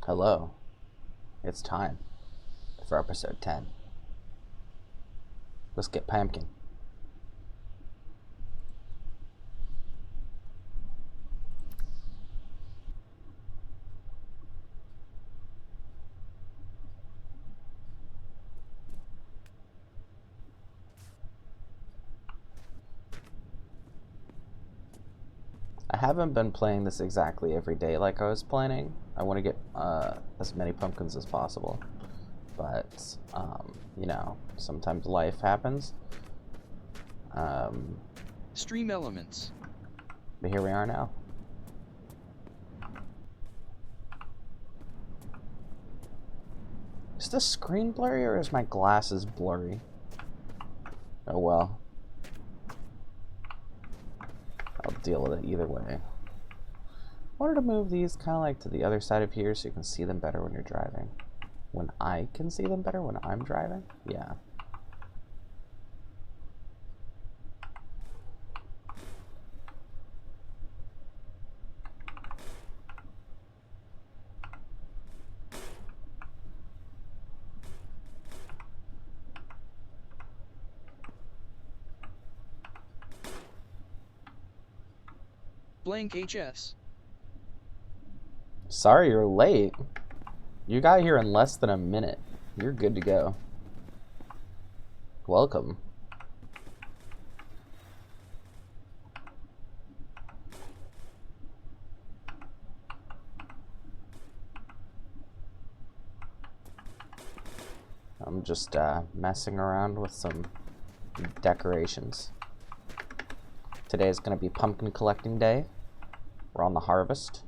Hello. It's time for episode 10. Let's get pumpkin. I haven't been playing this exactly every day like I was planning. I want to get as many pumpkins as possible. But, sometimes life happens. Stream elements. But here we are now. Is the screen blurry or is my glasses blurry? Oh well. I'll deal with it either way. I wanted to move these kind of like to the other side of here so you can see them better when you're driving. When I can see them better when I'm driving? Yeah. Blank HS. Sorry you're late. You got here in less than a minute. You're good to go. Welcome. I'm just messing around with some decorations. Today is going to be pumpkin collecting day. We're on the harvest.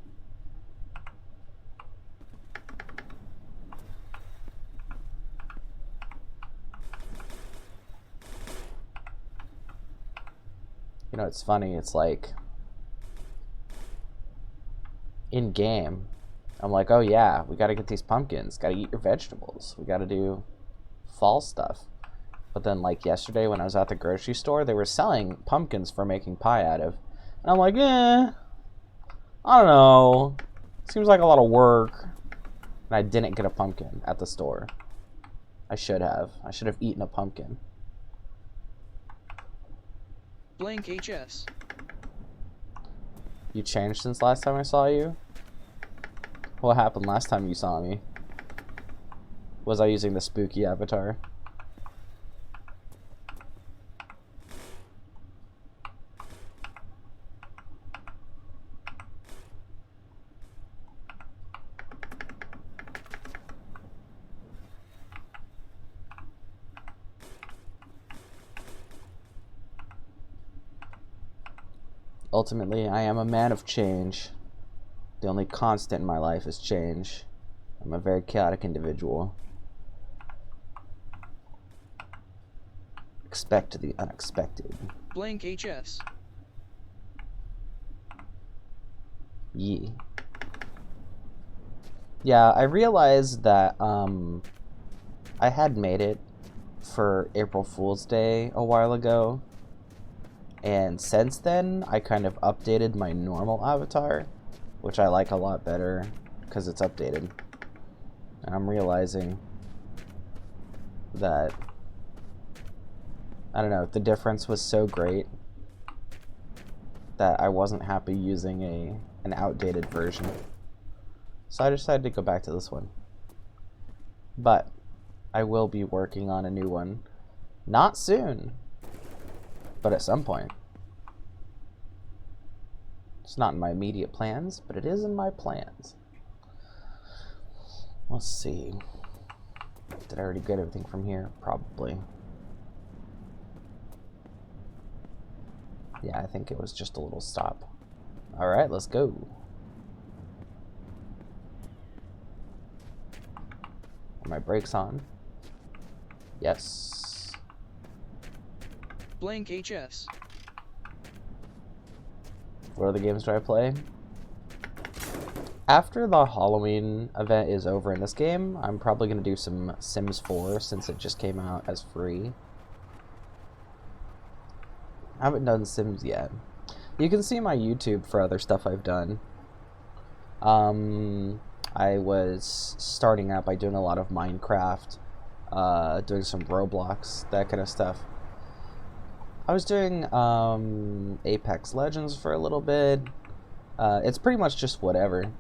You know, it's funny, it's like in game, I'm like, oh yeah, we gotta get these pumpkins, gotta eat your vegetables, we gotta do fall stuff. But then like yesterday when I was at the grocery store, they were selling pumpkins for making pie out of. And I'm like, I don't know. Seems like a lot of work. And I didn't get a pumpkin at the store. I should have. I should have eaten a pumpkin. Blank HS. You changed since last time I saw you? What happened last time you saw me? Was I using the spooky avatar? Ultimately, I am a man of change. The only constant in my life is change. I'm a very chaotic individual. Expect the unexpected. Blank HS. Yee. Yeah, I realized that I had made it for April Fool's Day a while ago. And since then, I kind of updated my normal avatar, which I like a lot better because it's updated. And I'm realizing that, I don't know, the difference was so great that I wasn't happy using an outdated version. So I decided to go back to this one. But I will be working on a new one. Not soon, but at some point. It's not in my immediate plans, but it is in my plans. Let's see. Did I already get everything from here? Probably. Yeah, I think it was just a little stop. Alright, let's go. Are my brakes on? Yes. Blank HS. What other games do I play? After the Halloween event is over in this game, I'm probably going to do some Sims 4 since it just came out as free. I haven't done Sims yet. You can see my YouTube for other stuff I've done. I was starting out by doing a lot of Minecraft, doing some Roblox, that kind of stuff. I was doing Apex Legends for a little bit. It's pretty much just whatever.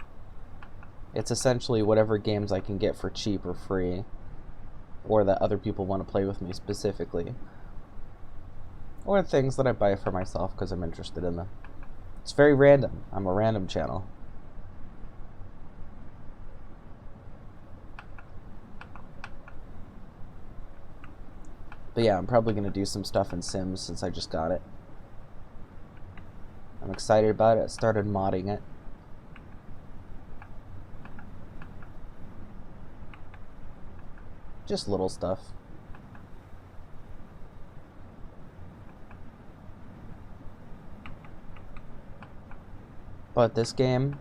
It's essentially whatever games I can get for cheap or free, or that other people want to play with me specifically, or things that I buy for myself because I'm interested in them. It's very random. I'm a random channel. But yeah, I'm probably going to do some stuff in Sims since I just got it. I'm excited about it. I started modding it. Just little stuff. But this game,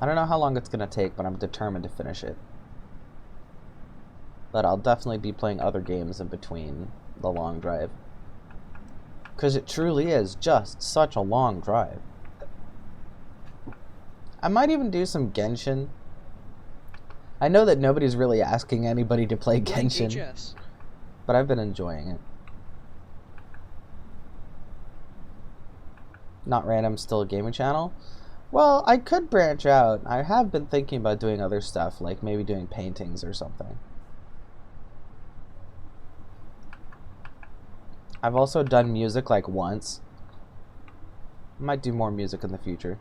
I don't know how long it's going to take, but I'm determined to finish it. But I'll definitely be playing other games in between the long drive. Because it truly is just such a long drive. I might even do some Genshin. I know that nobody's really asking anybody to play Genshin, HS. but I've been enjoying it. Not random, still a gaming channel? Well, I could branch out. I have been thinking about doing other stuff, like maybe doing paintings or something. I've also done music like once. Might do more music in the future.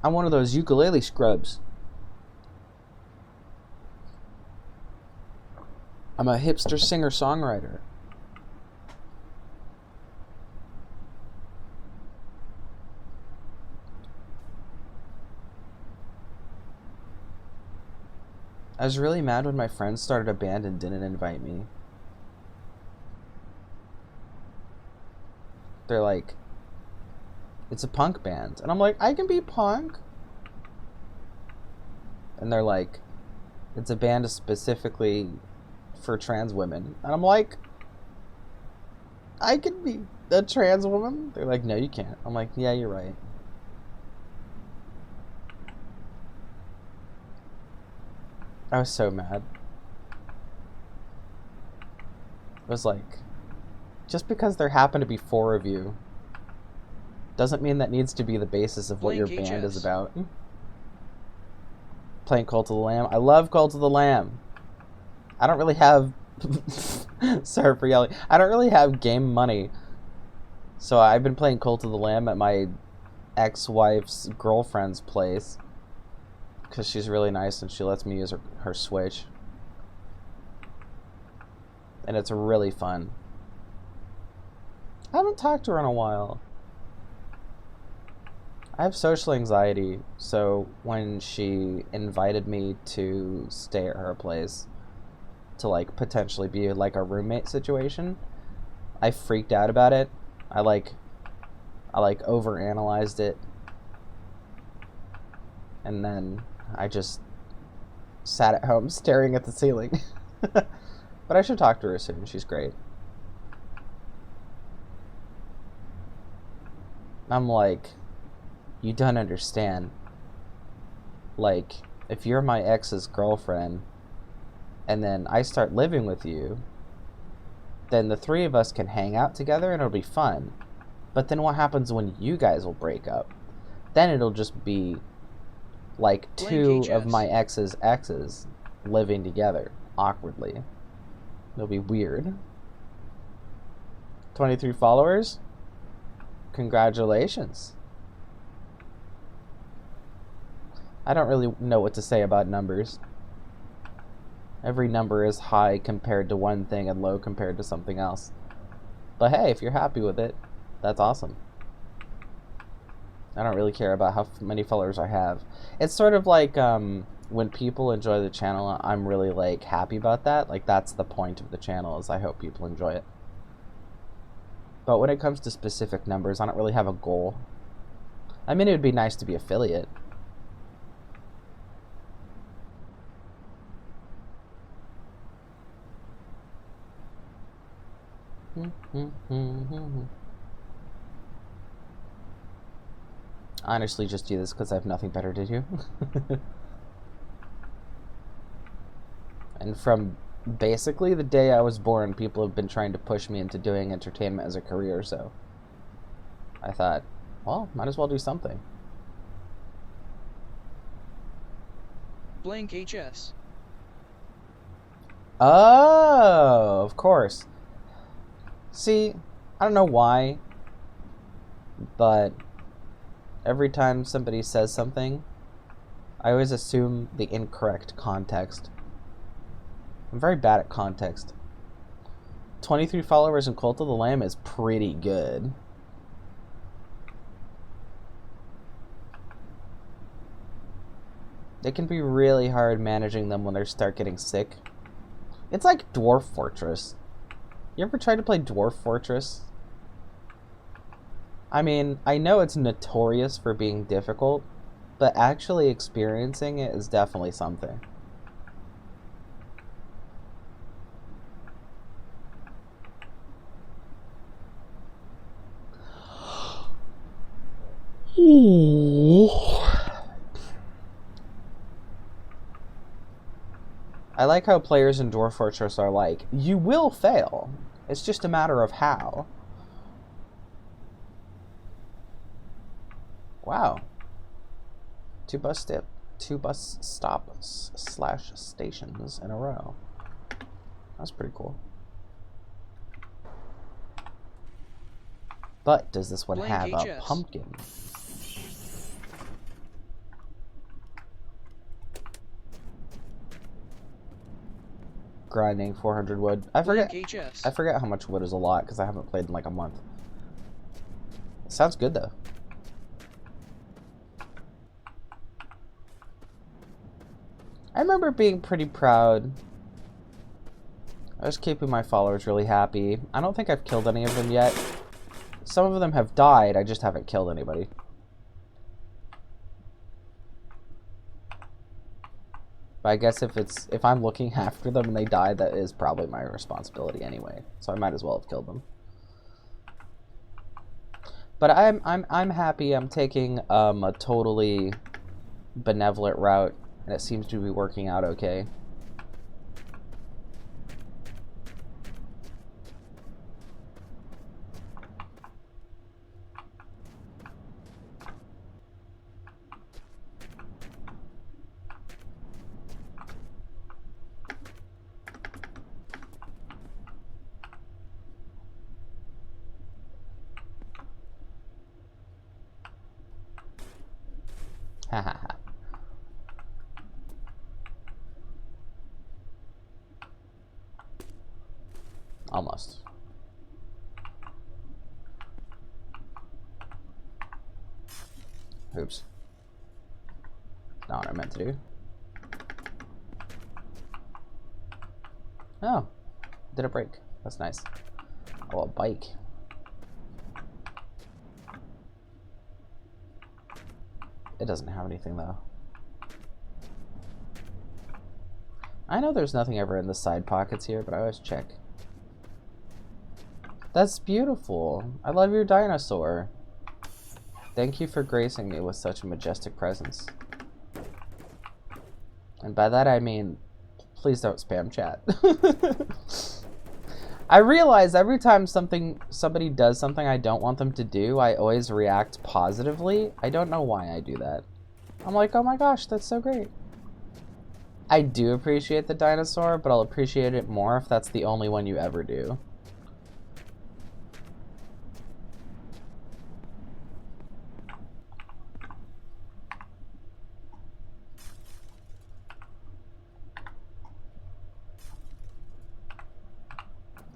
I'm one of those ukulele scrubs. I'm a hipster singer-songwriter. I was really mad when my friends started a band and didn't invite me. They're like, it's a punk band. And I'm like, I can be punk. And they're like, it's a band specifically for trans women. And I'm like, I can be a trans woman? They're like, no, you can't. I'm like, yeah, you're right. I was so mad. It was like, just because there happen to be 4 of you doesn't mean that needs to be the basis of what your band is about. Playing Cult of the Lamb. I love Cult of the Lamb. I don't really have... Sorry for yelling. I don't really have game money. So I've been playing Cult of the Lamb at my ex-wife's girlfriend's place. Because she's really nice and she lets me use her Switch. And it's really fun. I haven't talked to her in a while. I have social anxiety, so when she invited me to stay at her place to like potentially be like a roommate situation, I freaked out about it. I overanalyzed it. And then I just sat at home staring at the ceiling. But I should talk to her soon. She's great. I'm like, you don't understand. Like, if you're my ex's girlfriend and then I start living with you, then the 3 of us can hang out together and it'll be fun. But then what happens when you guys will break up? Then it'll just be like 2 of my ex's exes living together awkwardly. It'll be weird. 23 followers? Congratulations. I don't really know what to say about numbers. Every number is high compared to one thing and low compared to something else. But hey, if you're happy with it, that's awesome. I don't really care about how many followers I have. It's sort of like when people enjoy the channel, I'm really like happy about that. Like that's the point of the channel, is I hope people enjoy it. But when it comes to specific numbers, I don't really have a goal. I mean, it would be nice to be affiliate. Honestly, just do this because I have nothing better to do. And from basically the day I was born, people have been trying to push me into doing entertainment as a career, so I thought, well, might as well do something. Blank HS. Oh, of course. See, I don't know why, but every time somebody says something, I always assume the incorrect context. I'm very bad at context. 23 followers in Cult of the Lamb is pretty good. It can be really hard managing them when they start getting sick. It's like Dwarf Fortress. You ever tried to play Dwarf Fortress? I mean, I know it's notorious for being difficult, but actually experiencing it is definitely something. I like how players in Dwarf Fortress are like, you will fail. It's just a matter of how. Wow. Two bus stops / stations in a row. That's pretty cool. But does this one Blank have a HS. pumpkin? Grinding 400 wood. I forget how much wood is a lot because I haven't played in like a month. Sounds good though. I remember being pretty proud. I was keeping my followers really happy. I don't think I've killed any of them yet. Some of them have died, I just haven't killed anybody. But I guess if I'm looking after them and they die, that is probably my responsibility anyway. So I might as well have killed them. But I'm happy. I'm taking a totally benevolent route, and it seems to be working out okay. Hahaha. Almost. Oops. Not what I meant to do. Oh. Did it break? That's nice. Oh, a bike. It doesn't have anything though. I know there's nothing ever in the side pockets here, but I always check. That's beautiful. I love your dinosaur. Thank you for gracing me with such a majestic presence. And by that I mean, please don't spam chat. I realize every time somebody does something I don't want them to do, I always react positively. I don't know why I do that. I'm like, oh my gosh, that's so great. I do appreciate the dinosaur, but I'll appreciate it more if that's the only one you ever do.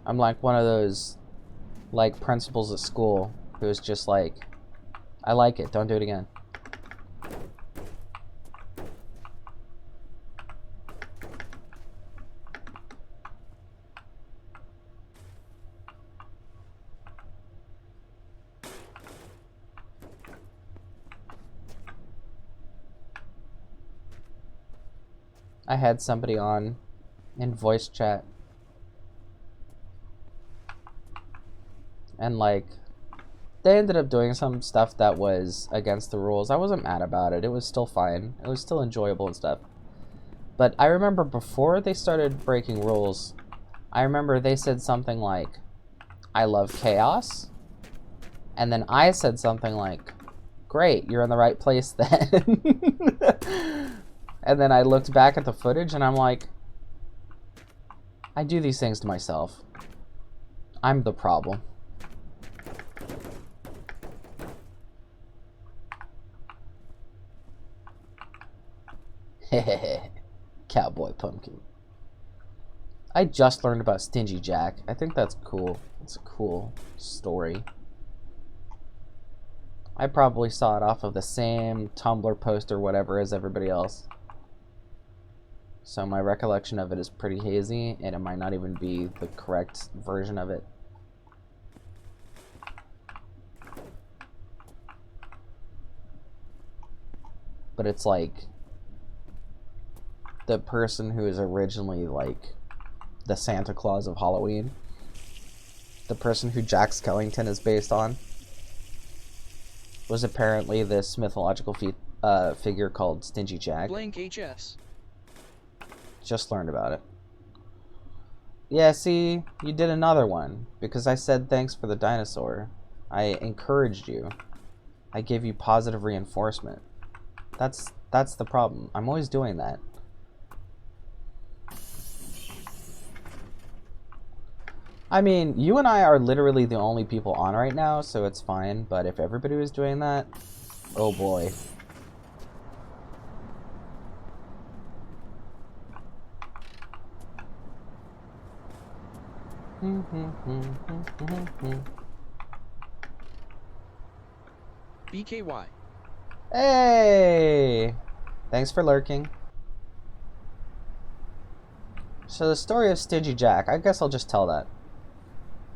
I'm like one of those, like, principals at school who's just like, I like it, don't do it again. I had somebody on in voice chat, and like they ended up doing some stuff that was against the rules. I wasn't mad about it. It was still fine. It was still enjoyable and stuff. But I remember before they started breaking rules, I remember they said something like, I love chaos. And then I said something like, great, you're in the right place then. And then I looked back at the footage and I'm like, I do these things to myself. I'm the problem. Hehehe. Cowboy Pumpkin. I just learned about Stingy Jack. I think that's cool. It's a cool story. I probably saw it off of the same Tumblr post or whatever as everybody else. So my recollection of it is pretty hazy, and it might not even be the correct version of it. But it's like the person who is originally like the Santa Claus of Halloween, the person who Jack Skellington is based on, was apparently this mythological figure called Stingy Jack. Blank HS. Just learned about it. Yeah, see, you did another one because I said thanks for the dinosaur. I encouraged you. I gave you positive reinforcement. That's the problem. I'm always doing that. I mean, you and I are literally the only people on right now, so it's fine, but if everybody was doing that, oh boy. BKY. Hey! Thanks for lurking. So the story of Stingy Jack, I guess I'll just tell that.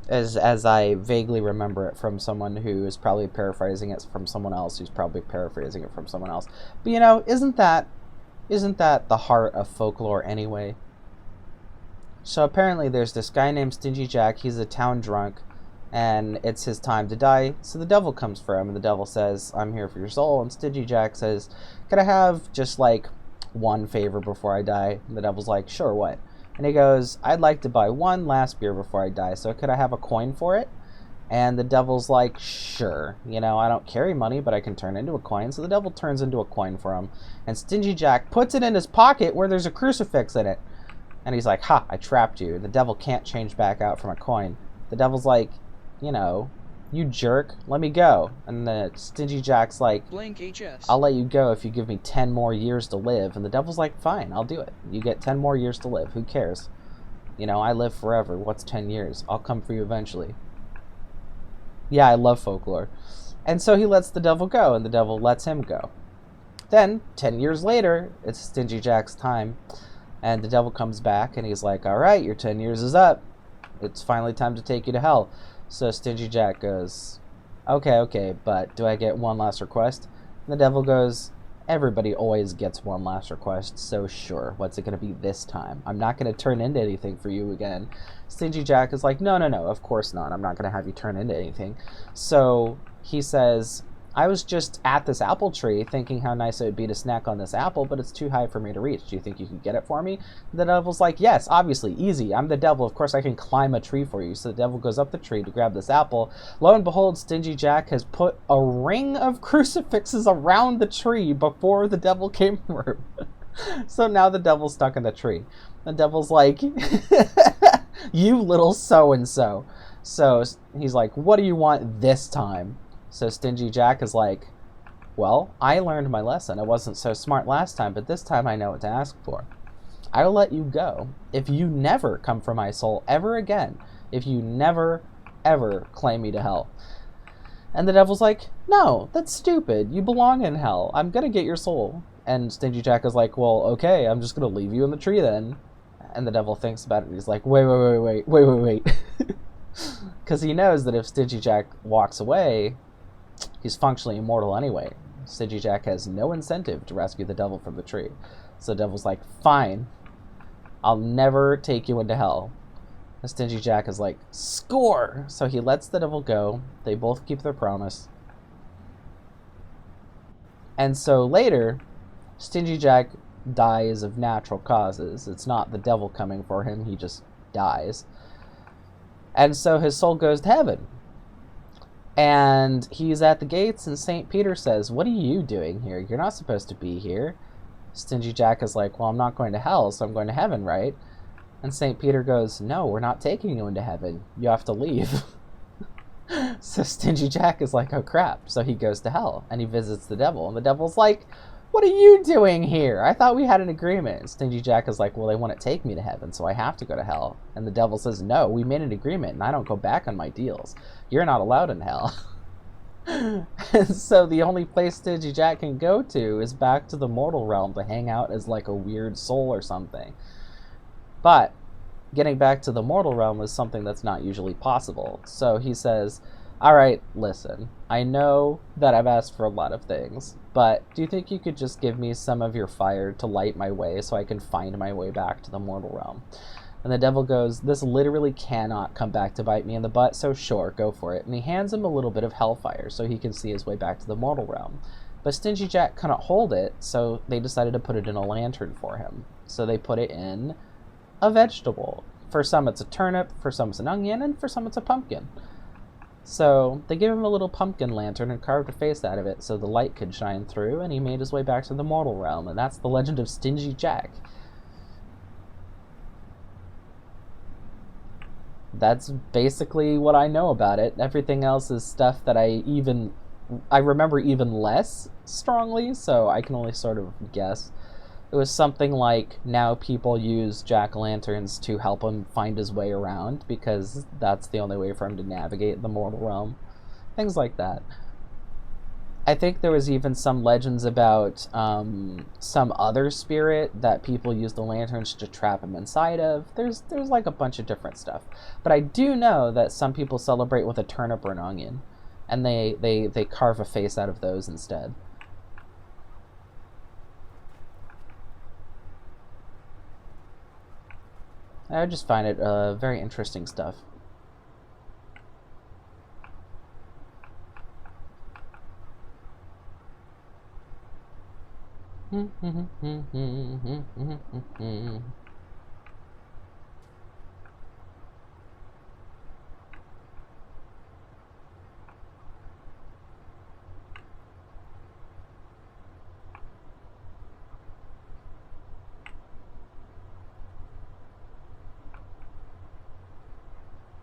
As I vaguely remember it from someone who is probably paraphrasing it from someone else who's probably paraphrasing it from someone else. But you know, isn't that the heart of folklore anyway? So apparently there's this guy named Stingy Jack. He's a town drunk, and it's his time to die. So the devil comes for him, and the devil says, I'm here for your soul. And Stingy Jack says, could I have just like one favor before I die? And the devil's like, sure, what? And he goes, I'd like to buy one last beer before I die, so could I have a coin for it? And the devil's like, sure. You know, I don't carry money, but I can turn into a coin. So the devil turns into a coin for him. And Stingy Jack puts it in his pocket where there's a crucifix in it. And he's like, ha, I trapped you. And the devil can't change back out from a coin. The devil's like, you know, you jerk, let me go. And the Stingy Jack's like, Blank HS. I'll let you go if you give me 10 more years to live. And the devil's like, fine, I'll do it. You get 10 more years to live. Who cares? You know, I live forever. What's 10 years? I'll come for you eventually. Yeah, I love folklore. And so he lets the devil go, and the devil lets him go. Then, 10 years later, it's Stingy Jack's time. And the devil comes back, and he's like, all right, your 10 years is up. It's finally time to take you to hell. So Stingy Jack goes, okay, but do I get one last request? And the devil goes, everybody always gets one last request, so sure, what's it going to be this time? I'm not going to turn into anything for you again. Stingy Jack is like, no, of course not. I'm not going to have you turn into anything. So he says, I was just at this apple tree thinking how nice it would be to snack on this apple, but it's too high for me to reach. Do you think you could get it for me? The devil's like, yes, obviously, easy. I'm the devil. Of course I can climb a tree for you. So the devil goes up the tree to grab this apple. Lo and behold, Stingy Jack has put a ring of crucifixes around the tree before the devil came for him. So now the devil's stuck in the tree. The devil's like, you little so-and-so. So he's like, what do you want this time? So Stingy Jack is like, well, I learned my lesson. I wasn't so smart last time, but this time I know what to ask for. I will let you go if you never come for my soul ever again, if you never, ever claim me to hell. And the devil's like, no, that's stupid. You belong in hell. I'm going to get your soul. And Stingy Jack is like, well, okay, I'm just going to leave you in the tree then. And the devil thinks about it. He's like, wait. Because he knows that if Stingy Jack walks away, he's functionally immortal anyway. Stingy Jack has no incentive to rescue the devil from the tree. So the devil's like, fine, I'll never take you into hell. And Stingy Jack is like, score! So he lets the devil go. They both keep their promise. And so later, Stingy Jack dies of natural causes. It's not the devil coming for him, he just dies. And so his soul goes to heaven. And he's at the gates, and St. Peter says, what are you doing here? You're not supposed to be here. Stingy Jack is like, well, I'm not going to hell, so I'm going to heaven, right? And St. Peter goes, no, we're not taking you into heaven. You have to leave. So Stingy Jack is like, oh crap. So he goes to hell, and he visits the devil. And the devil's like, what are you doing here? I thought we had an agreement. And Stingy Jack is like, well, they want to take me to heaven, so I have to go to hell. And the devil says, no, we made an agreement, and I don't go back on my deals. You're not allowed in hell. And so the only place Stingy Jack can go to is back to the mortal realm to hang out as like a weird soul or something. But getting back to the mortal realm is something that's not usually possible. So he says, all right, listen, I know that I've asked for a lot of things, but do you think you could just give me some of your fire to light my way so I can find my way back to the mortal realm? And the devil goes, this literally cannot come back to bite me in the butt, so sure, go for it. And he hands him a little bit of hellfire so he can see his way back to the mortal realm. But Stingy Jack couldn't hold it, so they decided to put it in a lantern for him. So they put it in a vegetable. For some it's a turnip, for some it's an onion, and for some it's a pumpkin. So they gave him a little pumpkin lantern and carved a face out of it so the light could shine through, and he made his way back to the mortal realm. And that's the legend of Stingy Jack. That's basically what I know about it. Everything else is stuff that I remember even less strongly, so I can only sort of guess. It was something like, now people use jack-o'-lanterns to help him find his way around, because that's the only way for him to navigate the mortal realm. Things like that. I think there was even some legends about some other spirit that people use the lanterns to trap him inside of. There's like a bunch of different stuff. But I do know that some people celebrate with a turnip or an onion, and they carve a face out of those instead. I just find it very interesting stuff.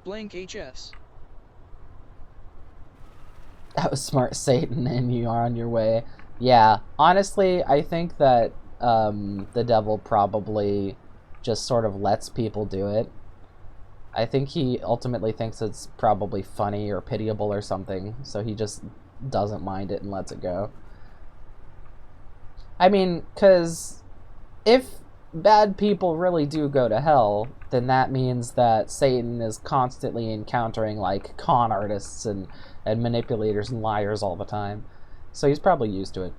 Blank HS. That was smart, Satan, and you are on your way. Yeah, honestly, I think that the devil probably just sort of lets people do it. I think he ultimately thinks it's probably funny or pitiable or something, so he just doesn't mind it and lets it go. I mean, because if bad people really do go to hell, then that means that Satan is constantly encountering, like, con artists and manipulators and liars all the time. So he's probably used to it.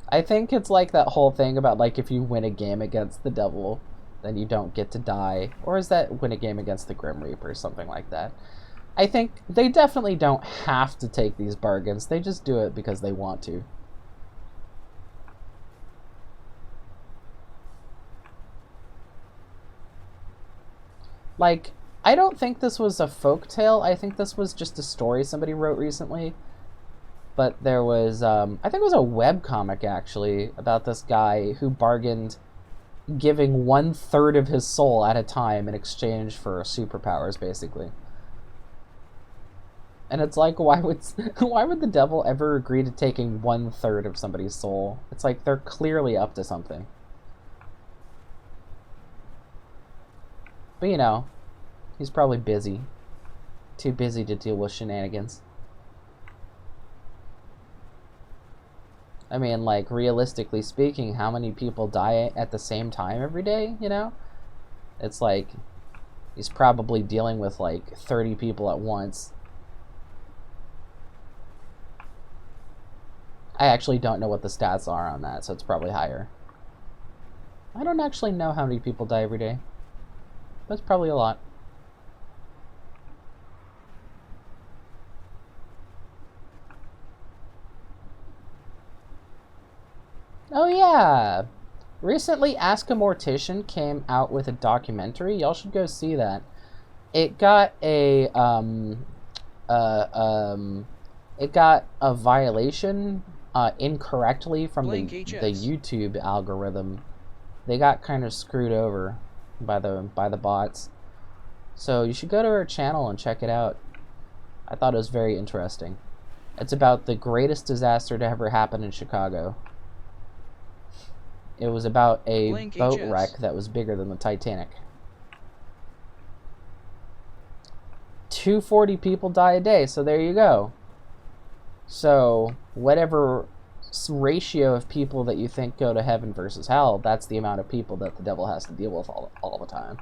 I think it's like that whole thing about, like, if you win a game against the devil, then you don't get to die. Or is that win a game against the Grim Reaper, something like that? I think they definitely don't have to take these bargains. They just do it because they want to. Like, I don't think this was a folktale. I think this was just a story somebody wrote recently. But there was, I think it was a webcomic, actually, about this guy who bargained giving 1/3 of his soul at a time in exchange for superpowers, basically. And it's like, why would the devil ever agree to taking 1/3 of somebody's soul? It's like they're clearly up to something. But you know, he's probably busy. Too busy to deal with shenanigans. I mean, like, realistically speaking, how many people die at the same time every day, you know? It's like, he's probably dealing with, like, 30 people at once. I actually don't know what the stats are on that, so it's probably higher. I don't actually know how many people die every day. That's probably a lot. Oh yeah! Recently, Ask a Mortician came out with a documentary. Y'all should go see that. It got a it got a violation incorrectly from the YouTube algorithm. They got kind of screwed over by the bots. So you should go to her channel and check it out. I thought it was very interesting. It's about the greatest disaster to ever happen in Chicago. It was about a boat wreck that was bigger than the Titanic. 240 people die a day, so there you go. So whatever ratio of people that you think go to heaven versus hell, that's the amount of people that the devil has to deal with all the time.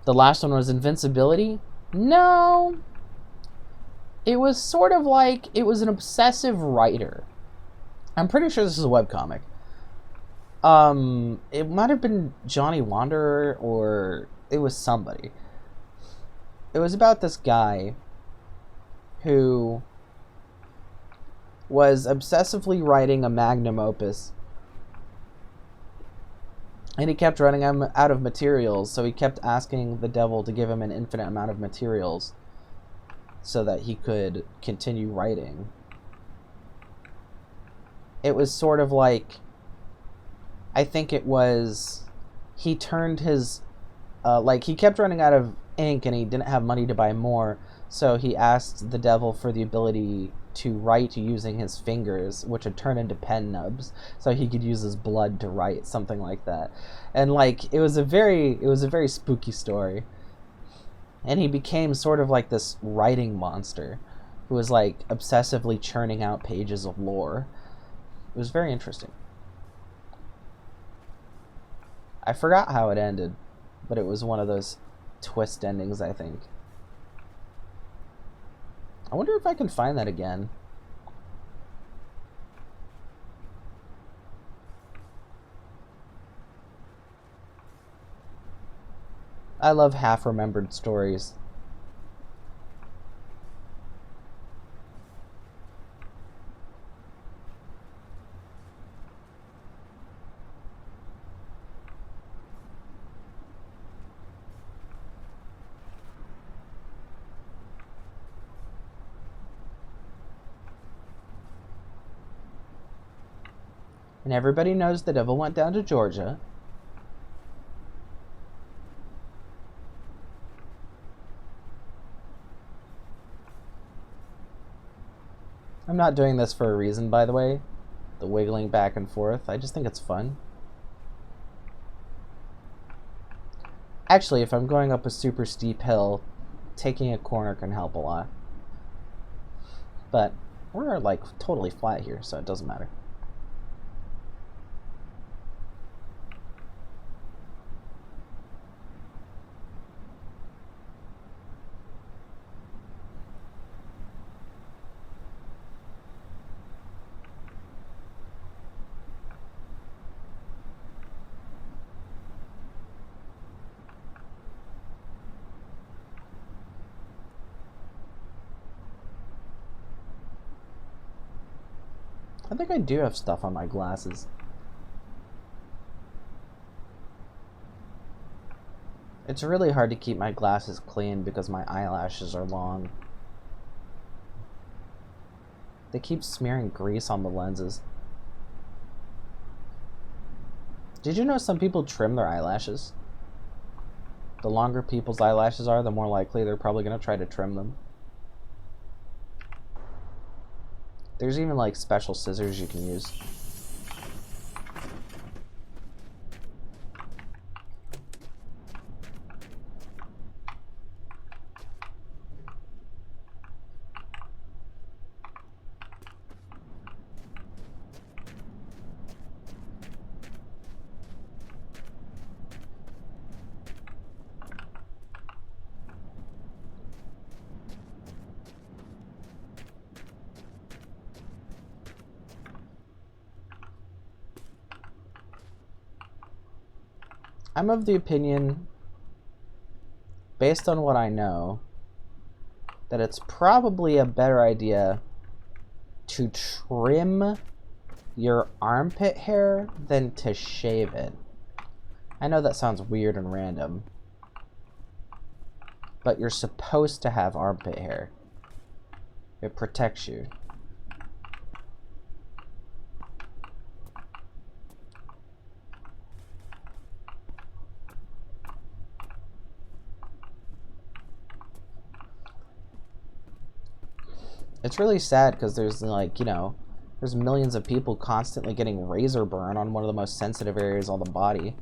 The last one was invincibility. No. It was sort of like, it was an obsessive writer. I'm pretty sure this is a webcomic. It might have been Johnny Wanderer, or it was somebody. It was about this guy who was obsessively writing a magnum opus, and he kept running out of materials, so he kept asking the devil to give him an infinite amount of materials so that he could continue writing. It was sort of like, I think it was, he turned his, like, he kept running out of ink and he didn't have money to buy more, so he asked the devil for the ability to write using his fingers, which would turn into pen nubs, so he could use his blood to write, something like that. And like, it was a very spooky story. And he became sort of like this writing monster who was like obsessively churning out pages of lore. It was very interesting. I forgot how it ended, but it was one of those twist endings, I think. I wonder if I can find that again. I love half-remembered stories. And everybody knows the devil went down to Georgia. I'm not doing this for a reason, by the way. The wiggling back and forth. I just think it's fun. Actually, if I'm going up a super steep hill, taking a corner can help a lot. But we're like totally flat here, so it doesn't matter. I think I do have stuff on my glasses. It's really hard to keep my glasses clean because my eyelashes are long. They keep smearing grease on the lenses. Did you know some people trim their eyelashes? The longer people's eyelashes are, the more likely they're probably going to try to trim them. There's even like special scissors you can use. I'm of the opinion, based on what I know, that it's probably a better idea to trim your armpit hair than to shave it. I know that sounds weird and random, but you're supposed to have armpit hair. It protects you. It's really sad because there's like, you know, there's millions of people constantly getting razor burn on one of the most sensitive areas on the body.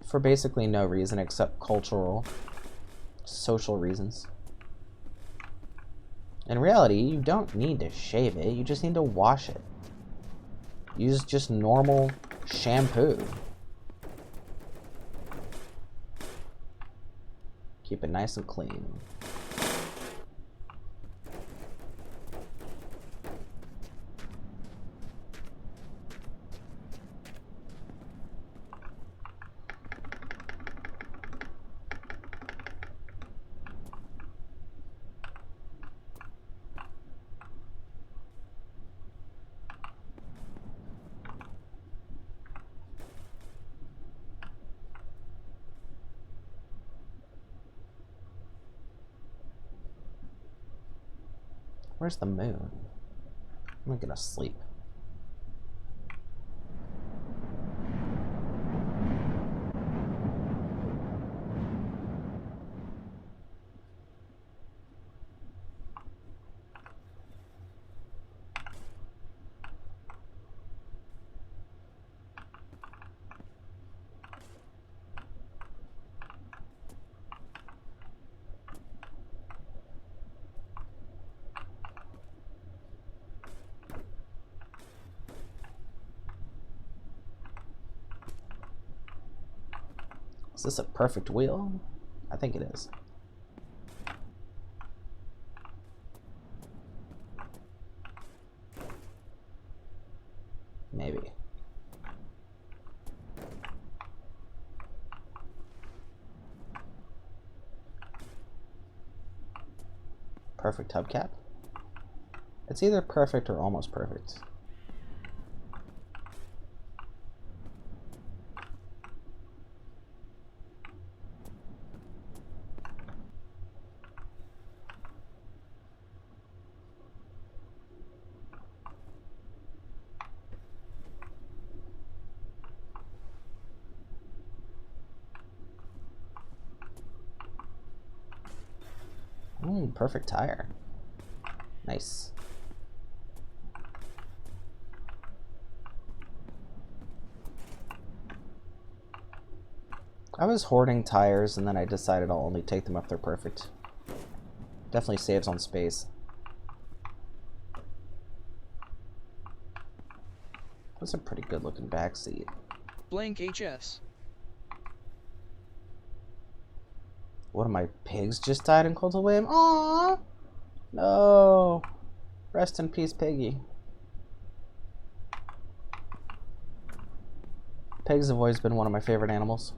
For basically no reason except cultural, social reasons. In reality, you don't need to shave it, you just need to wash it. Use just normal shampoo. Keep it nice and clean. Where's the moon? I'm gonna sleep. Is this a perfect wheel? I think it is. Maybe. Perfect hubcap? It's either perfect or almost perfect. Perfect tire. Nice. I was hoarding tires and then I decided I'll only take them if they're perfect. Definitely saves on space. That's a pretty good looking back seat. Blank HS. One of my pigs just died in Cold William. Aww! No! Rest in peace, Piggy. Pigs have always been one of my favorite animals.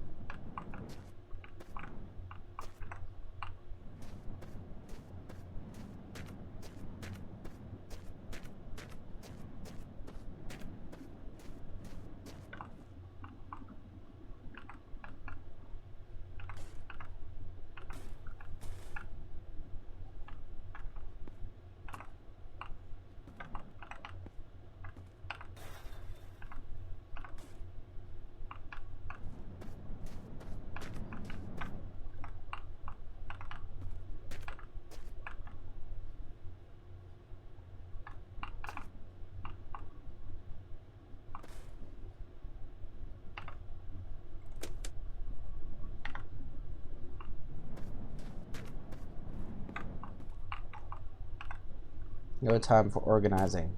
No time for organizing.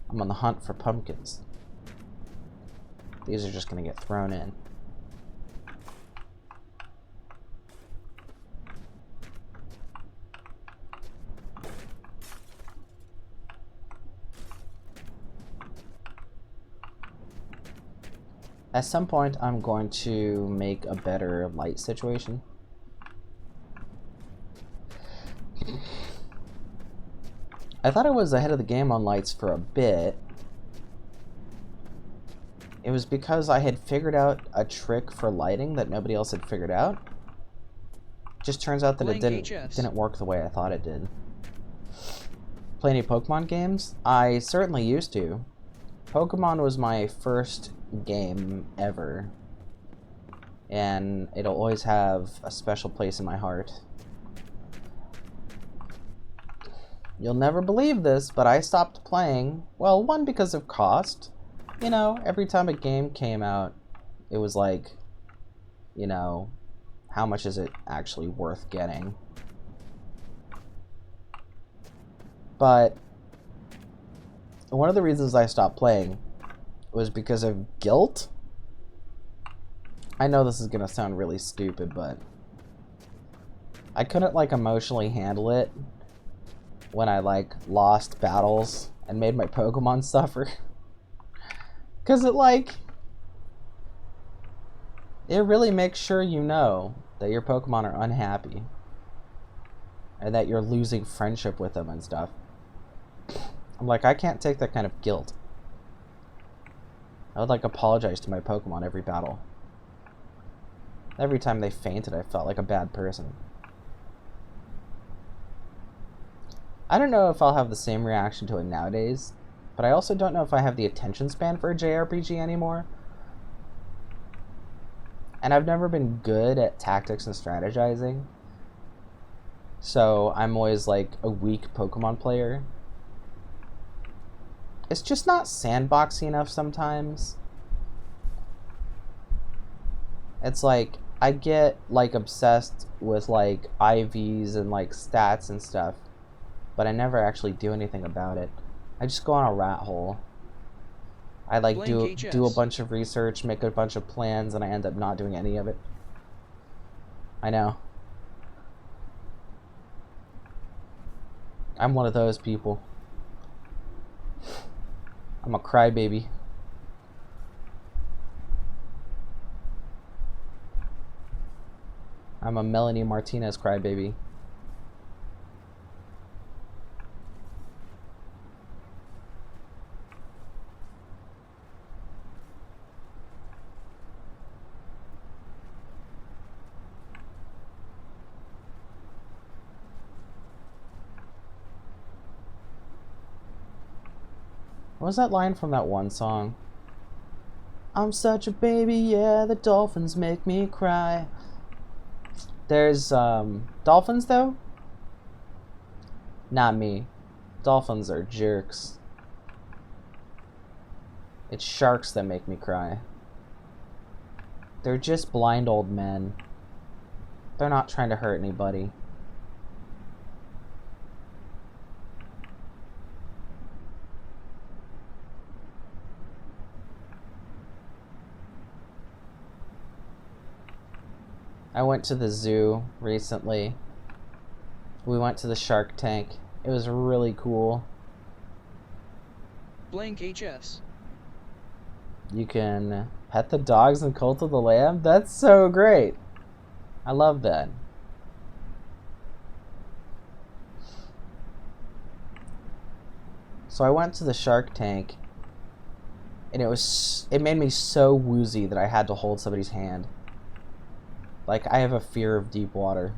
I'm on the hunt for pumpkins. These are just gonna get thrown in. At some point, I'm going to make a better light situation. I thought I was ahead of the game on lights for a bit. It was because I had figured out a trick for lighting that nobody else had figured out. Just turns out that it didn't work the way I thought it did. Play any Pokemon games? I certainly used to. Pokemon was my first game ever, and it'll always have a special place in my heart. You'll never believe this, but I stopped playing. Well, one, because of cost. You know, every time a game came out, it was like, you know, how much is it actually worth getting? But one of the reasons I stopped playing was because of guilt. I know this is gonna sound really stupid, but I couldn't like emotionally handle it when I like lost battles and made my Pokemon suffer. Cause it really makes sure you know that your Pokemon are unhappy and that you're losing friendship with them and stuff. I'm like, I can't take that kind of guilt. I would like apologize to my Pokemon every battle. Every time they fainted, I felt like a bad person. I don't know if I'll have the same reaction to it nowadays, but I also don't know if I have the attention span for a JRPG anymore. And I've never been good at tactics and strategizing. So I'm always like a weak Pokemon player. It's just not sandboxy enough sometimes. It's like, I get like obsessed with like IVs and like stats and stuff, but I never actually do anything about it. I just go on a rat hole. I like do a bunch of research, make a bunch of plans, and I end up not doing any of it. I know. I'm one of those people. I'm a crybaby. I'm a Melanie Martinez crybaby. What was that line from that one song? I'm such a baby, yeah, the dolphins make me cry. There's, dolphins, though? Not me. Dolphins are jerks. It's sharks that make me cry. They're just blind old men. They're not trying to hurt anybody. I went to the zoo recently. We went to the shark tank. It was really cool. Blank HS. You can pet the dogs and cult of the lamb? That's so great. I love that. So I went to the shark tank, and it made me so woozy that I had to hold somebody's hand. Like, I have a fear of deep water.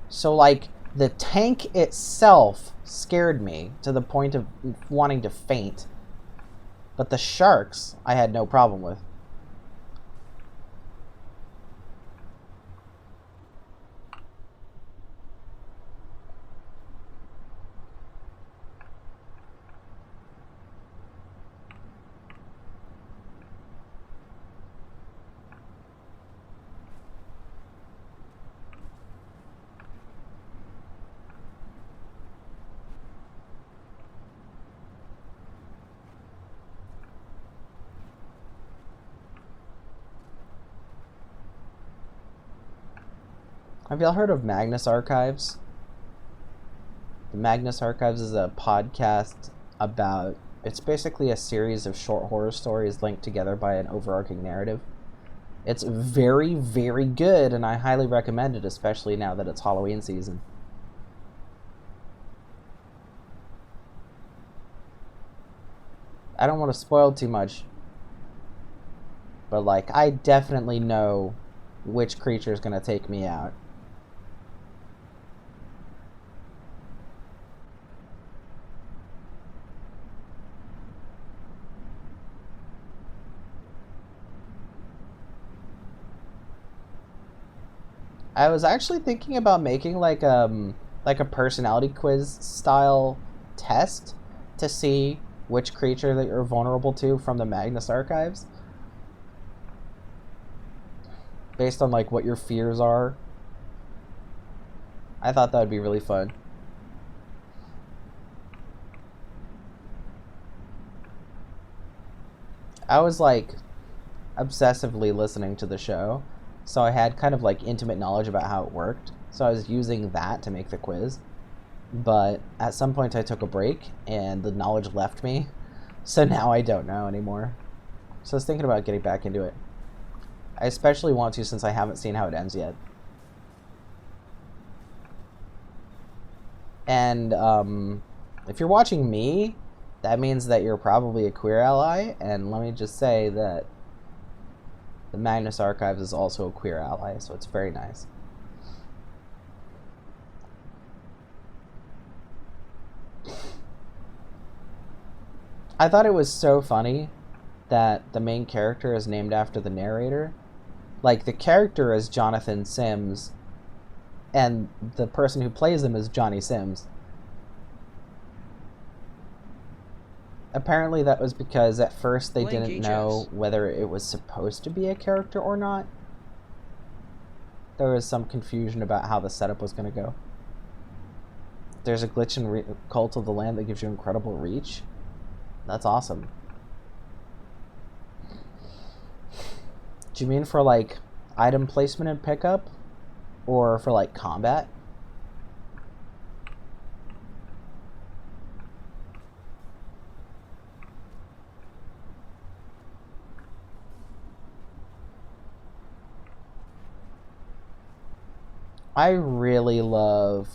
So, like, the tank itself scared me to the point of wanting to faint. But the sharks, I had no problem with. Have y'all heard of Magnus Archives? The Magnus Archives is a podcast about It's basically a series of short horror stories linked together by an overarching narrative. It's very, very good, and I highly recommend it, especially now that it's Halloween season. I don't want to spoil too much, but like, I definitely know which creature is going to take me out. I was actually thinking about making like a personality quiz style test to see which creature that you're vulnerable to from the Magnus archives, based on like what your fears are. I thought that would be really fun. I was like obsessively listening to the show, so I had kind of like intimate knowledge about how it worked. So I was using that to make the quiz. But at some point I took a break and the knowledge left me. So now I don't know anymore. So I was thinking about getting back into it. I especially want to since I haven't seen how it ends yet. And if you're watching me, that means that you're probably a queer ally. And let me just say that the Magnus Archives is also a queer ally, so it's very nice. I thought it was so funny that the main character is named after the narrator. Like, the character is Jonathan Sims, and the person who plays him is Johnny Sims. Apparently that was because at first they didn't know whether it was supposed to be a character or not. There was some confusion about how the setup was going to go. There's a glitch in Cult of the Lamb that gives you incredible reach. That's awesome. Do you mean for like item placement and pickup? Or for like combat? I really love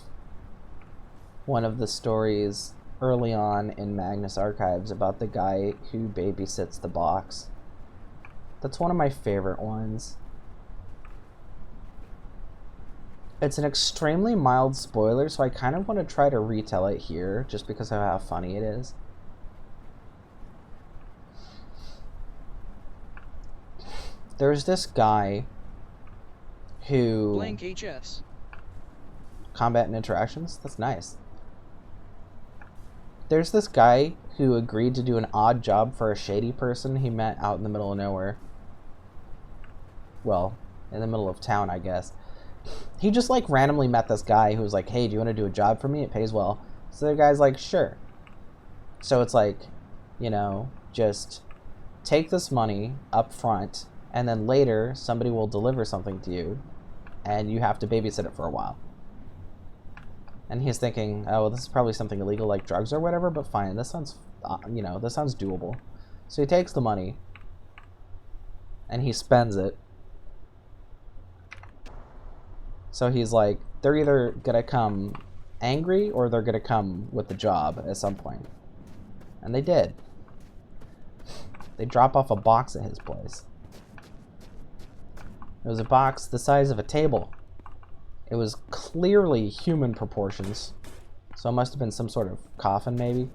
one of the stories early on in Magnus Archives about the guy who babysits the box. That's one of my favorite ones. It's an extremely mild spoiler, so I kind of want to try to retell it here, just because of how funny it is. There's this guy who... Blank HS. Combat and interactions? That's nice. There's this guy who agreed to do an odd job for a shady person he met out in the middle of nowhere. Well, in the middle of town, I guess. He just like randomly met this guy who was like, hey, do you want to do a job for me? It pays well. So the guy's like, sure. So it's like, you know, just take this money up front, and then later somebody will deliver something to you, and you have to babysit it for a while. And he's thinking, oh, well, this is probably something illegal like drugs or whatever, but fine, this sounds, you know, this sounds doable. So he takes the money, and he spends it. So he's like, they're either gonna come angry or they're gonna come with the job at some point. And they did. They drop off a box at his place. It was a box the size of a table. It was clearly human proportions. So it must have been some sort of coffin, maybe.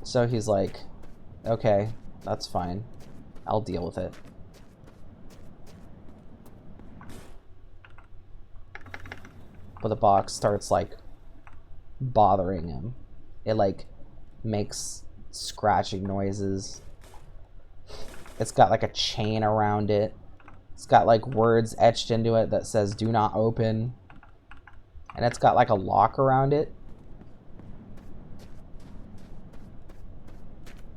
So he's like, okay, that's fine. I'll deal with it. But the box starts like bothering him. It like makes scratching noises. It's got like a chain around it. It's got like words etched into it that says do not open. And it's got like a lock around it.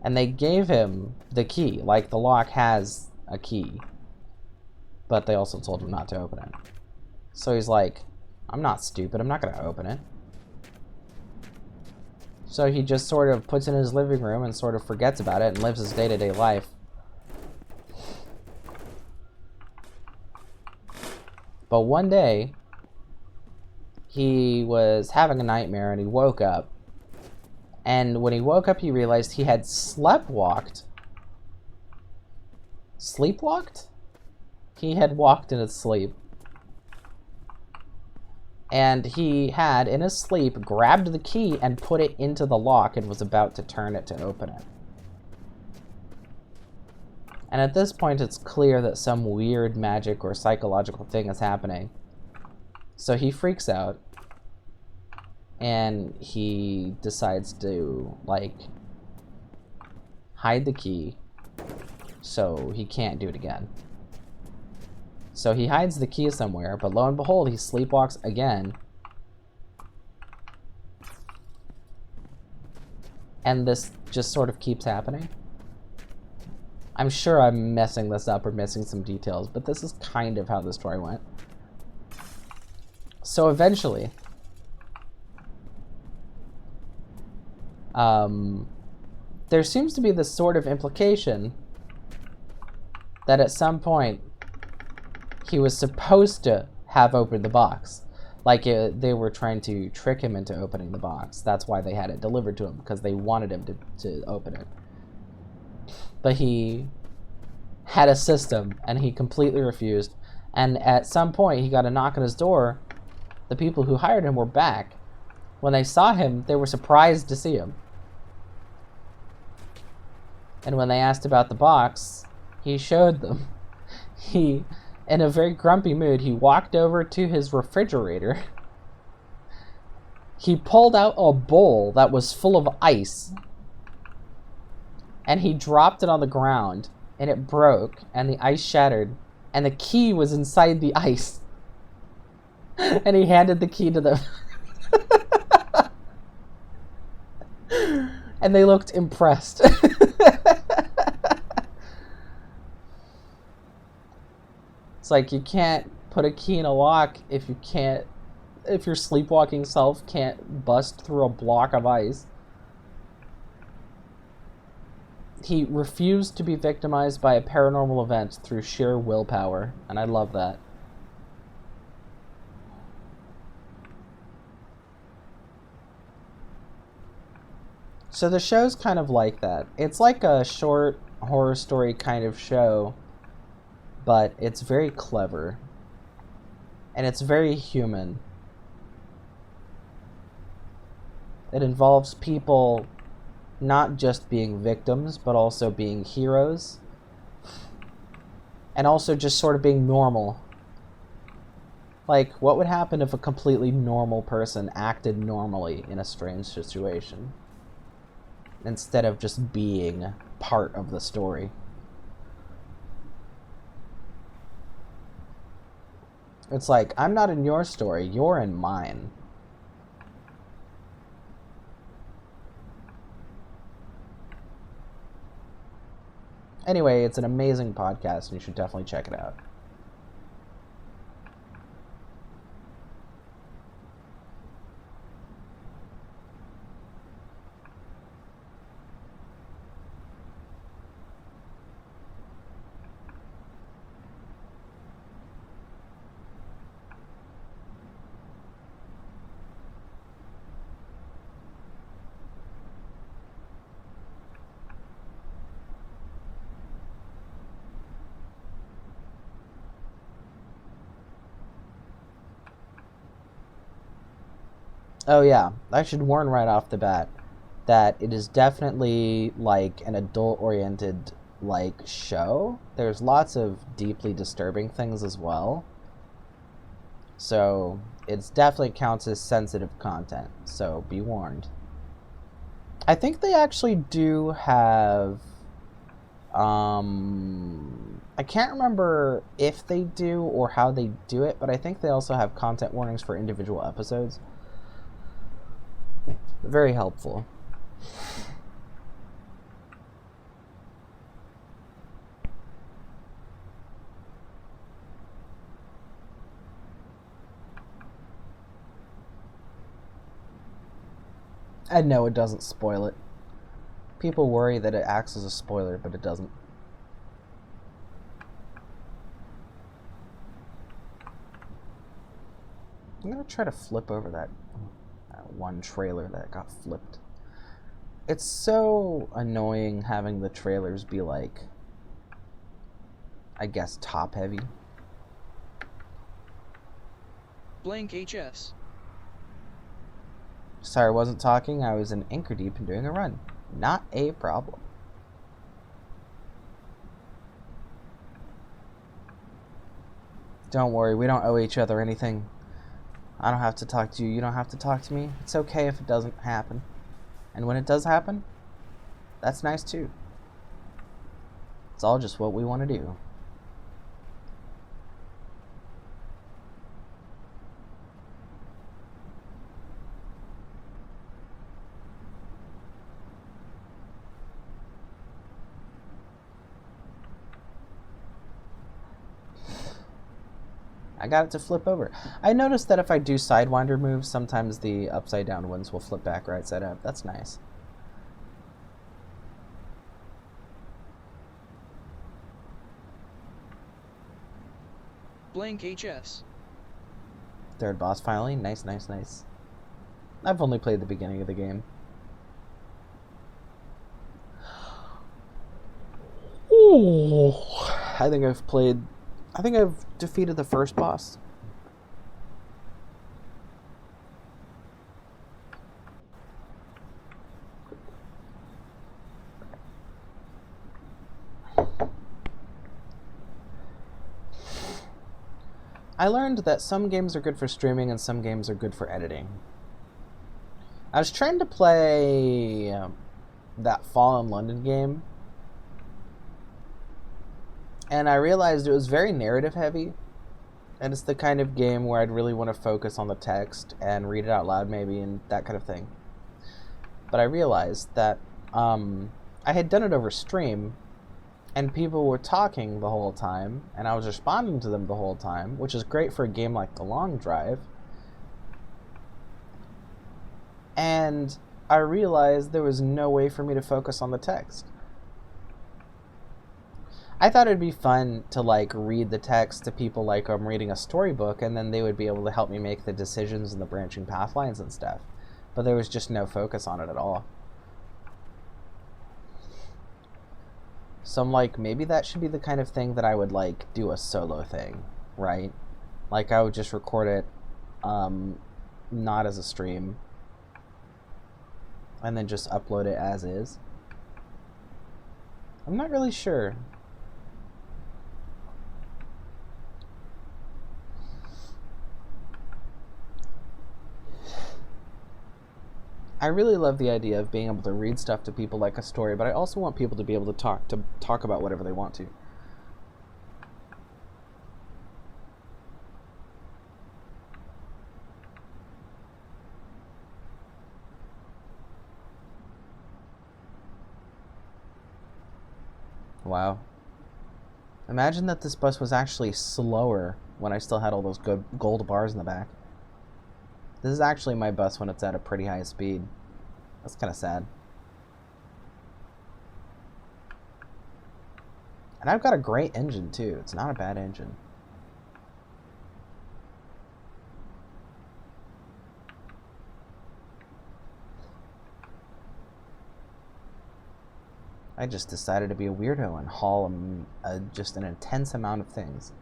And they gave him the key. Like the lock has a key. But they also told him not to open it. So he's like, I'm not stupid. I'm not going to open it. So he just sort of puts it in his living room and sort of forgets about it and lives his day-to-day life. But one day, he was having a nightmare and he woke up. And when he woke up, he realized he had sleptwalked. Sleepwalked? He had walked in his sleep. And he had, in his sleep, grabbed the key and put it into the lock and was about to turn it to open it. And at this point, it's clear that some weird magic or psychological thing is happening. So he freaks out. And he decides to, like, hide the key so he can't do it again. So he hides the key somewhere, but lo and behold, he sleepwalks again. And this just sort of keeps happening. I'm sure I'm messing this up or missing some details, but this is kind of how the story went. So eventually, there seems to be this sort of implication that at some point he was supposed to have opened the box. Like they were trying to trick him into opening the box. That's why they had it delivered to him, because they wanted him to open it. But he had a system, and he completely refused. And at some point, he got a knock on his door. The people who hired him were back. When they saw him, they were surprised to see him. And when they asked about the box, he showed them. He, in a very grumpy mood, he walked over to his refrigerator. He pulled out a bowl that was full of ice. And he dropped it on the ground. And it broke. And the ice shattered. And the key was inside the ice. And he handed the key to them. And they looked impressed. It's like you can't put a key in a lock if your sleepwalking self can't bust through a block of ice. He refused to be victimized by a paranormal event through sheer willpower, and I love that. So the show's kind of like that. It's like a short horror story kind of show, but it's very clever. And it's very human. It involves people not just being victims, but also being heroes. And also just sort of being normal. Like, what would happen if a completely normal person acted normally in a strange situation? Instead of just being part of the story. It's like, I'm not in your story, you're in mine. Anyway, it's an amazing podcast, and you should definitely check it out. Oh yeah, I should warn right off the bat that it is definitely like an adult-oriented like show. There's lots of deeply disturbing things as well. So it definitely counts as sensitive content, so be warned. I think they actually do have I can't remember if they do or how they do it, but I think they also have content warnings for individual episodes. Very helpful. And no, it doesn't spoil it. People worry that it acts as a spoiler, but it doesn't. I'm gonna try to flip over that one trailer that got flipped. It's so annoying having the trailers be like, I guess, top heavy. Blank HS. Sorry, I wasn't talking. I was in anchor deep and doing a run. Not a problem. Don't worry, we don't owe each other anything. I don't have to talk to you. You don't have to talk to me. It's okay if it doesn't happen. And when it does happen, that's nice too. It's all just what we want to do. I got it to flip over. I noticed that if I do Sidewinder moves, sometimes the upside down ones will flip back right side up. That's nice. Blank HS. Third boss finally. Nice, nice, nice. I've only played the beginning of the game. Ooh. I think I've defeated the first boss. I learned that some games are good for streaming and some games are good for editing. I was trying to play that Fallen London game, and I realized it was very narrative heavy, and it's the kind of game where I'd really want to focus on the text and read it out loud maybe and that kind of thing. But I realized that I had done it over stream, and people were talking the whole time, and I was responding to them the whole time, which is great for a game like The Long Drive. And I realized there was no way for me to focus on the text. I thought it'd be fun to like read the text to people like I'm reading a storybook, and then they would be able to help me make the decisions and the branching path lines and stuff. But there was just no focus on it at all. So I'm like, maybe that should be the kind of thing that I would like do a solo thing, right? Like I would just record it, not as a stream, and then just upload it as is. I'm not really sure. I really love the idea of being able to read stuff to people like a story, but I also want people to be able to talk about whatever they want to. Wow. Imagine that this bus was actually slower when I still had all those good gold bars in the back. This is actually my bus when it's at a pretty high speed. That's kind of sad. And I've got a great engine too. It's not a bad engine. I just decided to be a weirdo and haul just an intense amount of things.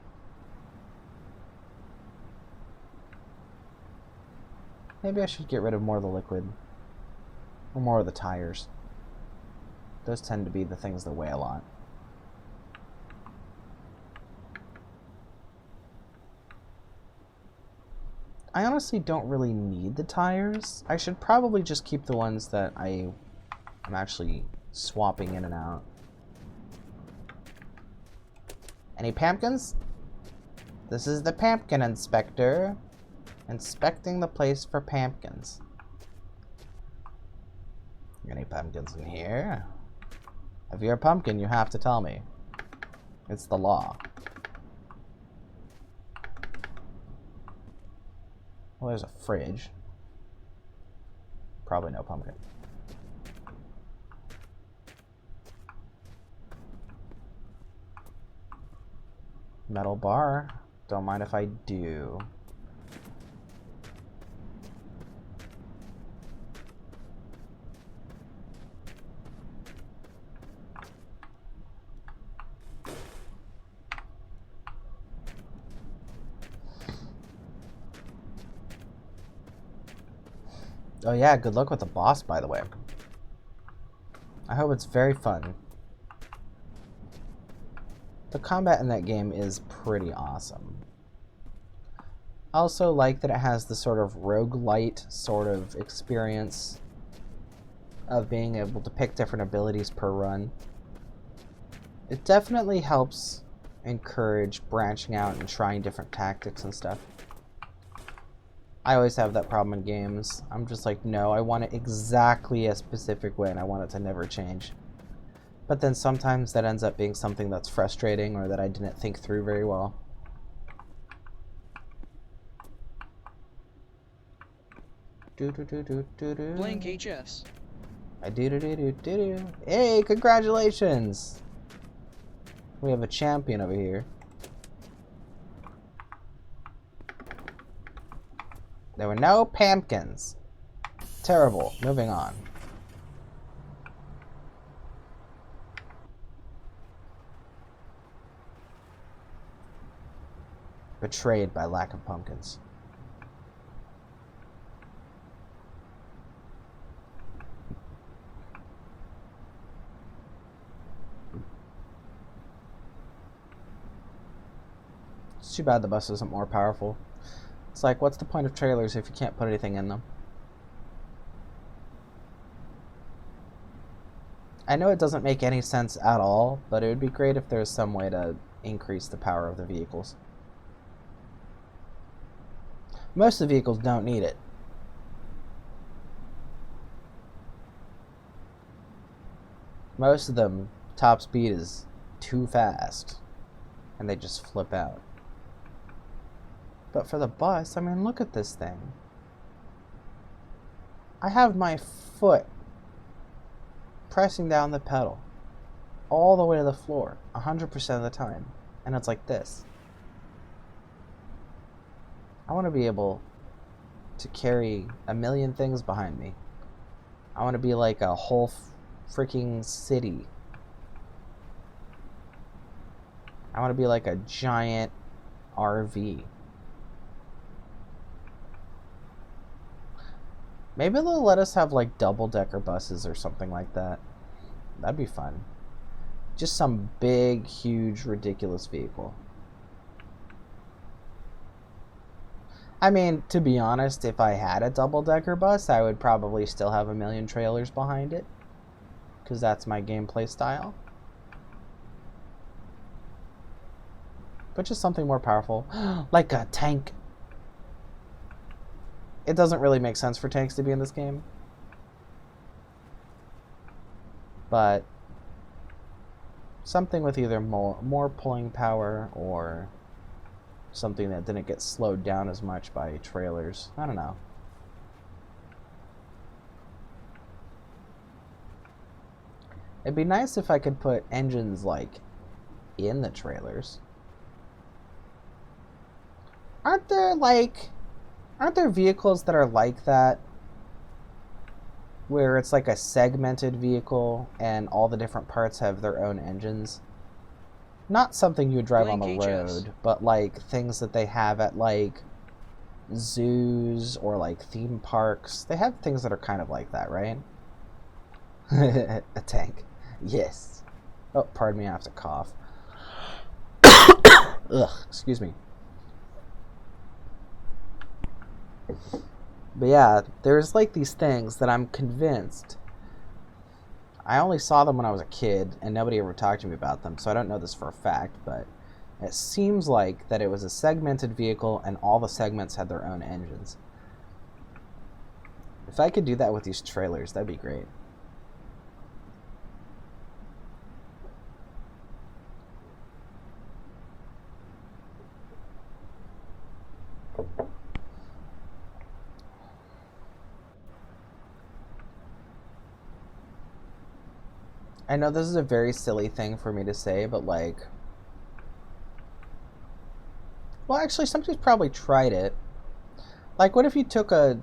Maybe I should get rid of more of the liquid. Or more of the tires. Those tend to be the things that weigh a lot. I honestly don't really need the tires. I should probably just keep the ones that I'm actually swapping in and out. Any pumpkins? This is the pumpkin inspector. Inspecting the place for pumpkins. Any pumpkins in here? If you're a pumpkin, you have to tell me. It's the law. Well, there's a fridge. Probably no pumpkin. Metal bar. Don't mind if I do. Oh yeah, good luck with the boss, by the way. I hope it's very fun. The combat in that game is pretty awesome. I also like that it has the sort of roguelite sort of experience of being able to pick different abilities per run. It definitely helps encourage branching out and trying different tactics and stuff. I always have that problem in games. I'm just like, no, I want it exactly a specific way and I want it to never change. But then sometimes that ends up being something that's frustrating or that I didn't think through very well. Blank HS. I do. Hey, congratulations! We have a champion over here. There were no pumpkins. Terrible. Moving on. Betrayed by lack of pumpkins. It's too bad the bus isn't more powerful. It's like, what's the point of trailers if you can't put anything in them? I know it doesn't make any sense at all, but it would be great if there's some way to increase the power of the vehicles. Most of the vehicles don't need it. Most of them, top speed is too fast, and they just flip out. But for the bus, I mean, look at this thing. I have my foot pressing down the pedal all the way to the floor 100% of the time, and it's like this. I want to be able to carry a million things behind me. I want to be like a whole freaking city. I want to be like a giant RV. Maybe they'll let us have like double-decker buses or something like that. That'd be fun. Just some big, huge, ridiculous vehicle. I mean, to be honest, if I had a double-decker bus, I would probably still have a million trailers behind it, because that's my gameplay style. But just something more powerful, like a tank. It doesn't really make sense for tanks to be in this game, but something with either more pulling power or something that didn't get slowed down as much by trailers. I don't know. It'd be nice if I could put engines like in the trailers. Aren't there vehicles that are like that, where it's like a segmented vehicle and all the different parts have their own engines? Not something you would drive on the road, but like things that they have at like zoos or like theme parks. They have things that are kind of like that, right? A tank. Yes. Oh, pardon me, I have to cough. Ugh, excuse me. But yeah, there's like these things that I'm convinced. I only saw them when I was a kid, and nobody ever talked to me about them, so I don't know this for a fact, but it seems like that it was a segmented vehicle, and all the segments had their own engines. If I could do that with these trailers, that'd be great. I know this is a very silly thing for me to say, but like, well, actually, somebody's probably tried it. Like, what if you took a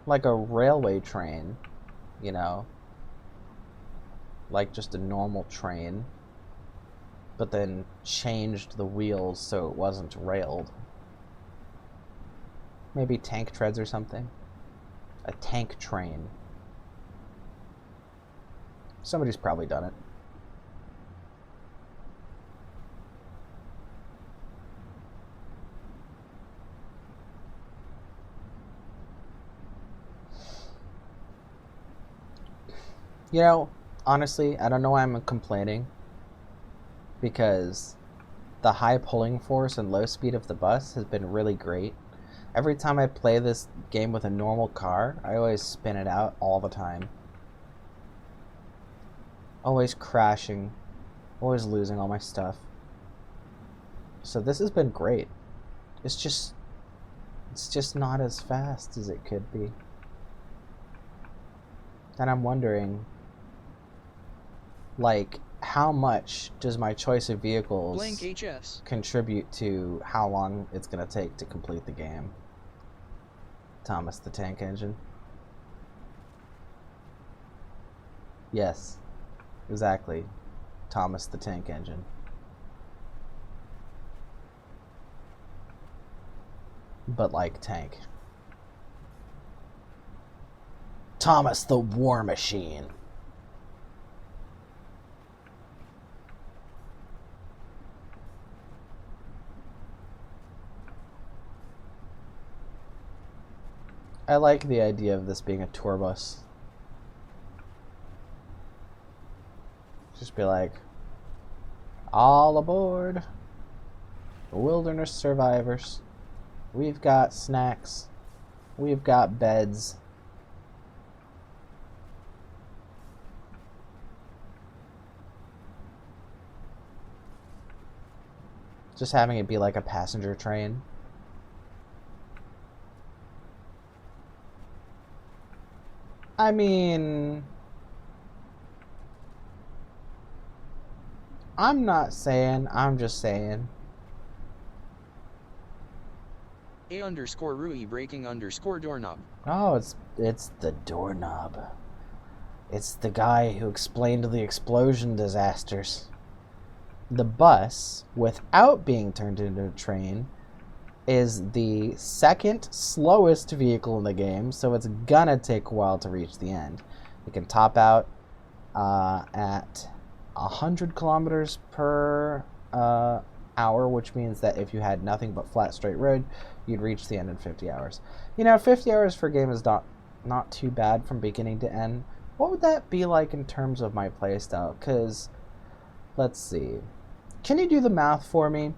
railway train, you know, like just a normal train, but then changed the wheels so it wasn't railed? Maybe tank treads or something. A tank train. Somebody's probably done it. You know, honestly, I don't know why I'm complaining. Because the high pulling force and low speed of the bus has been really great. Every time I play this game with a normal car, I always spin it out all the time. Always crashing. Always losing all my stuff. So this has been great. It's just not as fast as it could be. And I'm wondering, like, how much does my choice of vehicles Blank HS. contribute to how long it's going to take to complete the game? Thomas the Tank Engine. Yes, exactly. Thomas the Tank Engine. But like tank. Thomas the War Machine. I like the idea of this being a tour bus. Just be like, all aboard, wilderness survivors. We've got snacks. We've got beds. Just having it be like a passenger train. I mean, I'm not saying, I'm just saying. A_Rui breaking _doorknob. Oh, it's the doorknob. It's the guy who explained the explosion disasters. The bus, without being turned into a train, is the second slowest vehicle in the game, so it's gonna take a while to reach the end. It can top out at 100 kilometers per hour, which means that if you had nothing but flat straight road, you'd reach the end in 50 hours. You know, 50 hours for a game is not too bad from beginning to end. What would that be like in terms of my playstyle? Because, let's see. Can you do the math for me?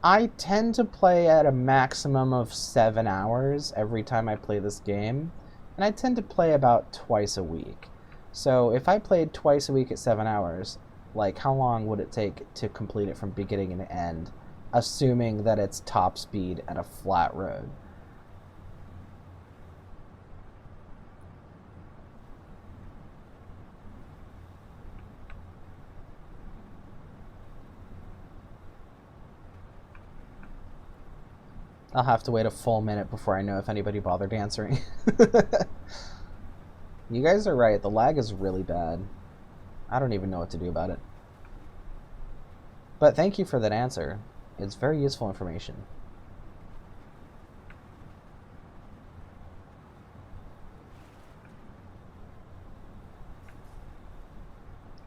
I tend to play at a maximum of 7 hours every time I play this game, and I tend to play about twice a week. So if I played twice a week at 7 hours, like, how long would it take to complete it from beginning to end, assuming that it's top speed at a flat road? I'll have to wait a full minute before I know if anybody bothered answering. You guys are right, the lag is really bad. I don't even know what to do about it. But thank you for that answer. It's very useful information.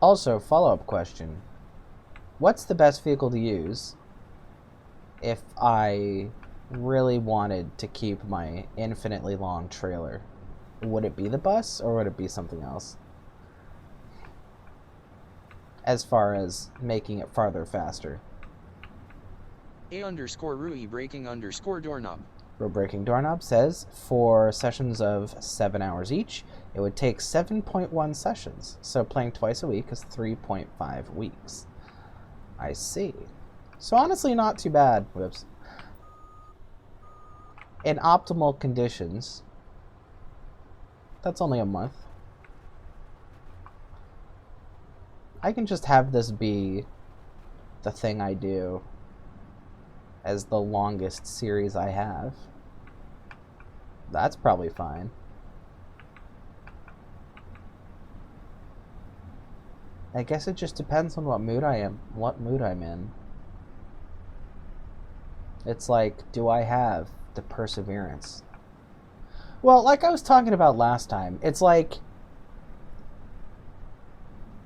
Also, follow-up question. What's the best vehicle to use if I really wanted to keep my infinitely long trailer? Would it be the bus, or would it be something else? As far as making it farther faster. A_Rui breaking doorknob. Road breaking doorknob says, for sessions of 7 hours each, it would take 7.1 sessions. So playing twice a week is 3.5 weeks. I see. So honestly, not too bad. Whoops. In optimal conditions, that's only a month. I can just have this be the thing I do as the longest series I have. That's probably fine. I guess it just depends on what mood I'm in. It's like, do I have the perseverance? Well, like I was talking about last time, it's like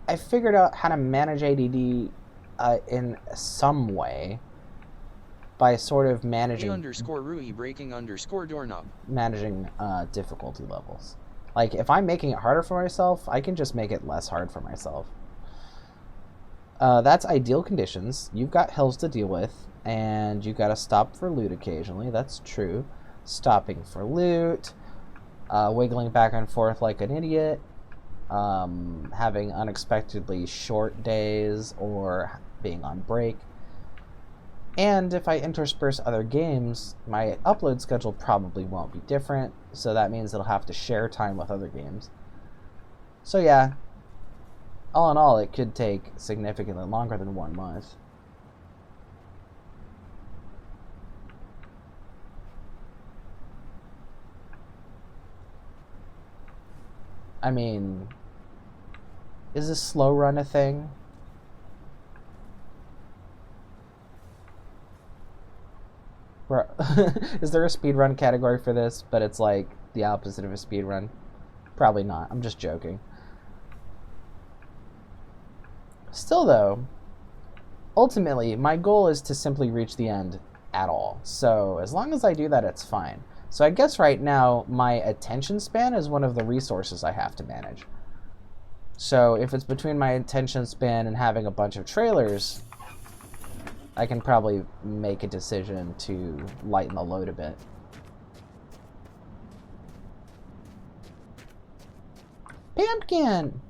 I figured out how to manage ADD in some way by sort of managing A_Rui breaking doorknob. Managing difficulty levels. Like, if I'm making it harder for myself, I can just make it less hard for myself. That's ideal conditions. You've got hills to deal with, and you've got to stop for loot occasionally. That's true. Stopping for loot, wiggling back and forth like an idiot, having unexpectedly short days, or being on break. And if I intersperse other games, my upload schedule probably won't be different, so that means it'll have to share time with other games. So yeah, all in all, it could take significantly longer than 1 month. I mean, is a slow run a thing? Is there a speedrun category for this, but it's like the opposite of a speedrun? Probably not. I'm just joking. Still though, ultimately, my goal is to simply reach the end at all. So as long as I do that, it's fine. So I guess right now, my attention span is one of the resources I have to manage. So if it's between my attention span and having a bunch of trailers, I can probably make a decision to lighten the load a bit. Pumpkin!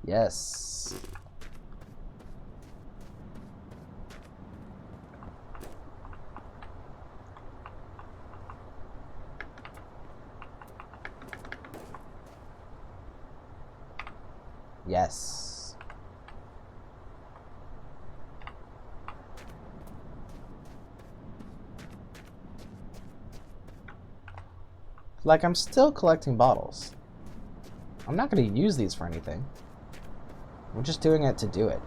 Yes. Yes. Like, I'm still collecting bottles. I'm not going to use these for anything. I'm just doing it to do it.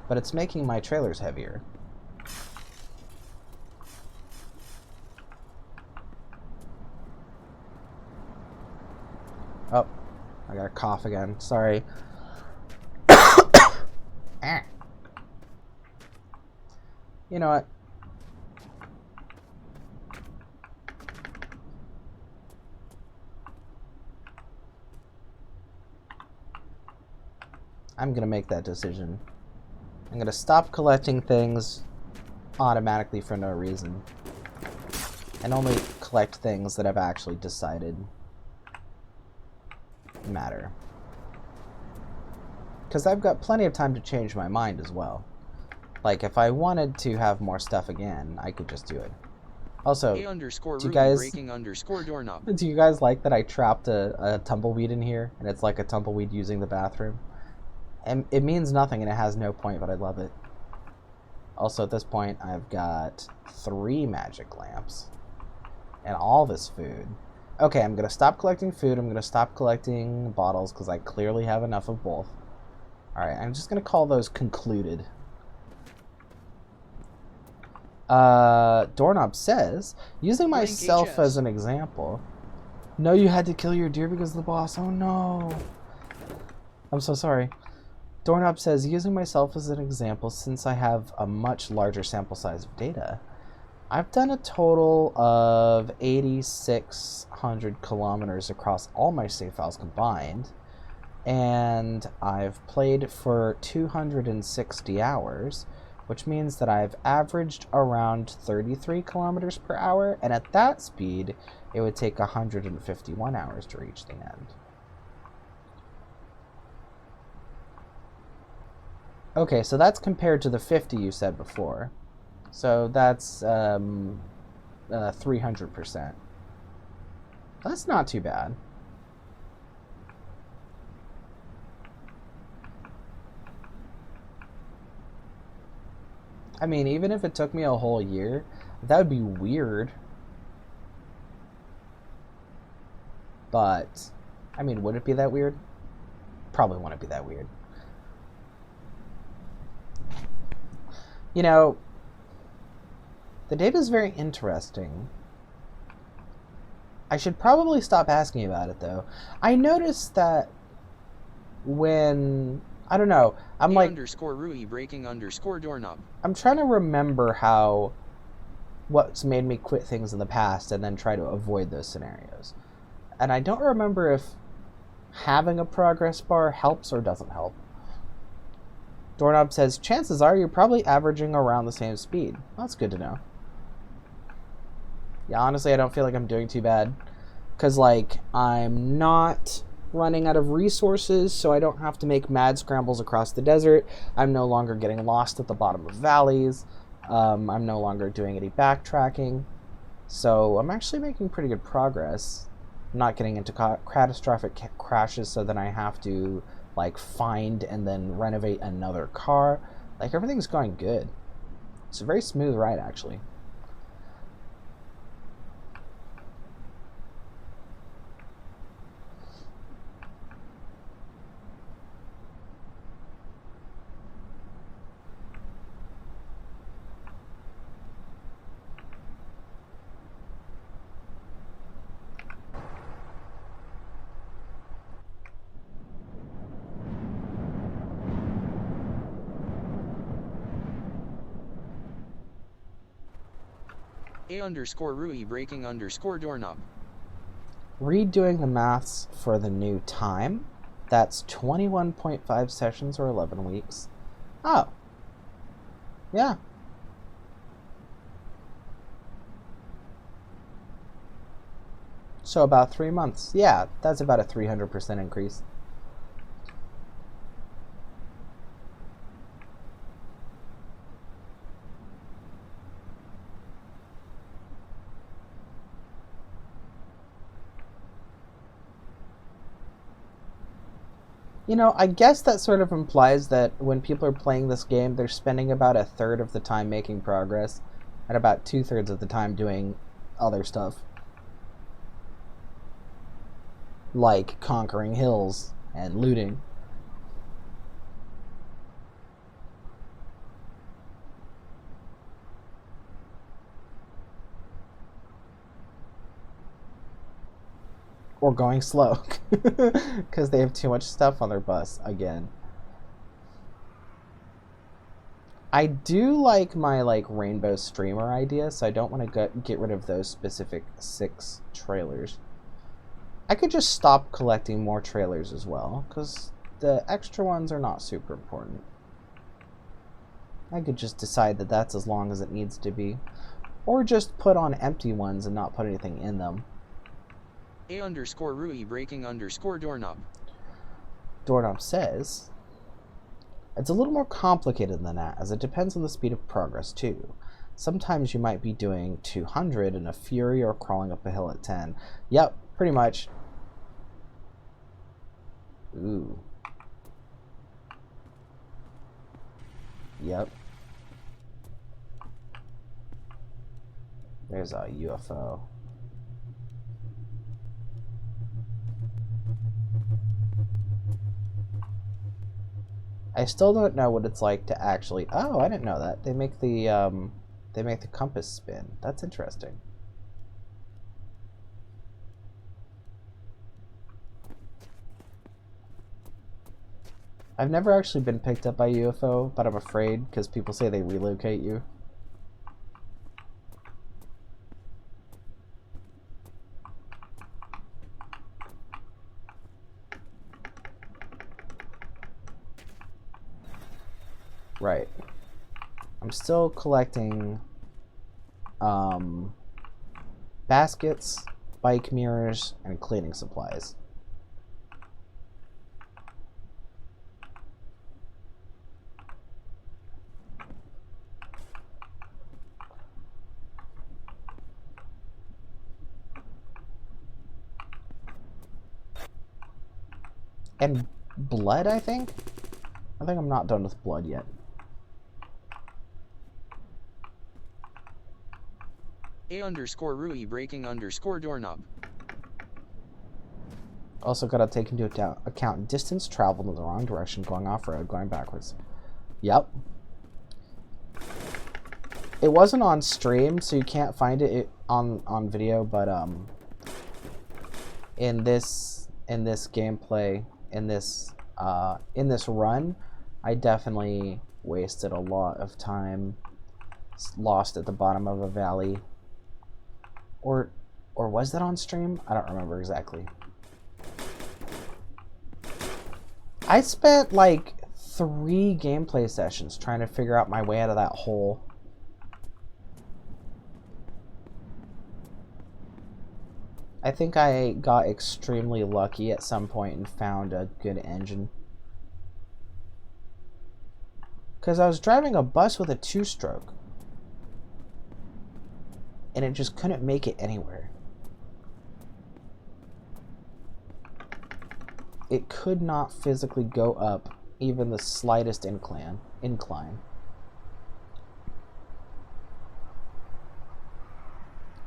But it's making my trailers heavier. Oh, I got a cough again. Sorry. You know what? I'm gonna make that decision. I'm gonna stop collecting things automatically for no reason, and only collect things that I've actually decided matter. Because I've got plenty of time to change my mind as well. Like, if I wanted to have more stuff again, I could just do it. Also, do you guys like that I trapped a tumbleweed in here, and it's like a tumbleweed using the bathroom? And it means nothing and it has no point, but I love it. Also, at this point, I've got 3 magic lamps and all this food. Okay, I'm gonna stop collecting food. I'm gonna stop collecting bottles because I clearly have enough of both. Alright, I'm just gonna call those concluded. Doorknob says, using myself as an example. No, you had to kill your deer because of the boss. Oh no. I'm so sorry. Doorknob says, using myself as an example, since I have a much larger sample size of data, I've done a total of 8,600 kilometers across all my save files combined, and I've played for 260 hours, which means that I've averaged around 33 kilometers per hour, and at that speed, it would take 151 hours to reach the end. Okay, so that's compared to the 50 you said before. So that's 300%. That's not too bad. I mean, even if it took me a whole year, that would be weird. But, I mean, would it be that weird? Probably wouldn't be that weird. You know, the data is very interesting. I should probably stop asking about it, though. I noticed that when... I don't know. I'm like... underscore Rui breaking underscore doorknob. I'm trying to remember how... what's made me quit things in the past and then try to avoid those scenarios. And I don't remember if having a progress bar helps or doesn't help. Doorknob says, chances are you're probably averaging around the same speed. That's good to know. Yeah, honestly, I don't feel like I'm doing too bad. Because, like, I'm not running out of resources, so I don't have to make mad scrambles across the desert. I'm no longer getting lost at the bottom of valleys. I'm no longer doing any backtracking. So I'm actually making pretty good progress. I'm not getting into catastrophic crashes so then I have to, like, find and then renovate another car. Like, everything's going good. It's a very smooth ride, actually. A underscore Rui breaking underscore doorknob. Redoing the maths for the new time. That's 21.5 sessions or 11 weeks. Oh. Yeah. So about 3 months. Yeah, that's about a 300% increase. You know, I guess that sort of implies that when people are playing this game, they're spending about a third of the time making progress and about 2/3 of the time doing other stuff. Like conquering hills and looting. Or going slow. Because they have too much stuff on their bus, again. I do like my, like, rainbow streamer idea, so I don't want to get rid of those specific 6 trailers. I could just stop collecting more trailers as well, because the extra ones are not super important. I could just decide that that's as long as it needs to be. Or just put on empty ones and not put anything in them. A underscore Rui breaking underscore doorknob. Doorknob says, it's a little more complicated than that, as it depends on the speed of progress, too. Sometimes you might be doing 200 in a fury or crawling up a hill at 10. Yep, pretty much. Ooh. Yep. There's a UFO. I still don't know what it's like to actually... Oh, I didn't know that. They make the compass spin. That's interesting. I've never actually been picked up by a UFO, but I'm afraid because people say they relocate you. Right. I'm still collecting baskets, bike mirrors, and cleaning supplies. And blood, I think? I think I'm not done with blood yet. A_Rui breaking doorknob. Also gotta take into account distance, travel in the wrong direction, going off-road, going backwards. Yep. It wasn't on stream, so you can't find it on video, but in this gameplay, in this run, I definitely wasted a lot of time lost at the bottom of a valley. Or was that on stream? I don't remember exactly. I spent like 3 gameplay sessions trying to figure out my way out of that hole. I think I got extremely lucky at some point and found a good engine. Because I was driving a bus with a 2-stroke. And it just couldn't make it anywhere. It could not physically go up even the slightest incline.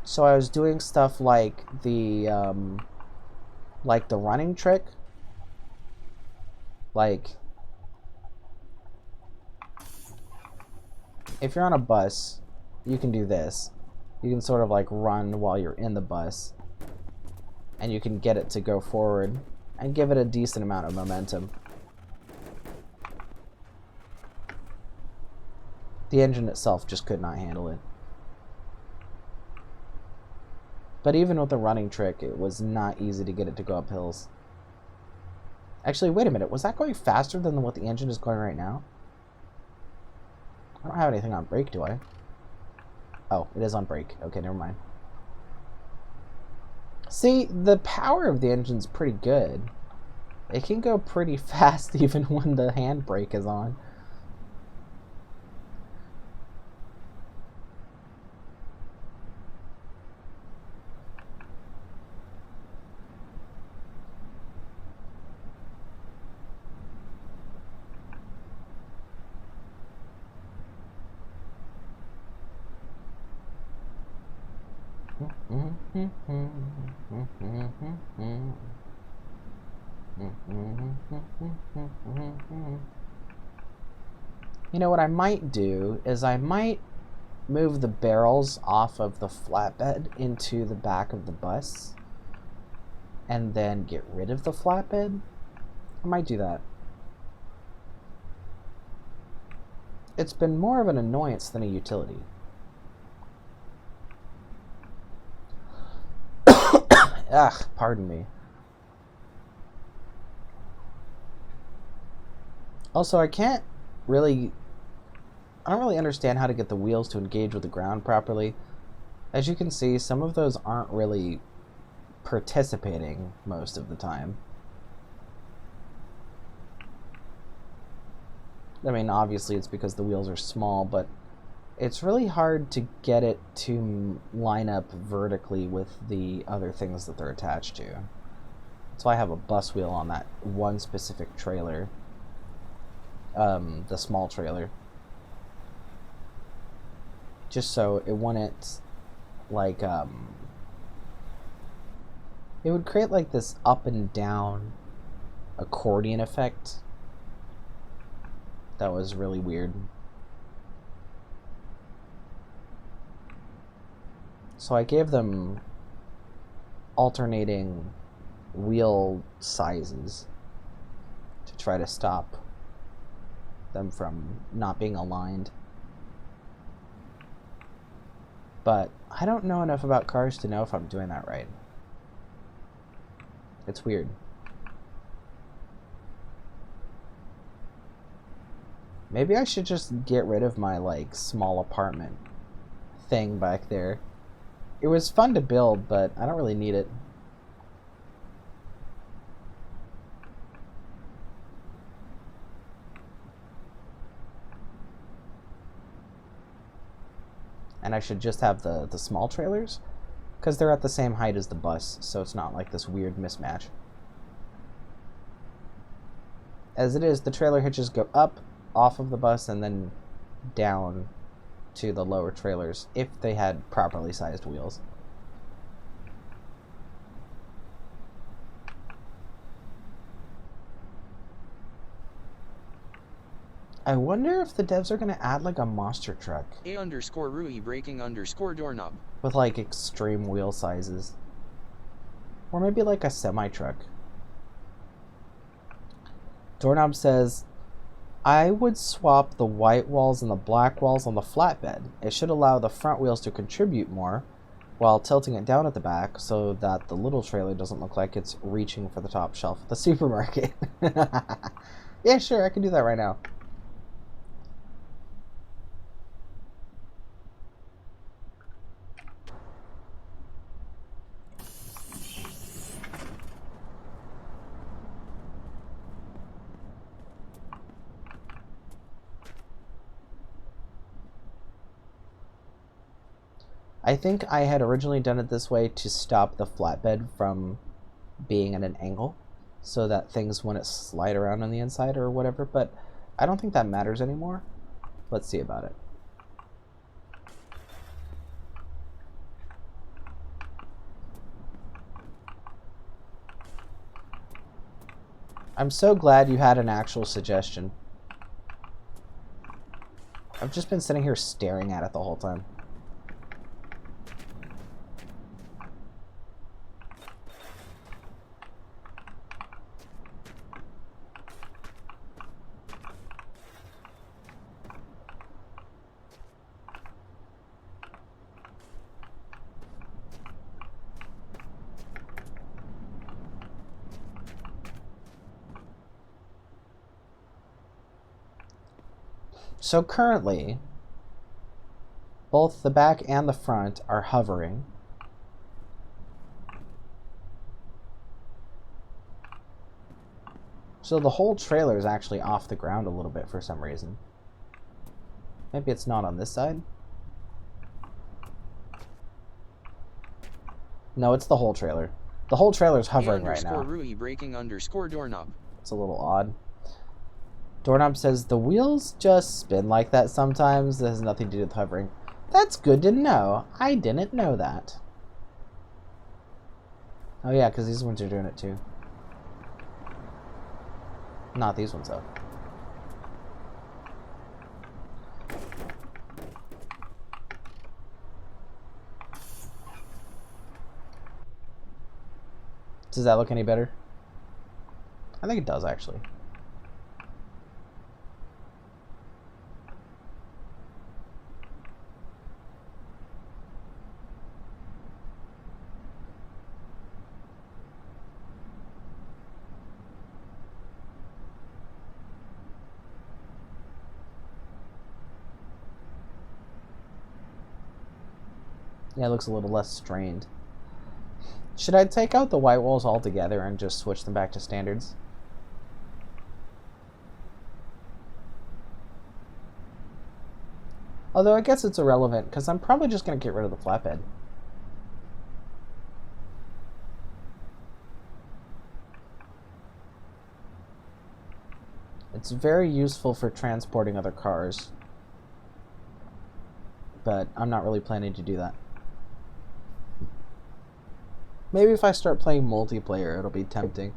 So I was doing stuff like the running trick. Like, if you're on a bus, you can do this. You can sort of like run while you're in the bus, and you can get it to go forward and give it a decent amount of momentum. The engine itself just could not handle it. But even with the running trick, it was not easy to get it to go up hills. Actually, wait a minute. Was that going faster than what the engine is going right now? I don't have anything on brake, do I? Oh, it is on brake. Okay, never mind. See, the power of the engine's pretty good. It can go pretty fast even when the handbrake is on. You know what I might do is I might move the barrels off of the flatbed into the back of the bus and then get rid of the flatbed. I might do that. It's been more of an annoyance than a utility. Ugh, pardon me. Also, I don't really understand how to get the wheels to engage with the ground properly. As you can see, some of those aren't really participating most of the time. I mean, obviously it's because the wheels are small, but it's really hard to get it to line up vertically with the other things that they're attached to. That's why I have a bus wheel on that one specific trailer. The small trailer. Just so it wouldn't, like, it would create like this up and down accordion effect. That was really weird. So I gave them alternating wheel sizes to try to stop them from not being aligned. But I don't know enough about cars to know if I'm doing that right. It's weird. Maybe I should just get rid of my, like, small apartment thing back there. It was fun to build, but I don't really need it. And I should just have the small trailers, because they're at the same height as the bus, so it's not like this weird mismatch. As it is, the trailer hitches go up, off of the bus, and then down to the lower trailers if they had properly sized wheels. I wonder if the devs are going to add like a monster truck. A_Rui breaking doorknob. With like extreme wheel sizes. Or maybe like a semi-truck. Doorknob says, I would swap the white walls and the black walls on the flatbed. It should allow the front wheels to contribute more while tilting it down at the back so that the little trailer doesn't look like it's reaching for the top shelf of the supermarket. Yeah, sure, I can do that right now. I think I had originally done it this way to stop the flatbed from being at an angle so that things wouldn't slide around on the inside or whatever, but I don't think that matters anymore. Let's see about it. I'm so glad you had an actual suggestion. I've just been sitting here staring at it the whole time. So currently, both the back and the front are hovering. So the whole trailer is actually off the ground a little bit for some reason. Maybe it's not on this side? No, it's the whole trailer. The whole trailer's hovering right now. A_Rui breaking doorknob. It's a little odd. Doorknob says, the wheels just spin like that sometimes. That has nothing to do with hovering. That's good to know. I didn't know that. Oh yeah, because these ones are doing it too. Not these ones though. Does that look any better? I think it does actually. Yeah, it looks a little less strained. Should I take out the white walls altogether and just switch them back to standards? Although I guess it's irrelevant, because I'm probably just going to get rid of the flatbed. It's very useful for transporting other cars, but I'm not really planning to do that. Maybe if I start playing multiplayer, it'll be tempting.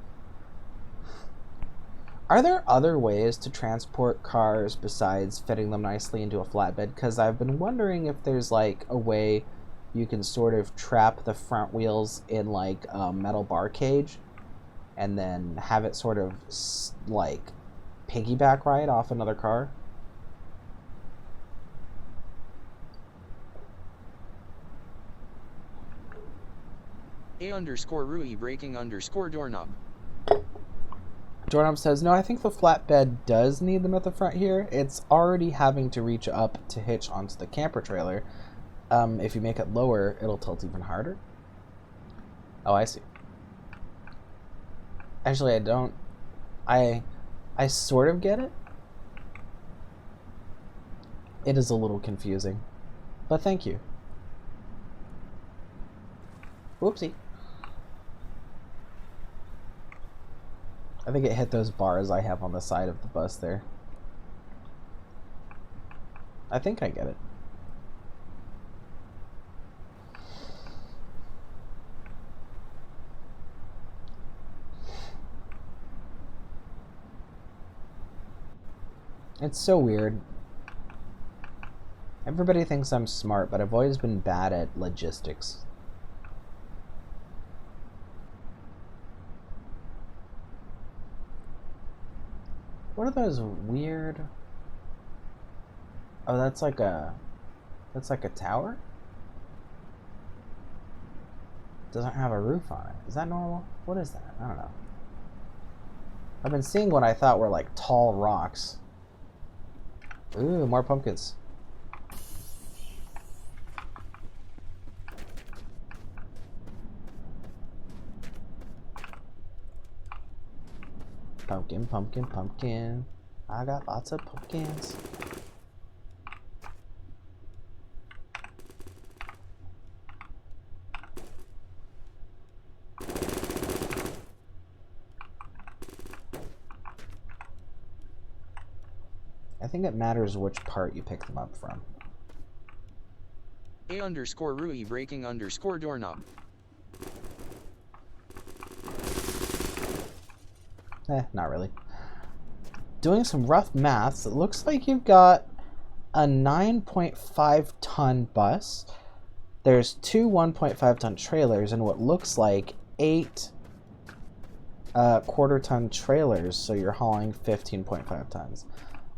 Are there other ways to transport cars besides fitting them nicely into a flatbed? Because I've been wondering if there's like a way you can sort of trap the front wheels in like a metal bar cage and then have it sort of like piggyback ride off another car. A_Rui breaking doorknob. Doorknob says, no, I think the flatbed does need them at the front here. It's already having to reach up to hitch onto the camper trailer. If you make it lower, it'll tilt even harder. Oh, I see. Actually, I don't. I sort of get it. It is a little confusing, but thank you. Whoopsie. I think it hit those bars I have on the side of the bus there. I think I get it. It's so weird. Everybody thinks I'm smart, but I've always been bad at logistics. What are those weird... Oh, that's like a tower? Doesn't have a roof on it. Is that normal? What is that? I don't know. I've been seeing what I thought were like tall rocks. Ooh, more pumpkins. Pumpkin, pumpkin, pumpkin. I got lots of pumpkins. I think it matters which part you pick them up from. A_Rui breaking doorknob. Not really. Doing some rough maths, it looks like you've got a 9.5 ton bus. There's two 1.5 ton trailers and what looks like 8 quarter ton trailers, so you're hauling 15.5 tons.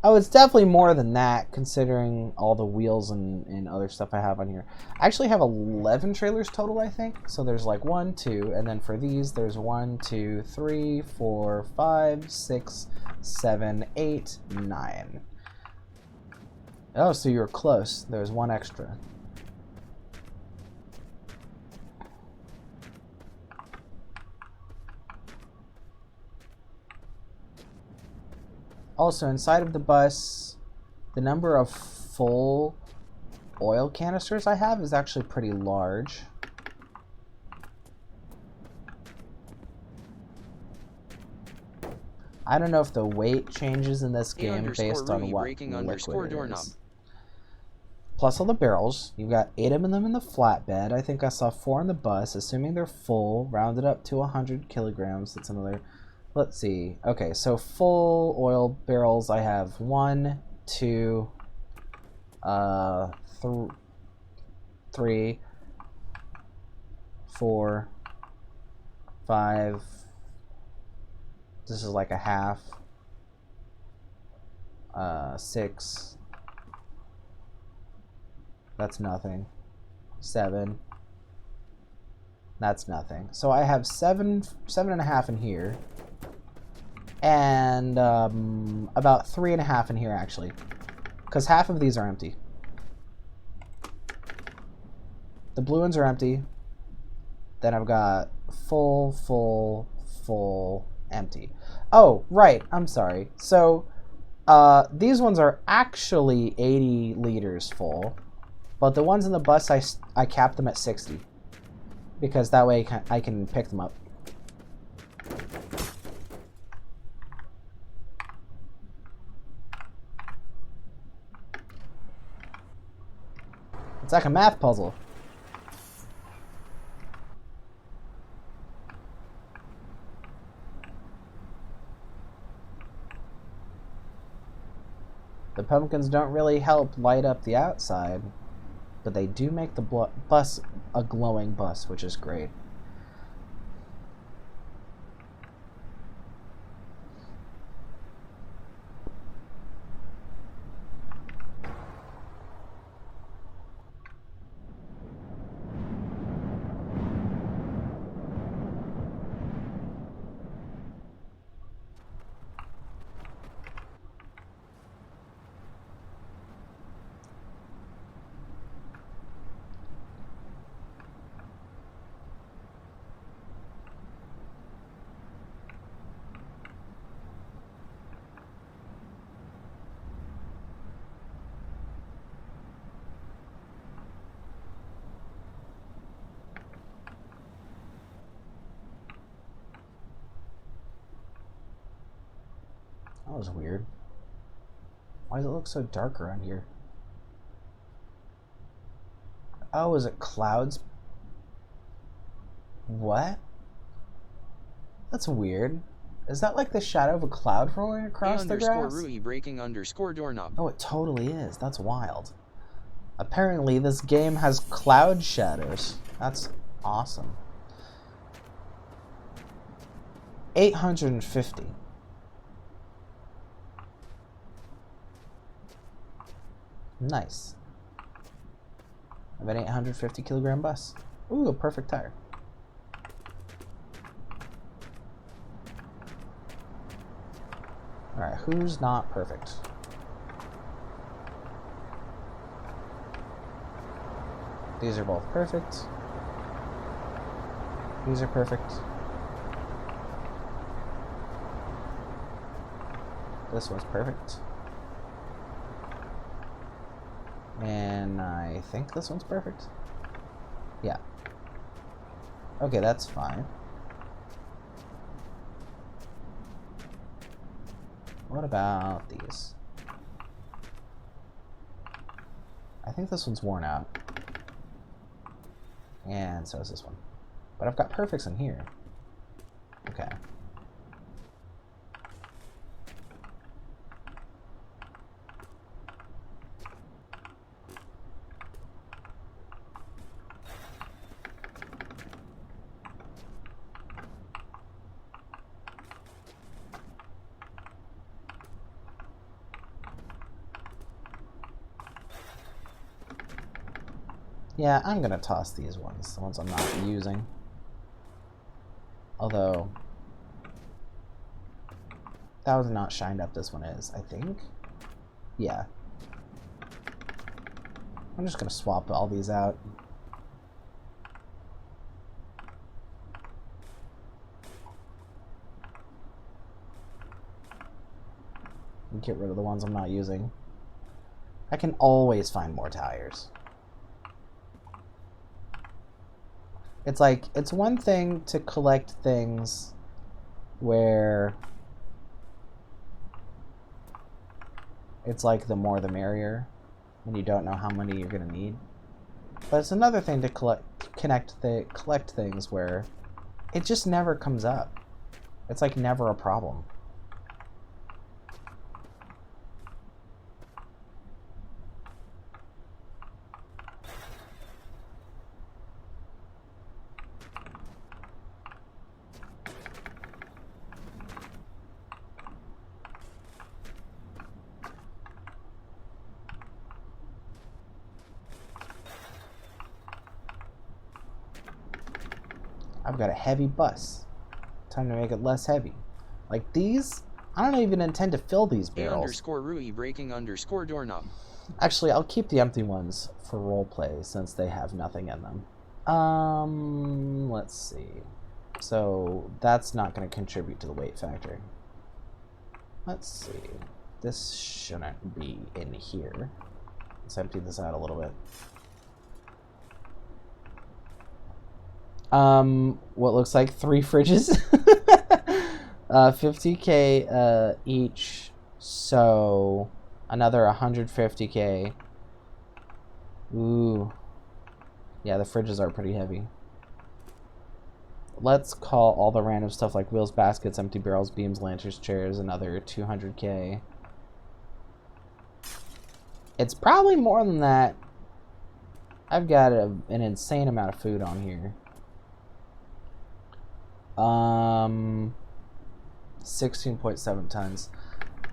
Oh, it's definitely more than that, considering all the wheels and other stuff I have on here. I actually have 11 trailers total, I think. So there's like 1, 2, and then for these, there's 1, 2, 3, 4, 5, 6, 7, 8, 9. Oh, so you were close. There's one extra. Also, inside of the bus, the number of full oil canisters I have is actually pretty large. I don't know if the weight changes in this game based on what liquid it is. Plus all the barrels. You've got 8 of them in the flatbed. I think I saw 4 in the bus, assuming they're full, rounded up to 100 kilograms. That's another... Let's see. Okay, so full oil barrels, I have 1, 2, 3, 4, 5. This is like a half. 6. That's nothing. 7. That's nothing. So I have 7.5 in here. And about 3.5 in here actually, because half of these are empty. The blue ones are empty. Then I've got full, full, full, empty. Oh, right. I'm sorry. So these ones are actually 80 liters full, but the ones in the bus I capped them at 60 because that way I can pick them up. It's like a math puzzle. The pumpkins don't really help light up the outside, but they do make the bus a glowing bus, which is great. That was weird. Why does it look so dark around here? Oh, is it clouds? What? That's weird. Is that like the shadow of a cloud rolling across the grass? Rui breaking doorknob. Oh, it totally is. That's wild. Apparently, this game has cloud shadows. That's awesome. 850. Nice. I have an 850 kilogram bus. Ooh, a perfect tire. Alright, who's not perfect? These are both perfect. These are perfect. This one's perfect. And I think this one's perfect. Yeah. Okay, that's fine. What about these? I think this one's worn out. And so is this one. But I've got perfects in here. Okay. Yeah, I'm gonna toss these ones, the ones I'm not using. Although, that was not shined up, this one is, I think. Yeah. I'm just gonna swap all these out. And get rid of the ones I'm not using. I can always find more tires. It's like, it's one thing to collect things where it's like the more the merrier, and you don't know how many you're gonna need. But it's another thing to collect things where it just never comes up. It's like never a problem. I've got a heavy bus. Time to make it less heavy. Like these, I don't even intend to fill these barrels. Rui breaking doorknob. Actually, I'll keep the empty ones for roleplay since they have nothing in them. Let's see. So that's not going to contribute to the weight factor. Let's see. This shouldn't be in here. Let's empty this out a little bit. What looks like 3 fridges. 50k each, so another 150k. Ooh. Yeah, the fridges are pretty heavy. Let's call all the random stuff like wheels, baskets, empty barrels, beams, lanterns, chairs, another 200k. It's probably more than that. I've got an insane amount of food on here. 16.7 tons.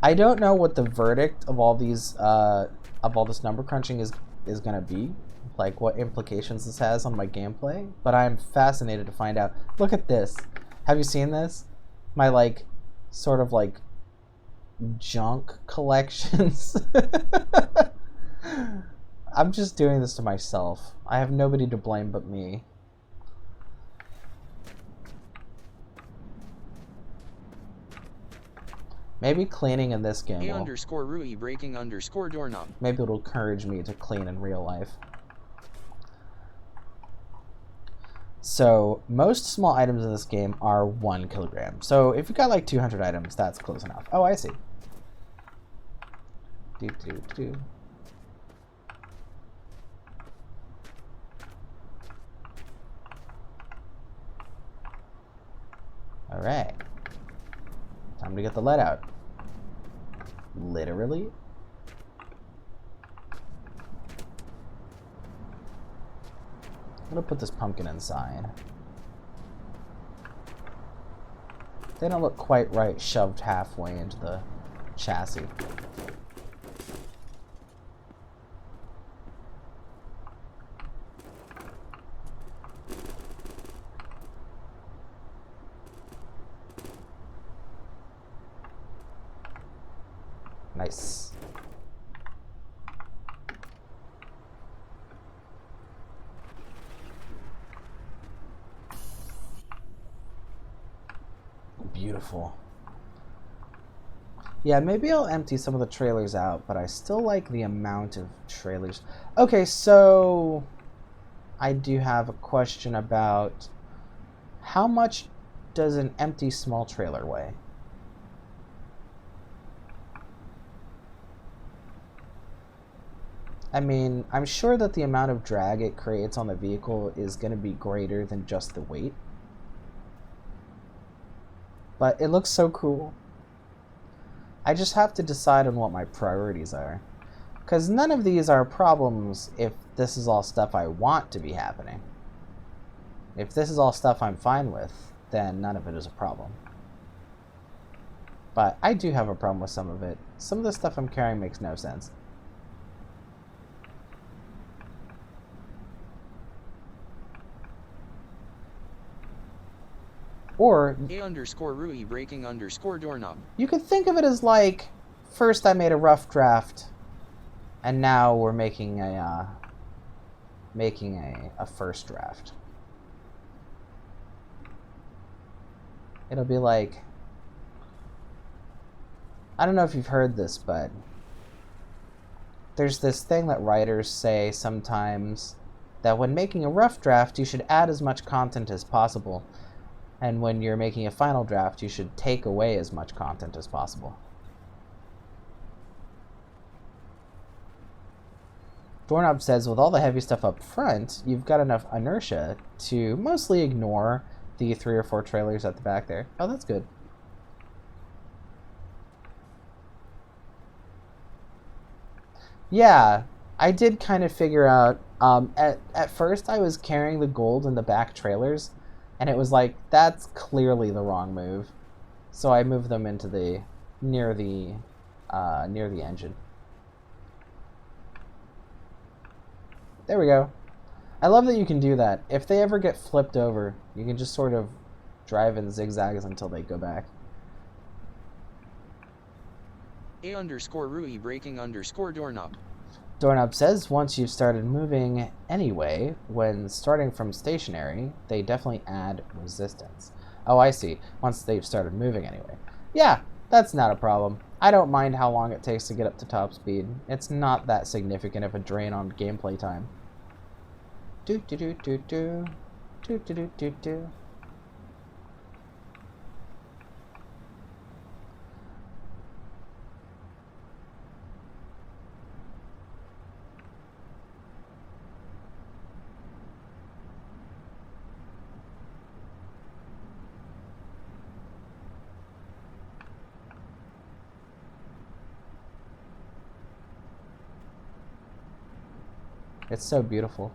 I don't know what the verdict of all these of all this number crunching is gonna be, like what implications this has on my gameplay, but I'm fascinated to find out. Look at this. Have you seen this? My like sort of like junk collections. I'm just doing this to myself. I have nobody to blame but me. Maybe cleaning in this game Rui breaking doorknob. Maybe it'll encourage me to clean in real life. So most small items in this game are 1 kilogram. So if you've got like 200 items, that's close enough. Oh, I see. All right. Time to get the lead out. Literally? I'm gonna put this pumpkin inside. They don't look quite right shoved halfway into the chassis. Nice. Beautiful. Yeah, maybe I'll empty some of the trailers out, but I still like the amount of trailers. Okay, so I do have a question about how much does an empty small trailer weigh? I mean, I'm sure that the amount of drag it creates on the vehicle is going to be greater than just the weight. But it looks so cool. I just have to decide on what my priorities are. Because none of these are problems if this is all stuff I want to be happening. If this is all stuff I'm fine with, then none of it is a problem. But I do have a problem with some of it. Some of the stuff I'm carrying makes no sense. Or A_Rui breaking doorknob. You could think of it as like, first I made a rough draft, and now we're making a first draft. It'll be like, I don't know if you've heard this, but there's this thing that writers say sometimes that when making a rough draft, you should add as much content as possible. And when you're making a final draft, you should take away as much content as possible. Doorknob says, with all the heavy stuff up front, you've got enough inertia to mostly ignore the 3 or 4 trailers at the back there. Oh, that's good. Yeah, I did kind of figure out, at first I was carrying the gold in the back trailers, and it was like, that's clearly the wrong move. So I moved them into the near the engine. There we go. I love that you can do that. If they ever get flipped over, you can just sort of drive in zigzags until they go back. A_Rui breaking doorknob. Doorknob says, once you've started moving anyway, when starting from stationary, they definitely add resistance. Oh, I see. Once they've started moving anyway. Yeah, that's not a problem. I don't mind how long it takes to get up to top speed. It's not that significant of a drain on gameplay time. Do do do do do. Do do do do do. It's so beautiful.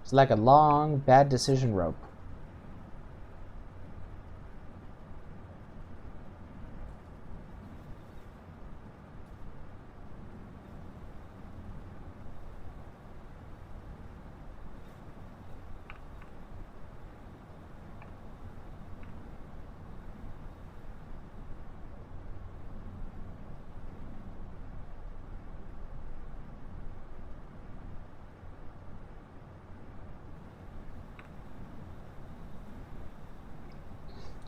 It's like a long, bad decision rope.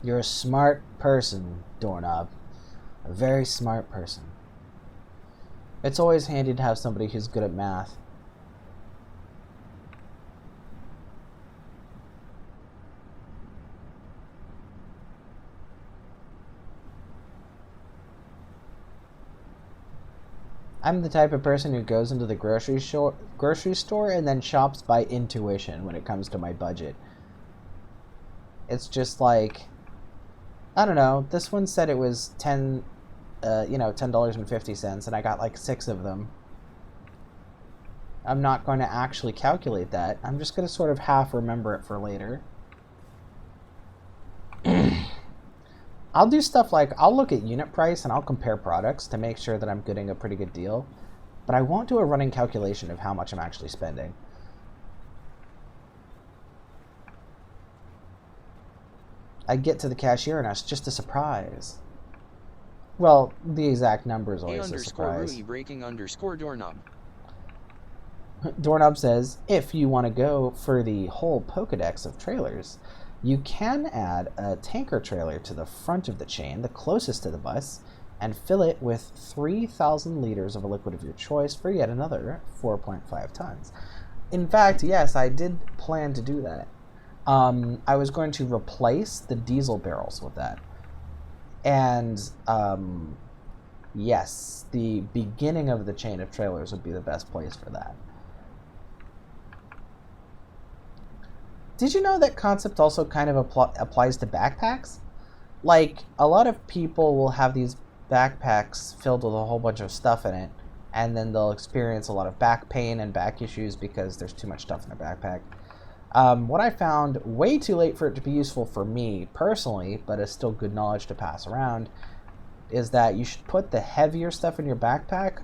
You're a smart person, Doorknob. A very smart person. It's always handy to have somebody who's good at math. I'm the type of person who goes into the grocery store and then shops by intuition when it comes to my budget. It's just like, I don't know. This one said it was $10.50, and I got like 6 of them. I'm not going to actually calculate that. I'm just going to sort of half remember it for later. I'll do stuff like, I'll look at unit price and I'll compare products to make sure that I'm getting a pretty good deal. But I won't do a running calculation of how much I'm actually spending. I get to the cashier and it's just a surprise. Well, the exact number is always a surprise. A_Rui breaking _doorknob. Doorknob says, if you want to go for the whole Pokedex of trailers, you can add a tanker trailer to the front of the chain, the closest to the bus, and fill it with 3,000 liters of a liquid of your choice for yet another 4.5 tons. In fact, yes, I did plan to do that. I was going to replace the diesel barrels with that. And, yes, the beginning of the chain of trailers would be the best place for that. Did you know that concept also kind of applies to backpacks? Like, a lot of people will have these backpacks filled with a whole bunch of stuff in it, and then they'll experience a lot of back pain and back issues because there's too much stuff in their backpack. What I found, way too late for it to be useful for me personally, but is still good knowledge to pass around, is that you should put the heavier stuff in your backpack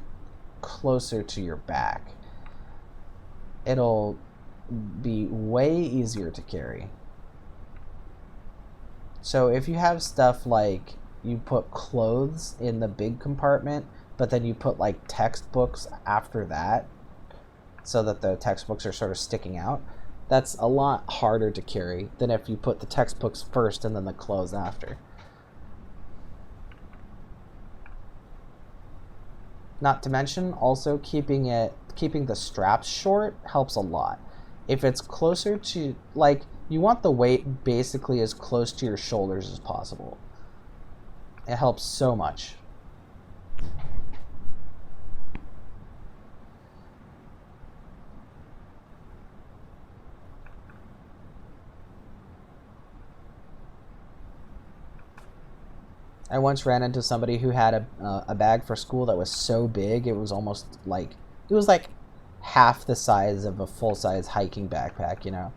closer to your back. It'll be way easier to carry. So if you have stuff like you put clothes in the big compartment, but then you put like textbooks after that, so that the textbooks are sort of sticking out, that's a lot harder to carry than if you put the textbooks first and then the clothes after. Not to mention, also keeping the straps short helps a lot. If it's closer to, like, you want the weight basically as close to your shoulders as possible. It helps so much. I once ran into somebody who had a bag for school that was so big, it was almost like, it was like half the size of a full-size hiking backpack, you know.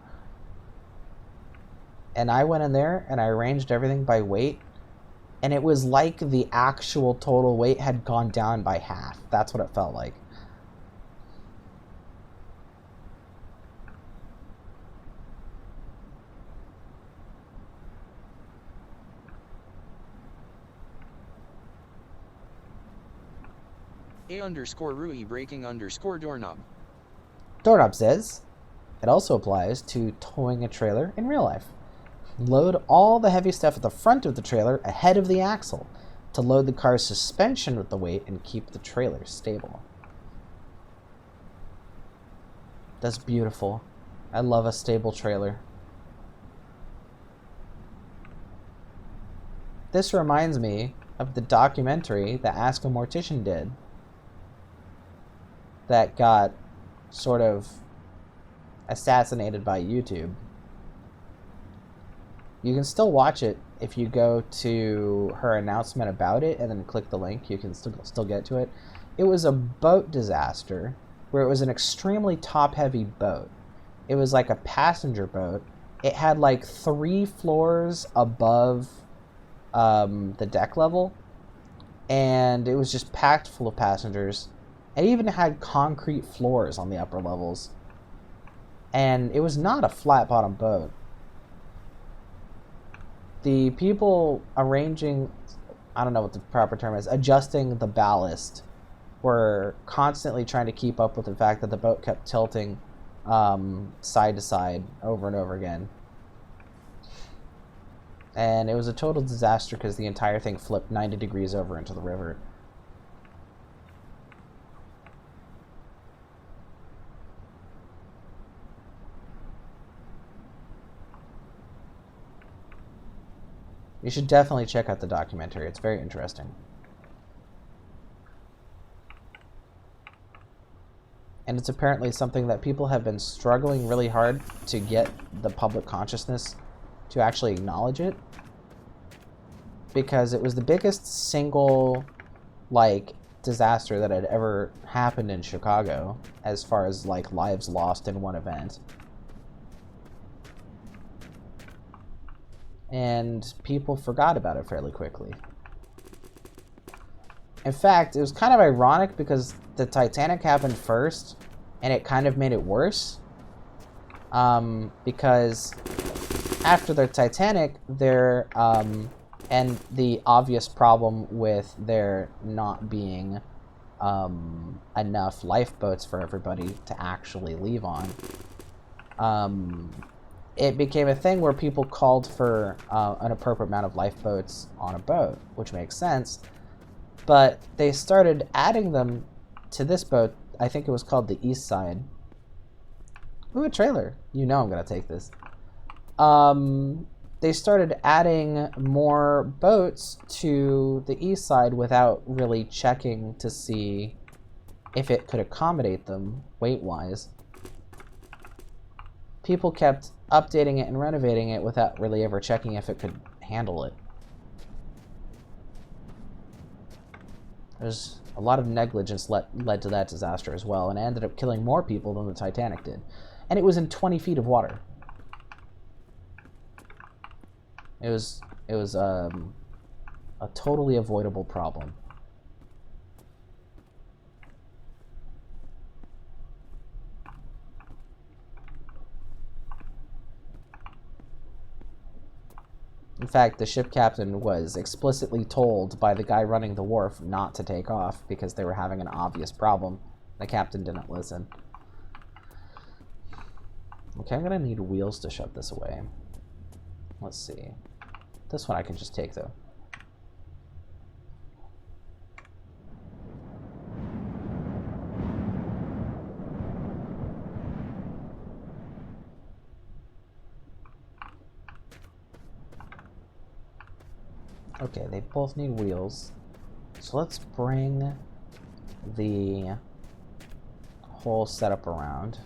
And I went in there and I arranged everything by weight, and it was like the actual total weight had gone down by half. That's what it felt like. A_Rui breaking _doorknob. Doorknob says, it also applies to towing a trailer in real life. Load all the heavy stuff at the front of the trailer ahead of the axle to load the car's suspension with the weight and keep the trailer stable. That's beautiful. I love a stable trailer. This reminds me of the documentary that Ask a Mortician did that got sort of assassinated by YouTube. You can still watch it if you go to her announcement about it and then click the link. You can still get to it. It was a boat disaster where it was an extremely top-heavy boat. It was like a passenger boat. It had like 3 floors above the deck level, and it was just packed full of passengers. It even had concrete floors on the upper levels, and it was not a flat-bottom boat. The people arranging, I don't know what the proper term is, adjusting the ballast were constantly trying to keep up with the fact that the boat kept tilting side to side over and over again. And it was a total disaster because the entire thing flipped 90 degrees over into the river. You should definitely check out the documentary. It's very interesting. And it's apparently something that people have been struggling really hard to get the public consciousness to actually acknowledge it, because it was the biggest single, like, disaster that had ever happened in Chicago as far as, like, lives lost in one event. And people forgot about it fairly quickly. In fact, it was kind of ironic because the Titanic happened first, and it kind of made it worse. Because after the Titanic, and the obvious problem with there not being enough lifeboats for everybody to actually leave on, it became a thing where people called for an appropriate amount of lifeboats on a boat, which makes sense. But they started adding them to this boat. I think it was called the East Side. Ooh, a trailer. You know I'm going to take this. They started adding more boats to the East Side without really checking to see if it could accommodate them weight-wise. People kept updating it and renovating it without really ever checking if it could handle it. There's a lot of negligence led to that disaster as well, and it ended up killing more people than the Titanic did. And it was in 20 feet of water. It was a totally avoidable problem. In fact, the ship captain was explicitly told by the guy running the wharf not to take off because they were having an obvious problem. The captain didn't listen. Okay, I'm gonna need wheels to shove this away. Let's see. This one I can just take, though. Okay, they both need wheels. So let's bring the whole setup around.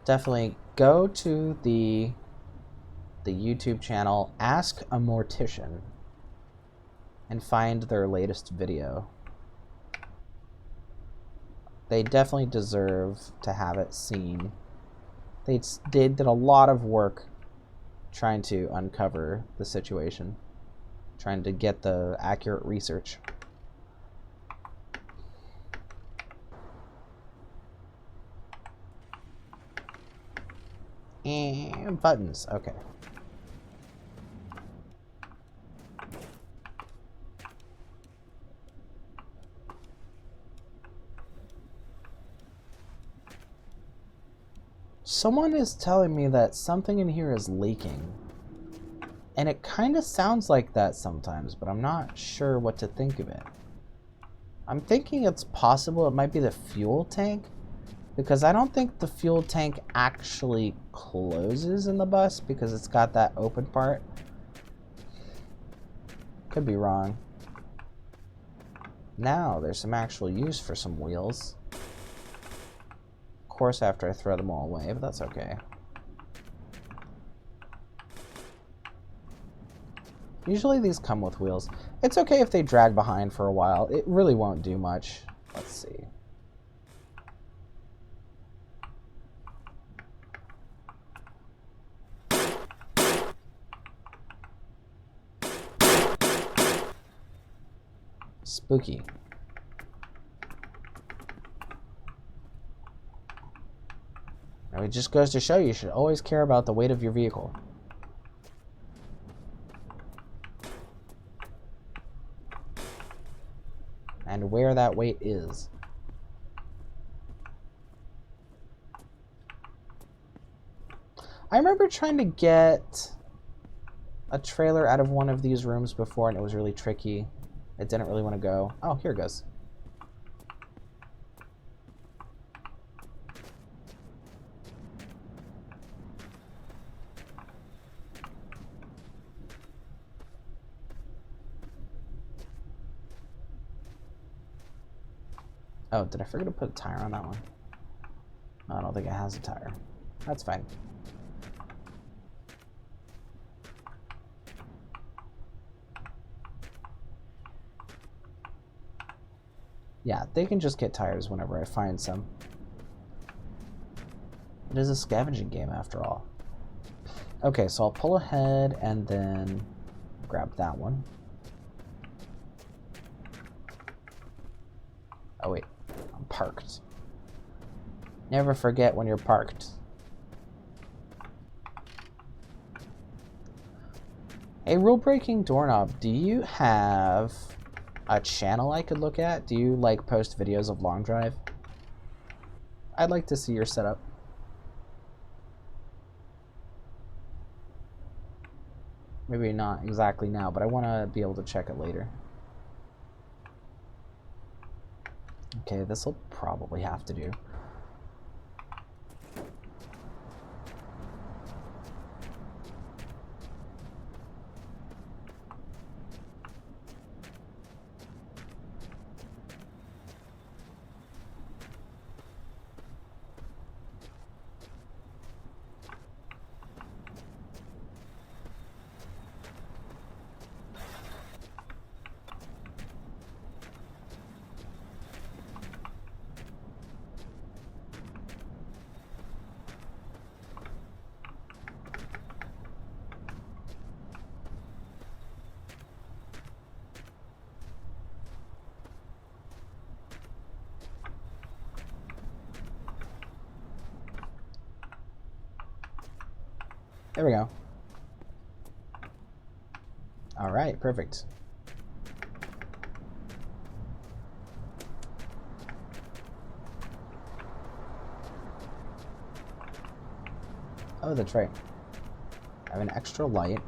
Definitely go to the YouTube channel Ask a Mortician and find their latest video. They definitely deserve to have it seen. They did a lot of work trying to uncover the situation, trying to get the accurate research. And buttons, okay. Someone is telling me that something in here is leaking. And it kind of sounds like that sometimes, but I'm not sure what to think of it. I'm thinking it's possible it might be the fuel tank, because I don't think the fuel tank actually closes in the bus because it's got that open part. Could be wrong. Now there's some actual use for some wheels. Of course, after I throw them all away, but that's okay. Usually these come with wheels. It's okay if they drag behind for a while. It really won't do much. Let's see. Spooky. Now it just goes to show you should always care about the weight of your vehicle. And where that weight is. I remember trying to get a trailer out of one of these rooms before, and it was really tricky. It didn't really want to go. Oh, here it goes. Oh, did I forget to put a tire on that one? No, I don't think it has a tire. That's fine. Yeah, they can just get tires whenever I find some. It is a scavenging game after all. Okay, so I'll pull ahead and then grab that one. Oh wait, I'm parked. Never forget when you're parked. Hey, rule-breaking doorknob, do you have a channel I could look at? Do you like post videos of long drive? I'd like to see your setup. Maybe not exactly now, but I want to be able to check it later. Okay, this will probably have to do. There we go. All right, perfect. Oh, that's right. I have an extra light,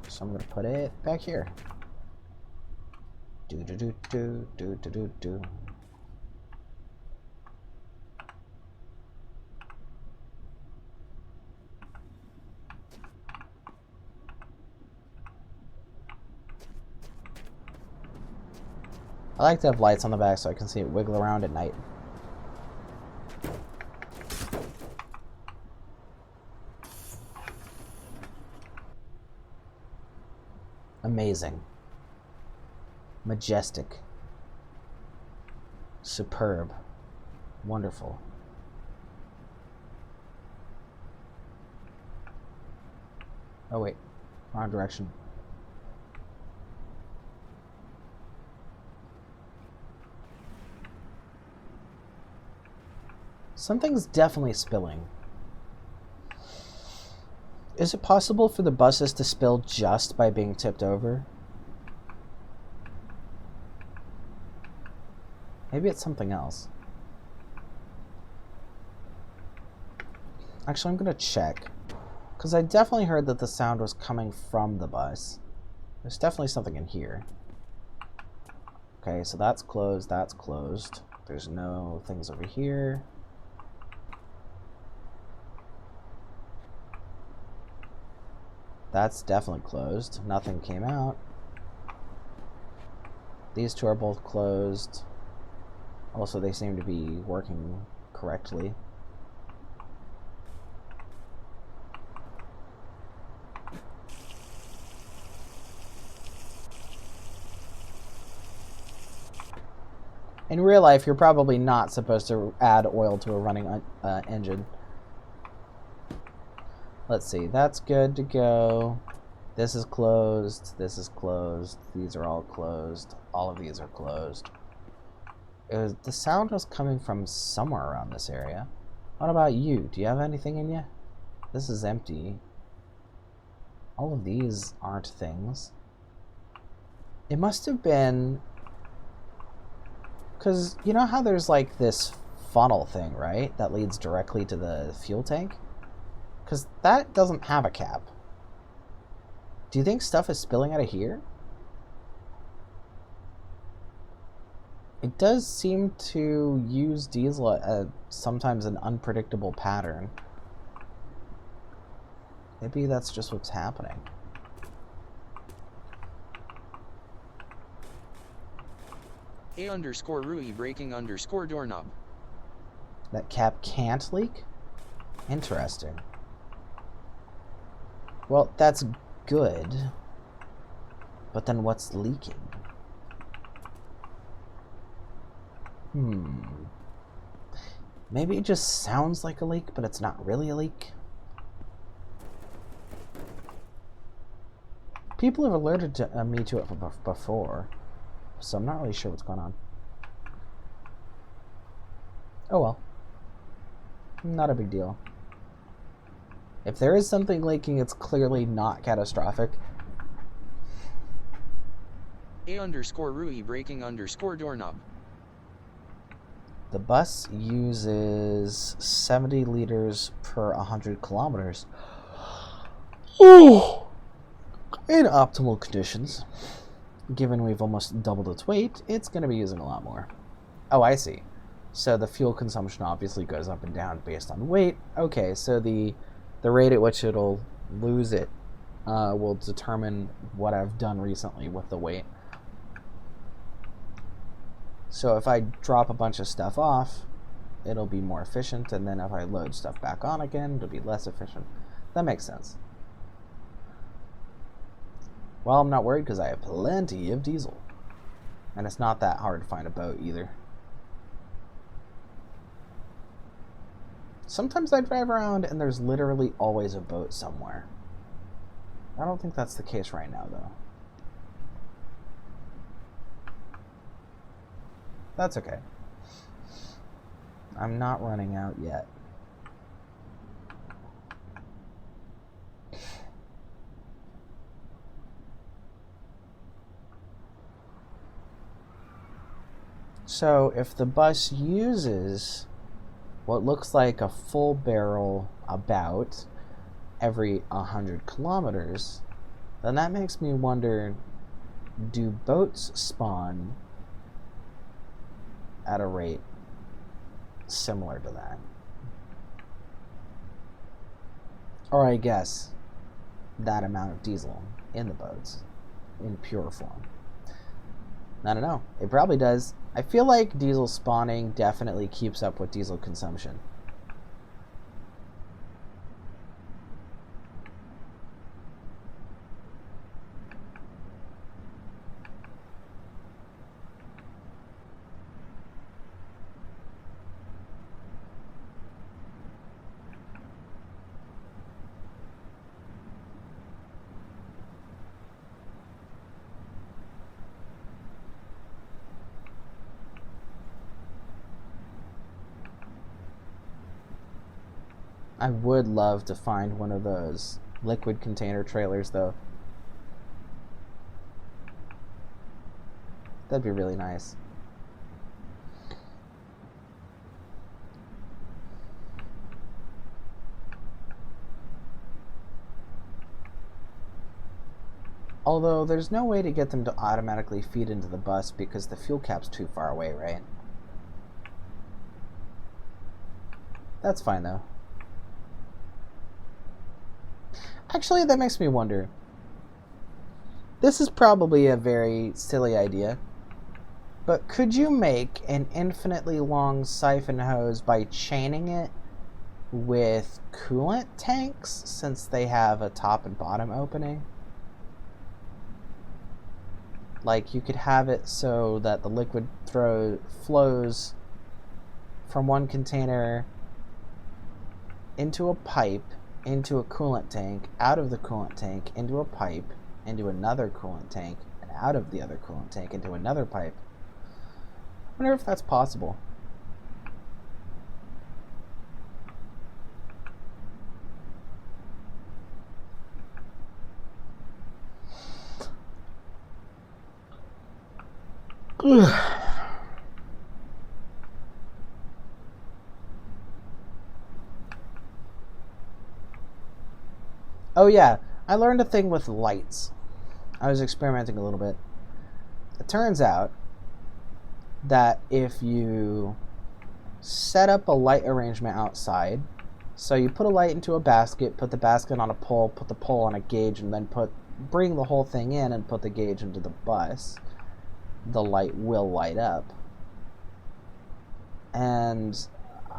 so I'm gonna put it back here. Do do do do do do do do. I like to have lights on the back so I can see it wiggle around at night. Amazing. Majestic. Superb. Wonderful. Oh wait, wrong direction. Something's definitely spilling. Is it possible for the buses to spill just by being tipped over? Maybe it's something else. Actually, I'm gonna check. Because I definitely heard that the sound was coming from the bus. There's definitely something in here. Okay, so that's closed, that's closed. There's no things over here. That's definitely closed. Nothing came out. These two are both closed. Also, they seem to be working correctly. In real life, you're probably not supposed to add oil to a running engine. Let's see, that's good to go. This is closed, this is closed, these are all closed, all of these are closed. The sound was coming from somewhere around this area. What about you? Do you have anything in you? This is empty. All of these aren't things. It must have been... Because you know how there's like this funnel thing, right? That leads directly to the fuel tank? Because that doesn't have a cap. Do you think stuff is spilling out of here? It does seem to use diesel at sometimes an unpredictable pattern. Maybe that's just what's happening. A underscore Rui breaking underscore doorknob. That cap can't leak? Interesting. Well, that's good. But then what's leaking? Maybe it just sounds like a leak, but it's not really a leak. People have alerted me to it before, so I'm not really sure what's going on. Oh well. Not a big deal. If there is something leaking, it's clearly not catastrophic. A underscore Rui breaking underscore doorknob. The bus uses 70 liters per 100 kilometers. Ooh. In optimal conditions, given we've almost doubled its weight, it's going to be using a lot more. Oh, I see. So the fuel consumption obviously goes up and down based on weight. Okay, so the rate at which it'll lose it will determine what I've done recently with the weight. So if I drop a bunch of stuff off, it'll be more efficient, and then if I load stuff back on again, it'll be less efficient. That makes sense. Well, I'm not worried because I have plenty of diesel. And it's not that hard to find a boat either. Sometimes I drive around and there's literally always a boat somewhere. I don't think that's the case right now, though. That's okay. I'm not running out yet. So if the bus uses what looks like a full barrel about every 100 kilometers, then that makes me wonder, do boats spawn at a rate similar to that? Or I guess that amount of diesel in the boats in pure form. I don't know. It probably does. I feel like diesel spawning definitely keeps up with diesel consumption. I would love to find one of those liquid container trailers, though. That'd be really nice. Although, there's no way to get them to automatically feed into the bus because the fuel cap's too far away, right? That's fine, though. Actually, that makes me wonder. This is probably a very silly idea, but could you make an infinitely long siphon hose by chaining it with coolant tanks, since they have a top and bottom opening? Like, you could have it so that the liquid flows from one container into a pipe, into a coolant tank, out of the coolant tank, into a pipe, into another coolant tank, and out of the other coolant tank, into another pipe. I wonder if that's possible. Oh yeah, I learned a thing with lights. I was experimenting a little bit. It turns out that if you set up a light arrangement outside, so you put a light into a basket, put the basket on a pole, put the pole on a gauge, and then bring the whole thing in and put the gauge into the bus, the light will light up. And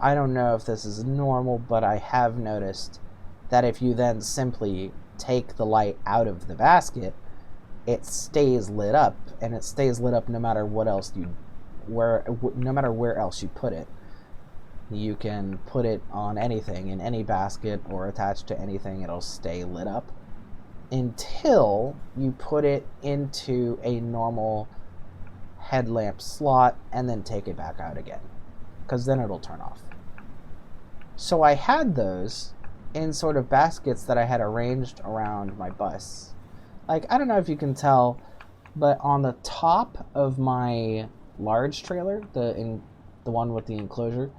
I don't know if this is normal, but I have noticed that if you then simply take the light out of the basket, it stays lit up, and it stays lit up no matter what else no matter where else you put it. You can put it on anything, in any basket or attached to anything, it'll stay lit up until you put it into a normal headlamp slot and then take it back out again, because then it'll turn off. So I had those in sort of baskets that I had arranged around my bus. Like, I don't know if you can tell, but on the top of my large trailer, the one with the enclosure,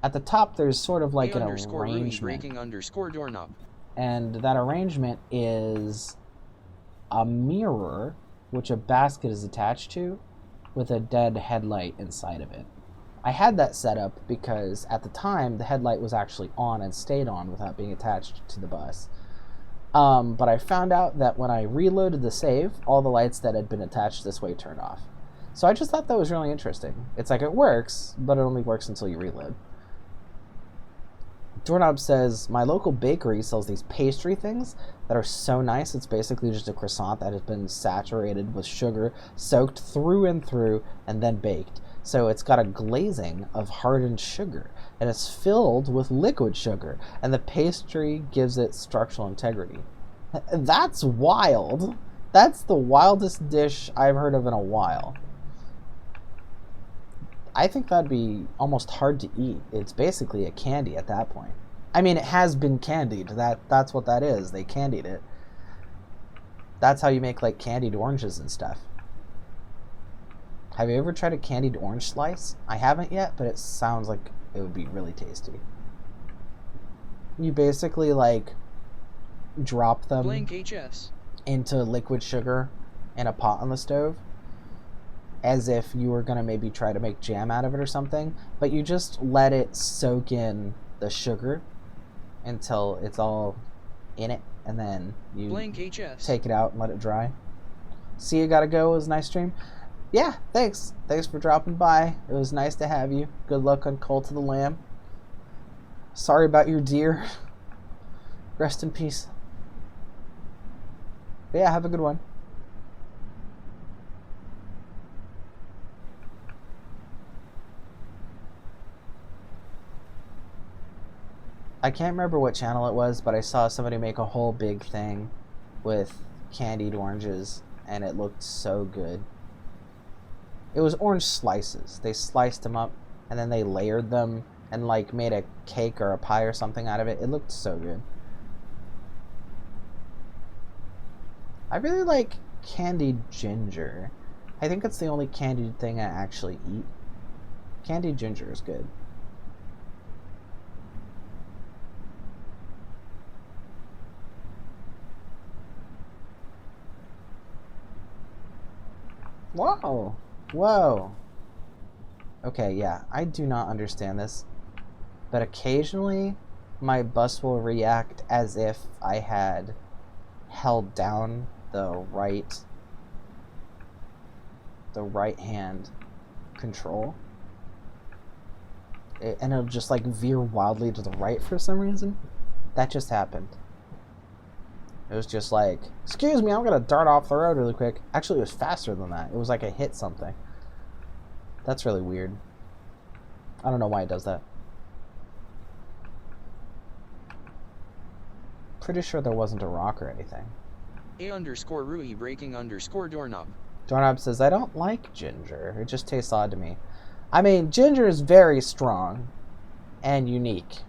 at the top there's sort of like an arrangement. Breaking_doorknob. And that arrangement is a mirror, which a basket is attached to, with a dead headlight inside of it. I had that set up because at the time the headlight was actually on and stayed on without being attached to the bus. But I found out that when I reloaded the save, all the lights that had been attached this way turned off. So I just thought that was really interesting. It's like, it works, but it only works until you reload. Doorknob says, my local bakery sells these pastry things that are so nice. It's basically just a croissant that has been saturated with sugar, soaked through and through, and then baked. So it's got a glazing of hardened sugar, and it's filled with liquid sugar, and the pastry gives it structural integrity. That's wild. That's the wildest dish I've heard of in a while. I think that'd be almost hard to eat. It's basically a candy at that point. I mean, it has been candied. That's what that is. They candied it. That's how you make, like, candied oranges and stuff. Have you ever tried a candied orange slice? I haven't yet, but it sounds like it would be really tasty. You basically, like, drop them into liquid sugar in a pot on the stove, as if you were going to maybe try to make jam out of it or something, but you just let it soak in the sugar until it's all in it, and then you take it out and let it dry. See, you gotta go. It was a nice stream. Yeah, thanks. Thanks for dropping by. It was nice to have you. Good luck on Cult of the Lamb. Sorry about your deer. Rest in peace. But yeah, have a good one. I can't remember what channel it was, but I saw somebody make a whole big thing with candied oranges, and it looked so good. It was orange slices. They sliced them up, and then they layered them, and like made a cake or a pie or something out of it. It looked so good. I really like candied ginger. I think it's the only candied thing I actually eat. Candied ginger is good. Whoa! Whoa! Okay, yeah, I do not understand this, but occasionally my bus will react as if I had held down the right hand control, and it'll just like veer wildly to the right for some reason. That just happened. It was just like, excuse me, I'm gonna dart off the road really quick. Actually, it was faster than that. It was like I hit something. That's really weird. I don't know why it does that. Pretty sure there wasn't a rock or anything. A_Rui breaking_doorknob. Doorknob says, I don't like ginger. It just tastes odd to me. I mean, ginger is very strong and unique,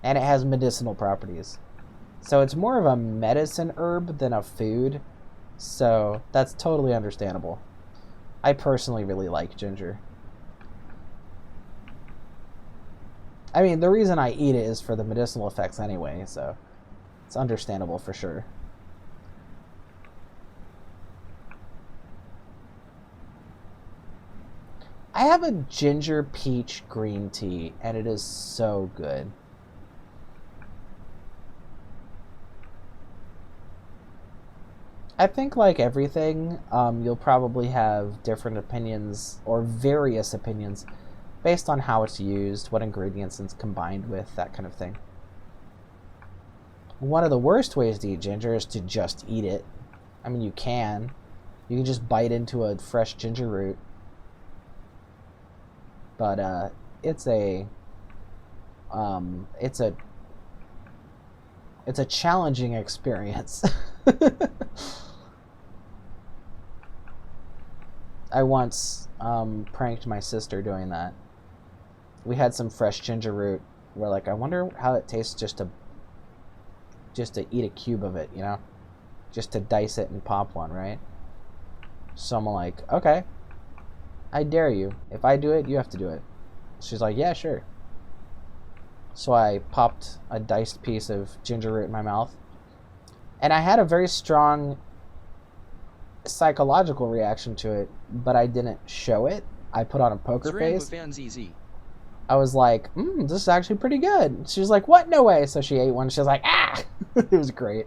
and it has medicinal properties. So it's more of a medicine herb than a food, so that's totally understandable. I personally really like ginger. I mean, the reason I eat it is for the medicinal effects anyway, so it's understandable for sure. I have a ginger peach green tea, and it is so good. I think, like everything, you'll probably have different opinions or various opinions based on how it's used, what ingredients it's combined with, that kind of thing. One of the worst ways to eat ginger is to just eat it. I mean, you can. You can just bite into a fresh ginger root. But it's a challenging experience. I once pranked my sister doing that. We had some fresh ginger root. We're like, I wonder how it tastes just to eat a cube of it, you know? Just to dice it and pop one, right? So I'm like, okay, I dare you. If I do it, you have to do it. She's like, yeah, sure. So I popped a diced piece of ginger root in my mouth. And I had a very strong psychological reaction to it, but I didn't show it. I put on a poker face. I was like, this is actually pretty good. She was like, what? No way. So she ate one. She was like, ah! It was great.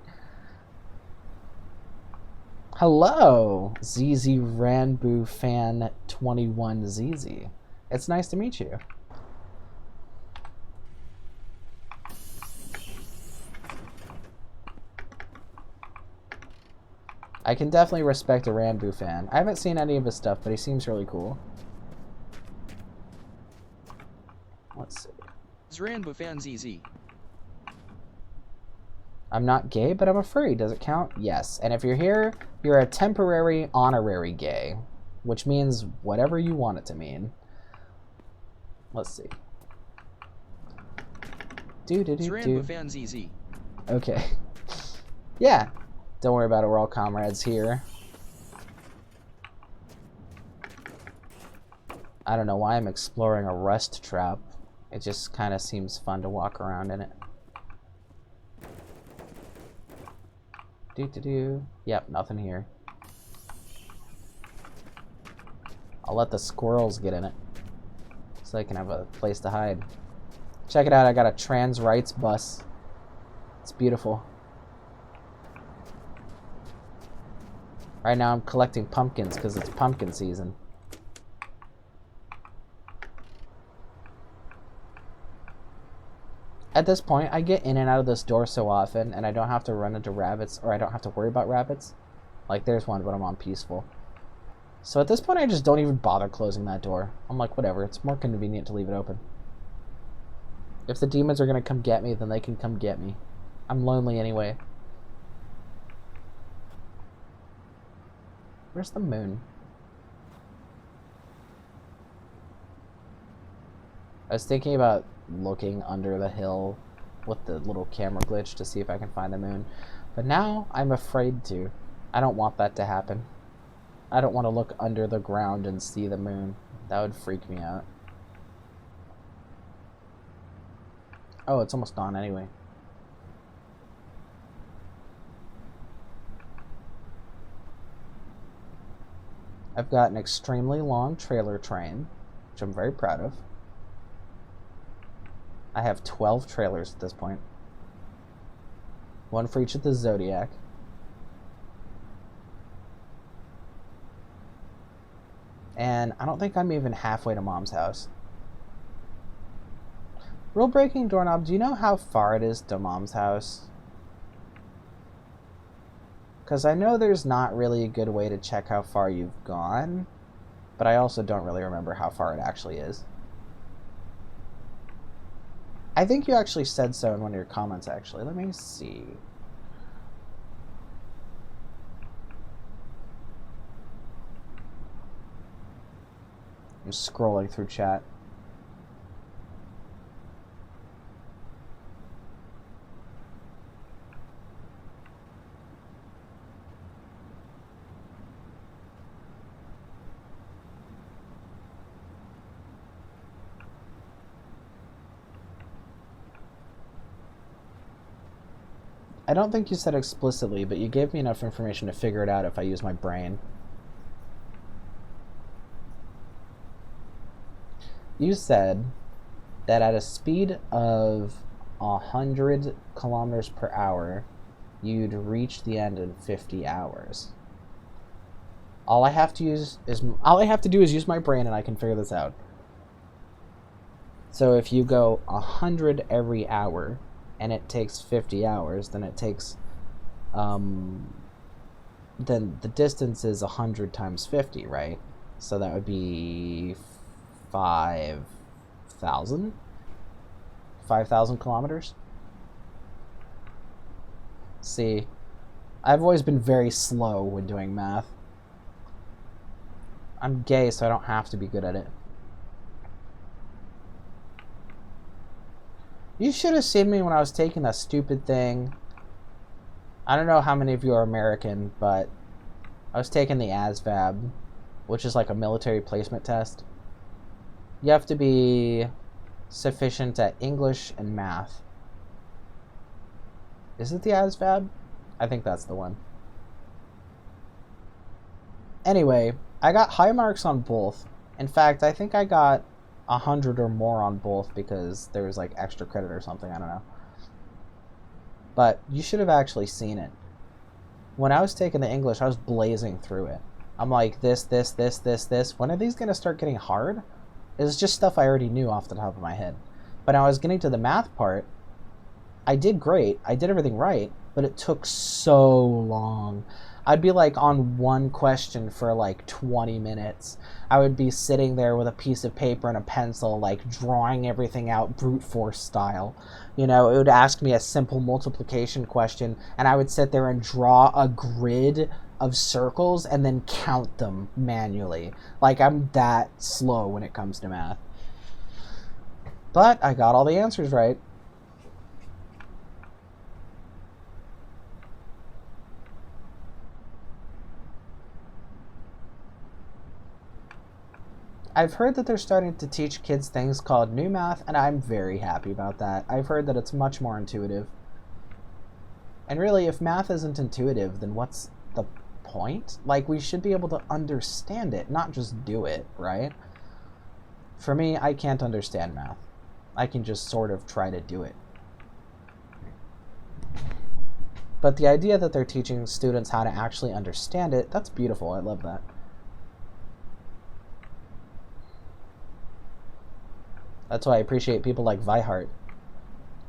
Hello, ZZ Ranboo Fan 21ZZ. It's nice to meet you. I can definitely respect a Ranboo fan. I haven't seen any of his stuff, but he seems really cool. Let's see. Ranboo fan ZZ. I'm not gay, but I'm a furry. Does it count? Yes. And if you're here, you're a temporary honorary gay, which means whatever you want it to mean. Let's see. Ranboo fan ZZ. Okay. Yeah. Don't worry about it. We're all comrades here. I don't know why I'm exploring a rust trap. It just kind of seems fun to walk around in it. Yep, nothing here. I'll let the squirrels get in it, so I can have a place to hide. Check it out, I got a trans rights bus. It's beautiful. Right now I'm collecting pumpkins because it's pumpkin season. At this point, I get in and out of this door so often, and I don't have to run into rabbits, or I don't have to worry about rabbits. Like, there's one, but I'm on peaceful. So at this point, I just don't even bother closing that door. I'm like, whatever, it's more convenient to leave it open. If the demons are gonna come get me, then they can come get me. I'm lonely anyway. Where's the moon? I was thinking about looking under the hill with the little camera glitch to see if I can find the moon. But now I'm afraid to. I don't want that to happen. I don't want to look under the ground and see the moon. That would freak me out. Oh, it's almost dawn anyway. I've got an extremely long trailer train, which I'm very proud of. I have 12 trailers at this point. One for each of the Zodiac. And I don't think I'm even halfway to Mom's house. Rule breaking doorknob, do you know how far it is to Mom's house? Because I know there's not really a good way to check how far you've gone, but I also don't really remember how far it actually is. I think you actually said so in one of your comments, actually. Let me see. I'm scrolling through chat. I don't think you said explicitly, but you gave me enough information to figure it out if I use my brain. You said that at a speed of 100 kilometers per hour, you'd reach the end in 50 hours. All I have to do is use my brain, and I can figure this out. So if you go 100 every hour, and it takes 50 hours, then it takes, then the distance is 100 times 50, right? So that would be 5,000 kilometers. See, I've always been very slow when doing math. I'm gay, so I don't have to be good at it. You should have seen me when I was taking that stupid thing. I don't know how many of you are American, but I was taking the ASVAB, which is like a military placement test. You have to be sufficient at English and math. Is it the ASVAB? I think that's the one. Anyway, I got high marks on both. In fact, I think I got 100 or more on both because there was like extra credit or something, I don't know. But you should have actually seen it. When I was taking the English, I was blazing through it. I'm like, this. When are these going to start getting hard? It's just stuff I already knew off the top of my head. But I was getting to the math part. I did great. I did everything right, but it took so long. I'd be like on one question for like 20 minutes. I would be sitting there with a piece of paper and a pencil, like drawing everything out brute force style. You know, it would ask me a simple multiplication question, and I would sit there and draw a grid of circles and then count them manually. Like, I'm that slow when it comes to math. But I got all the answers right. I've heard that they're starting to teach kids things called new math, and I'm very happy about that. I've heard that it's much more intuitive. And really, if math isn't intuitive, then what's the point? Like, we should be able to understand it, not just do it, right? For me, I can't understand math. I can just sort of try to do it. But the idea that they're teaching students how to actually understand it, that's beautiful. I love that. That's why I appreciate people like Vihart.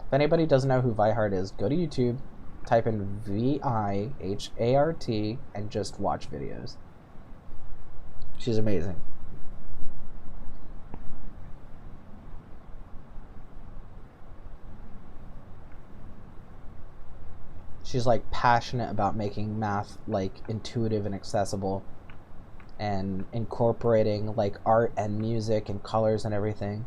If anybody doesn't know who Vihart is, go to YouTube, type in Vihart, and just watch videos. She's amazing. She's like passionate about making math like intuitive and accessible, and incorporating like art and music and colors and everything.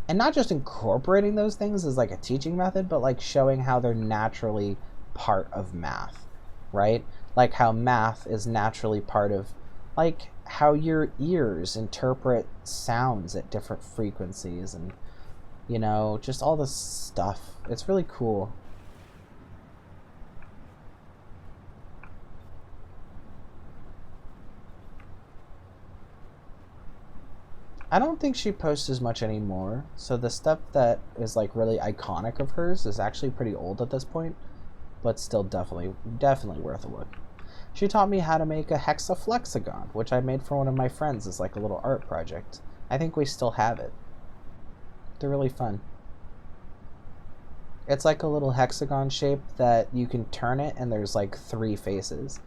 And not just incorporating those things as like a teaching method, but like showing how they're naturally part of math, right? Like how math is naturally part of like how your ears interpret sounds at different frequencies, and you know, just all this stuff. It's really cool. I don't think she posts as much anymore, so the stuff that is like really iconic of hers is actually pretty old at this point, but still definitely worth a look. She taught me how to make a hexaflexagon, which I made for one of my friends as like a little art project. I think we still have it. They're really fun. It's like a little hexagon shape that you can turn it, and there's like 3 faces.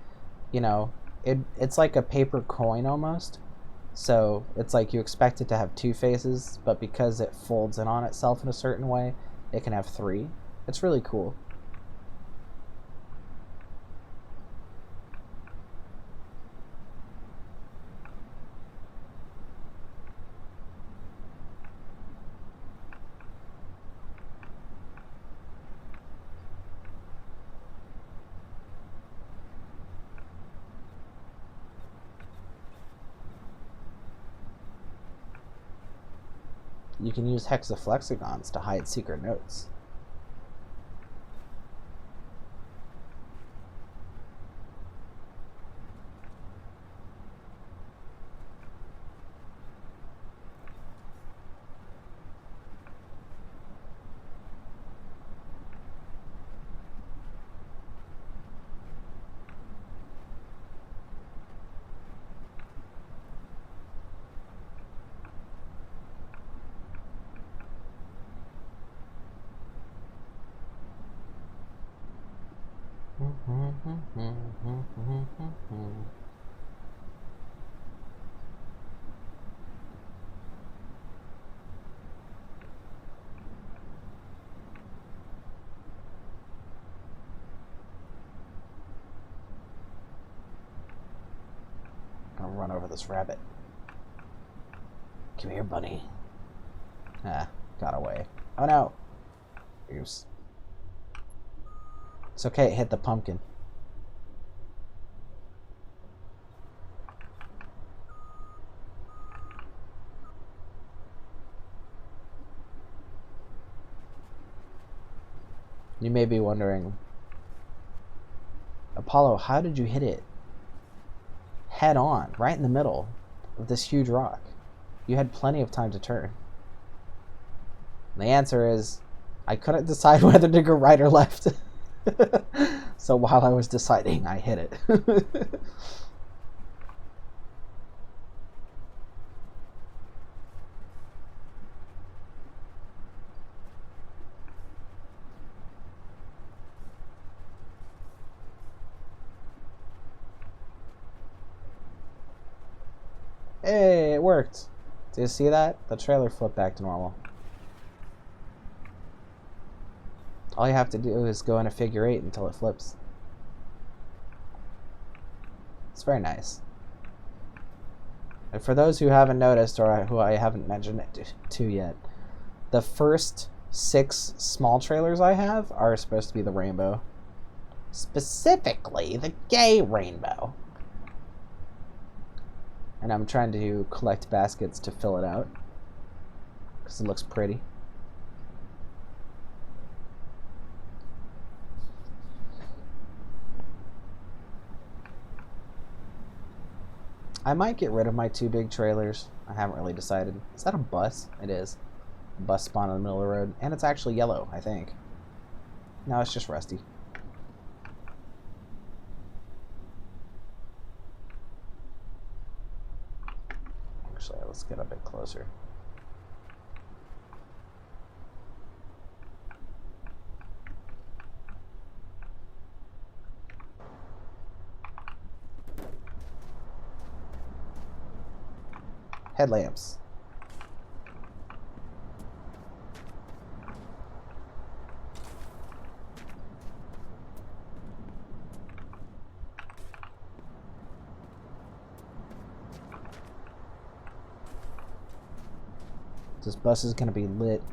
You know, it's like a paper coin almost. So it's like you expect it to have 2 faces, but because it folds in on itself in a certain way, it can have 3. It's really cool. You can use hexaflexagons to hide secret notes. Gonna run over this rabbit. Come here, bunny. Ah, got away. Oh no! Oops. It's okay, it hit the pumpkin. You may be wondering, Apollo, how did you hit it head on, right in the middle of this huge rock? You had plenty of time to turn. And the answer is, I couldn't decide whether to go right or left. So while I was deciding, I hit it. Hey, it worked. Do you see that? The trailer flipped back to normal. All you have to do is go in a figure 8 until it flips. It's very nice. And for those who haven't noticed, or who I haven't mentioned it to yet, the first 6 small trailers I have are supposed to be the rainbow. Specifically, the gay rainbow. And I'm trying to collect baskets to fill it out, because it looks pretty. I might get rid of my 2 big trailers. I haven't really decided. Is that a bus? It is. A bus spawned in the middle of the road. And it's actually yellow, I think. No, it's just rusty. Actually, let's get a bit closer. Headlamps. This bus is gonna be lit.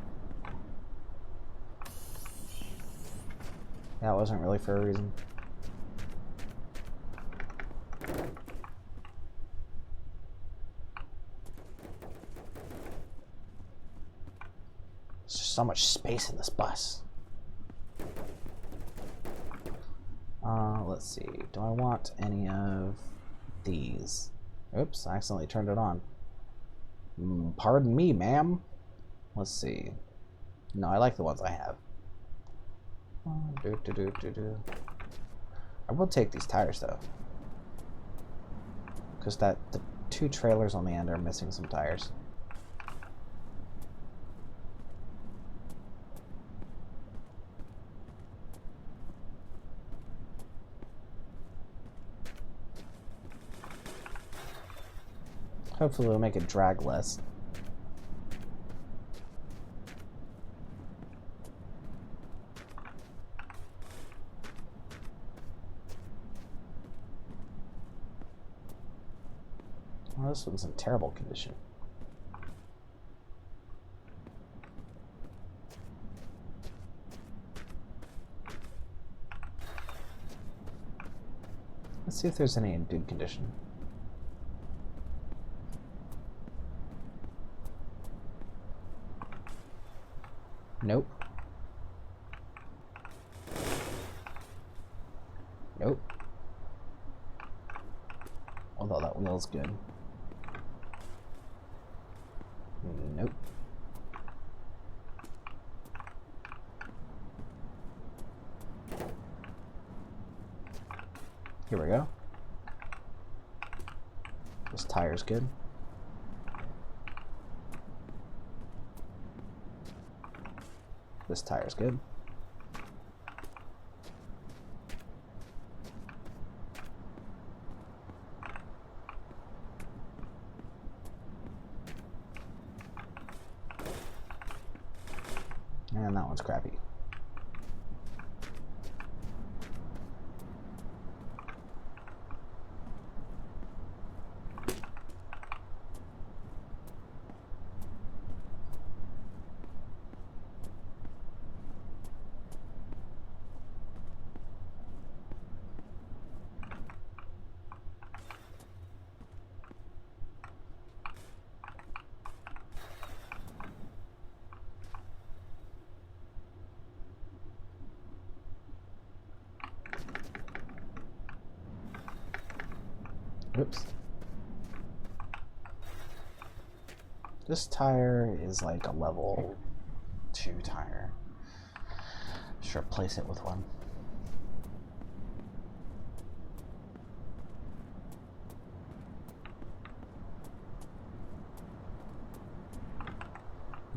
That wasn't really for a reason. There's just so much space in this bus. Let's see. Do I want any of these? Oops, I accidentally turned it on. Pardon me, ma'am. Let's see. No, I like the ones I have. I will take these tires though, because the 2 trailers on the end are missing some tires. Hopefully we'll make it drag less. Well, this one's in terrible condition. Let's see if there's any in good condition. Nope. Nope. Although that wheel's good. Nope. Here we go. This tire's good. This tire's good. that one's crappy. Oops. This tire is like a level 2 tire. Just replace it with one.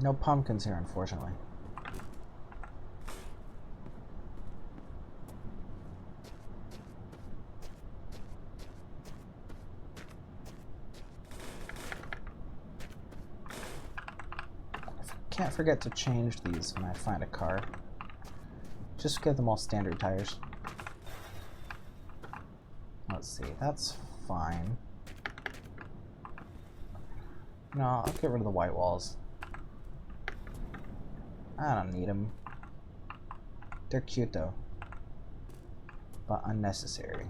No pumpkins here, unfortunately. Can't forget to change these when I find a car. Just get them all standard tires. Let's see, that's fine. No, I'll get rid of the white walls. I don't need them. They're cute though, but unnecessary.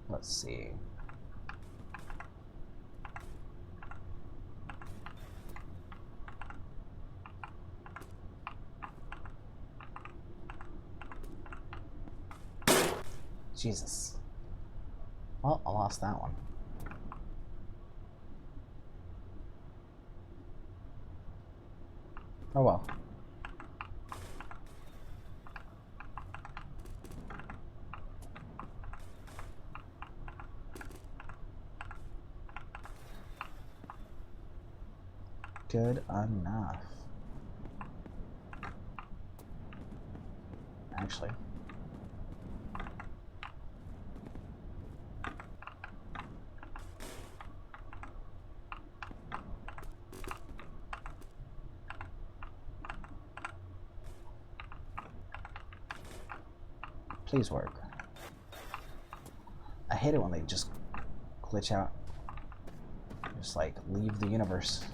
Let's see. Jesus. Well, I lost that one. Oh well. Good enough. Actually. Please work. I hate it when they just glitch out. Just like leave the universe.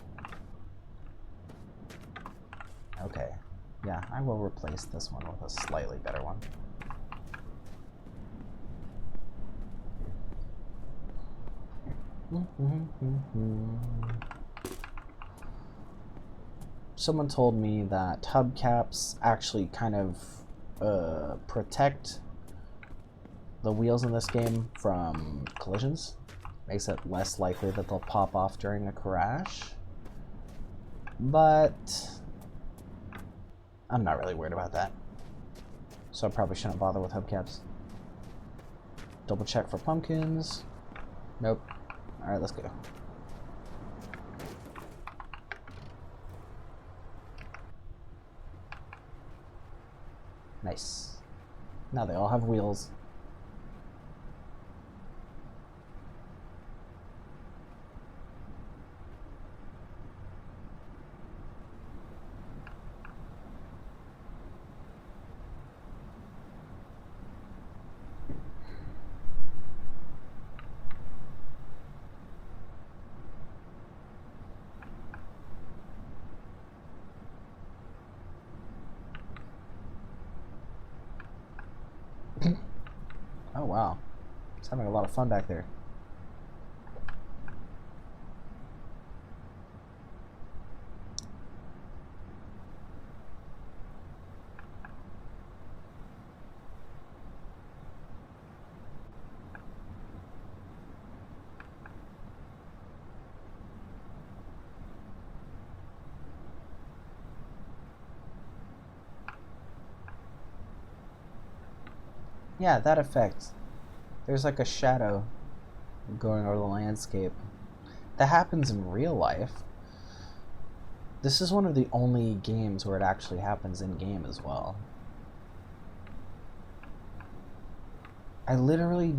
Okay. Yeah, I will replace this one with a slightly better one. Someone told me that hubcaps actually kind of protect the wheels in this game from collisions. Makes it less likely that they'll pop off during a crash. But I'm not really worried about that. So I probably shouldn't bother with hubcaps. Double check for pumpkins. Nope. Alright, let's go. Nice. Now they all have wheels. Oh wow, it's having a lot of fun back there. Yeah, that effect. There's like a shadow going over the landscape. That happens in real life. This is one of the only games where it actually happens in game as well. I literally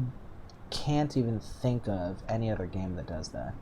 can't even think of any other game that does that.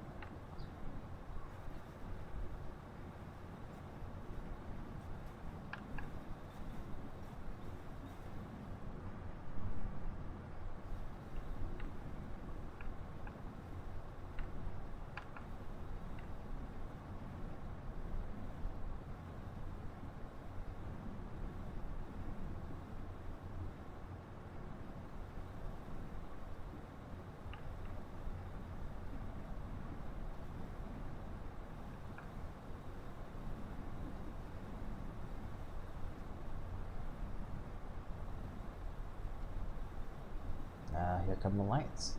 here come the lights.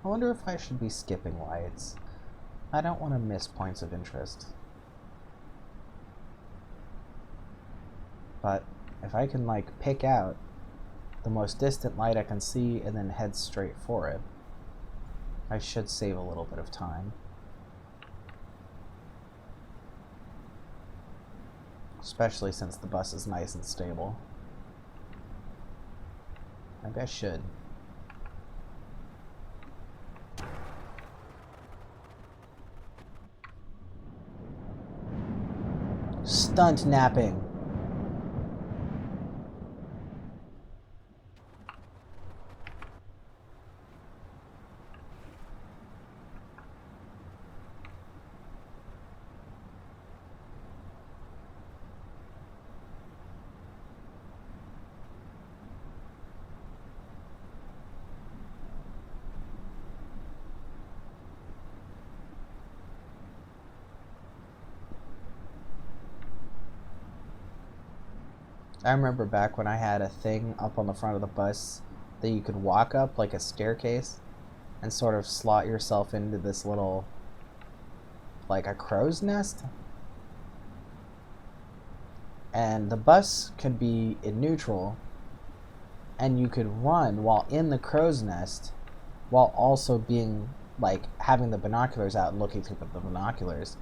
I wonder if I should be skipping lights. I don't want to miss points of interest. But if I can, like, pick out the most distant light I can see and then head straight for it, I should save a little bit of time. Especially since the bus is nice and stable. Maybe I should. Stunt napping. I remember back when I had a thing up on the front of the bus that you could walk up like a staircase and sort of slot yourself into this little, like a crow's nest. And the bus could be in neutral and you could run while in the crow's nest while also being, like, having the binoculars out and looking through the binoculars.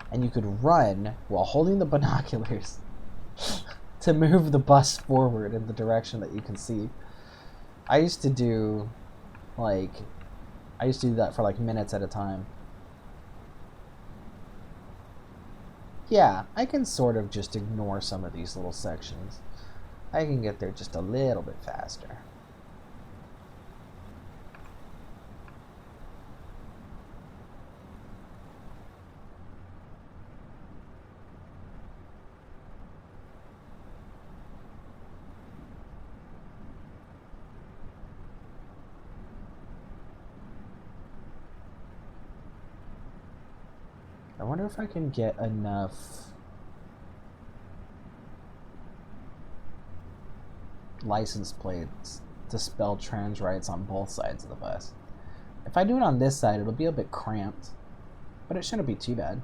And you could run while holding the binoculars to move the bus forward in the direction that you can see. I used to do that for like minutes at a time. Yeah, I can sort of just ignore some of these little sections. I can get there just a little bit faster. I wonder if I can get enough license plates to spell trans rights on both sides of the bus. If I do it on this side, it'll be a bit cramped, but it shouldn't be too bad.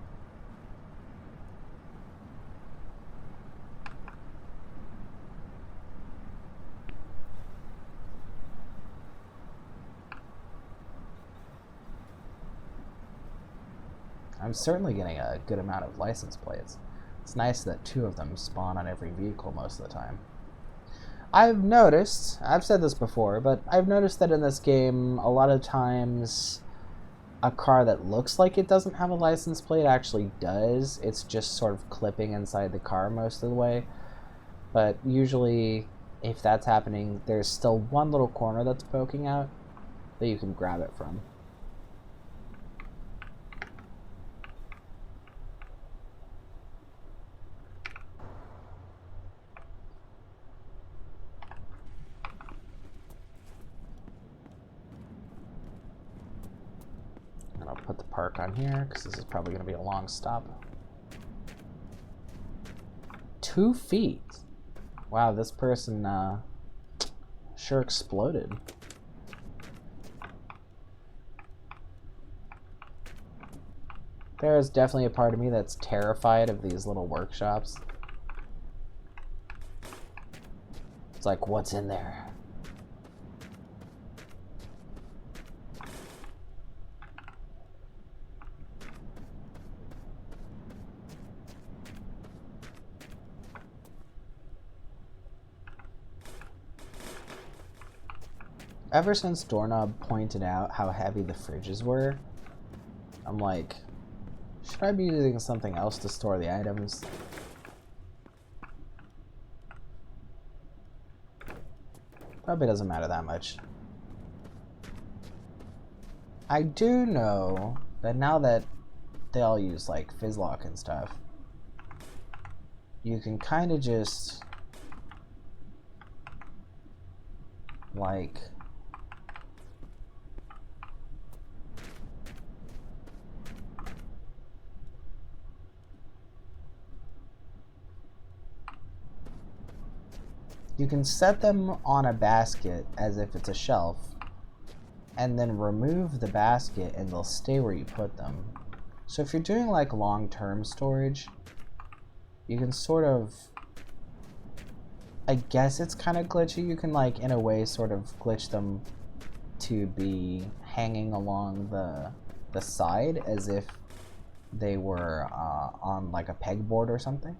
I'm certainly getting a good amount of license plates. It's nice that 2 of them spawn on every vehicle most of the time. I've noticed, I've said this before, but I've noticed that in this game, a lot of times a car that looks like it doesn't have a license plate actually does. It's just sort of clipping inside the car most of the way. But usually, if that's happening, there's still one little corner that's poking out that you can grab it from. I'll put the park on here because this is probably going to be a long stop. 2 feet. Wow, this person sure exploded. There is definitely a part of me that's terrified of these little workshops. It's like, what's in there? Ever since Doorknob pointed out how heavy the fridges were, I'm like, should I be using something else to store the items? Probably doesn't matter that much. I do know that now that they all use like Fizzlock and stuff, you can kind of just like You can set them on a basket as if it's a shelf, and then remove the basket and they'll stay where you put them. So if you're doing like long-term storage, you can sort of, I guess it's kind of glitchy. You can like in a way sort of glitch them to be hanging along the side as if they were on like a pegboard or something.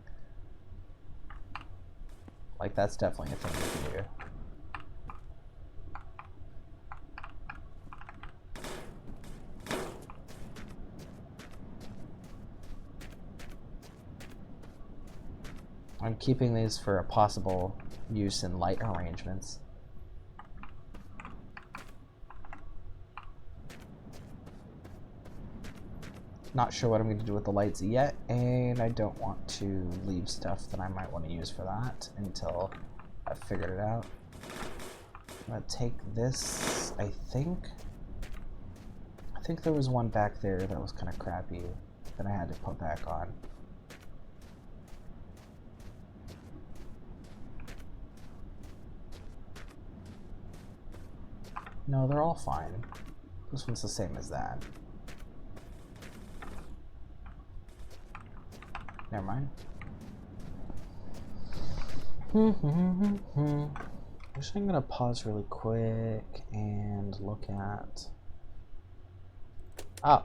Like that's definitely a thing you can do. I'm keeping these for a possible use in light arrangements. Not sure what I'm going to do with the lights yet, and I don't want to leave stuff that I might want to use for that until I've figured it out. I'm going to take this, I think there was one back there that was kind of crappy that I had to put back on. No, they're all fine. This one's the same as that. Never mind. Actually, I'm gonna pause really quick and look at... Oh.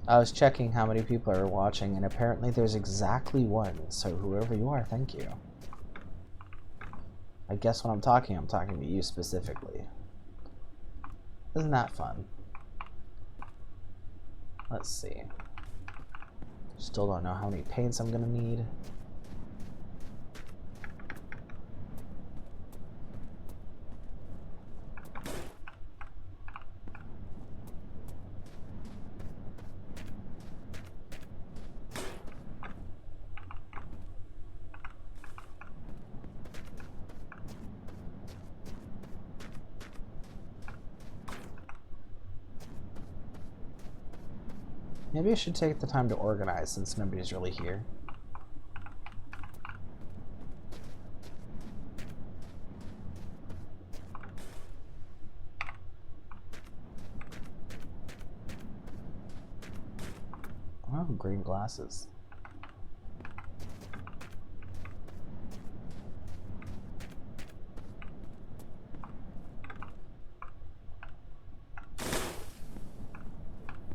I was checking how many people are watching, and apparently there's exactly one. So whoever you are, thank you. I guess when I'm talking to you specifically. Isn't that fun? Let's see. Still don't know how many paints I'm gonna need. Maybe I should take the time to organize since nobody's really here. Oh, green glasses.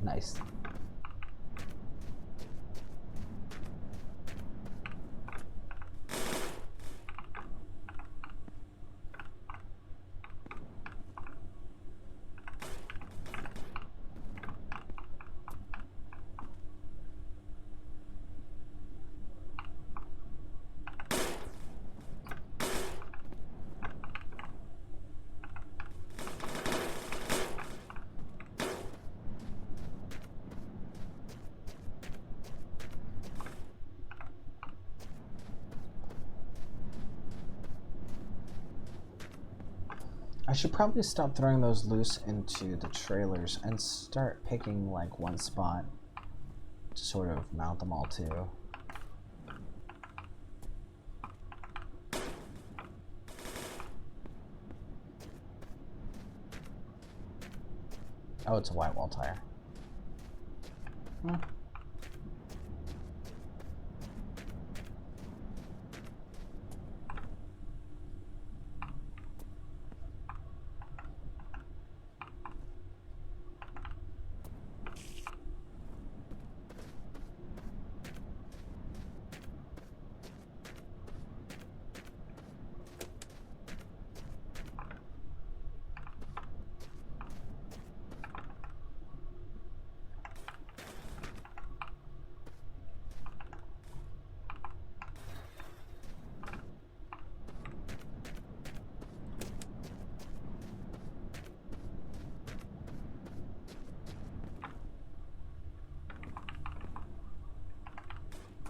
Nice. I should probably stop throwing those loose into the trailers and start picking like one spot to sort of mount them all to. Oh, it's a white wall tire. Hmm.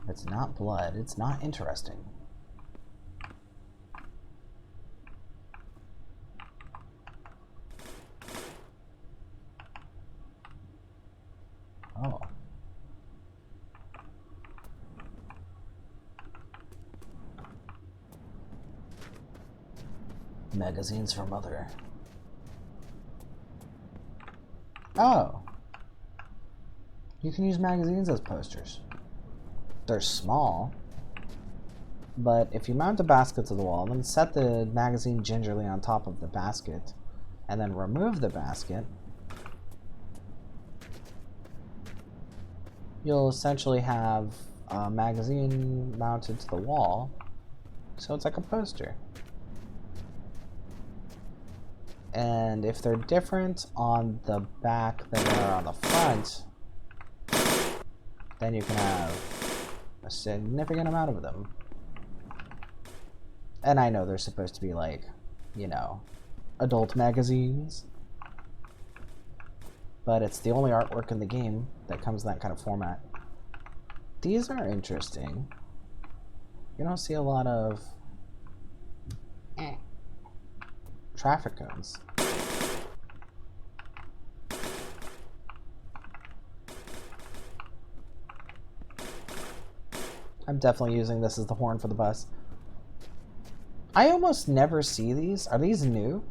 It's not blood. It's not interesting. Oh. Magazines for mother. Oh. You can use magazines as posters. They're small. But if you mount a basket to the wall, then set the magazine gingerly on top of the basket, and then remove the basket, you'll essentially have a magazine mounted to the wall, so it's like a poster. And if they're different on the back than they are on the front, then you can have a significant amount of them. And I know they're supposed to be like, you know, adult magazines, but it's the only artwork in the game that comes in that kind of format. These are interesting. You don't see a lot of traffic cones. I'm definitely using this as the horn for the bus. I almost never see these. Are these new?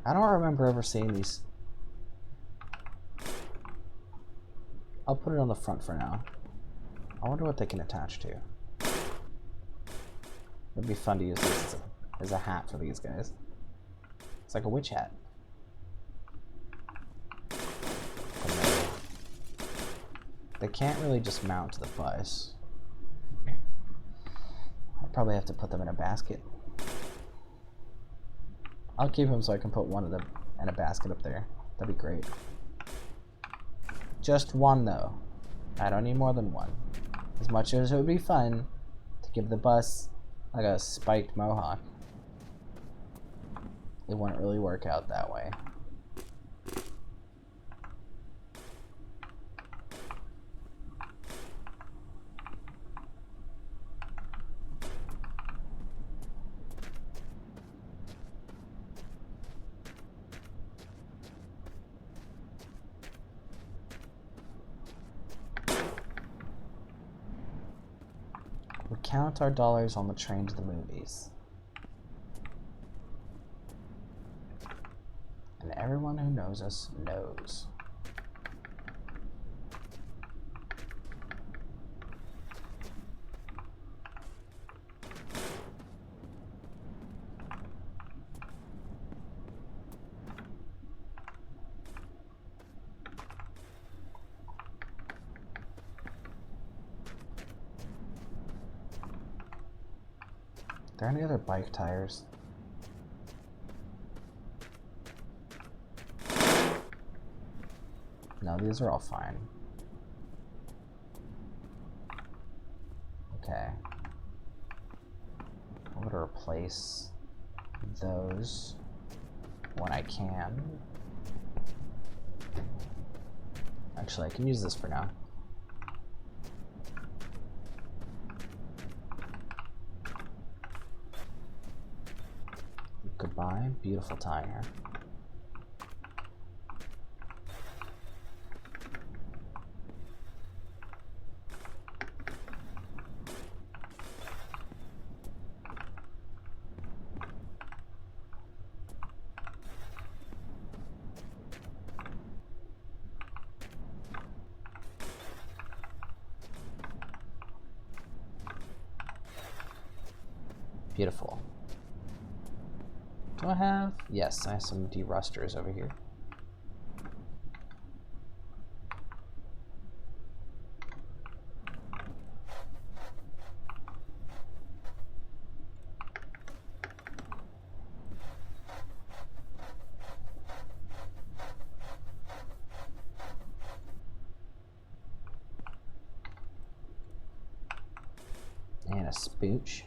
I don't remember ever seeing these. I'll put it on the front for now. I wonder what they can attach to. It'd be fun to use this as a hat for these guys. It's like a witch hat. They can't really just mount to the bus. I'll probably have to put them in a basket. I'll keep them so I can put one of them in a basket up there. That'd be great. Just one though. I don't need more than one. As much as it would be fun to give the bus like a spiked mohawk, it wouldn't really work out that way. We count our dollars on the train to the movies. And everyone who knows us knows. Are there any other bike tires? No, these are all fine. Okay. I'm gonna replace those when I can. Actually, I can use this for now. Goodbye, beautiful tire. Beautiful. Do I have? Yes, I have some derusters over here. And a spooch.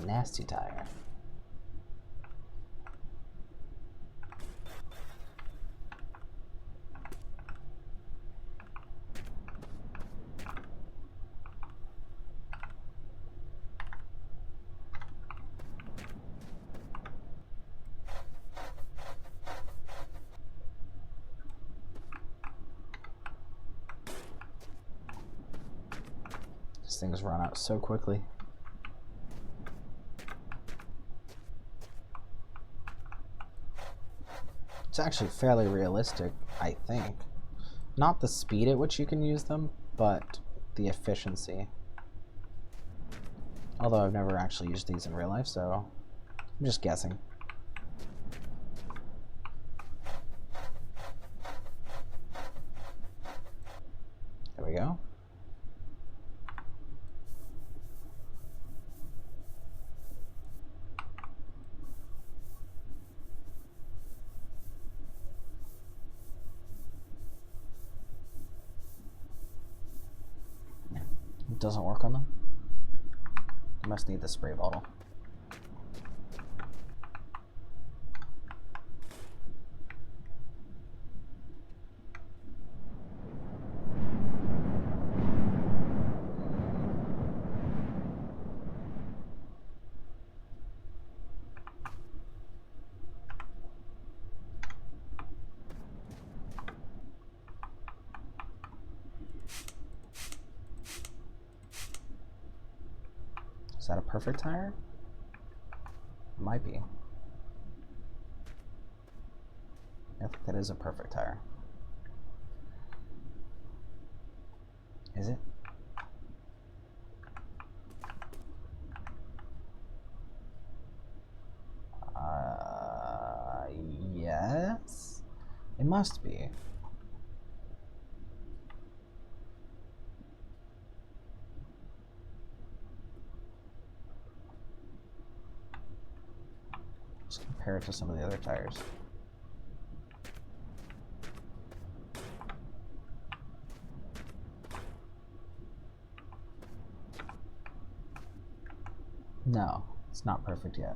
nasty tire. These things run out so quickly. It's actually fairly realistic, I think. Not the speed at which you can use them, but the efficiency. Although I've never actually used these in real life, so I'm just guessing. There we go. It doesn't work on them. I must need the spray bottle. Is that a perfect tire? It might be. I think that is a perfect tire. Is it? Yes. It must be. Let's compare it to some of the other tires. No, it's not perfect yet.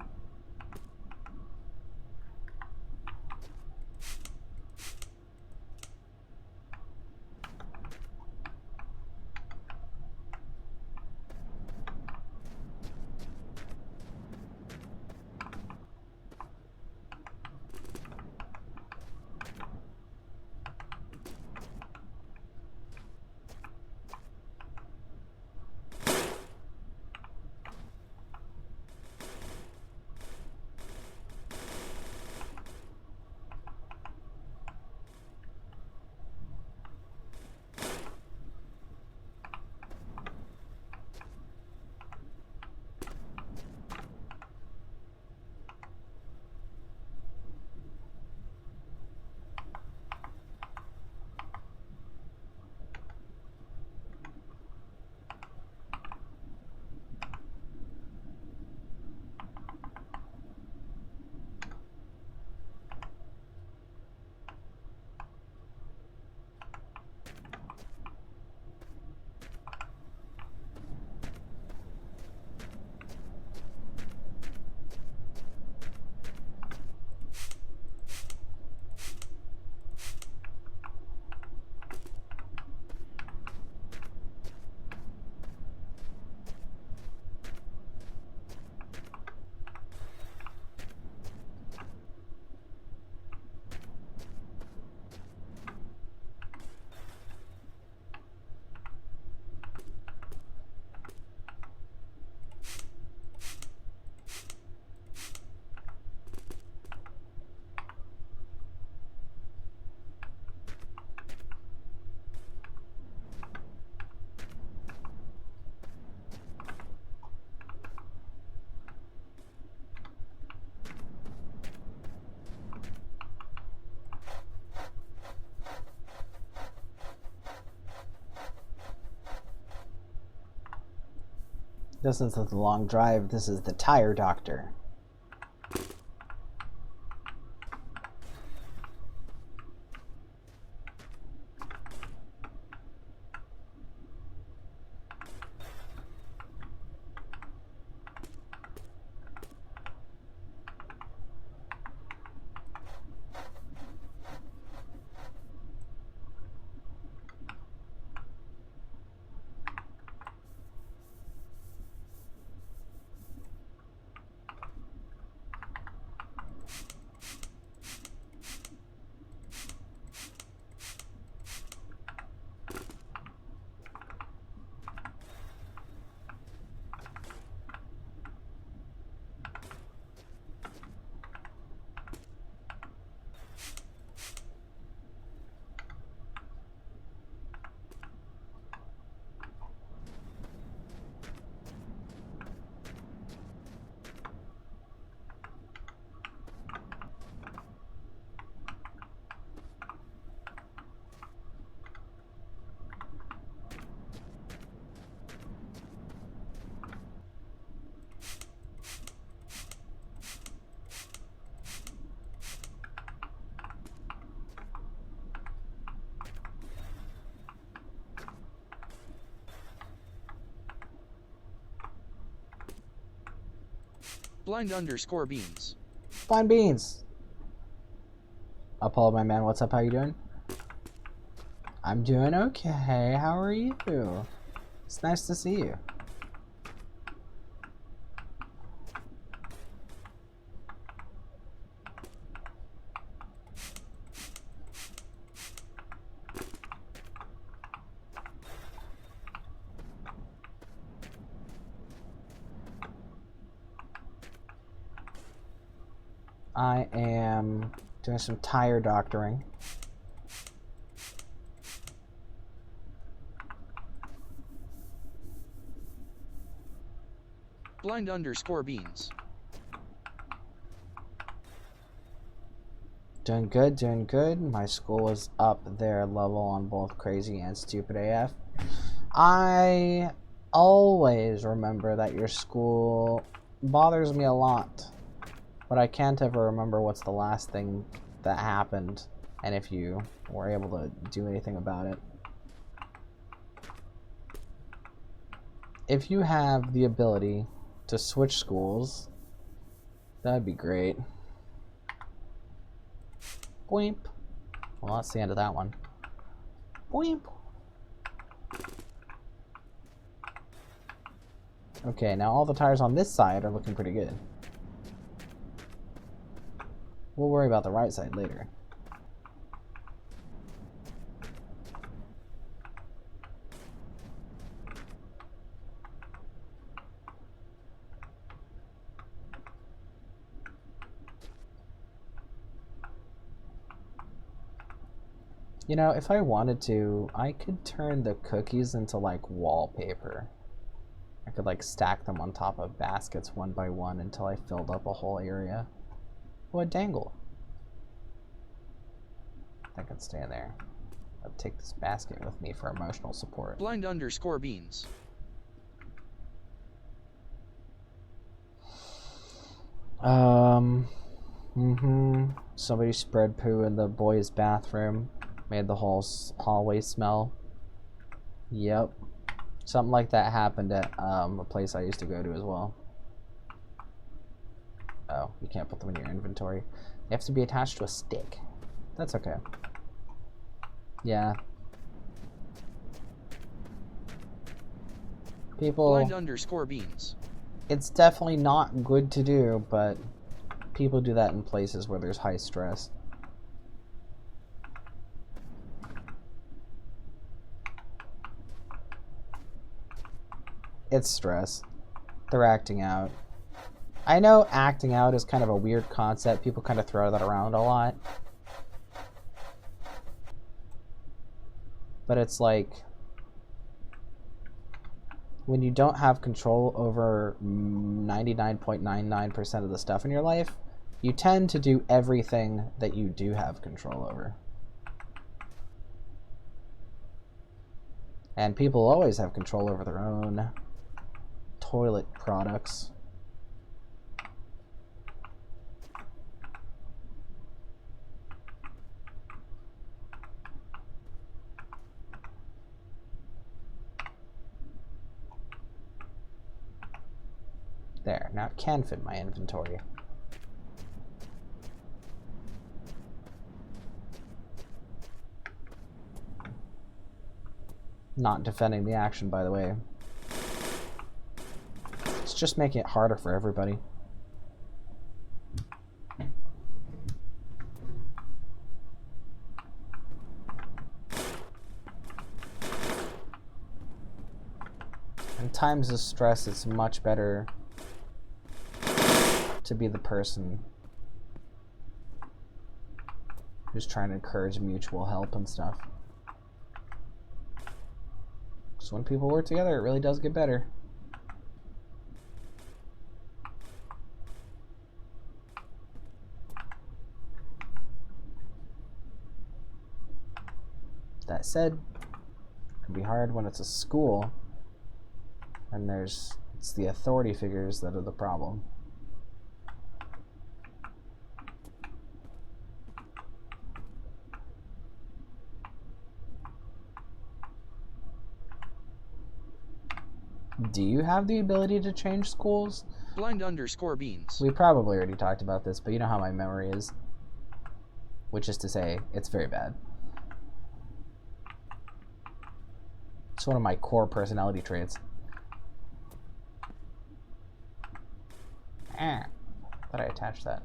This isn't the long drive, this is the tire doctor. Blind_beans. Blind beans. Apollo, my man, what's up? How you doing? I'm doing okay. How are you? It's nice to see you. I am doing some tire doctoring. Blind_beans. Doing good, doing good. My school is up their level on both crazy and stupid AF. I always remember that your school bothers me a lot, but I can't ever remember what's the last thing that happened and if you were able to do anything about it. If you have the ability to switch schools, that'd be great. Boink. Well, that's the end of that one. Boink. Okay, now all the tires on this side are looking pretty good. We'll worry about the right side later. You know, if I wanted to, I could turn the cookies into like wallpaper. I could like stack them on top of baskets one by one until I filled up a whole area. What dangle? I can stay in there. I'll take this basket with me for emotional support. Blind_beans. Somebody spread poo in the boys' bathroom. Made the whole hallway smell. Yep. Something like that happened at a place I used to go to as well. Oh, you can't put them in your inventory. They have to be attached to a stick. That's okay. Yeah. People... Blind_beans. It's definitely not good to do, but people do that in places where there's high stress. It's stress. They're acting out. I know acting out is kind of a weird concept. People kind of throw that around a lot. But it's like, when you don't have control over 99.99% of the stuff in your life, you tend to do everything that you do have control over. And people always have control over their own toilet products. There, now it can fit my inventory. Not defending the action, by the way. It's just making it harder for everybody. In times of stress, it's much better to be the person who's trying to encourage mutual help and stuff. So when people work together, it really does get better. That said, it can be hard when it's a school and it's the authority figures that are the problem. Do you have the ability to change schools? Blind_beans. We probably already talked about this, but you know how my memory is. Which is to say, it's very bad. It's one of my core personality traits. Thought I attached that.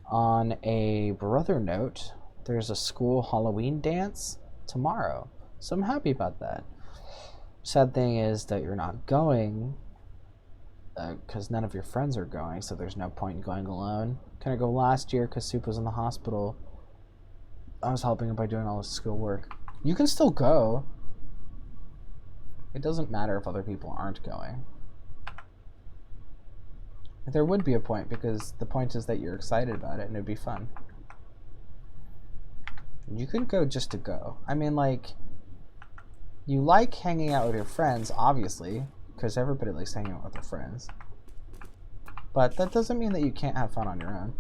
On a brother note, there's a school Halloween dance tomorrow, so I'm happy about that. Sad thing is that you're not going, because none of your friends are going, so there's no point in going alone. Couldn't go last year because Soup was in the hospital. I was helping him by doing all his schoolwork. You can still go. It doesn't matter if other people aren't going. There would be a point, because the point is that you're excited about it and it'd be fun. You could go just to go. I mean, like, you like hanging out with your friends, obviously, because everybody likes hanging out with their friends. But that doesn't mean that you can't have fun on your own.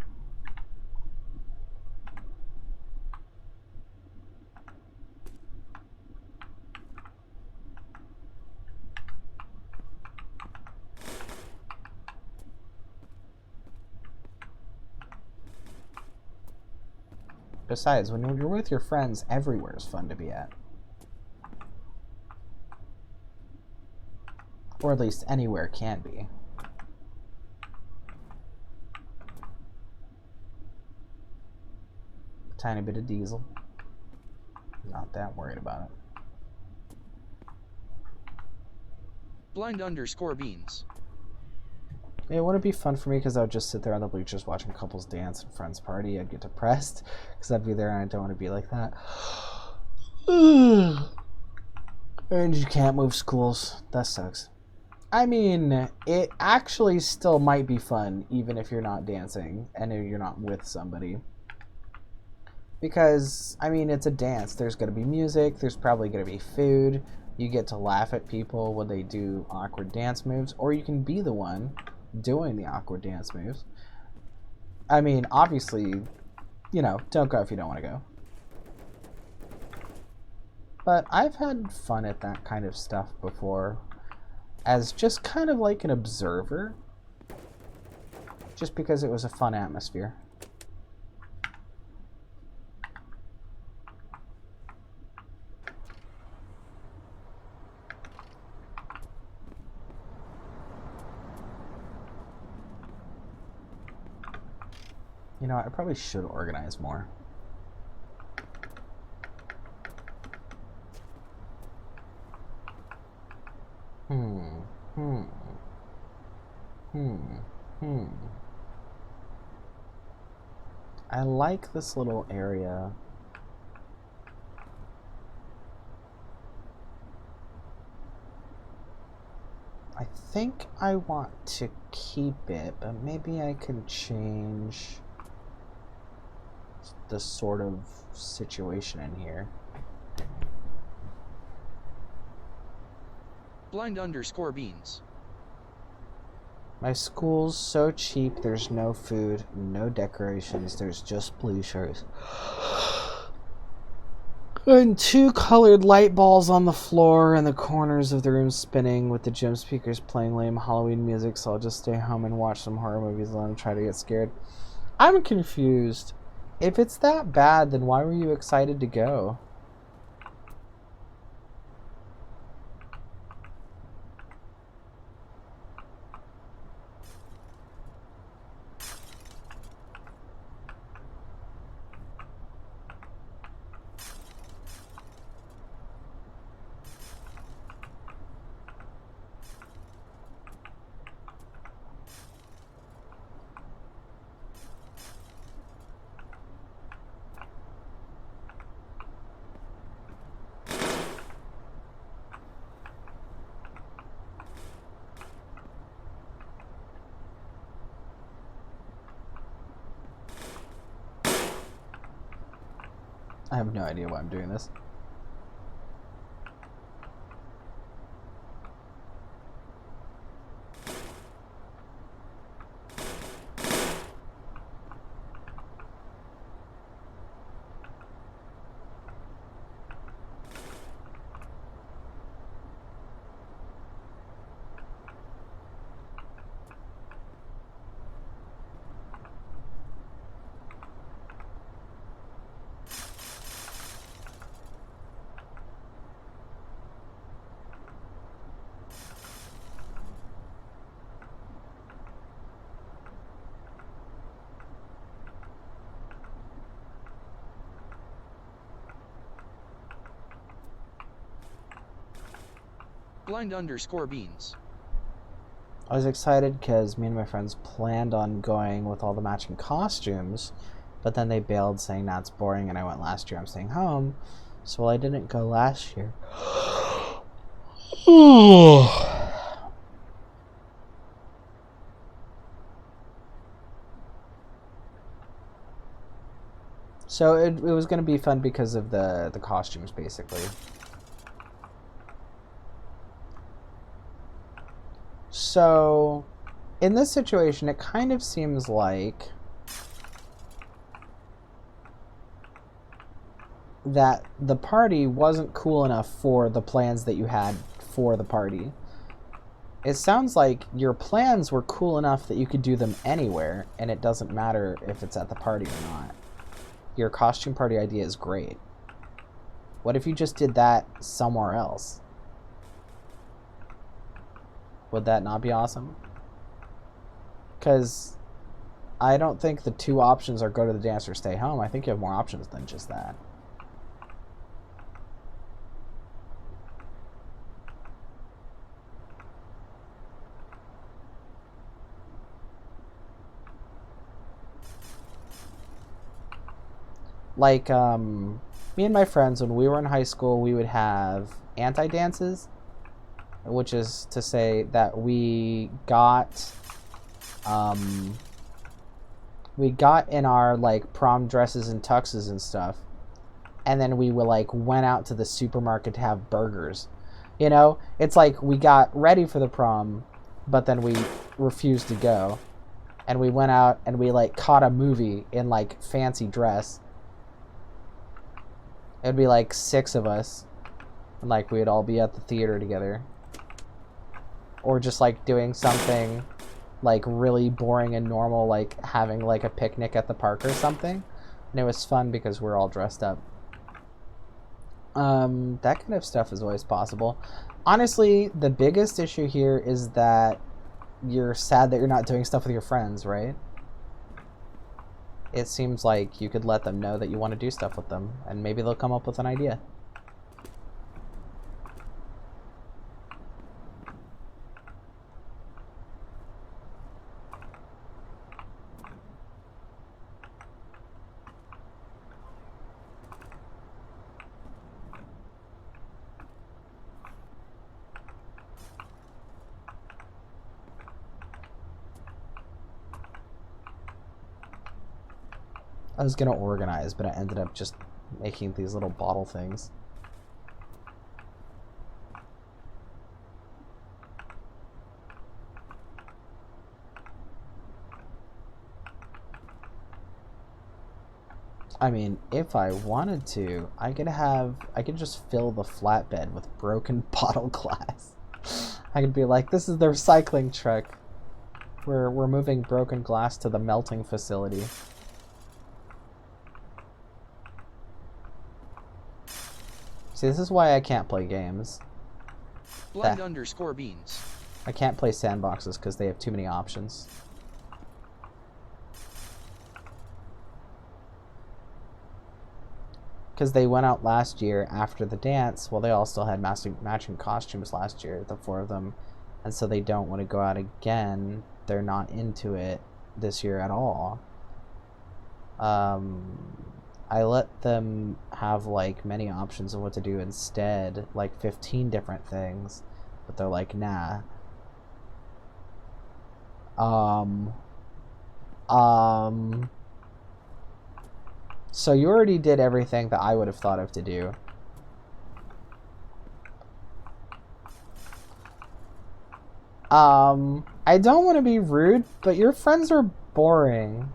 Besides, when you're with your friends, everywhere is fun to be at. Or at least anywhere can be. Tiny bit of diesel. Not that worried about it. Blind_beans. It wouldn't be fun for me because I would just sit there on the bleachers watching couples dance and friends party. I'd get depressed because I'd be there and I don't want to be like that. And you can't move schools. That sucks. I mean, it actually still might be fun even if you're not dancing and if you're not with somebody. Because, I mean, it's a dance. There's going to be music. There's probably going to be food. You get to laugh at people when they do awkward dance moves. Or you can be the one doing the awkward dance moves. I mean, obviously, you know, don't go if you don't want to go. But I've had fun at that kind of stuff before as just kind of like an observer. Just because it was a fun atmosphere. You know, I probably should organize more. I like this little area. I think I want to keep it, but maybe I can change the sort of situation in here. Blind_beans. My school's so cheap, there's no food, no decorations, there's just bleachers. And 2 colored light balls on the floor and the corners of the room spinning with the gym speakers playing lame Halloween music, so I'll just stay home and watch some horror movies alone and try to get scared. I'm confused. If it's that bad, then why were you excited to go? I have no idea why I'm doing this. Blind_beans. I was excited because me and my friends planned on going with all the matching costumes, but then they bailed saying that's boring, and I went last year. I'm staying home, so I didn't go last year. So it was going to be fun because of the costumes, basically. So in this situation, it kind of seems like that the party wasn't cool enough for the plans that you had for the party. It sounds like your plans were cool enough that you could do them anywhere, and it doesn't matter if it's at the party or not. Your costume party idea is great. What if you just did that somewhere else? Would that not be awesome? Because I don't think the two options are go to the dance or stay home. I think you have more options than just that. Like, me and my friends, when we were in high school, we would have anti-dances, which is to say that we got in our, like, prom dresses and tuxes and stuff, and then we would, like, went out to the supermarket to have burgers. You know? It's like we got ready for the prom, but then we refused to go. And we went out and we, like, caught a movie in, like, fancy dress. It'd be like 6 of us, and like we'd all be at the theater together, or just like doing something like really boring and normal, like having like a picnic at the park or something. And it was fun because we're all dressed up. That kind of stuff is always possible. Honestly, the biggest issue here is that you're sad that you're not doing stuff with your friends, right? It seems like you could let them know that you want to do stuff with them, and maybe they'll come up with an idea. I was gonna organize, but I ended up just making these little bottle things. I mean, if I wanted to, I could just fill the flatbed with broken bottle glass. I could be like, this is the recycling truck. We're moving broken glass to the melting facility. See, this is why I can't play games. Blind_beans. I can't play sandboxes because they have too many options. Because they went out last year after the dance. Well, they all still had matching costumes last year, the 4 of them. And so they don't want to go out again. They're not into it this year at all. I let them have, like, many options of what to do instead, like 15 different things, but they're like, nah. So you already did everything that I would have thought of to do. I don't want to be rude, but your friends are boring.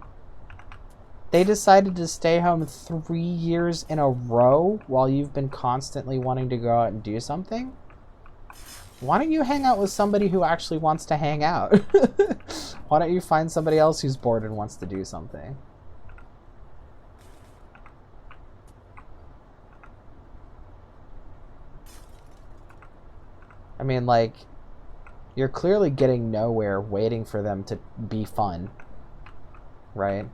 They decided to stay home 3 years in a row while you've been constantly wanting to go out and do something? Why don't you hang out with somebody who actually wants to hang out? Why don't you find somebody else who's bored and wants to do something? I mean, like, you're clearly getting nowhere waiting for them to be fun, right?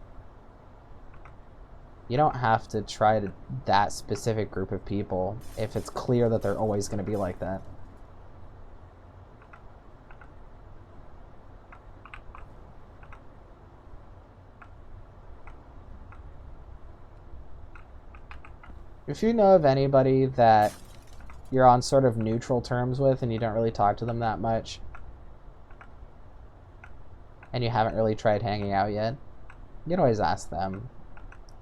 You don't have to try to that specific group of people if it's clear that they're always going to be like that. If you know of anybody that you're on sort of neutral terms with and you don't really talk to them that much, and you haven't really tried hanging out yet, you can always ask them.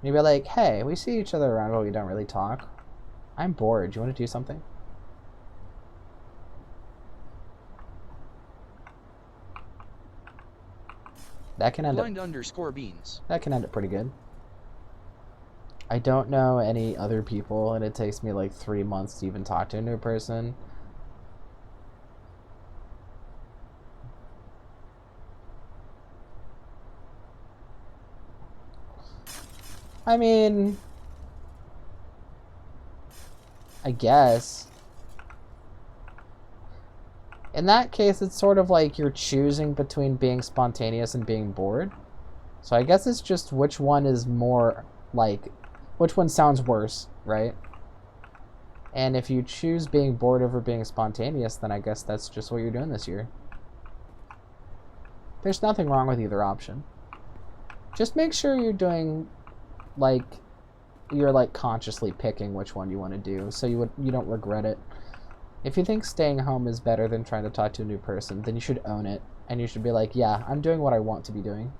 You'd be like, hey, we see each other around but we don't really talk. I'm bored. Do you want to do something? That can end Blind_beans. That can end up pretty good. I don't know any other people, and it takes me like 3 months to even talk to a new person. I mean, I guess. In that case, it's sort of like you're choosing between being spontaneous and being bored. So I guess it's just which one is more, like, which one sounds worse, right? And if you choose being bored over being spontaneous, then I guess that's just what you're doing this year. There's nothing wrong with either option. Just make sure you're doing, like, you're like consciously picking which one you want to do, so you don't regret it. If you think staying home is better than trying to talk to a new person, then you should own it, and you should be like, yeah, I'm doing what I want to be doing.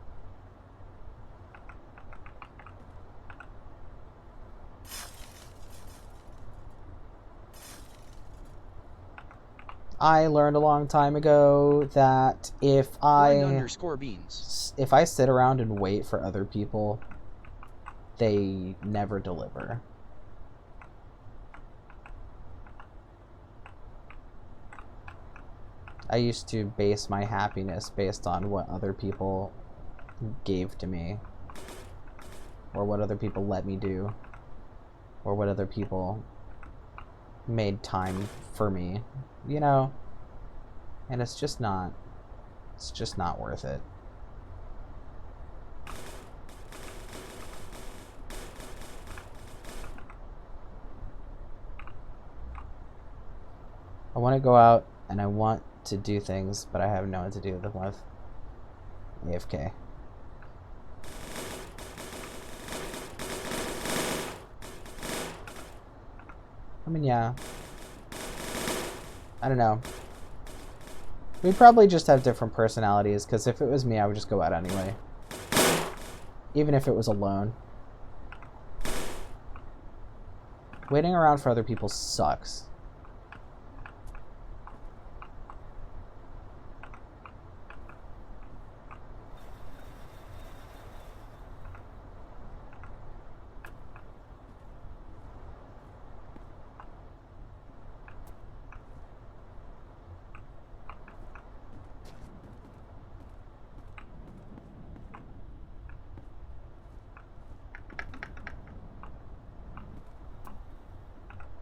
I learned a long time ago that if I sit around and wait for other people, they never deliver. I used to base my happiness based on what other people gave to me, or what other people let me do, or what other people made time for me, you know? And it's just not worth it. I want to go out and I want to do things, but I have no one to do them with. AFK. I mean, yeah. I don't know. We probably just have different personalities, because if it was me, I would just go out anyway. Even if it was alone. Waiting around for other people sucks.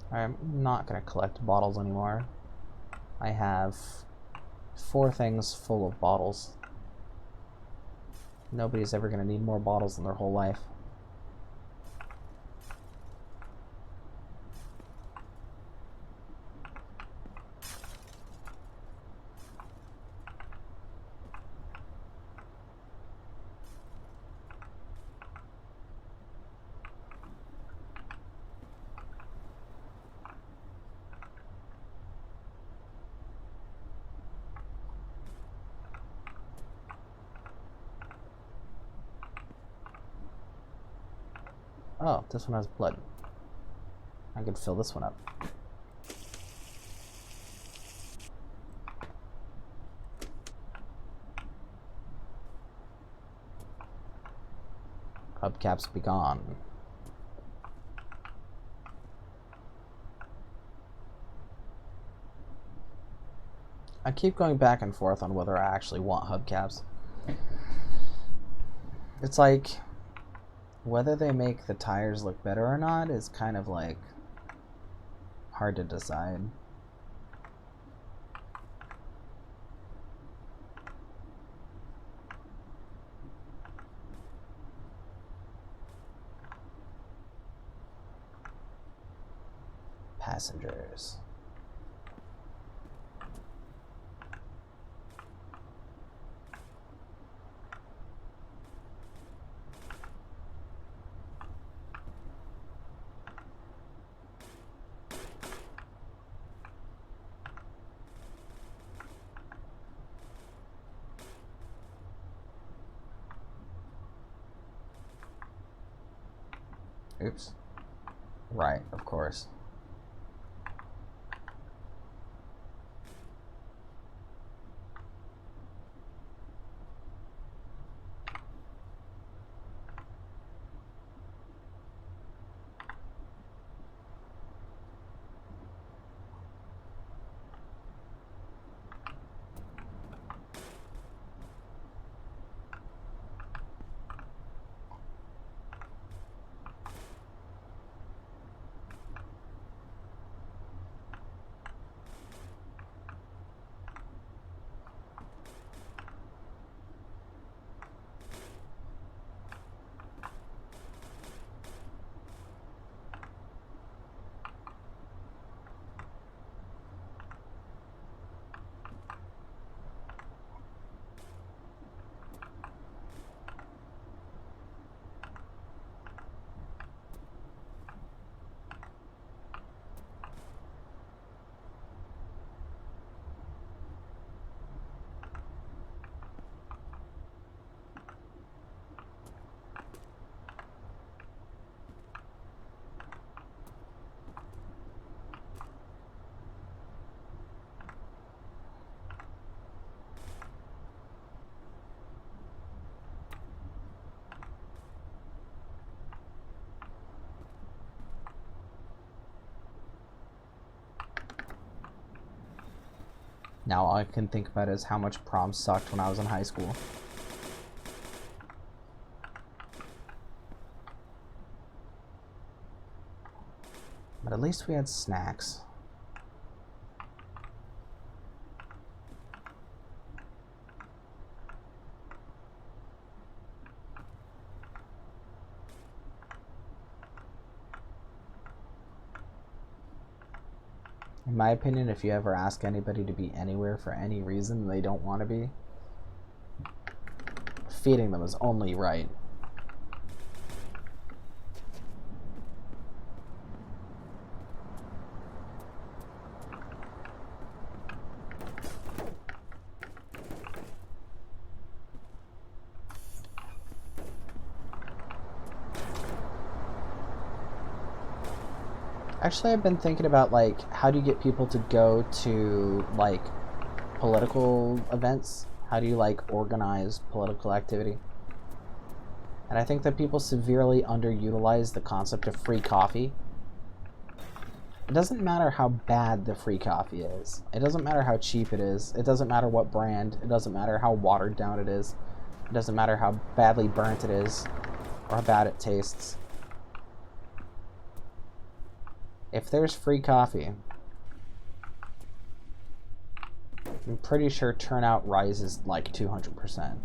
I'm not going to collect bottles anymore. I have 4 things full of bottles. Nobody's ever going to need more bottles in their whole life. Oh, this one has blood. I could fill this one up. Hubcaps be gone. I keep going back and forth on whether I actually want hubcaps. It's like, whether they make the tires look better or not is kind of like hard to decide. Passengers. Oops. Right, of course. Now all I can think about is how much prom sucked when I was in high school. But at least we had snacks. In my opinion, if you ever ask anybody to be anywhere for any reason they don't want to be, feeding them is only right. Actually, I've been thinking about, like, how do you get people to go to, like, political events? How do you, like, organize political activity? And I think that people severely underutilize the concept of free coffee. It doesn't matter how bad the free coffee is. It doesn't matter how cheap it is. It doesn't matter what brand. It doesn't matter how watered down it is. It doesn't matter how badly burnt it is or how bad it tastes. If there's free coffee, I'm pretty sure turnout rises like 200%.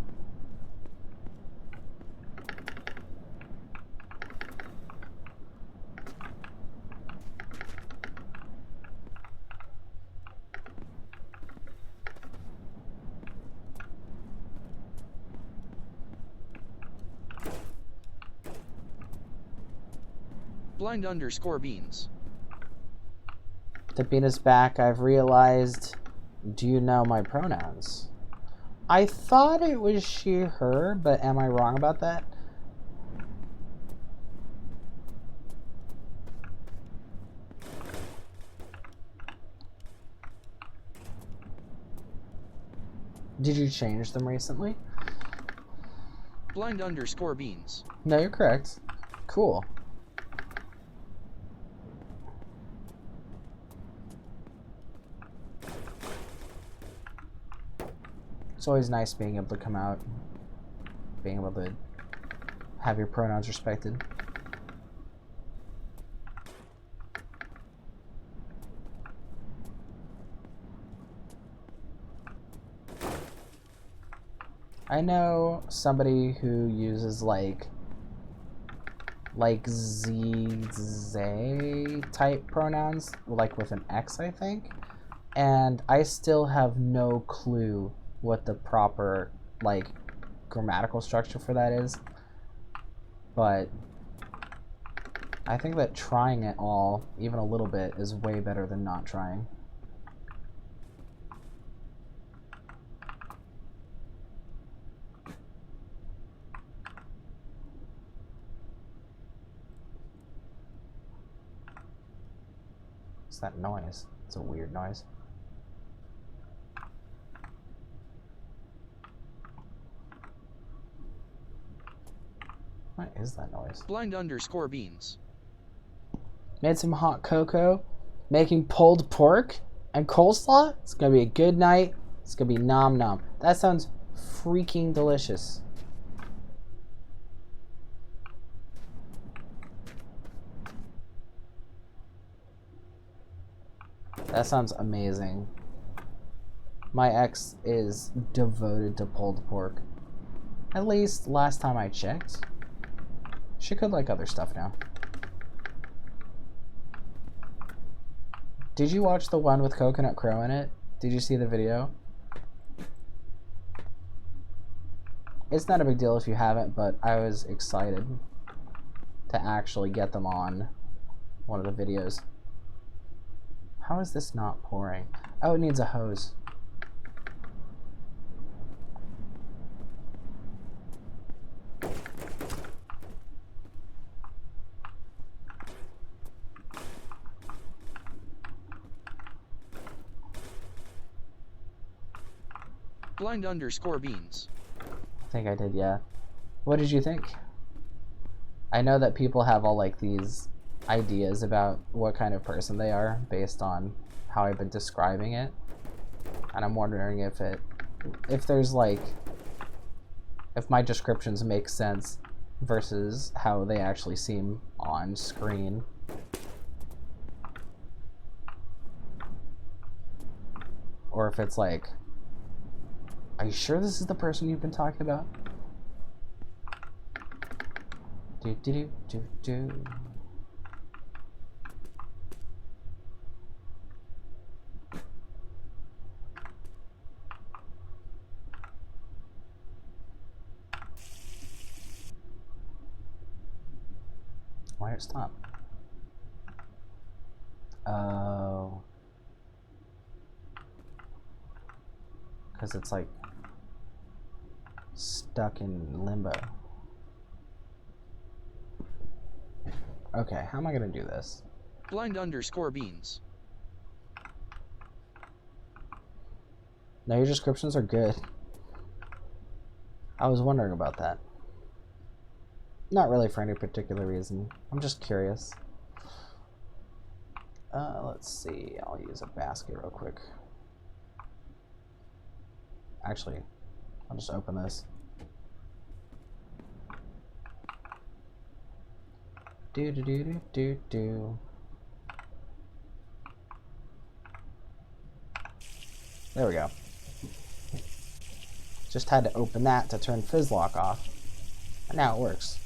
Blind_beans. The bean is back. I've realized. Do you know my pronouns? I thought it was she, her, but am I wrong about that? Did you change them recently? Blind_beans. No, you're correct. Cool. It's always nice being able to come out, being able to have your pronouns respected. I know somebody who uses like they type pronouns, like with an X, I think, and I still have no clue what the proper like grammatical structure for that is, but I think that trying it all, even a little bit, is way better than not trying. What's that noise? It's a weird noise. What is that noise? Blind_beans. Made some hot cocoa, making pulled pork and coleslaw. It's gonna be a good night. It's gonna be nom nom. That sounds freaking delicious. That sounds amazing. My ex is devoted to pulled pork. At least last time I checked. She could like other stuff now. Did you watch the one with Coconut Crow in it? Did you see the video? It's not a big deal if you haven't, but I was excited to actually get them on one of the videos. How is this not pouring? Oh, it needs a hose. Blind_beans. I think I did, yeah. What did you think? I know that people have all like these ideas about what kind of person they are based on how I've been describing it. And I'm wondering if there's like, if my descriptions make sense versus how they actually seem on screen. Or if it's like, are you sure this is the person you've been talking about? Do do do do do. Why did it stop? Oh. Because it's like stuck in limbo. Okay, how am I gonna do this? Blind_beans. No, your descriptions are good. I was wondering about that. Not really for any particular reason. I'm just curious. Let's see. I'll use a basket real quick. Actually, I'll just open this. Do do do do do do. There we go. Just had to open that to turn Fizzlock off. And now it works.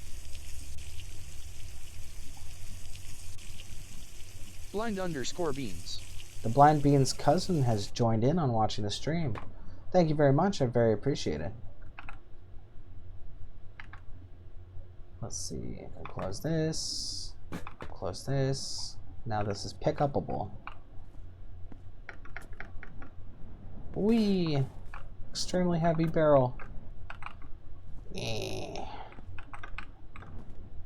Blind_beans. The Blind Bean's cousin has joined in on watching the stream. Thank you very much. I very appreciate it. Let's see. I can close this. Close this. Now this is pick upable. Whee! Extremely heavy barrel. Yeah.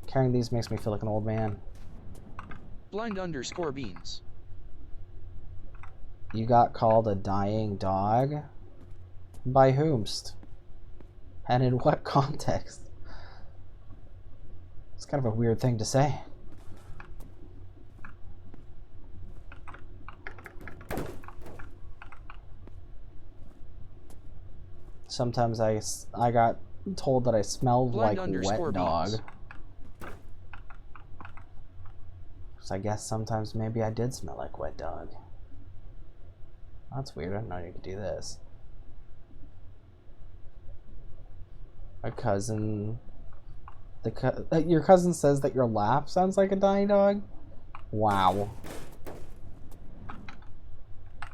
Carrying these makes me feel like an old man. Blind_beans. You got called a dying dog? By whomst? And in what context? It's kind of a weird thing to say. Sometimes I got told that I smelled like wet dog. So I guess sometimes maybe I did smell like wet dog. That's weird. I didn't know you could do this. My cousin... your cousin says that your laugh sounds like a dying dog? Wow.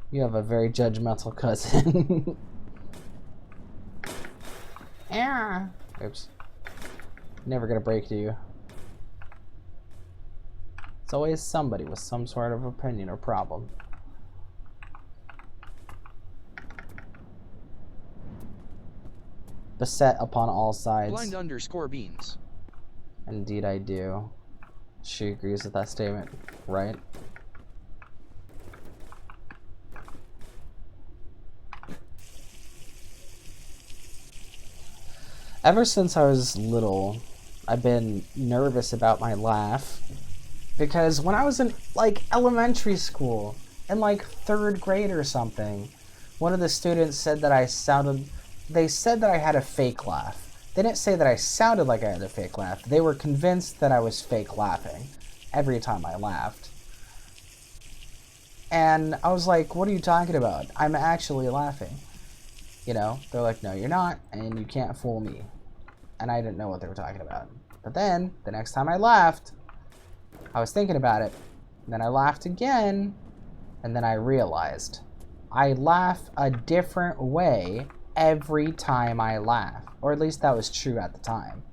You have a very judgmental cousin. Yeah. Oops. Never gonna break to you. It's always somebody with some sort of opinion or problem. Beset upon all sides. Blind_beans. Indeed I do. She agrees with that statement, right? Ever since I was little, I've been nervous about my laugh because when I was in like elementary school, in like 3rd grade or something, one of the students said that they said that I had a fake laugh. They didn't say that I sounded like I had a fake laugh. They were convinced that I was fake laughing every time I laughed. And I was like, what are you talking about? I'm actually laughing. You know, they're like, no, you're not, and you can't fool me. And I didn't know what they were talking about. But then, the next time I laughed, I was thinking about it. And then I laughed again, and then I realized I laugh a different way every time I laugh. Or at least that was true at the time.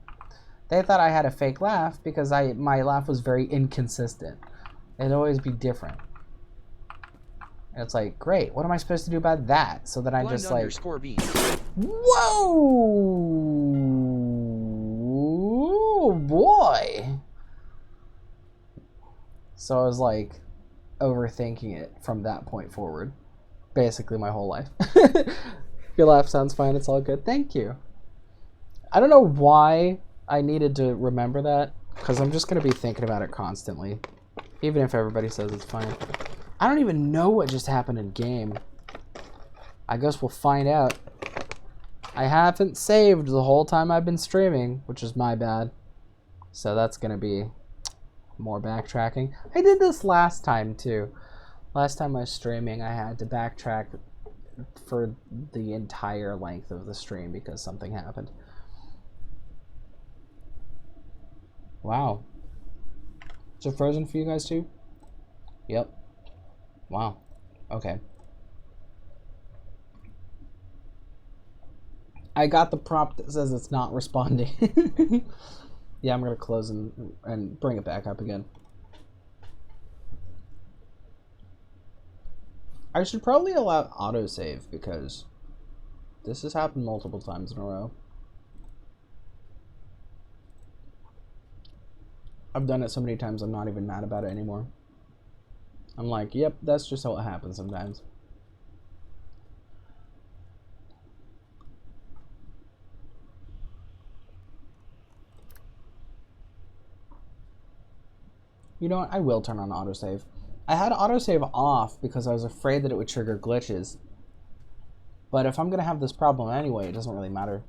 They thought I had a fake laugh because my laugh was very inconsistent. It'd always be different. And it's like, great, what am I supposed to do about that? So then I just like, whoa, boy. So I was like overthinking it from that point forward. Basically my whole life. Your laugh sounds fine, it's all good. Thank you. I don't know why I needed to remember that, because I'm just going to be thinking about it constantly. Even if everybody says it's fine. I don't even know what just happened in game. I guess we'll find out. I haven't saved the whole time I've been streaming, which is my bad. So that's going to be more backtracking. I did this last time too. Last time I was streaming, I had to backtrack for the entire length of the stream because something happened. Wow. Is it frozen for you guys too? Yep. Wow. Okay. I got the prompt that says it's not responding. Yeah, I'm gonna close and bring it back up again. I should probably allow autosave because this has happened multiple times in a row. I've done it so many times I'm not even mad about it anymore. I'm like, yep, that's just how it happens sometimes. You know what? I will turn on autosave. I had autosave off because I was afraid that it would trigger glitches. But if I'm going to have this problem anyway, it doesn't really matter.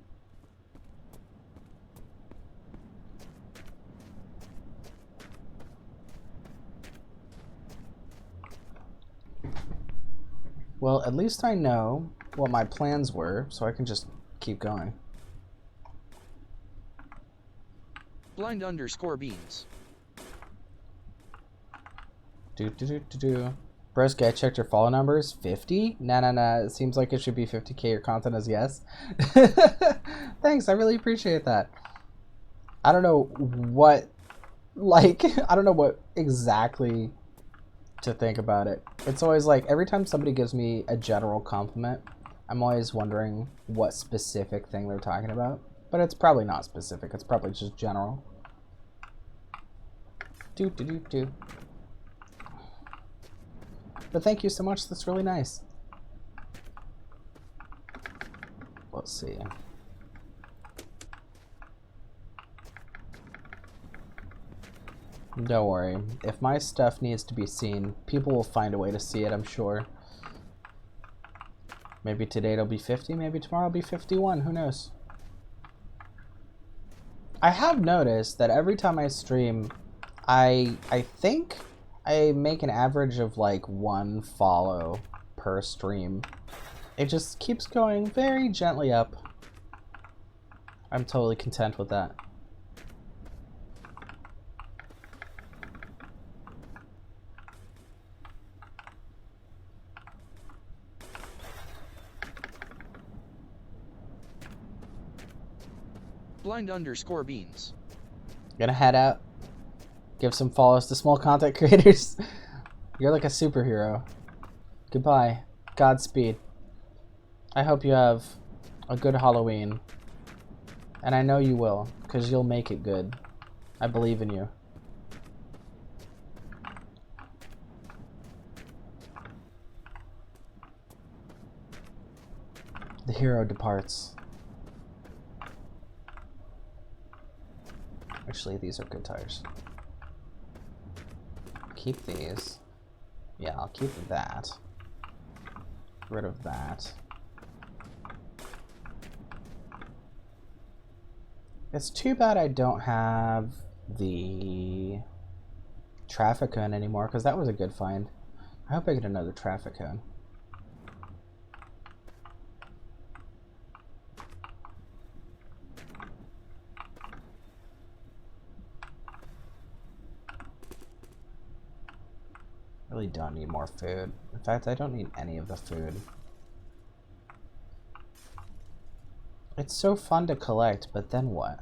Well, at least I know what my plans were, so I can just keep going. Blind_beans. Broski, I checked your follow numbers. 50? Nah. It seems like it should be 50k. Your content is yes. Thanks, I really appreciate that. I don't know what, I don't know what exactly to think about it. It's always like, every time somebody gives me a general compliment, I'm always wondering what specific thing they're talking about. But it's probably not specific. It's probably just general. But thank you so much. That's really nice. Let's see. Don't worry. If my stuff needs to be seen, people will find a way to see it, I'm sure. Maybe today it'll be 50, maybe tomorrow it'll be 51, who knows? I have noticed that every time I stream, I think I make an average of like 1 follow per stream. It just keeps going very gently up. I'm totally content with that. Blind_beans. Gonna head out. Give some follows to small content creators. You're like a superhero. Goodbye. Godspeed. I hope you have a good Halloween. And I know you will, because you'll make it good. I believe in you. The hero departs. Actually, these are good tires. Keep these. Yeah, I'll keep that. Get rid of that. It's too bad I don't have the traffic cone anymore, because that was a good find. I hope I get another traffic cone. Really don't need more food. In fact, I don't need any of the food. It's so fun to collect, but then what?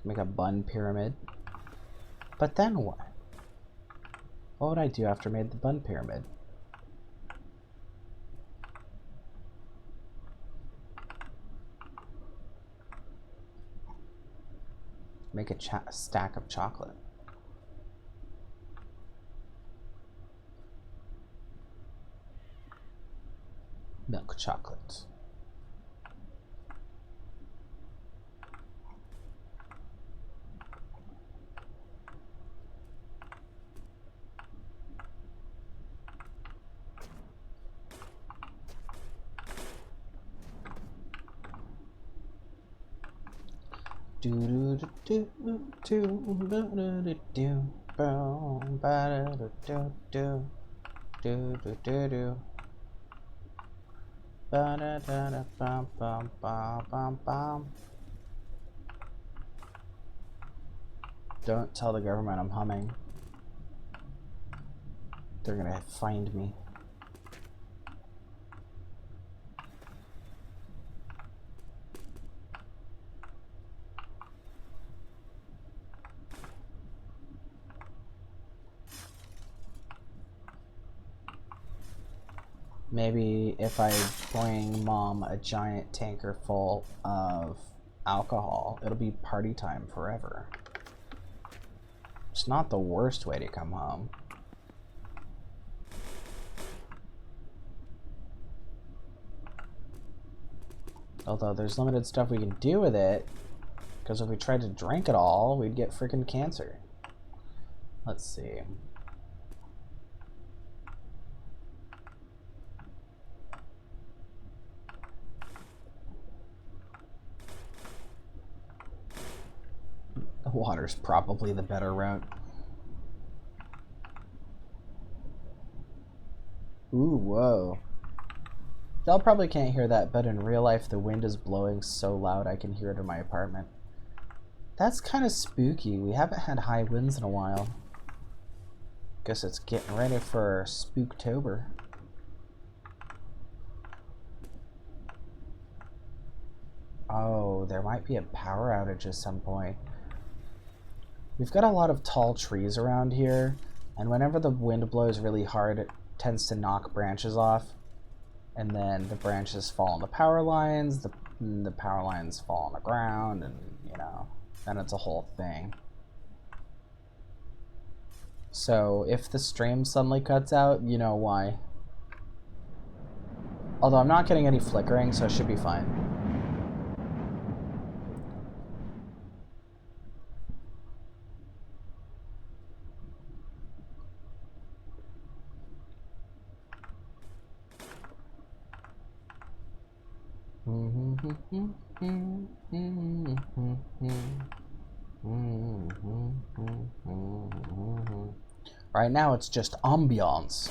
Make a bun pyramid. But then what? What would I do after I made the bun pyramid? Make a stack of chocolate. Milk chocolate. Do do do do do do do do do do do do. Ba da da da bum bum bum bum bum. Don't tell the government I'm humming. They're gonna find me. Maybe if I bring Mom a giant tanker full of alcohol, it'll be party time forever. It's not the worst way to come home. Although there's limited stuff we can do with it, because if we tried to drink it all, we'd get freaking cancer. Let's see. The water's probably the better route. Ooh, whoa. Y'all probably can't hear that, but in real life the wind is blowing so loud I can hear it in my apartment. That's kind of spooky. We haven't had high winds in a while. Guess it's getting ready for Spooktober. Oh, there might be a power outage at some point. We've got a lot of tall trees around here, and whenever the wind blows really hard, it tends to knock branches off, and then the branches fall on the power lines, the power lines fall on the ground, and you know, then it's a whole thing. So if the stream suddenly cuts out, you know why. Although I'm not getting any flickering, so it should be fine. Right now it's just ambiance.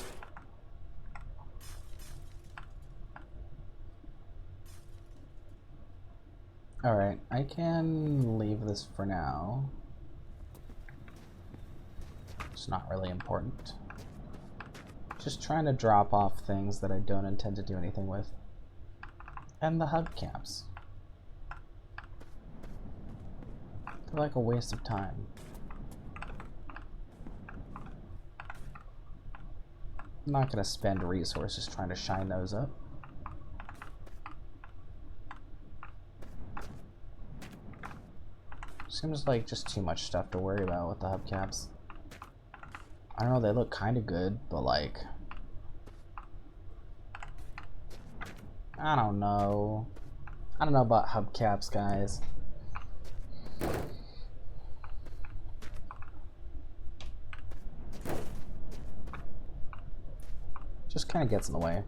Alright, I can leave this for now. It's not really important. Just trying to drop off things that I don't intend to do anything with. And the hubcaps. They're like a waste of time. I'm not going to spend resources trying to shine those up. Seems like just too much stuff to worry about with the hubcaps. I don't know, they look kind of good, but like... I don't know. I don't know about hubcaps, guys. Just kind of gets in the way.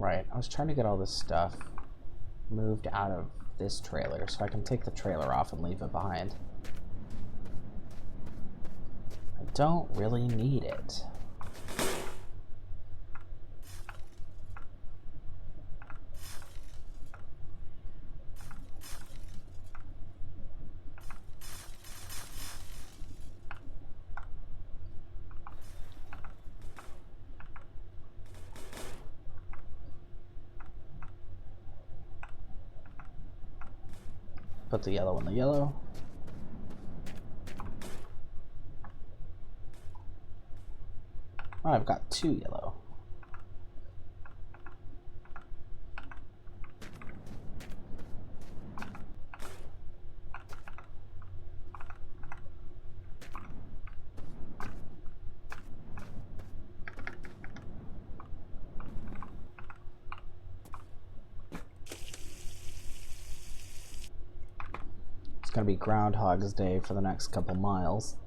Right, I was trying to get all this stuff moved out of this trailer so I can take the trailer off and leave it behind. I don't really need it. Put the yellow in the yellow. Oh, I've got 2 yellow. It's gonna be Groundhog's Day for the next couple miles,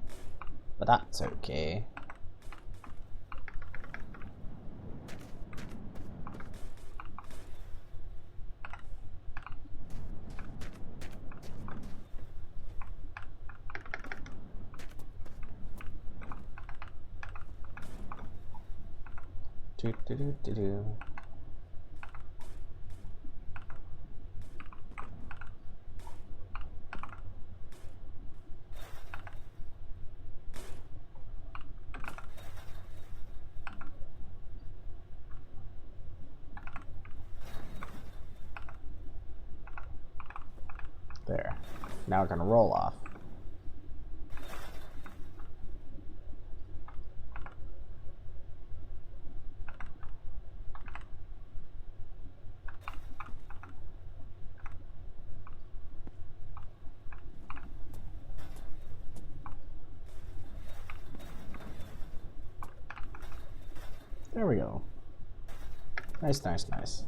but that's okay. Do do do do do. There. Now we're gonna roll off. There we go. Nice, nice, nice.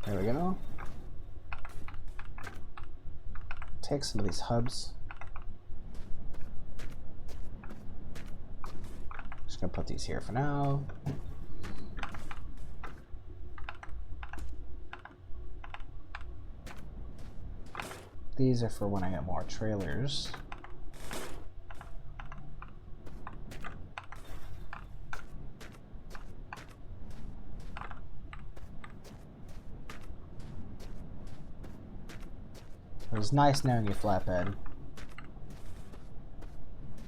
There we go. Take some of these hubs. Just gonna put these here for now. These are for when I get more trailers. It was nice knowing you, Flatbed.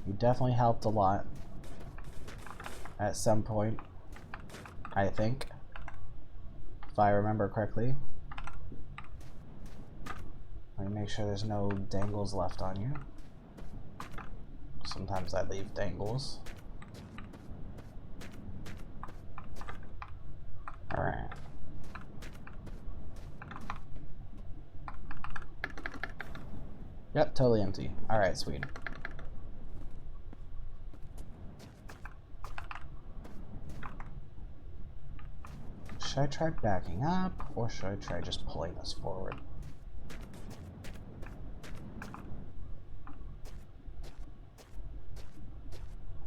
You definitely helped a lot. At some point, I think. If I remember correctly. Let me make sure there's no dangles left on you. Sometimes I leave dangles. Alright. Yep, totally empty. Alright, sweet. Should I try backing up, or should I try just pulling this forward?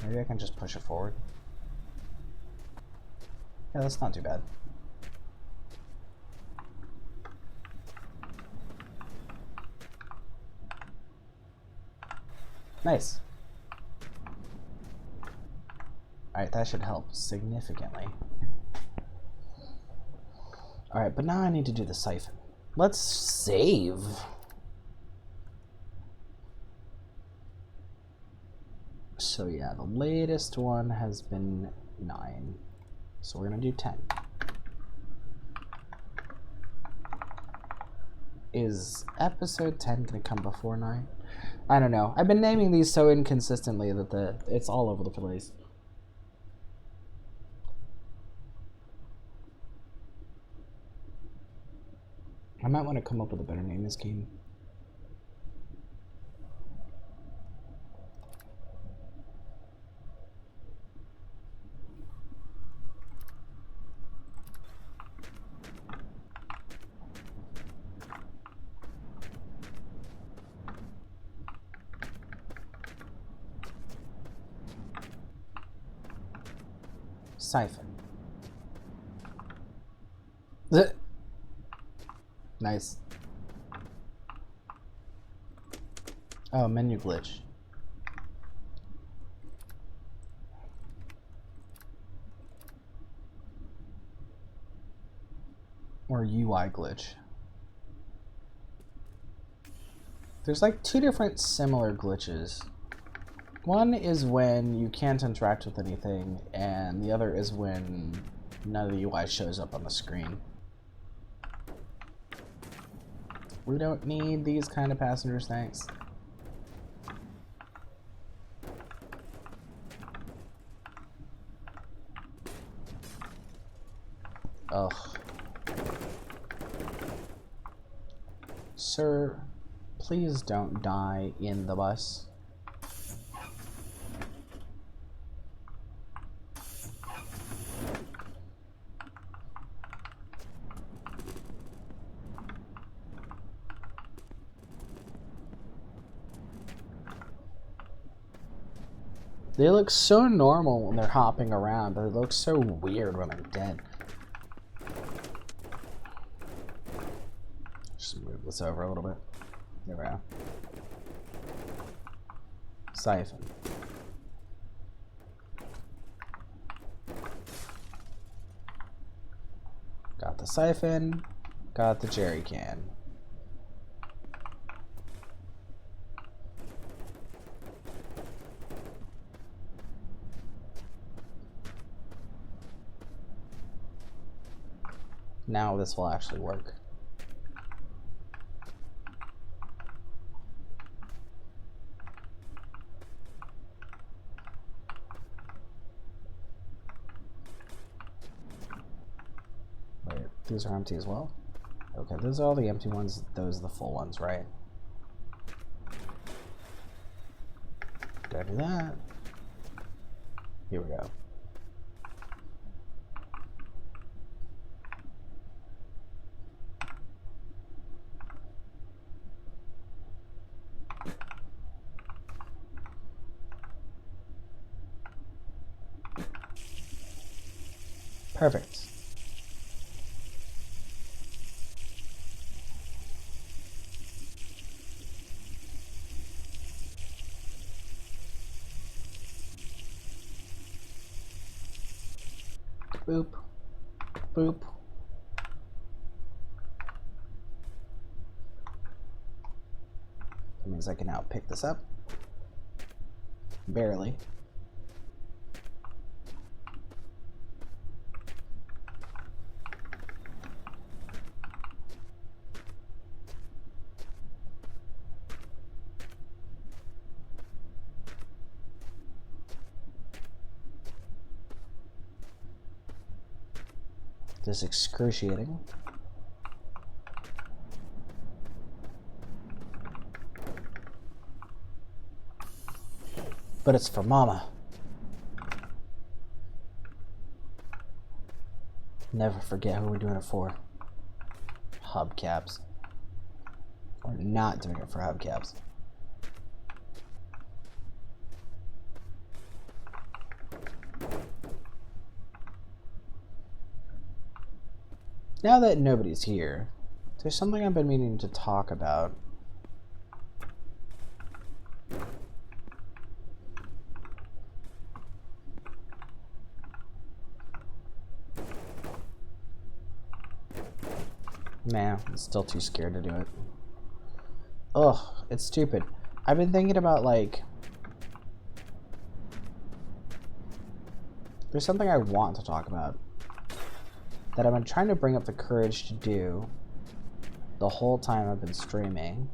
Maybe I can just push it forward. Yeah, that's not too bad. Nice. Alright, that should help significantly. Alright, but now I need to do the siphon. Let's save. So yeah, the latest one has been 9. So we're gonna do 10. Is episode 10 gonna come before 9? I don't know. I've been naming these so inconsistently that it's all over the place. I might want to come up with a better name this game. Siphon. Nice. Oh, menu glitch. Or UI glitch. There's like 2 different similar glitches. One is when you can't interact with anything, and the other is when none of the UI shows up on the screen. We don't need these kind of passengers, thanks. Ugh. Sir, please don't die in the bus. They look so normal when they're hopping around, but they look so weird when they're dead. Just move this over a little bit. There we go. Siphon. Got the siphon. Got the jerry can. Now this will actually work. Wait, these are empty as well? Okay, those are all the empty ones, those are the full ones, right? Gotta do that. Here we go. Perfect. Boop. Boop. That means I can now pick this up. Barely. This is excruciating. But it's for Mama. Never forget who we're doing it for. Hubcaps. We're not doing it for hubcaps. Now that nobody's here, there's something I've been meaning to talk about. Nah, I'm still too scared to do it. Ugh, it's stupid. I've been thinking about, like... There's something I want to talk about that I've been trying to bring up the courage to do the whole time I've been streaming.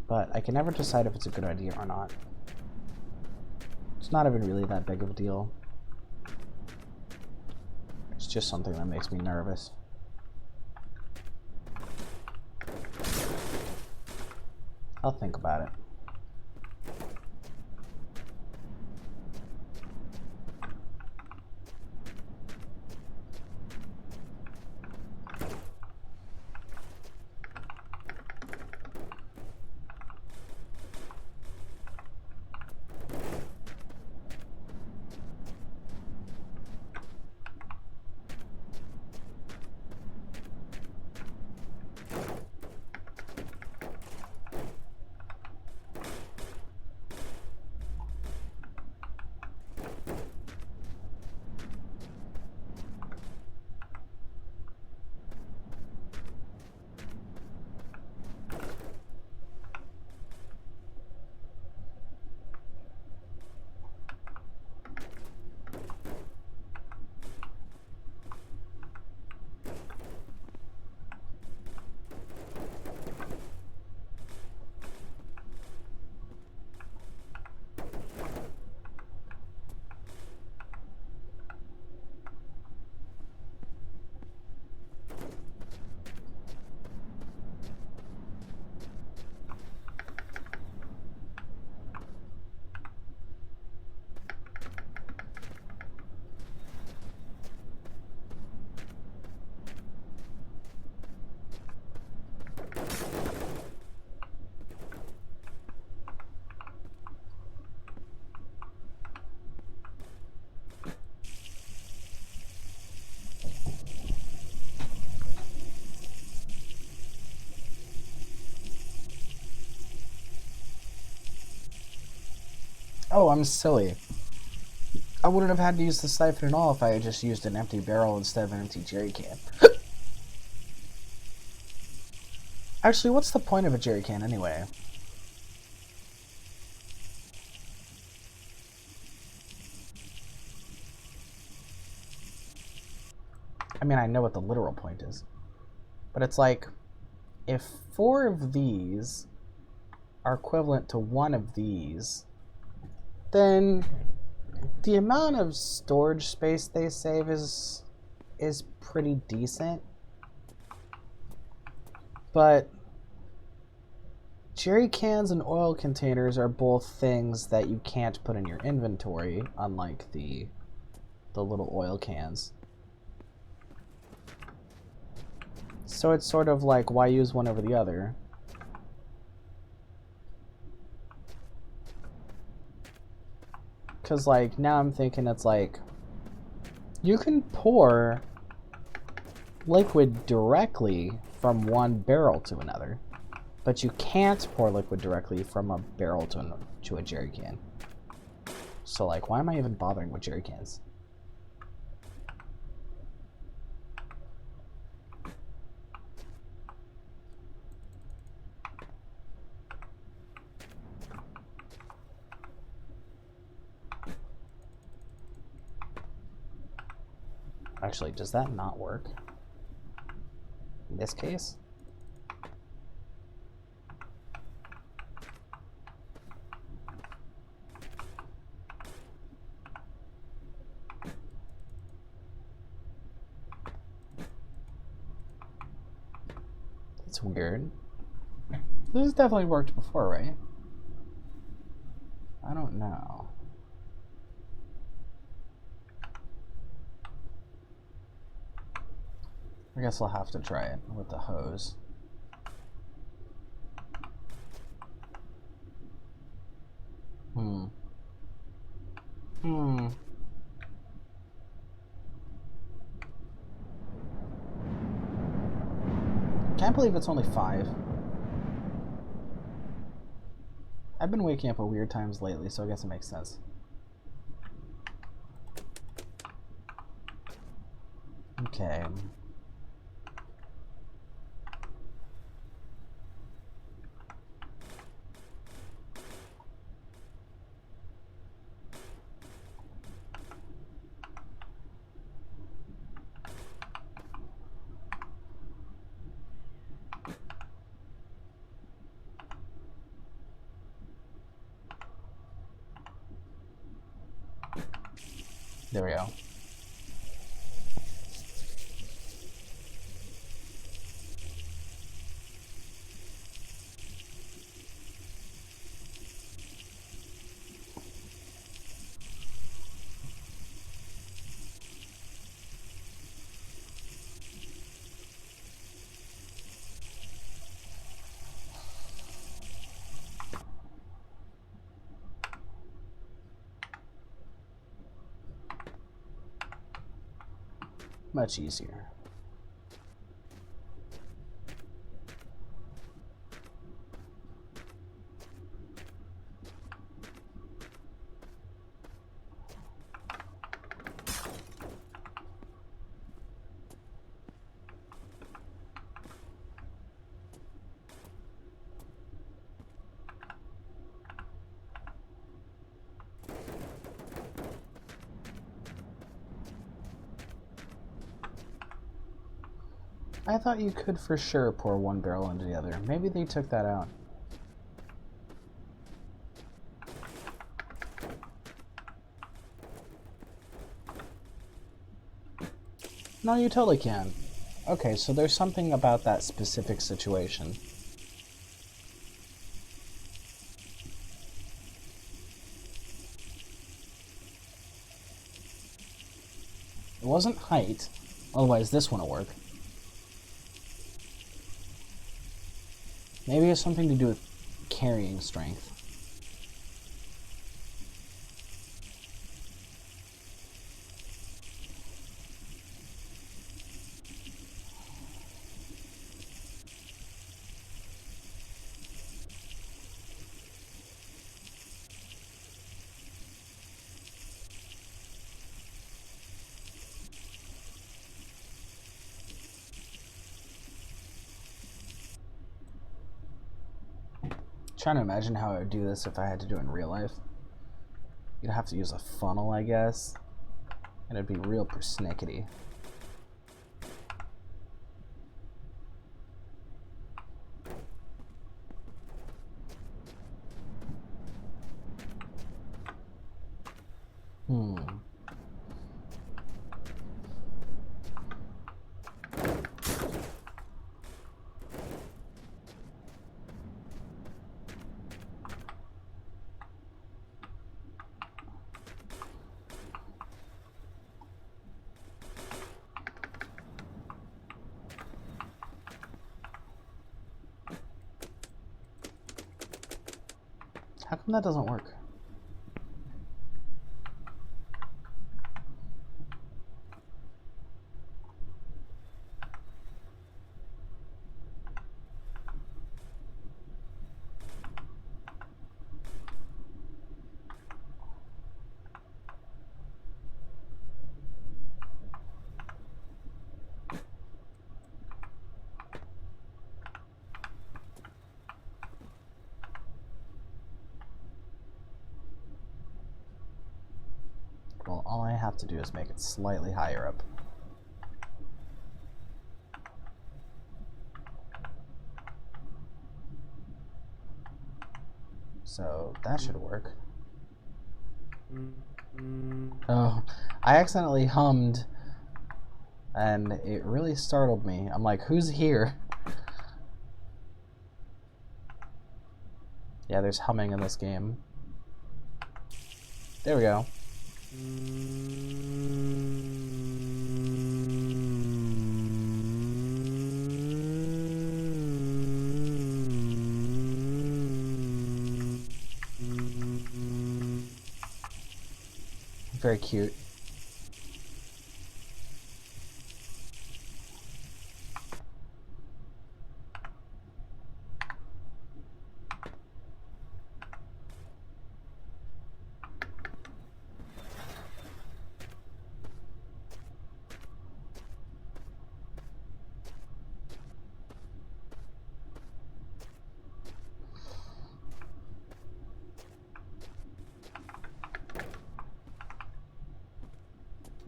But I can never decide if it's a good idea or not. It's not even really that big of a deal. It's just something that makes me nervous. I'll think about it. Oh, I'm silly. I wouldn't have had to use the siphon at all if I had just used an empty barrel instead of an empty jerry can. Actually, what's the point of a jerry can anyway? I mean, I know what the literal point is. But it's like, if 4 of these are equivalent to 1 of these, then the amount of storage space they save is pretty decent. But jerry cans and oil containers are both things that you can't put in your inventory, unlike the little oil cans. So it's sort of like, why use one over the other? Because, like, now I'm thinking it's like, you can pour liquid directly from one barrel to another, but you can't pour liquid directly from a barrel to a jerry can. So, like, why am I even bothering with jerry cans? Actually, does that not work in this case? It's weird. This has definitely worked before, right? I don't know. I guess I'll have to try it with the hose. Can't believe it's only 5. I've been waking up at weird times lately, so I guess it makes sense. Okay. There we go. Much easier. I thought you could for sure pour one barrel into the other. Maybe they took that out. No, you totally can. Okay, so there's something about that specific situation. It wasn't height, otherwise this wouldn't work. Maybe it has something to do with carrying strength. Trying to imagine how I would do this if I had to do it in real life. You'd have to use a funnel, I guess. And it'd be real persnickety. How come that doesn't work? Well, all I have to do is make it slightly higher up. So that should work. Oh, I accidentally hummed and it really startled me. I'm like, who's here? Yeah, there's humming in this game. There we go. Very cute.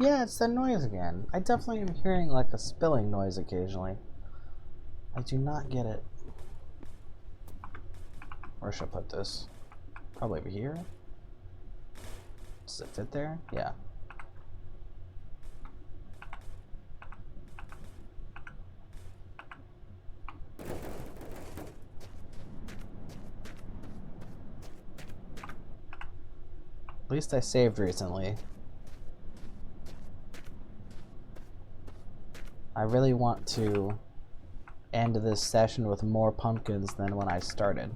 Yeah, it's that noise again. I definitely am hearing like a spilling noise occasionally. I do not get it. Where should I put this? Probably over here. Does it fit there? Yeah. At least I saved recently. I really want to end this session with more pumpkins than when I started.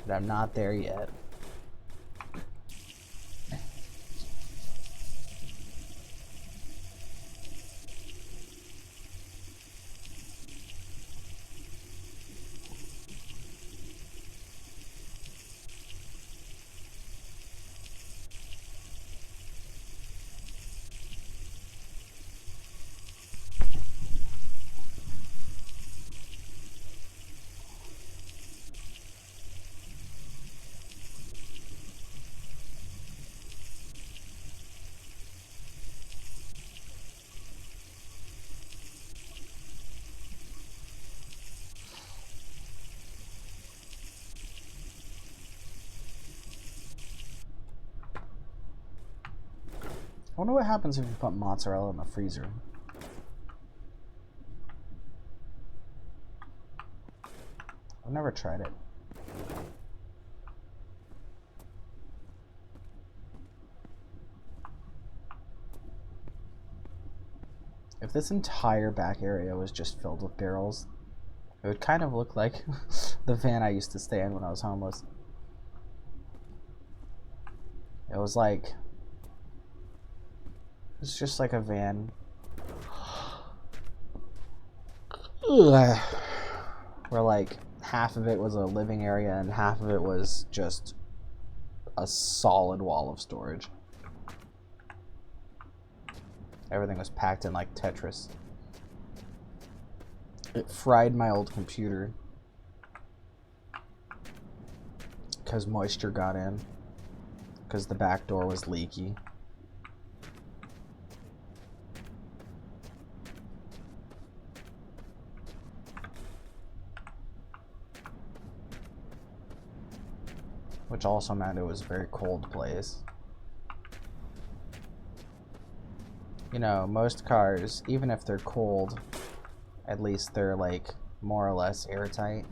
But I'm not there yet. I wonder what happens if you put mozzarella in the freezer. I've never tried it. If this entire back area was just filled with barrels, it would kind of look like the van I used to stay in when I was homeless. It was like... It's just like a van. Where like half of it was a living area and half of it was just a solid wall of storage. Everything was packed in like Tetris. It fried my old computer because moisture got in, because the back door was leaky. Which also meant it was a very cold place. You know, most cars, even if they're cold, at least they're like more or less airtight.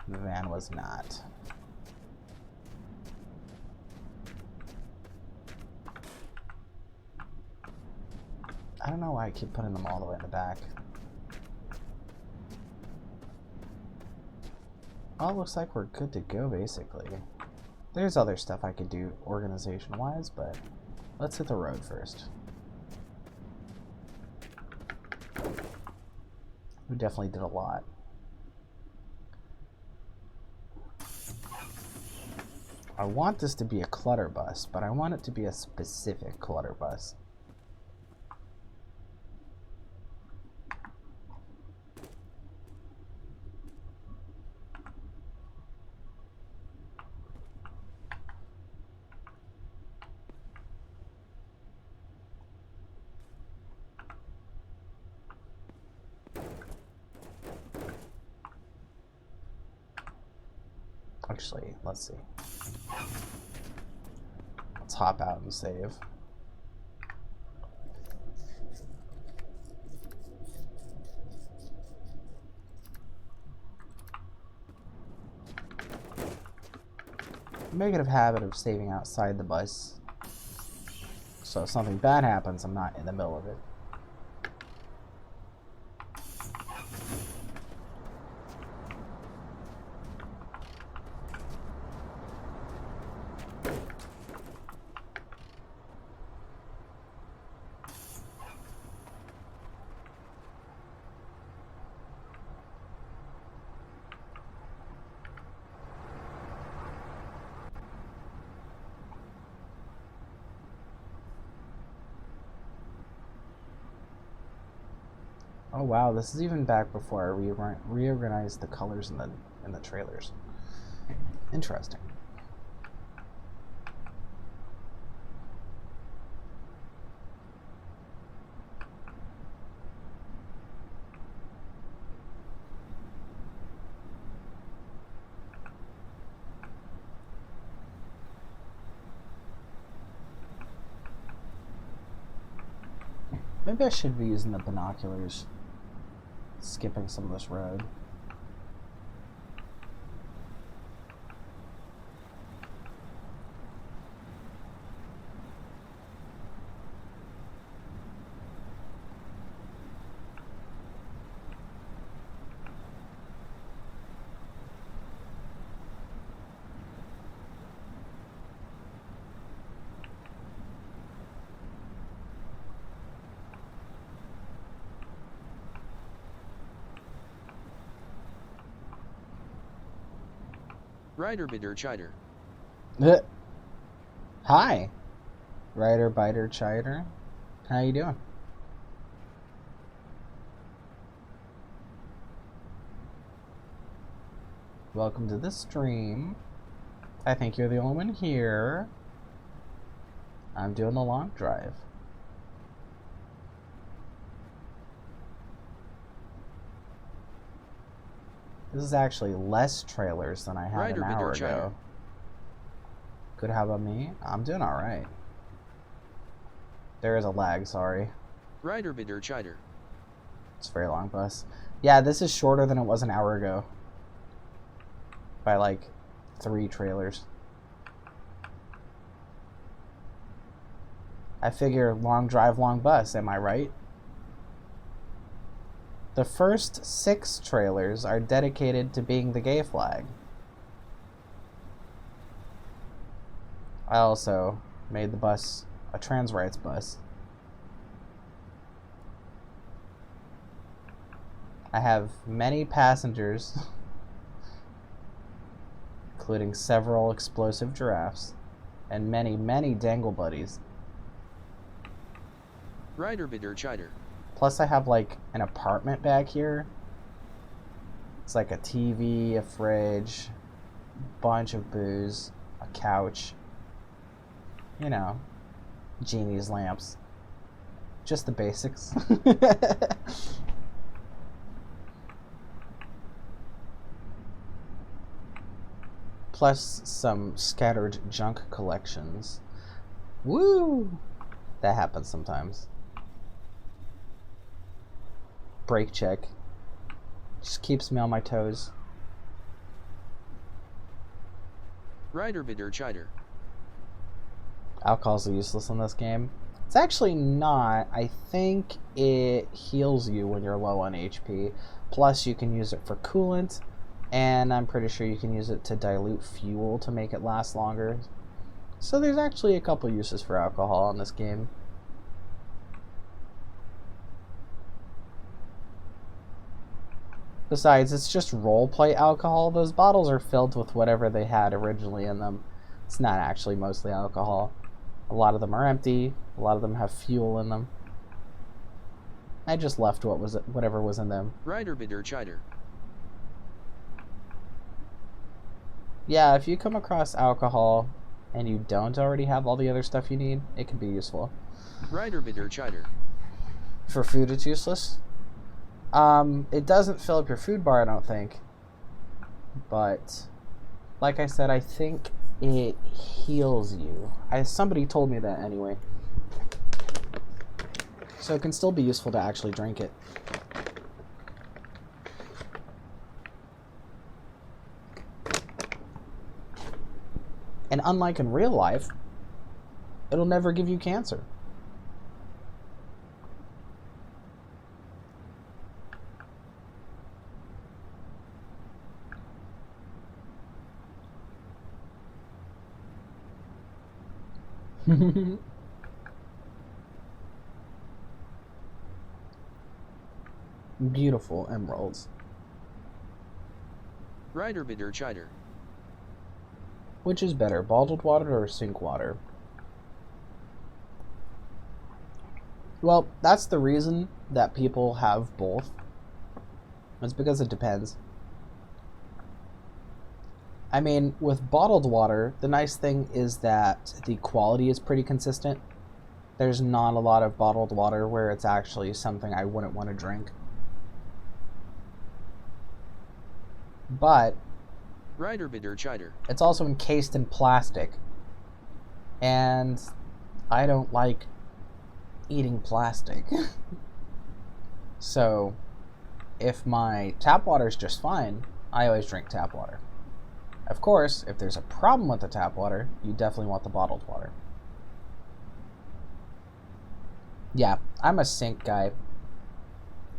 The van was not. I don't know why I keep putting them all the way in the back. Well, it looks like we're good to go, basically. There's other stuff I could do organization-wise, but let's hit the road first. We definitely did a lot. I want this to be a clutter bus, but I want it to be a specific clutter bus. Actually, let's see. Let's hop out and save. Make it a habit of saving outside the bus, so if something bad happens, I'm not in the middle of it. Oh wow, this is even back before I reorganized the colors in the trailers. Interesting. Maybe I should be using the binoculars. Skipping some of this road. Rider bidder chider. Hi, Rider Biter Chider. How you doing? Welcome to the stream. I think you're the only one here. I'm doing the long drive. This is actually less trailers than I had an hour ago. Good, how about me? I'm doing alright. There is a lag, sorry. Rider bidder chider. It's a very long bus. Yeah, this is shorter than it was an hour ago. By like 3 trailers. I figure long drive, long bus, am I right? The first 6 trailers are dedicated to being the gay flag. I also made the bus a trans rights bus. I have many passengers, including several explosive giraffes, and many, many dangle buddies. Rider bidder chider. Plus I have like an apartment back here. It's like a TV, a fridge, bunch of booze, a couch. You know, genie's lamps. Just the basics. Plus some scattered junk collections. Woo! That happens sometimes. Brake check. Just keeps me on my toes. Rider bidder chider. Alcohol's useless in this game. It's actually not. I think it heals you when you're low on HP. Plus you can use it for coolant. And I'm pretty sure you can use it to dilute fuel to make it last longer. So there's actually a couple uses for alcohol in this game. Besides, it's just roleplay alcohol. Those bottles are filled with whatever they had originally in them. It's not actually mostly alcohol. A lot of them are empty. A lot of them have fuel in them. I just left whatever was in them. Rider bidder chider. Yeah, if you come across alcohol and you don't already have all the other stuff you need, it can be useful. Rider bidder chider. For food, it's useless. It doesn't fill up your food bar, I don't think. But, like I said, I think it heals you. Somebody told me that anyway. So it can still be useful to actually drink it. And unlike in real life, it'll never give you cancer. Beautiful emeralds. Rider bidder chider. Which is better, bottled water or sink water? Well, that's the reason that people have both. It's because it depends. I mean, with bottled water, the nice thing is that the quality is pretty consistent. There's not a lot of bottled water where it's actually something I wouldn't want to drink. But Rider bidder chider. It's also encased in plastic. And I don't like eating plastic. So, if my tap water is just fine, I always drink tap water. Of course, if there's a problem with the tap water, you definitely want the bottled water. Yeah, I'm a sink guy.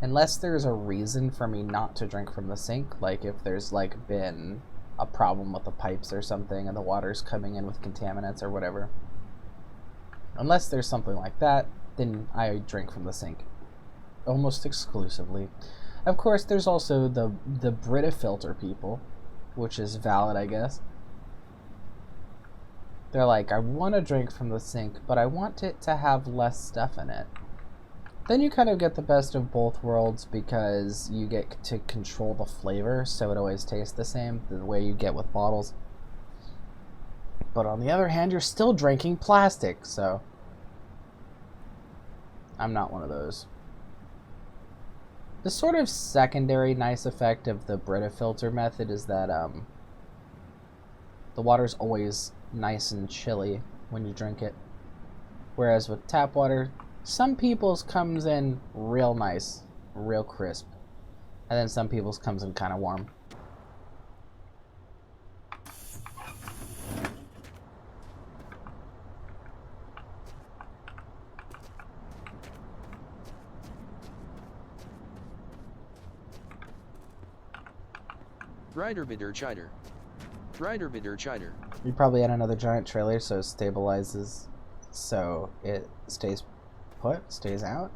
Unless there's a reason for me not to drink from the sink, like if there's like been a problem with the pipes or something and the water's coming in with contaminants or whatever. Unless there's something like that, then I drink from the sink. Almost exclusively. Of course, there's also the Brita filter people, which is valid, I guess. They're like, I want to drink from the sink, but I want it to have less stuff in it. Then you kind of get the best of both worlds because you get to control the flavor, so it always tastes the same, the way you get with bottles. But on the other hand, you're still drinking plastic, so I'm not one of those. The sort of secondary nice effect of the Brita filter method is that the water's always nice and chilly when you drink it. Whereas with tap water, some people's comes in real nice, real crisp. And then some people's comes in kind of warm. Rider bidder chider. Rider bidder chider. You probably had another giant trailer so it stabilizes, so it stays put, stays out.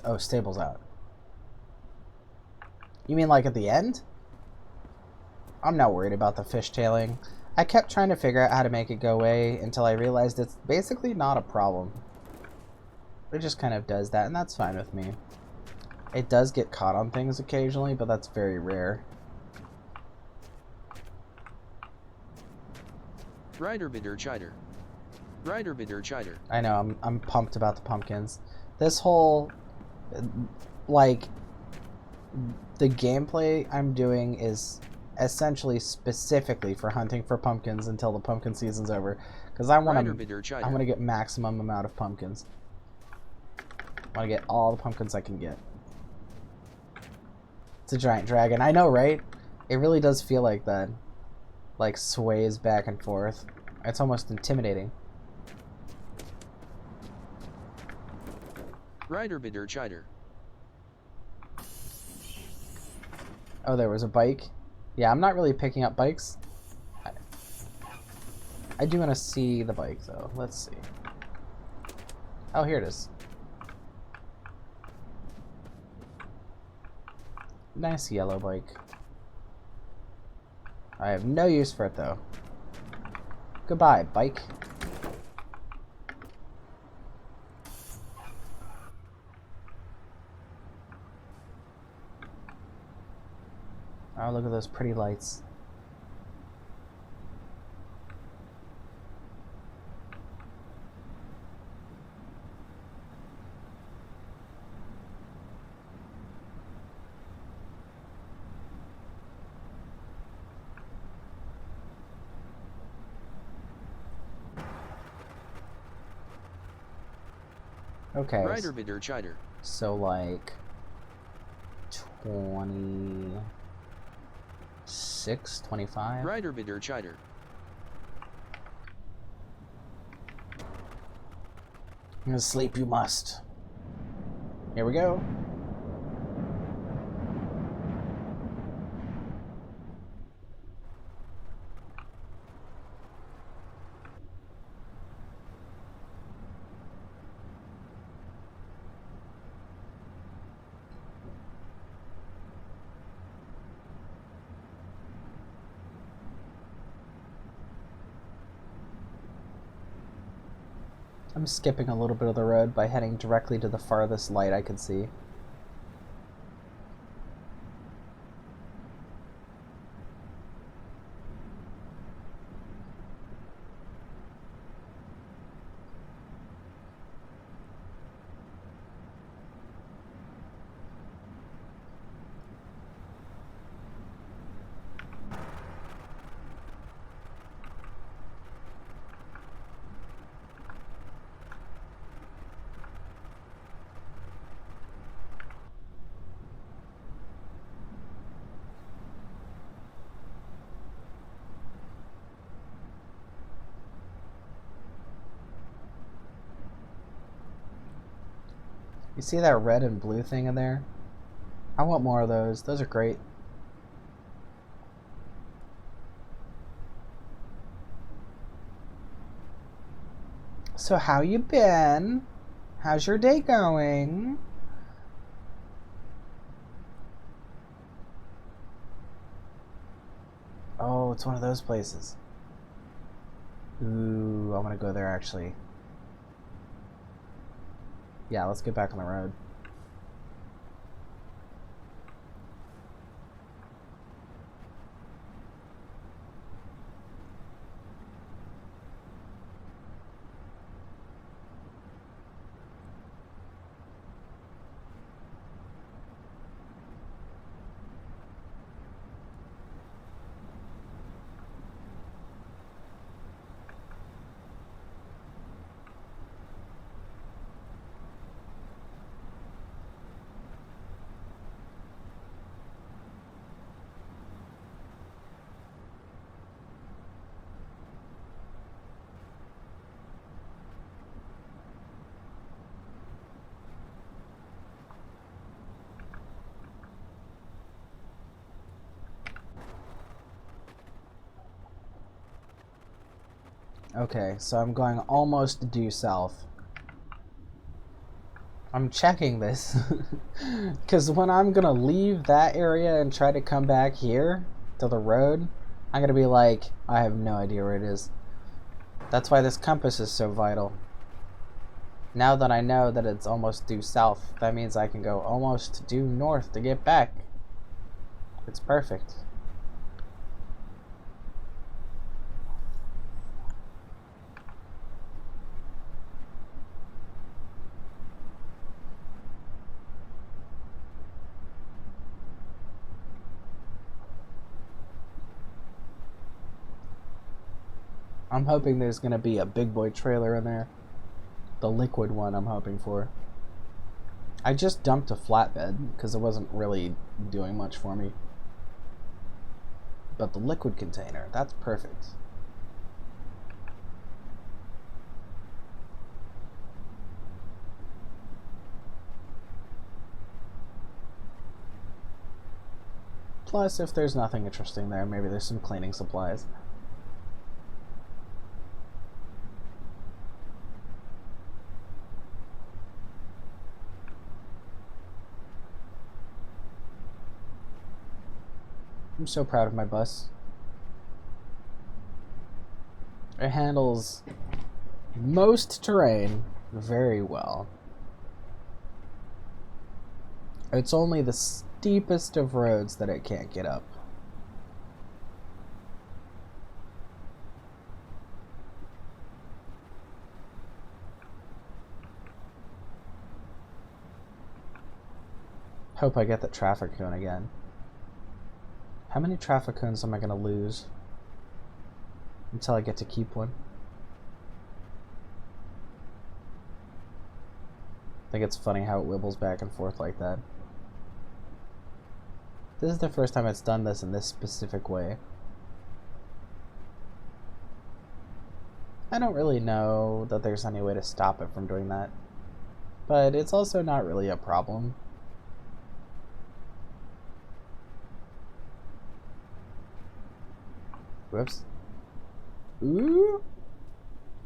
Oh, stables out. You mean like at the end? I'm not worried about the fishtailing. I kept trying to figure out how to make it go away until I realized it's basically not a problem. It just kind of does that, and that's fine with me. It does get caught on things occasionally, but that's very rare. Rider bidder chider. Rider bidder chider. I know, I'm pumped about the pumpkins. This whole, like, the gameplay I'm doing is essentially specifically for hunting for pumpkins until the pumpkin season's over, because I want to get maximum amount of pumpkins. I want to get all the pumpkins I can get. It's a giant dragon. I know, right? It really does feel like that. Like, sways back and forth. It's almost intimidating. Rider bidder chider. Oh, there was a bike. Yeah, I'm not really picking up bikes. I do want to see the bike, though. Let's see. Oh, here it is. Nice yellow bike. I have no use for it, though. Goodbye, bike. Oh, look at those pretty lights. Okay. Rider bidder chider. So like 26, 25. Rider bidder chider. Sleep you must. Here we go. I'm skipping a little bit of the road by heading directly to the farthest light I could see. see that red and blue thing in there? I want more of those. Those are great. So how you been? How's your day going? Oh, it's one of those places. Ooh, I'm gonna go there actually. Yeah, let's get back on the road. Okay, so I'm going almost due south. I'm checking this because when I'm gonna leave that area and try to come back here to the road, I'm gonna be like, I have no idea where it is. That's why this compass is so vital. Now that I know that it's almost due south, that means I can go almost due north to get back. It's perfect. I'm hoping there's gonna be a big boy trailer in there. The liquid one I'm hoping for. I just dumped a flatbed because it wasn't really doing much for me. But the liquid container, that's perfect. Plus, if there's nothing interesting there, maybe there's some cleaning supplies. I'm so proud of my bus. It handles most terrain very well. It's only the steepest of roads that it can't get up. Hope I get the traffic cone again. How many traffic cones am I gonna lose until I get to keep one? I think it's funny how it wibbles back and forth like that. This is the first time it's done this in this specific way. I don't really know that there's any way to stop it from doing that, but it's also not really a problem. Whoops. Ooh!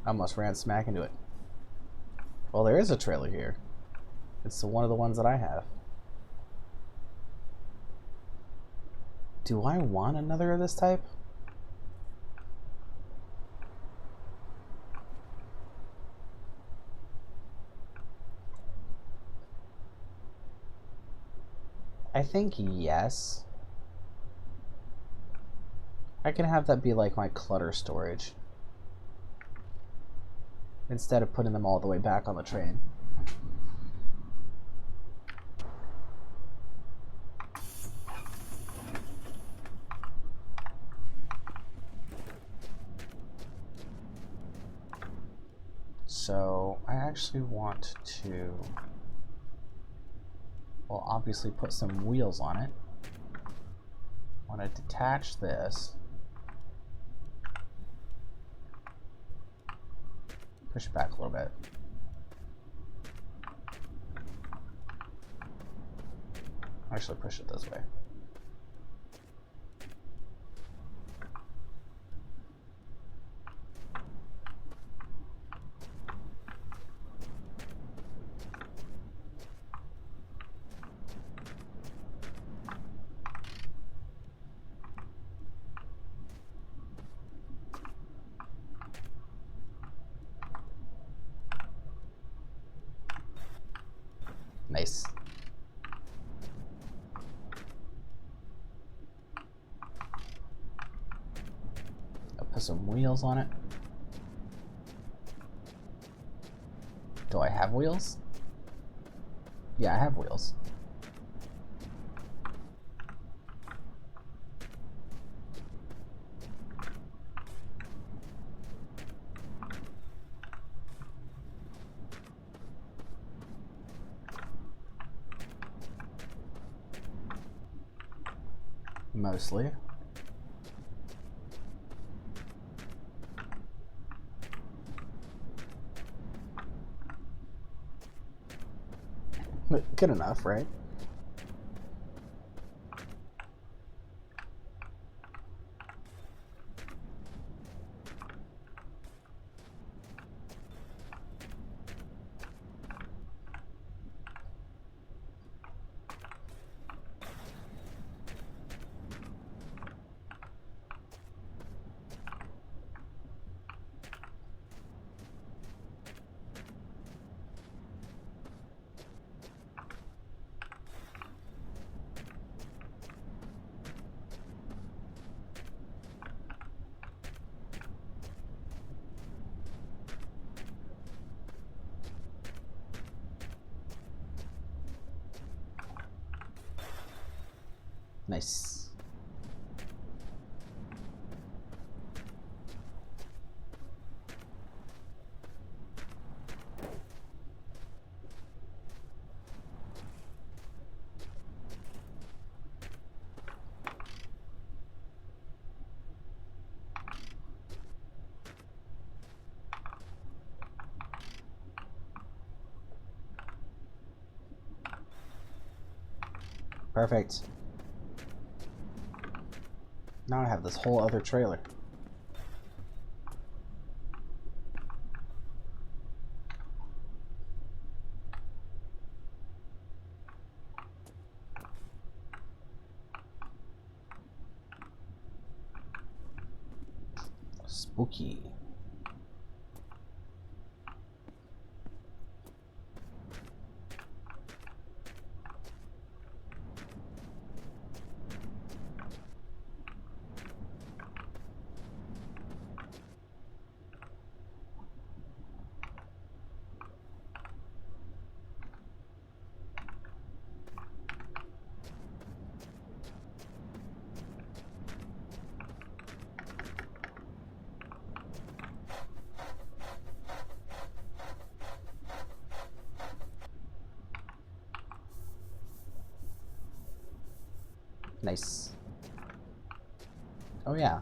I almost ran smack into it. Well, there is a trailer here. It's one of the ones that I have. Do I want another of this type? I think yes. I can have that be like my clutter storage instead of putting them all the way back on the train. So I actually want to, well, obviously put some wheels on it. I want to detach this. Push it back a little bit. Actually, push it this way. Nice. I'll put some wheels on it. Do I have wheels? Yeah, I have wheels. Mostly. But good enough, right? Nice. Perfect. Now I have this whole other trailer. Spooky. Nice. Oh yeah.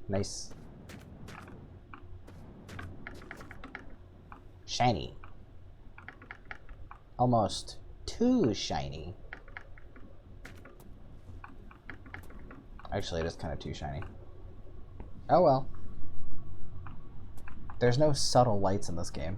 Nice. Shiny. Almost too shiny. Actually, it is kind of too shiny. Oh well. There's no subtle lights in this game.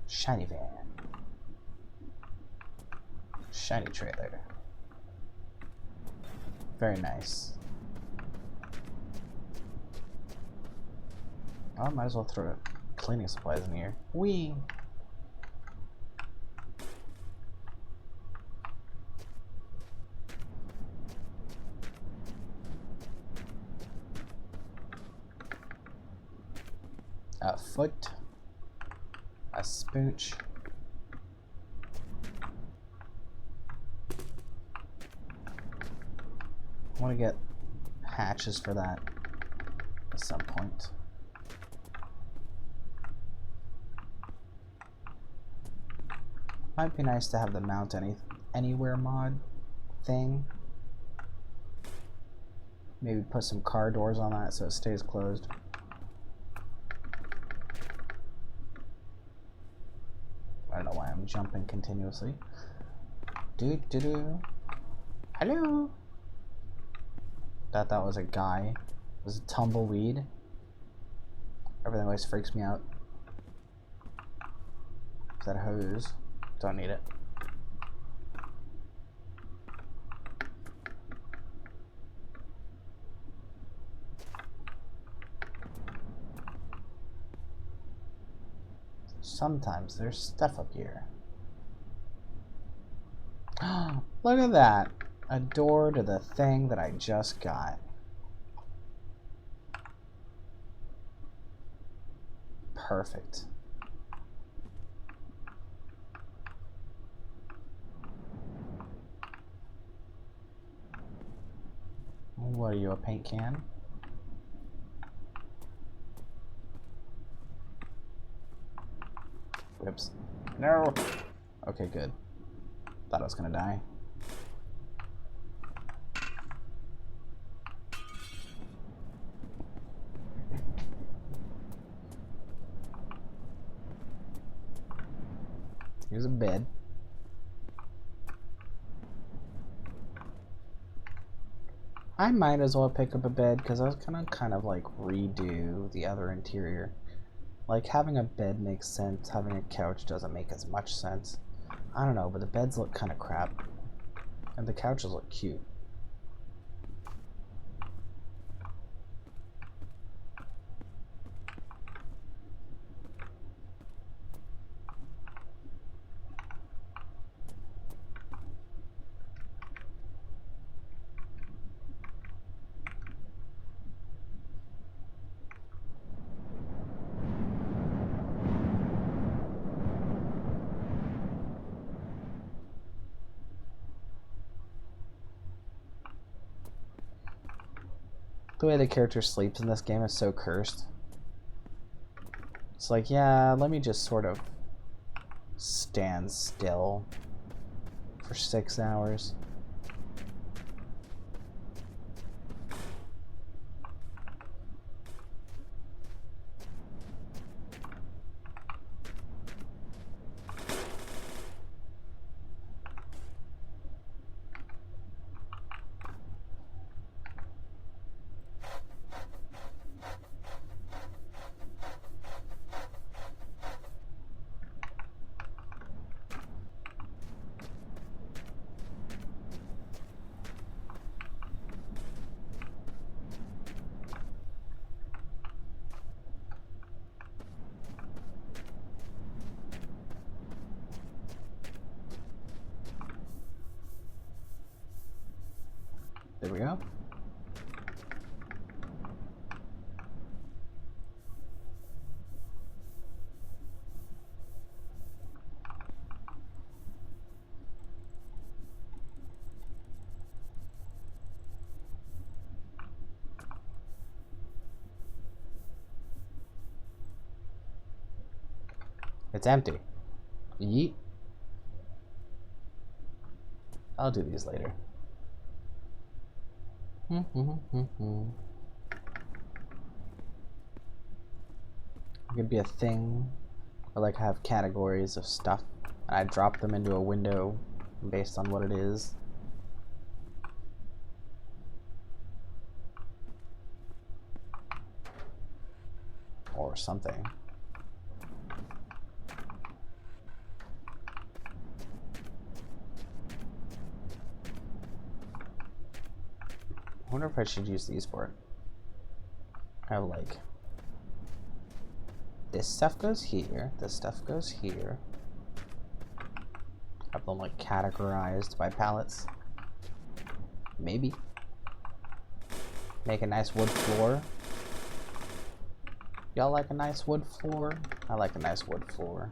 Shiny van. Shiny trailer. Very nice. I might as well throw cleaning supplies in here. Whee! A foot. A spooch. I want to get hatches for that at some point. Might be nice to have the mount anywhere mod thing. Maybe put some car doors on that so it stays closed. I don't know why I'm jumping continuously. Do do do. Hello. That was a guy. It was a tumbleweed. Everything always freaks me out. Is that a hose? Don't need it. Sometimes there's stuff up here. Look at that. A door to the thing that I just got. Perfect. What are you, a paint can? Whoops. No! Okay, good. Thought I was gonna die. Here's a bed. I might as well pick up a bed because I was gonna kind of like redo the other interior. Like having a bed makes sense, having a couch doesn't make as much sense. I don't know, but the beds look kind of crap. And the couches look cute. The way the character sleeps in this game is so cursed. It's like, yeah, let me just sort of stand still for 6 hours. There we go. It's empty. Yeet. I'll do these later. It could be a thing, or like have categories of stuff, and I drop them into a window based on what it is. Or something. I wonder if I should use these for it. I have like this stuff goes here, this stuff goes here. Have them like categorized by palettes. Maybe. Make a nice wood floor. Y'all like a nice wood floor? I like a nice wood floor.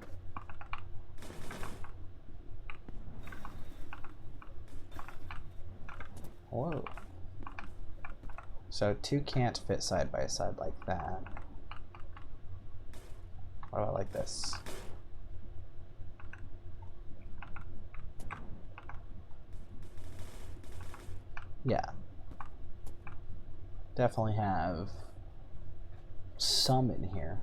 Whoa. So two can't fit side by side like that. What about like this? Yeah. Definitely have some in here.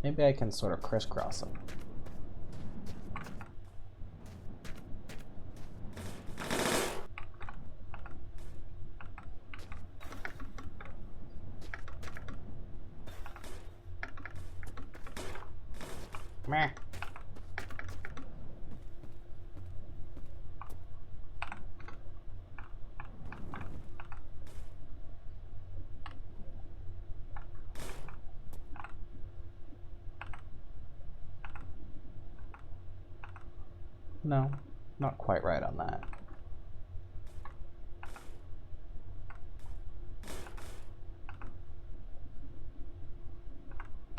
Maybe I can sort of crisscross them. Meh. No, not quite right on that.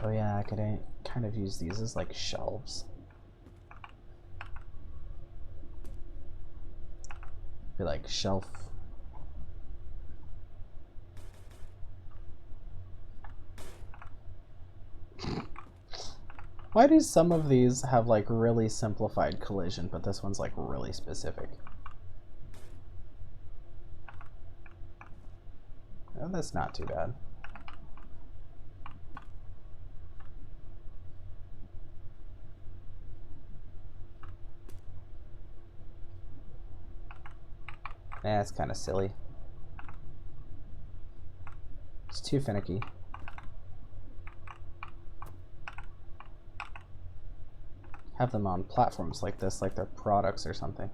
Oh yeah, I could kind of use these as like shelves. Be like shelf. Why do some of these have like really simplified collision, but this one's like really specific? Oh, that's not too bad. Yeah, it's kind of silly. It's too finicky. Have them on platforms like this, like they're products or something.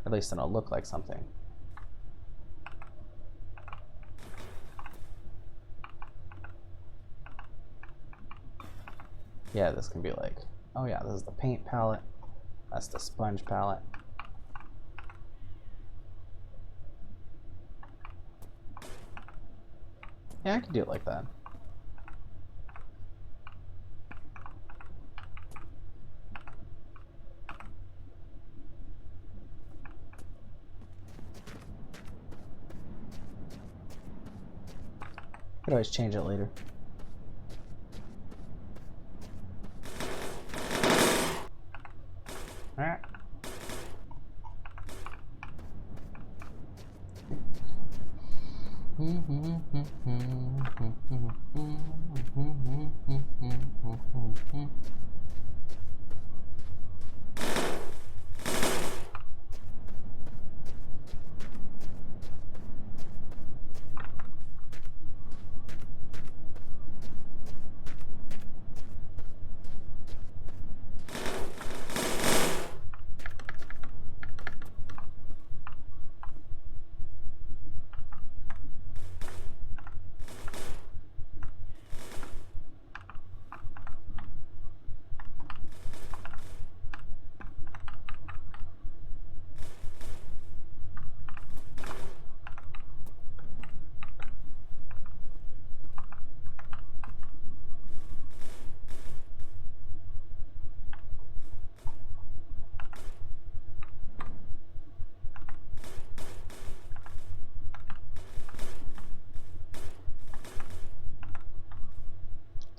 At least it'll look like something. Yeah, this can be like, oh yeah, this is the paint palette. That's the sponge palette. Yeah, I could do it like that. Could always change it later. Alright.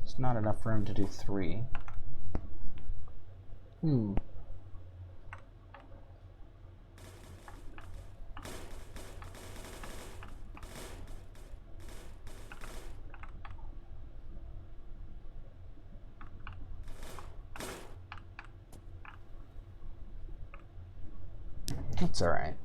There's not enough room to do 3. That's alright.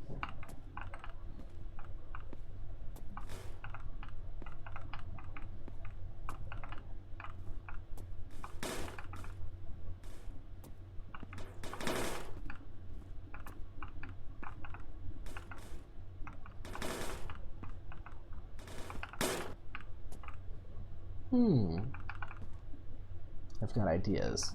I've got ideas.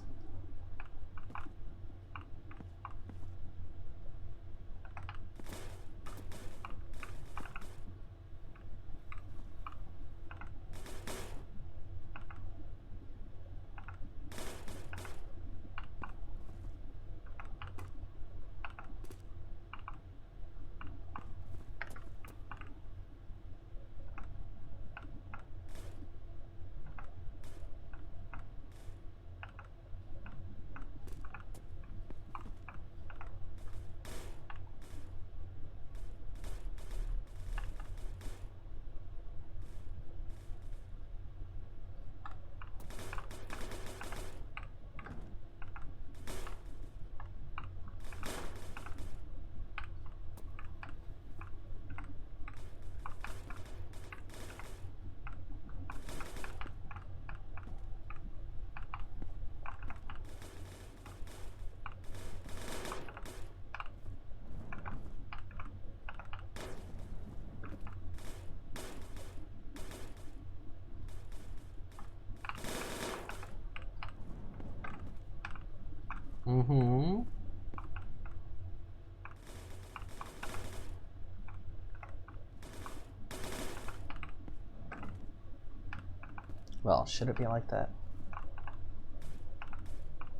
Well, should it be like that?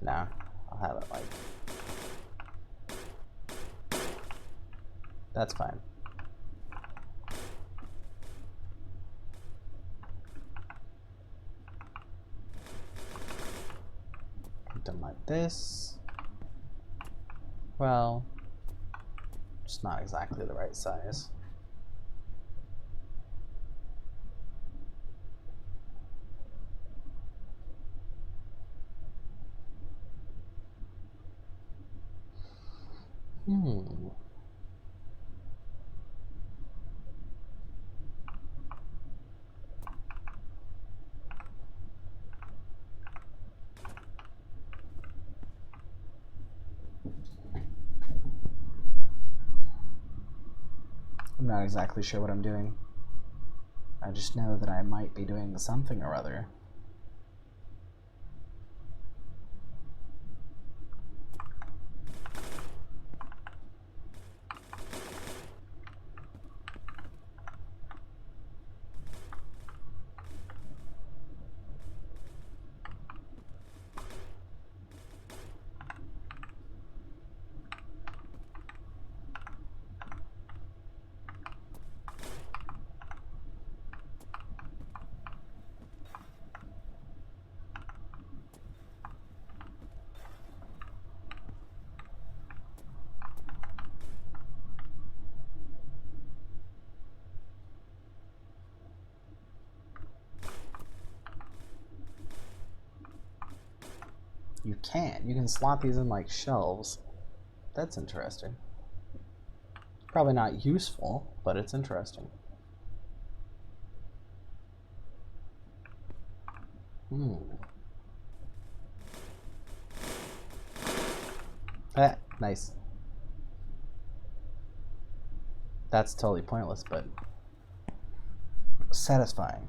Nah, I'll have it like... That's fine. Done like this. Well, it's not exactly the right size. I'm not exactly sure what I'm doing. I just know that I might be doing something or other. You can't. You can slot these in like shelves. That's interesting. Probably not useful, but it's interesting. Ah, nice. That's totally pointless, but satisfying.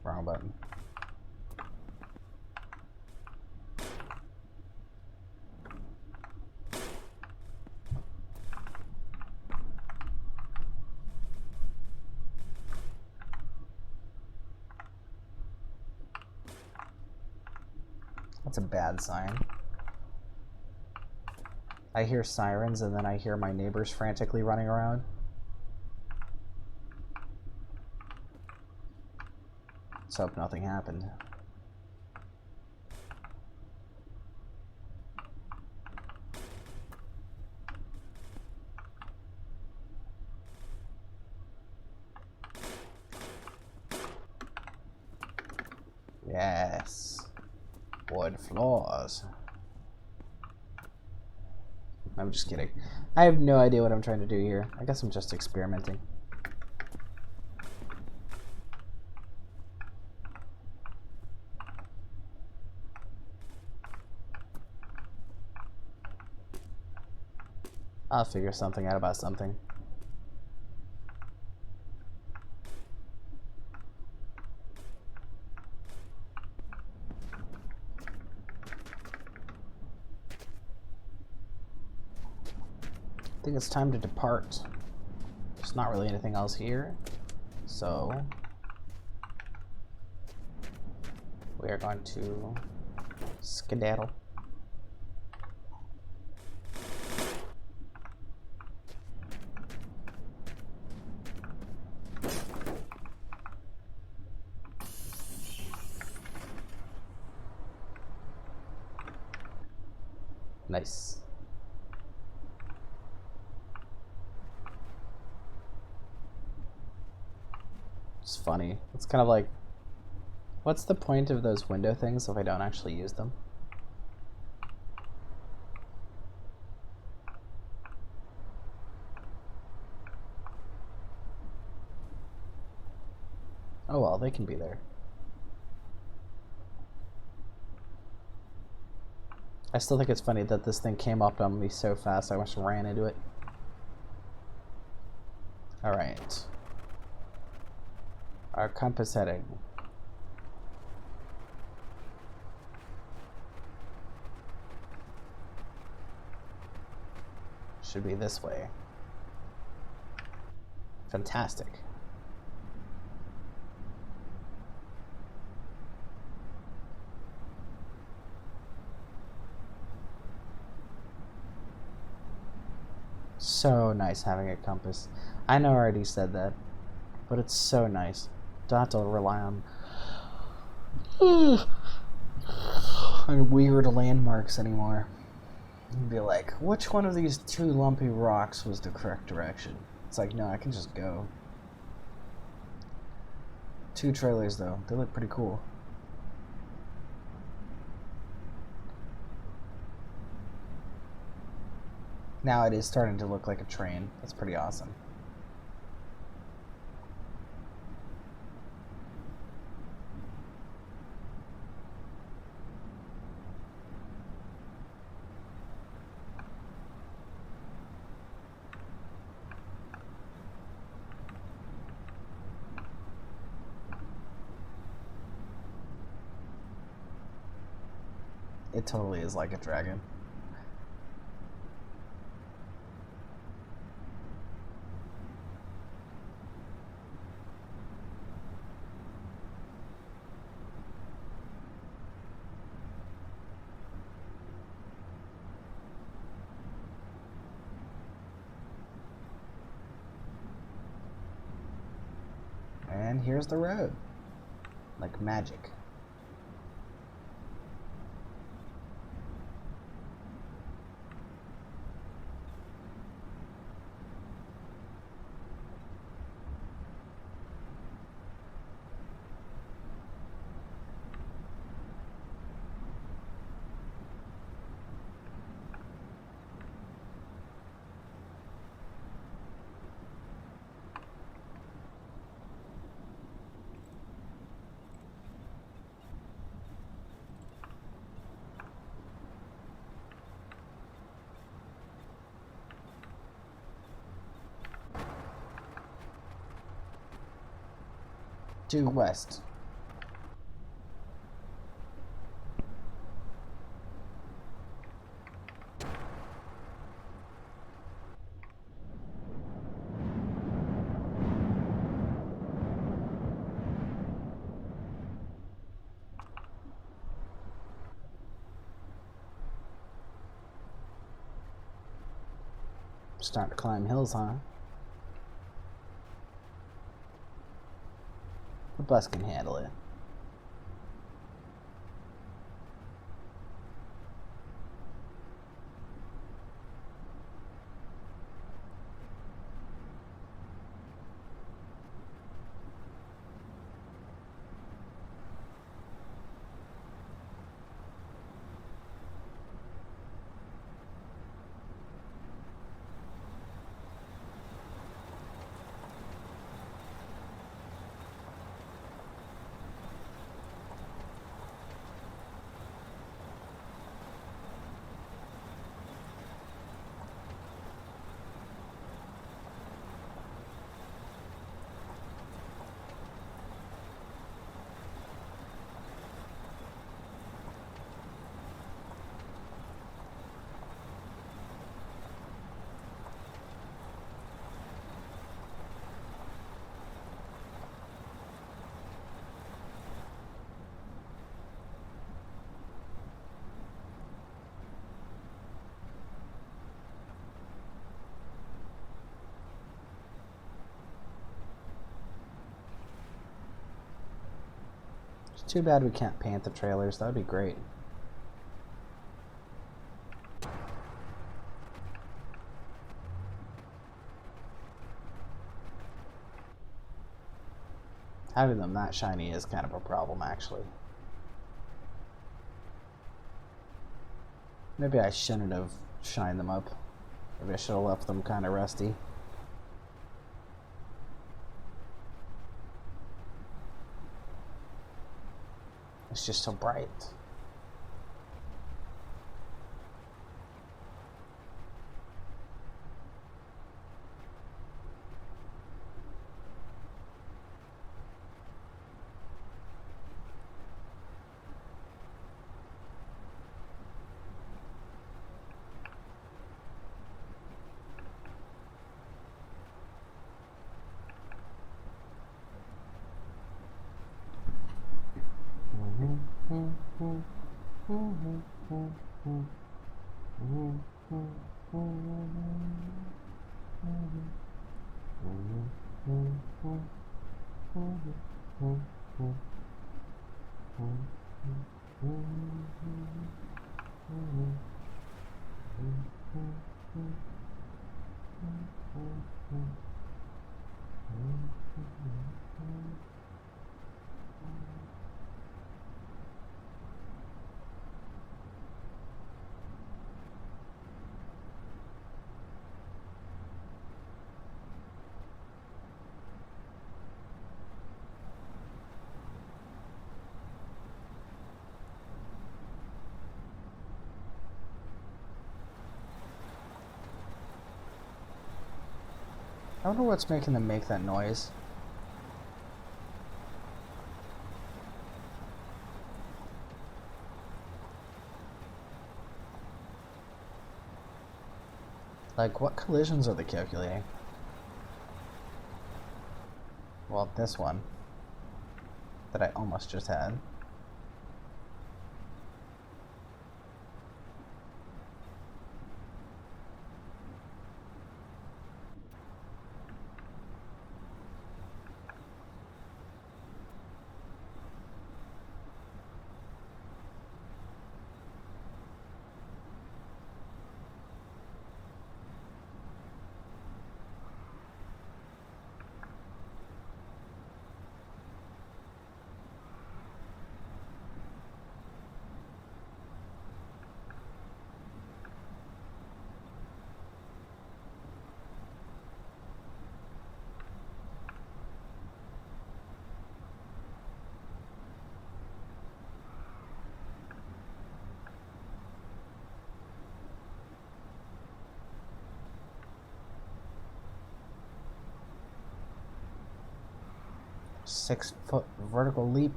Wrong button. That's a bad sign. I hear sirens and then I hear my neighbors frantically running around. Let's hope nothing happened. Yes. Wood floors. I'm just kidding. I have no idea what I'm trying to do here. I guess I'm just experimenting. I'll figure something out about something. I think it's time to depart. There's not really anything else here, so we are going to skedaddle. Nice. It's funny. It's kind of like, what's the point of those window things if I don't actually use them? Oh well, they can be there. I still think it's funny that this thing came up on me so fast I almost ran into it. Alright. Our compass heading. Should be this way. Fantastic. So nice having a compass. I know I already said that, but it's so nice. Don't have to rely on weird landmarks anymore. You'd be like, which one of these two lumpy rocks was the correct direction? It's like, no, I can just go. 2 trailers though, they look pretty cool. Now it is starting to look like a train. That's pretty awesome. It totally is like a dragon. And here's the road. Like magic. Due west. Starting to climb hills, huh? The bus can handle it. It's too bad we can't paint the trailers. That would be great. Having them that shiny is kind of a problem, actually. Maybe I shouldn't have shined them up. Maybe I should have left them kind of rusty. It's just so bright. I wonder what's making them make that noise. Like, what collisions are they calculating? Well, this one that I almost just had. Six-foot vertical leap.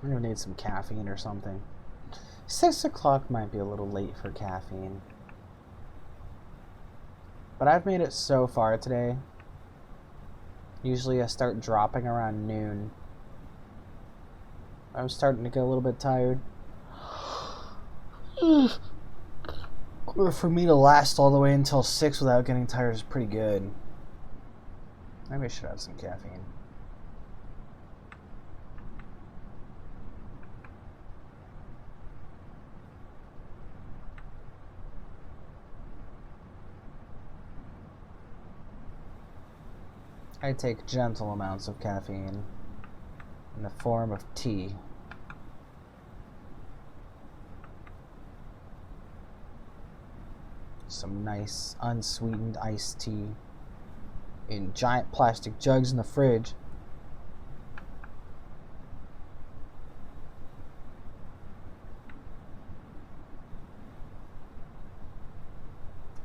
I'm gonna need some caffeine or something. 6 o'clock might be a little late for caffeine. But I've made it so far today. Usually I start dropping around noon. I'm starting to get a little bit tired. For me to last all the way until 6 without getting tired is pretty good. Maybe I should have some caffeine. I take gentle amounts of caffeine in the form of tea. Some nice unsweetened iced tea in giant plastic jugs in the fridge.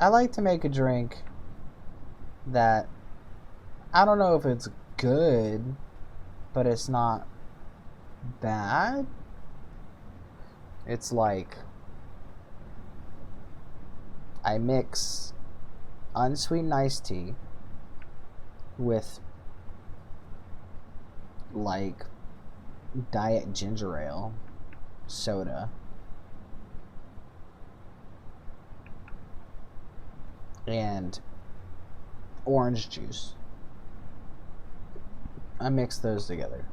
I like to make a drink that I don't know if it's good, but it's not bad. It's like I mix unsweetened iced tea with like diet ginger ale, soda, and orange juice. I mix those together.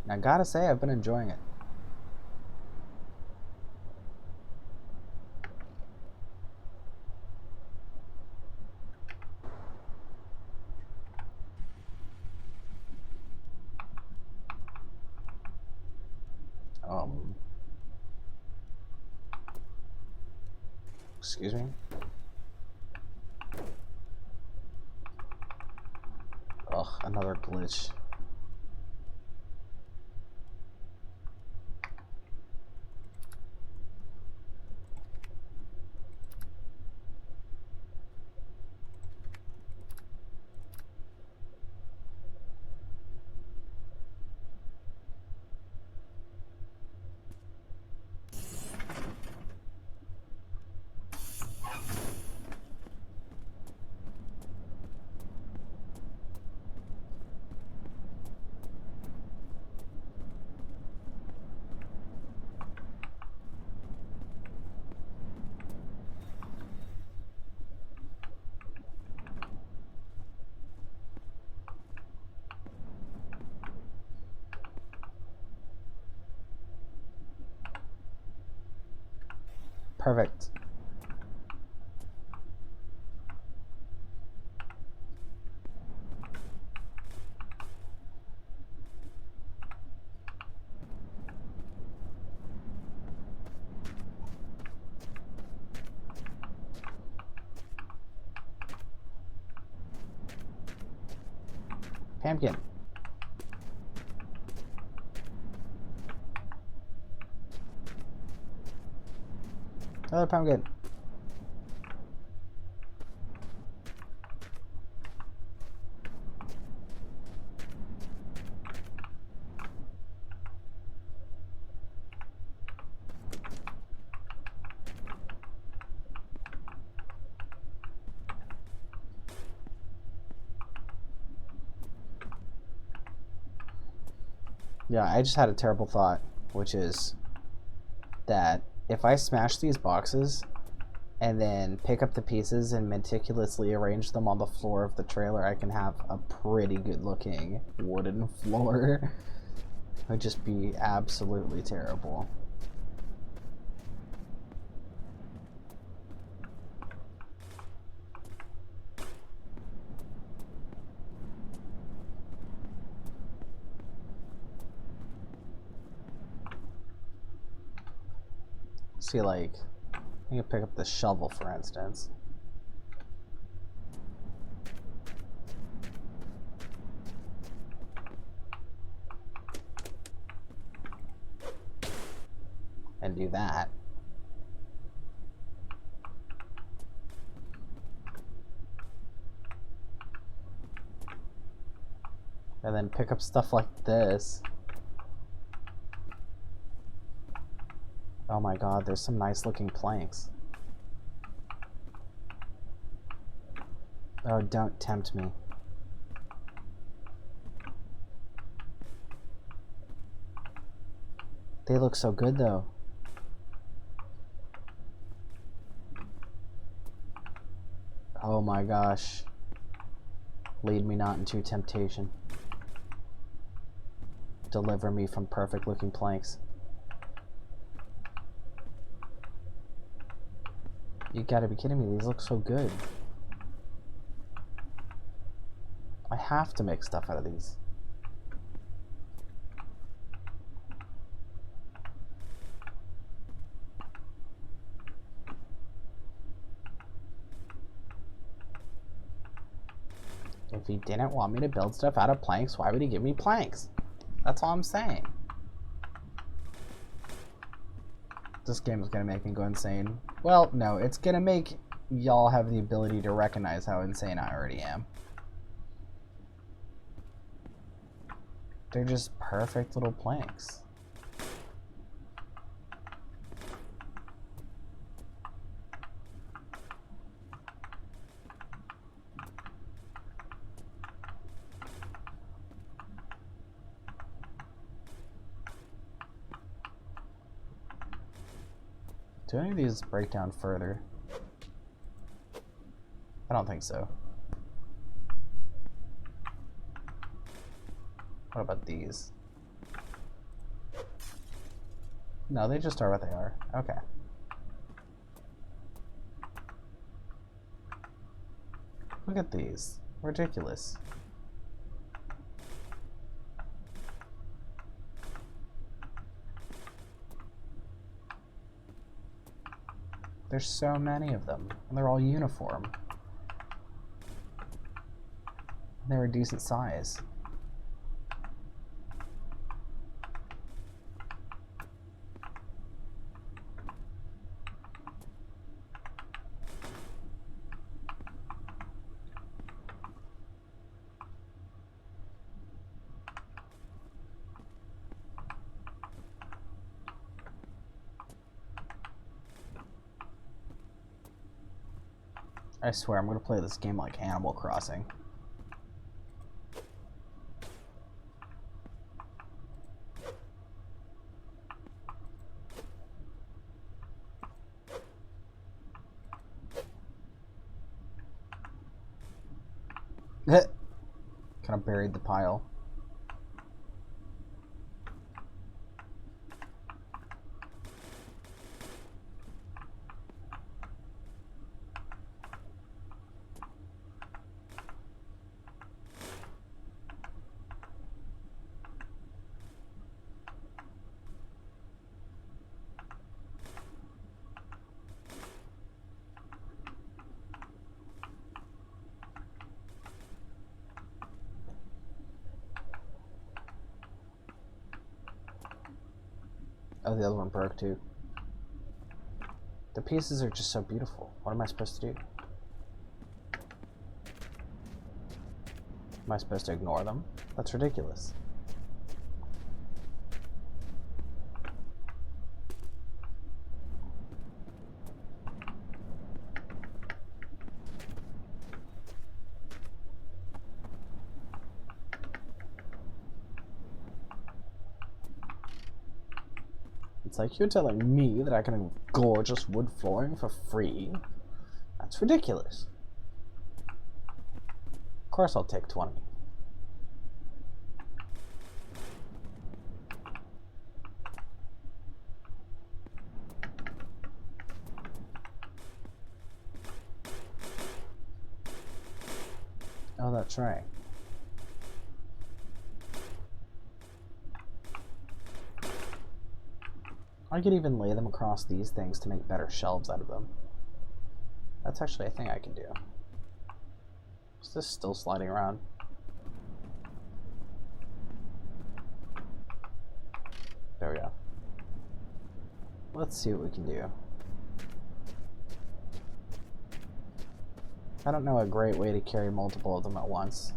And I gotta say, I've been enjoying it. Excuse me? Ugh, another glitch. Perfect. Pumpkin. Another pumpkin. Yeah, I just had a terrible thought, which is that if I smash these boxes and then pick up the pieces and meticulously arrange them on the floor of the trailer, I can have a pretty good looking wooden floor. It would just be absolutely terrible. See, like, I can pick up the shovel, for instance. And do that. And then pick up stuff like this. Oh my god, there's some nice looking planks. Oh, don't tempt me. They look so good though. Oh my gosh. Lead me not into temptation. Deliver me from perfect looking planks. You gotta be kidding me, these look so good. I have to make stuff out of these. If he didn't want me to build stuff out of planks, why would he give me planks? That's all I'm saying. This game is gonna make me go insane. Well, no, it's gonna make y'all have the ability to recognize how insane I already am. They're just perfect little planks. Do any of these break down further? I don't think so. What about these? No, they just are what they are. Okay. Look at these. Ridiculous. There's so many of them, and they're all uniform. And they're a decent size. I swear, I'm gonna play this game like Animal Crossing. Kind of buried the pile. Oh, the other one broke too. The pieces are just so beautiful. What am I supposed to do? Am I supposed to ignore them? That's ridiculous. It's like you're telling me that I can have gorgeous wood flooring for free? That's ridiculous. Of course I'll take 20. Oh, that's right. I could even lay them across these things to make better shelves out of them. That's actually a thing I can do. Is this still sliding around? There we go. Let's see what we can do. I don't know a great way to carry multiple of them at once.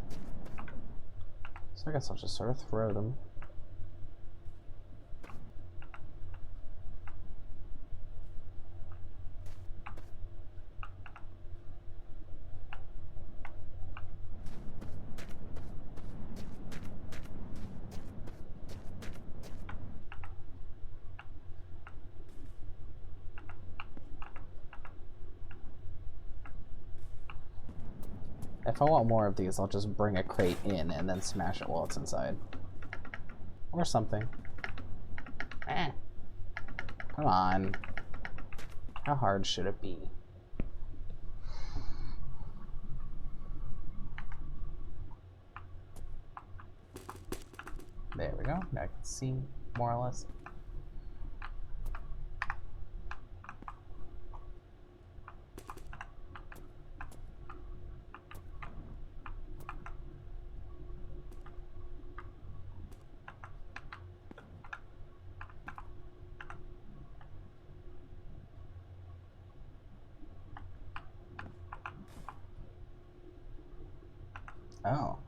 So I guess I'll just sort of throw them. If I want more of these, I'll just bring a crate in and then smash it while it's inside. Or something. Come on. How hard should it be? There we go. Now I can see more or less. Oh.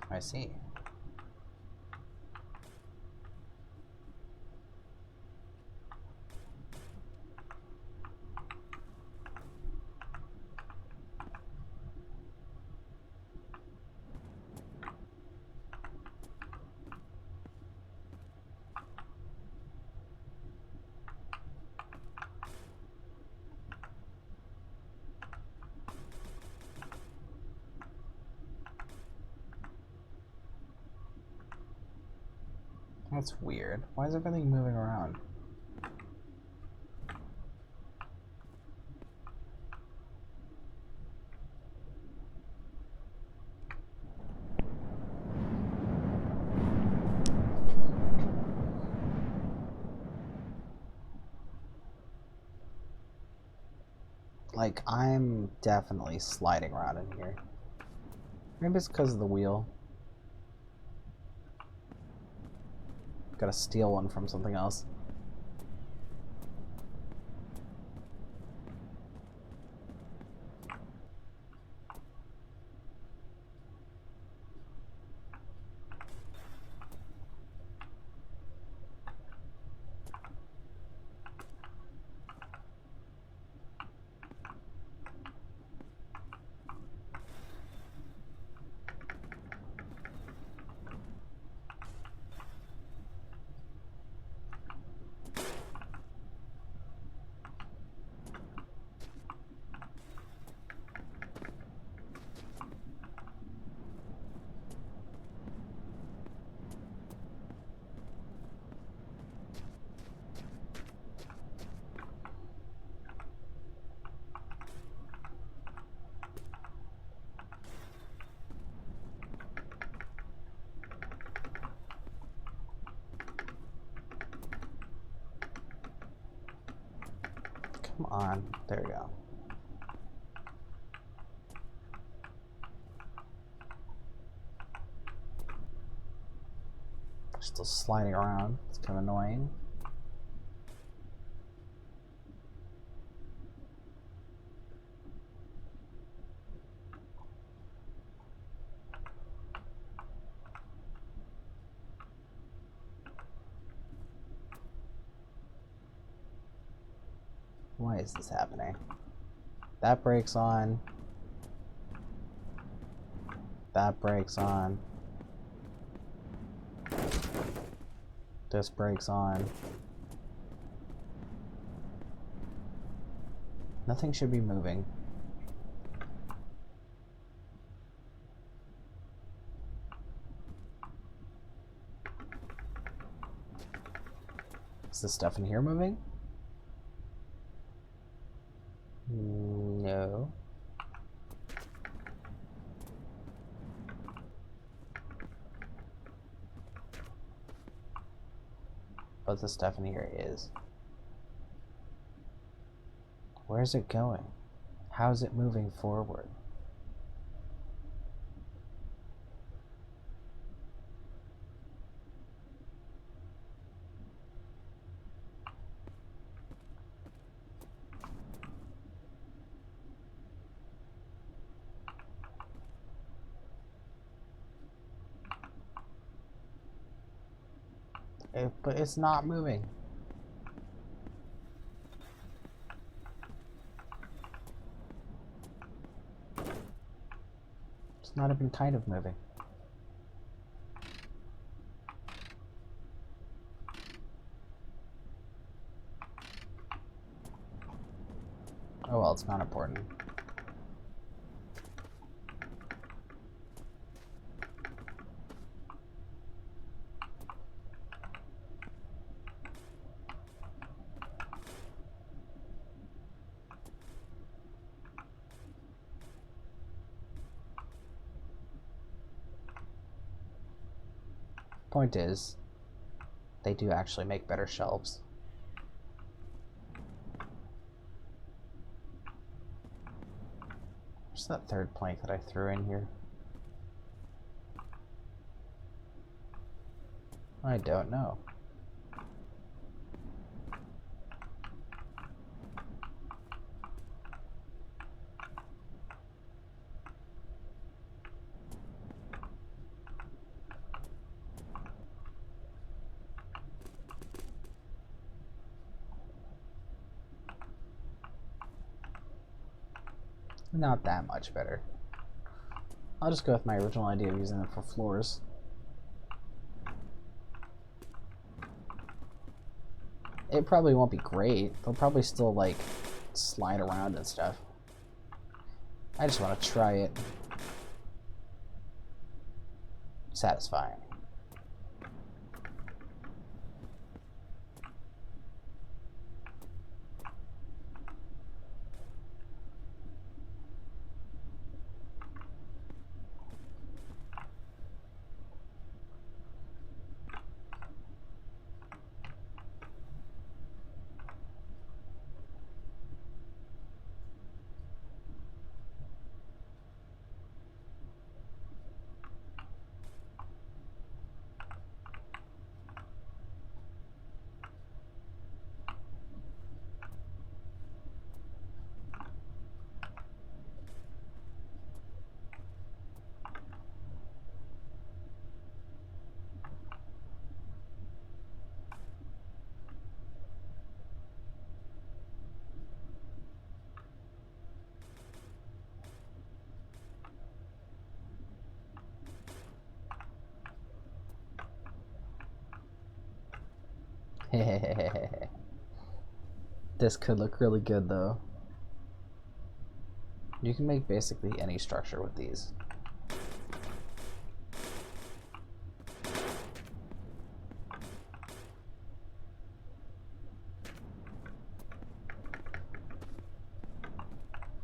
I see. That's weird. Why is everything moving around? Like, I'm definitely sliding around in here. Maybe it's because of the wheel. Gotta steal one from something else. Come on. There we go. Still sliding around. It's kind of annoying. Why is this happening? That brakes on. That brakes on. This brakes on. Nothing should be moving. Is this stuff in here moving? No. But the stuff in here is. Where's it going? How's it moving forward? But it's not moving. It's not even kind of moving. Oh well, it's not important. Point is, they do actually make better shelves. What's that third plank that I threw in here? I don't know. Not that much better. I'll just go with my original idea of using them for floors. It probably won't be great. They'll probably still, like, slide around and stuff. I just want to try it. Satisfying. This could look really good though. You can make basically any structure with these.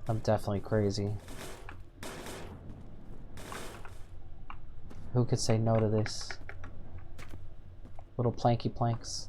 I'm definitely crazy. Who could say no to this? Little planky planks.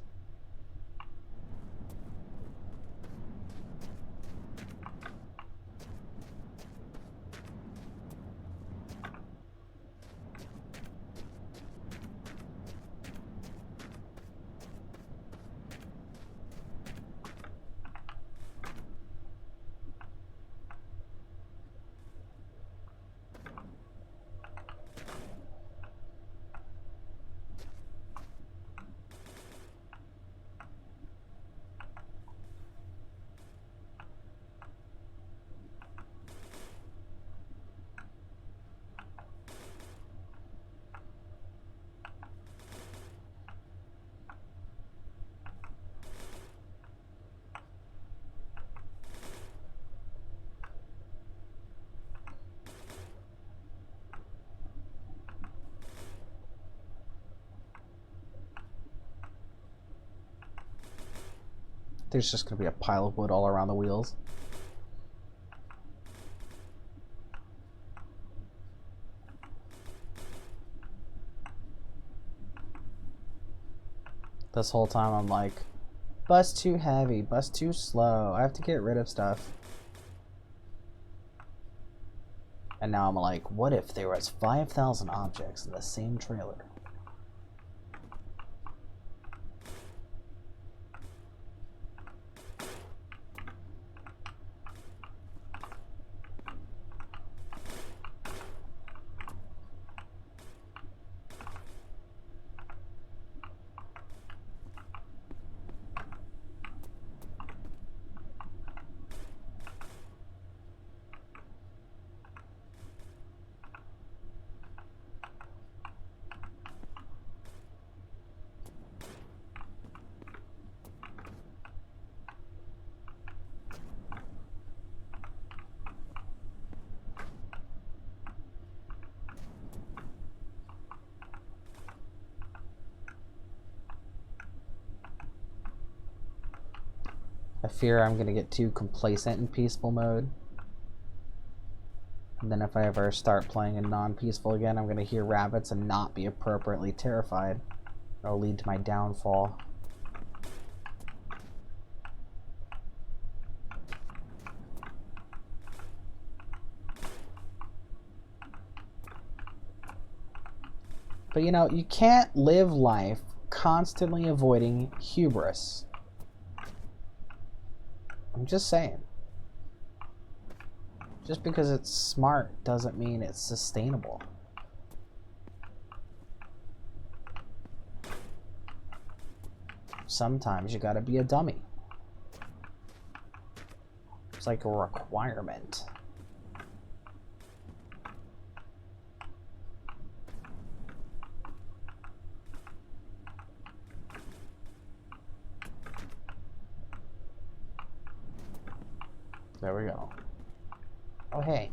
There's just gonna be a pile of wood all around the wheels. This whole time I'm like, bus too heavy, bus too slow, I have to get rid of stuff. And now I'm like, what if there was 5,000 objects in the same trailer? I fear I'm gonna get too complacent in peaceful mode. And then if I ever start playing in non-peaceful again, I'm gonna hear rabbits and not be appropriately terrified. It'll lead to my downfall. But you know, you can't live life constantly avoiding hubris. I'm just saying. Just because it's smart doesn't mean it's sustainable. Sometimes you gotta be a dummy. It's like a requirement. There we go. Oh, hey.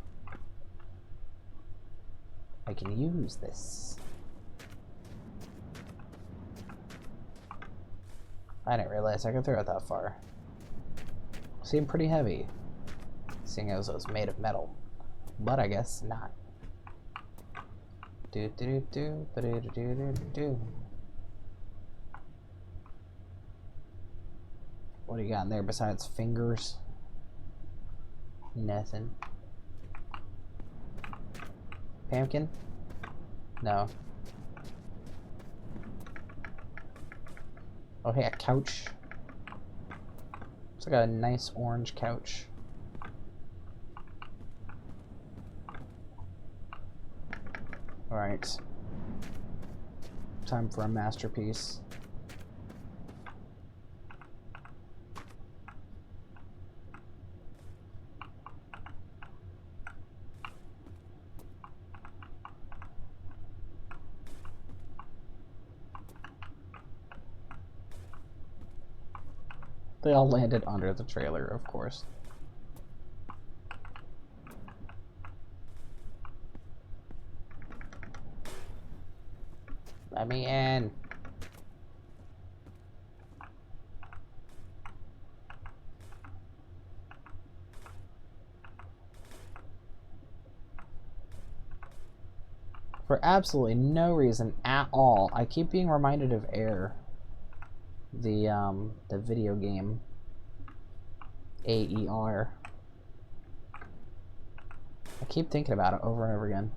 I can use this. I didn't realize I could throw it that far. Seemed pretty heavy, seeing as it was made of metal. But I guess not. Do do do do do do do do. What do you got in there besides fingers? Nothing. Pumpkin? No. Oh, hey, a couch. It's like a nice orange couch. Alright. Time for a masterpiece. They all landed under the trailer, of course. Let me in. For absolutely no reason at all, I keep being reminded of Air, the video game. AER. I keep thinking about it over and over again.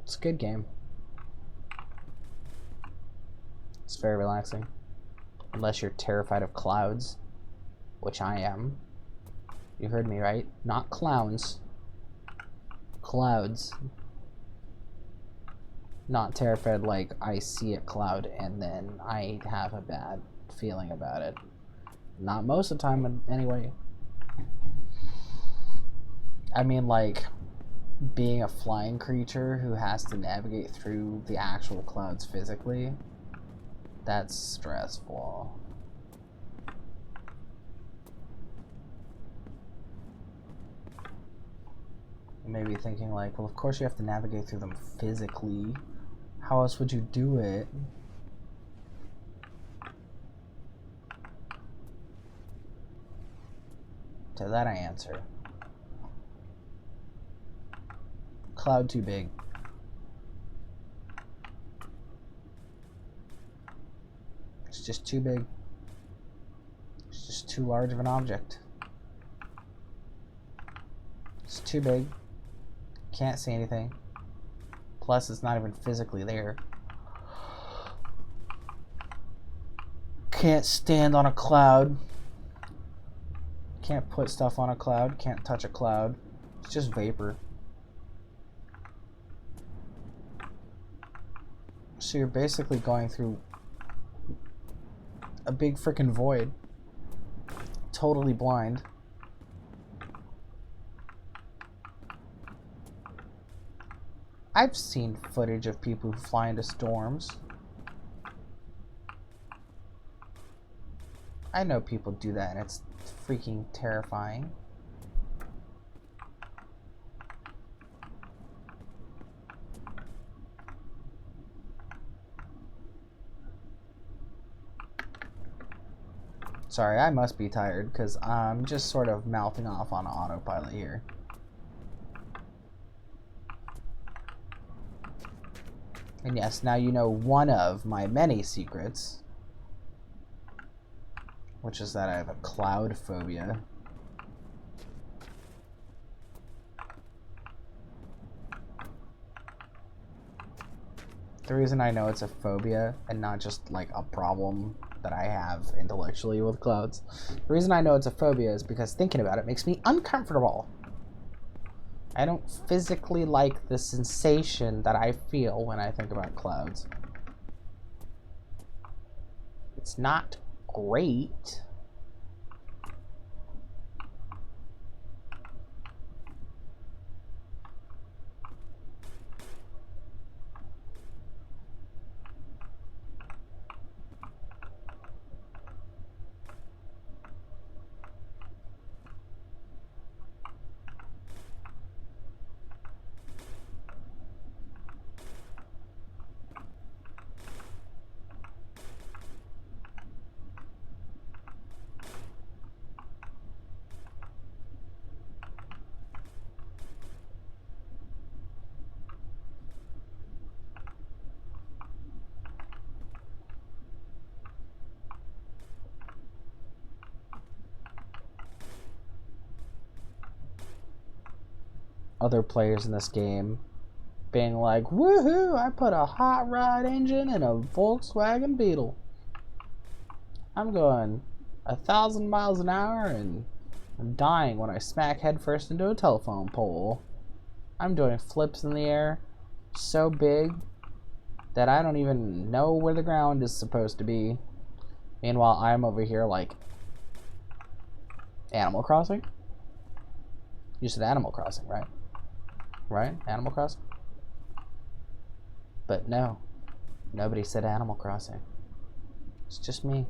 It's a good game. It's very relaxing. Unless you're terrified of clouds, which I am. You heard me, right? Not clowns. Clouds. Not terrified like I see a cloud and then I have a bad feeling about it. Not most of the time, anyway. I mean, like, being a flying creature who has to navigate through the actual clouds physically, that's stressful. You may be thinking like, well, of course you have to navigate through them physically. How else would you do it? To that I answer. Cloud too big. It's just too big. It's just too large of an object. It's too big. Can't see anything. Plus, it's not even physically there. Can't stand on a cloud. Can't put stuff on a cloud. Can't touch a cloud. It's just vapor. So you're basically going through a big freaking void. Totally blind. I've seen footage of people who fly into storms. I know people do that and it's freaking terrifying. Sorry, I must be tired because I'm just sort of mouthing off on autopilot here. And yes, now you know one of my many secrets, which is that I have a cloud phobia. The reason I know it's a phobia and not just like a problem that I have intellectually with clouds, the reason I know it's a phobia is because thinking about it makes me uncomfortable. I don't physically like the sensation that I feel when I think about clouds. It's not great. Other players in this game being like, woohoo, I put a hot rod engine in a Volkswagen Beetle. I'm going 1,000 miles an hour and I'm dying when I smack headfirst into a telephone pole. I'm doing flips in the air so big that I don't even know where the ground is supposed to be. Meanwhile, I'm over here like Animal Crossing? You said Animal Crossing, right? Right? Animal Crossing? But no. Nobody said Animal Crossing. It's just me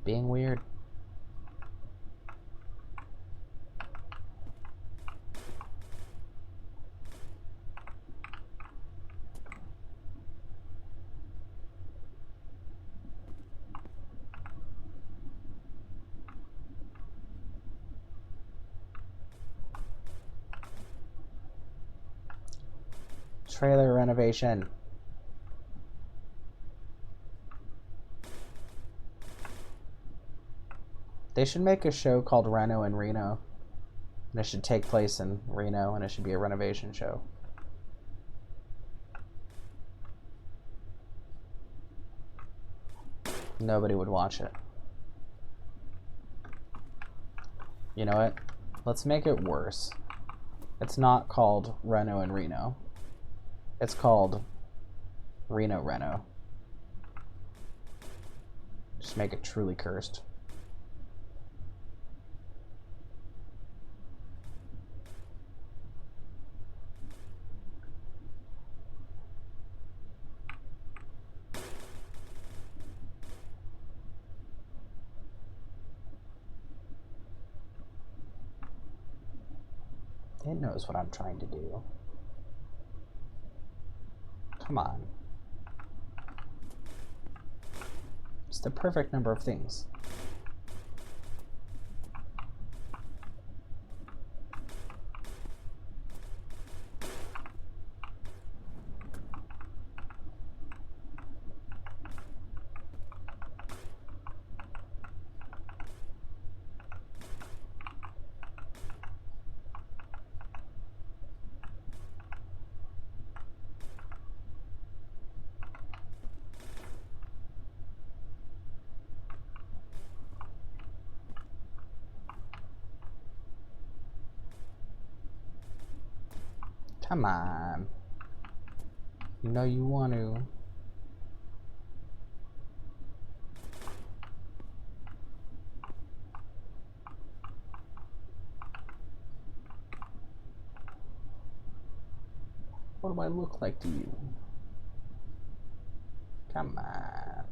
being weird. Trailer renovation. They should make a show called Reno and Reno. And it should take place in Reno, and it should be a renovation show. Nobody would watch it. You know what? Let's make it worse. It's not called Reno and Reno. It's called Reno. Just make it truly cursed. It knows what I'm trying to do. Come on. It's the perfect number of things. Come on. You know you want to. What do I look like to you? Come on.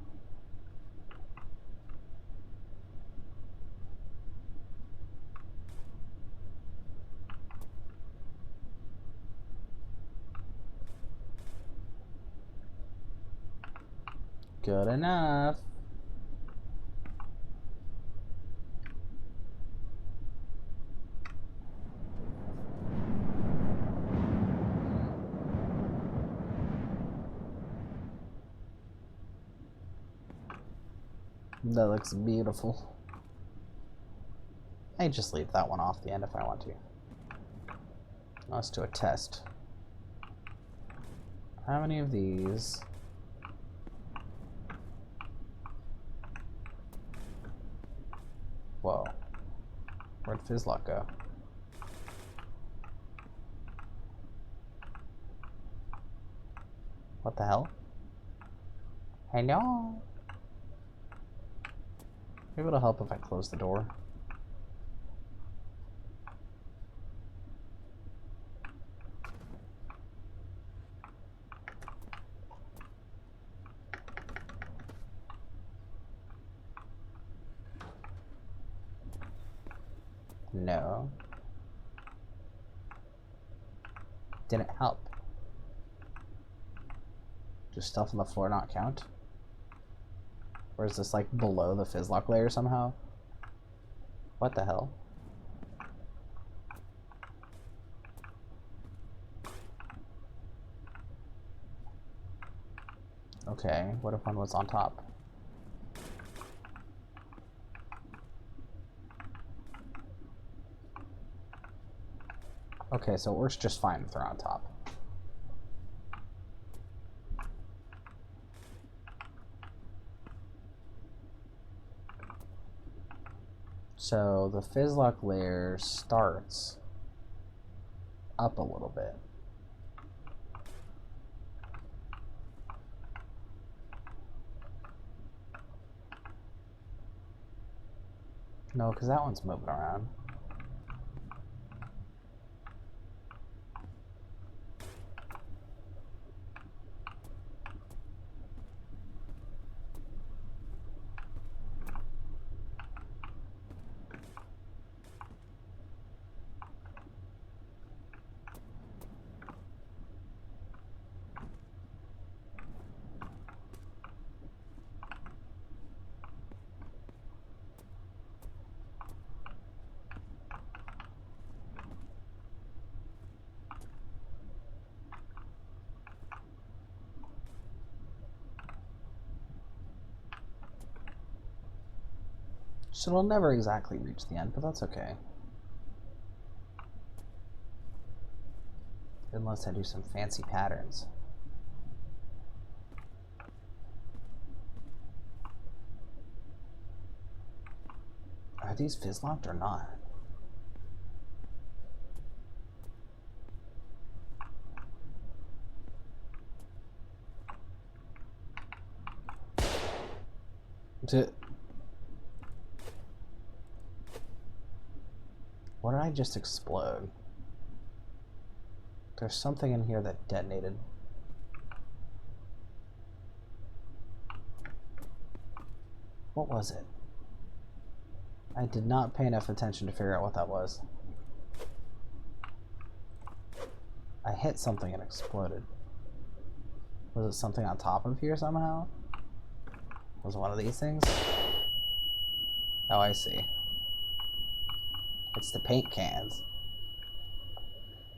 Good enough. That looks beautiful. I just leave that one off the end if I want to. Let's do a test. How many of these? Whoa. Where'd Fizzlock go? What the hell? Hello? Maybe it'll help if I close the door. No. Didn't help. Does stuff on the floor not count? Or is this like below the Fizzlock layer somehow? What the hell? Okay, what if one was on top? Okay, so it works just fine if they're on top. So the Fizzlock layer starts up a little bit. No, because that one's moving around. So it'll never exactly reach the end, but that's okay. Unless I do some fancy patterns. Are these fizz locked or not? What did I just explode? There's something in here that detonated. What was it? I did not pay enough attention to figure out what that was. I hit something and exploded. Was it something on top of here somehow? Was it one of these things? Oh, I see. It's the paint cans.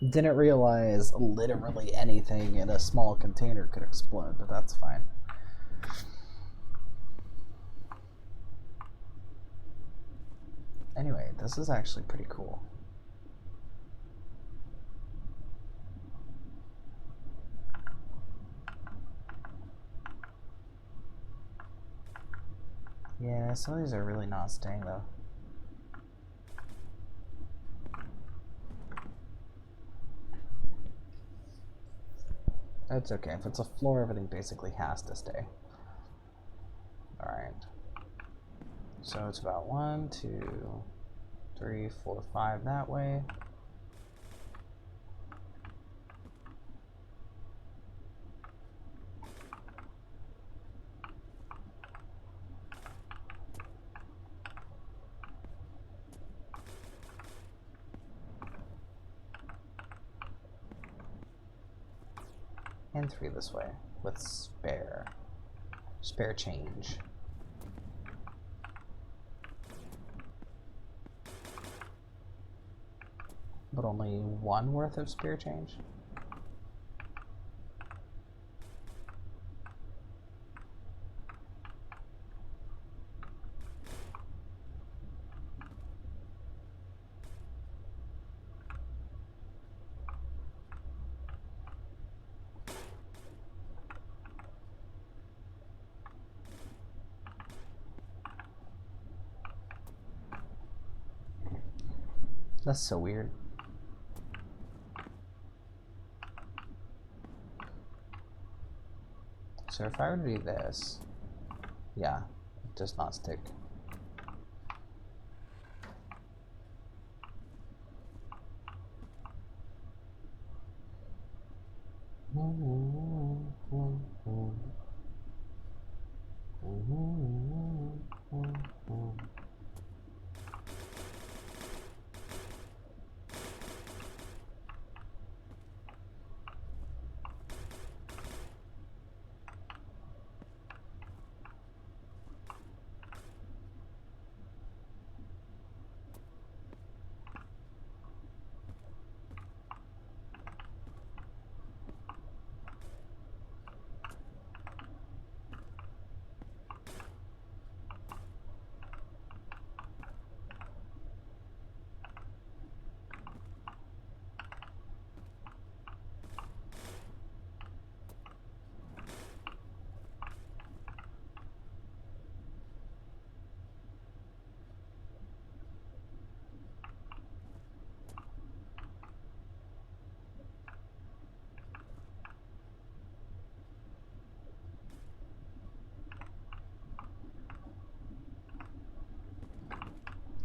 Didn't realize literally anything in a small container could explode, but that's fine. Anyway, this is actually pretty cool. Yeah, some of these are really not staying though. That's okay. If it's a floor, everything basically has to stay. Alright. So it's about 1, 2, 3, 4, 5 that way. And 3 this way with spare change. But only 1 worth of spare change. That's so weird. So if I were to do this, yeah, it does not stick.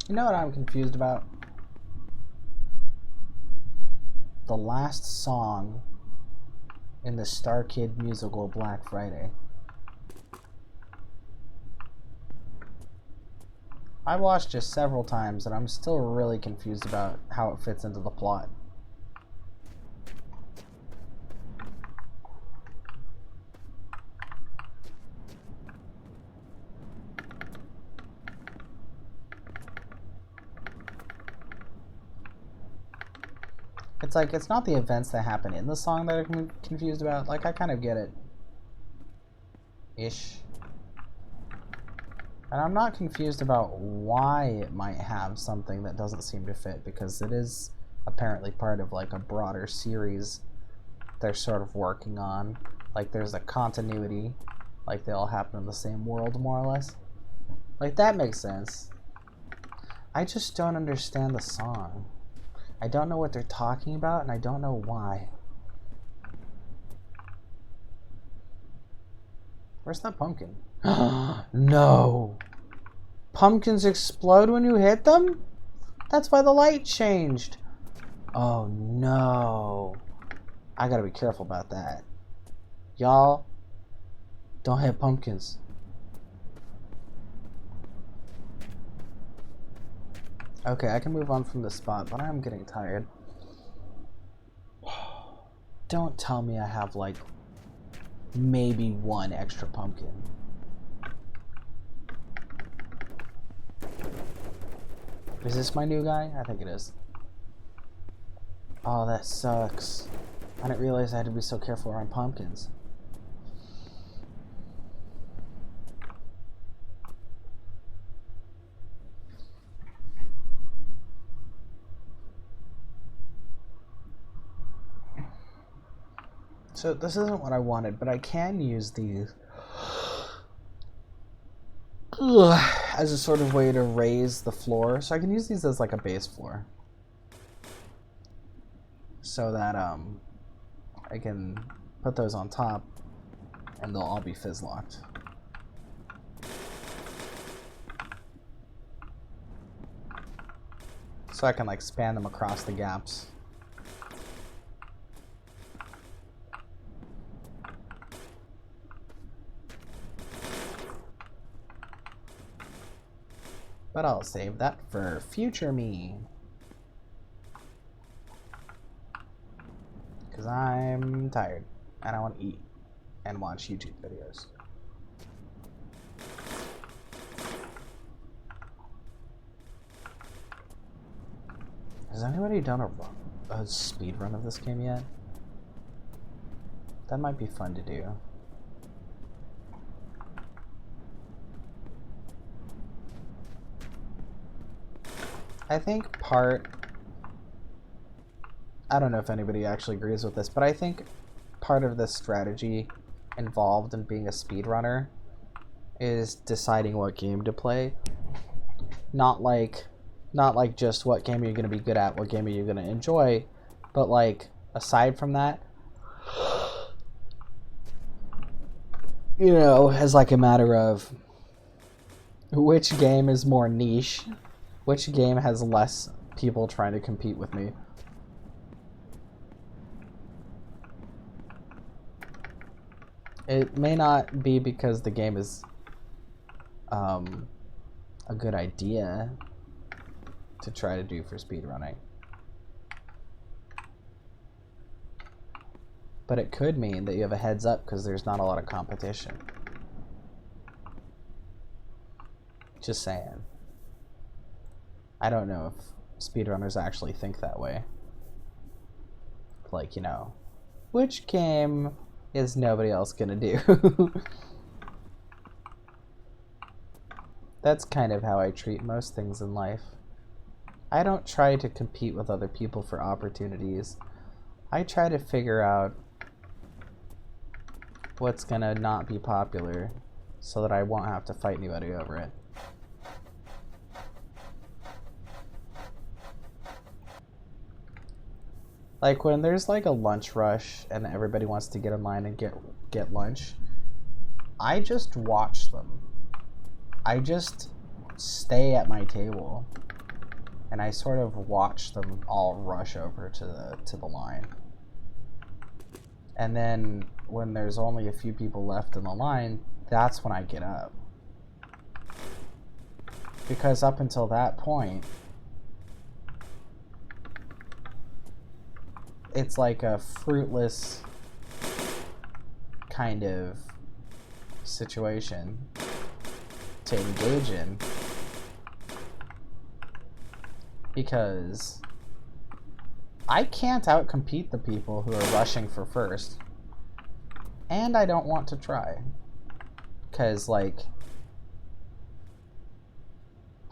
You know what I'm confused about? The last song in the Star Kid musical Black Friday. I watched it several times and I'm still really confused about how it fits into the plot. It's like, it's not the events that happen in the song that I'm confused about. Like, I kind of get it. Ish. And I'm not confused about why it might have something that doesn't seem to fit, because it is apparently part of like a broader series they're sort of working on. Like there's a continuity, like they all happen in the same world more or less. Like that makes sense. I just don't understand the song. I don't know what they're talking about, and I don't know why. Where's that pumpkin? No! Pumpkins explode when you hit them? That's why the light changed. Oh no. I gotta be careful about that. Y'all, don't hit pumpkins. Okay, I can move on from this spot, but I'm getting tired. Don't tell me I have like maybe one extra pumpkin. Is this my new guy? I think it is. Oh, that sucks. I didn't realize I had to be so careful around pumpkins. So this isn't what I wanted, but I can use these as a sort of way to raise the floor. So I can use these as like a base floor, so that I can put those on top and they'll all be fizz locked. So I can like span them across the gaps. But I'll save that for future me. Because I'm tired and I want to eat and watch YouTube videos. Has anybody done a speed run of this game yet? That might be fun to do. I think I don't know if anybody actually agrees with this, but I think part of the strategy involved in being a speedrunner is deciding what game to play. Not like just what game you're going to be good at, what game are you going to enjoy, but like aside from that, you know, as like a matter of which game is more niche, which game has less people trying to compete with me. It may not be because the game is a good idea to try to do for speedrunning, but it could mean that you have a heads up because there's not a lot of competition. Just saying. I don't know if speedrunners actually think that way. Like, you know, which game is nobody else gonna do? That's kind of how I treat most things in life. I don't try to compete with other people for opportunities. I try to figure out what's gonna not be popular so that I won't have to fight anybody over it. Like when there's like a lunch rush and everybody wants to get in line and get lunch, I just watch them. I just stay at my table and I sort of watch them all rush over to the line. And then when there's only a few people left in the line, that's when I get up. Because up until that point, it's like a fruitless kind of situation to engage in, because I can't outcompete the people who are rushing for first, and I don't want to try, because like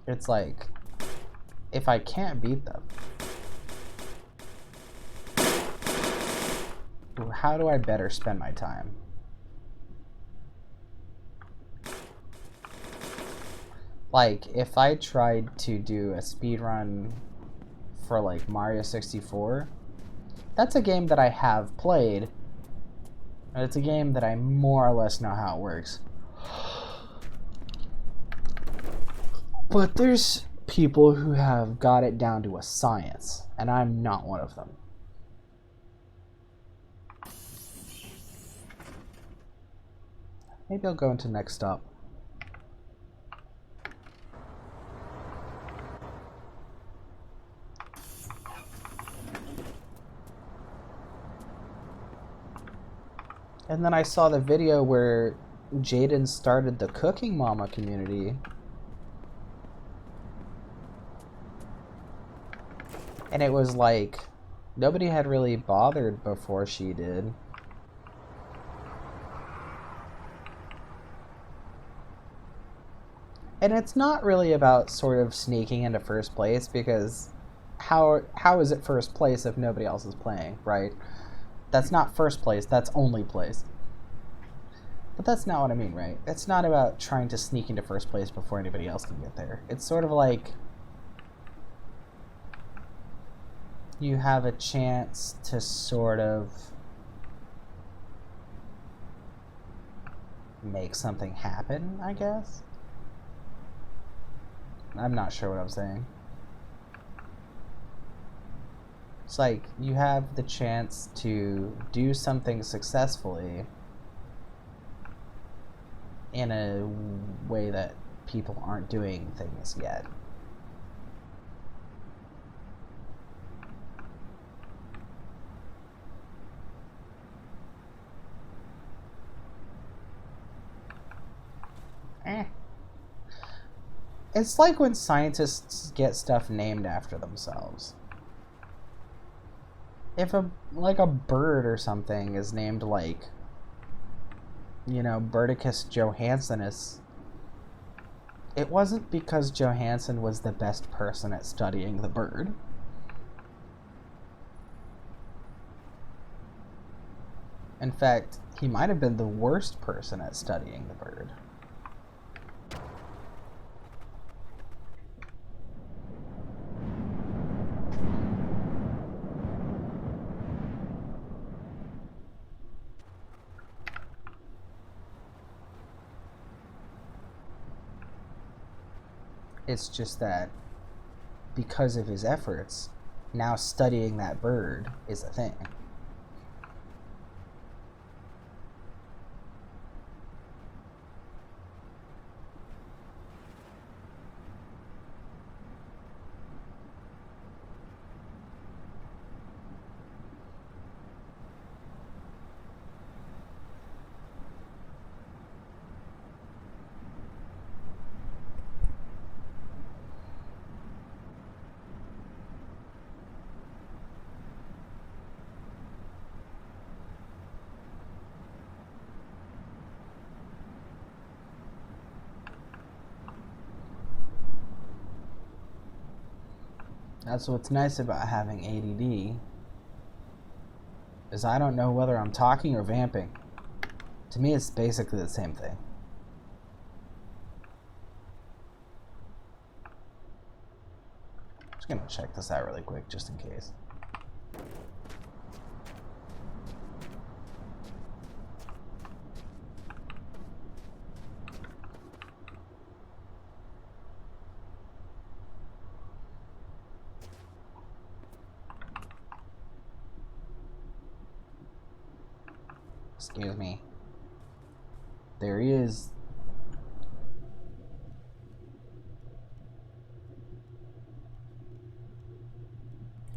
It's like, if I can't beat them, how do I better spend my time? Like, if I tried to do a speed run for like Mario 64, that's a game that I have played, and it's a game that I more or less know how it works. But there's people who have got it down to a science, and I'm not one of them. Maybe I'll go into next stop. And then I saw the video where Jaden started the Cooking Mama community. And it was like, nobody had really bothered before she did. And it's not really about sort of sneaking into first place, because how is it first place if nobody else is playing, right? That's not first place, that's only place. But that's not what I mean, right? It's not about trying to sneak into first place before anybody else can get there. It's sort of like you have a chance to sort of make something happen, I guess. I'm not sure what I'm saying. It's like you have the chance to do something successfully in a way that people aren't doing things yet. It's like when scientists get stuff named after themselves. If a bird or something is named like, you know, Birdicus johansensis, it wasn't because Johansen was the best person at studying the bird. In fact, he might have been the worst person at studying the bird. It's just that because of his efforts, now studying that bird is a thing. That's what's nice about having ADD, is I don't know whether I'm talking or vamping. To me, it's basically the same thing. Just gonna check this out really quick, just in case. Excuse me. There he is.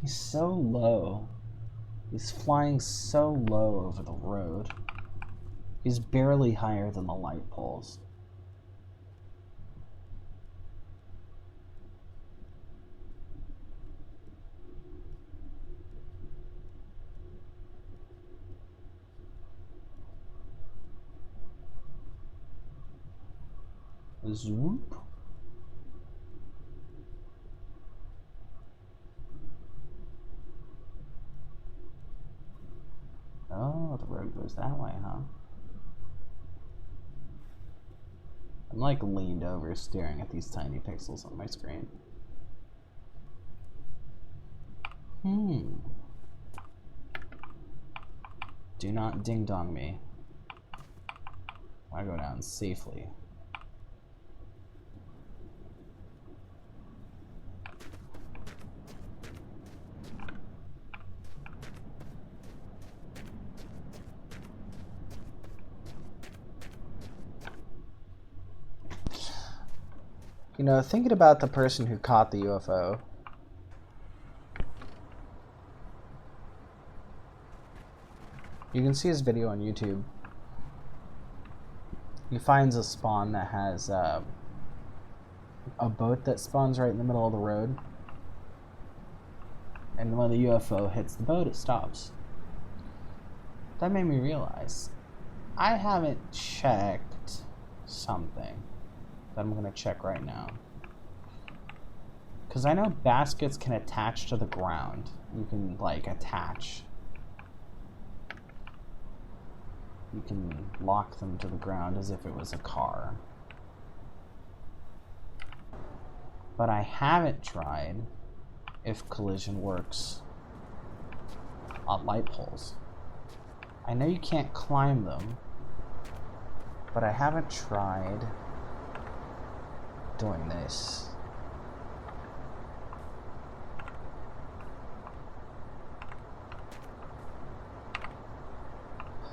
He's so low. He's flying so low over the road. He's barely higher than the light poles. Zoop. Oh, the road goes that way, huh? I'm like leaned over staring at these tiny pixels on my screen. Do not ding dong me. I go down safely. You know, thinking about the person who caught the UFO. You can see his video on YouTube. He finds a spawn that has a boat that spawns right in the middle of the road. And when the UFO hits the boat, it stops. That made me realize I haven't checked something that I'm going to check right now. Because I know baskets can attach to the ground. You can, like, attach. You can lock them to the ground as if it was a car. But I haven't tried if collision works on light poles. I know you can't climb them, but I haven't tried doing this.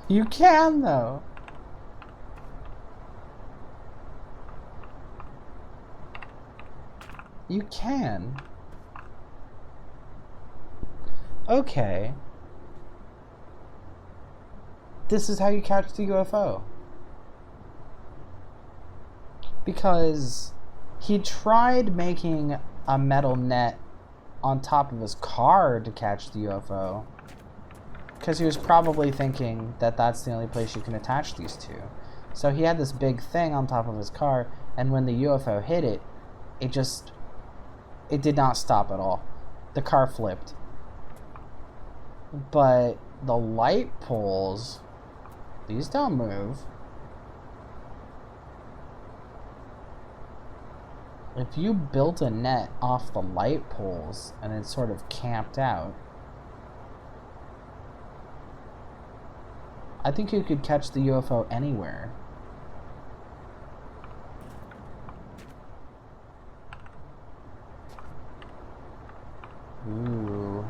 You can, though. You can. Okay. This is how you catch the UFO. Because he tried making a metal net on top of his car to catch the UFO. Because he was probably thinking that that's the only place you can attach these to. So he had this big thing on top of his car, and when the UFO hit it, it did not stop at all. The car flipped. But the light poles, these don't move. If you built a net off the light poles and it sort of camped out, I think you could catch the UFO anywhere. Ooh.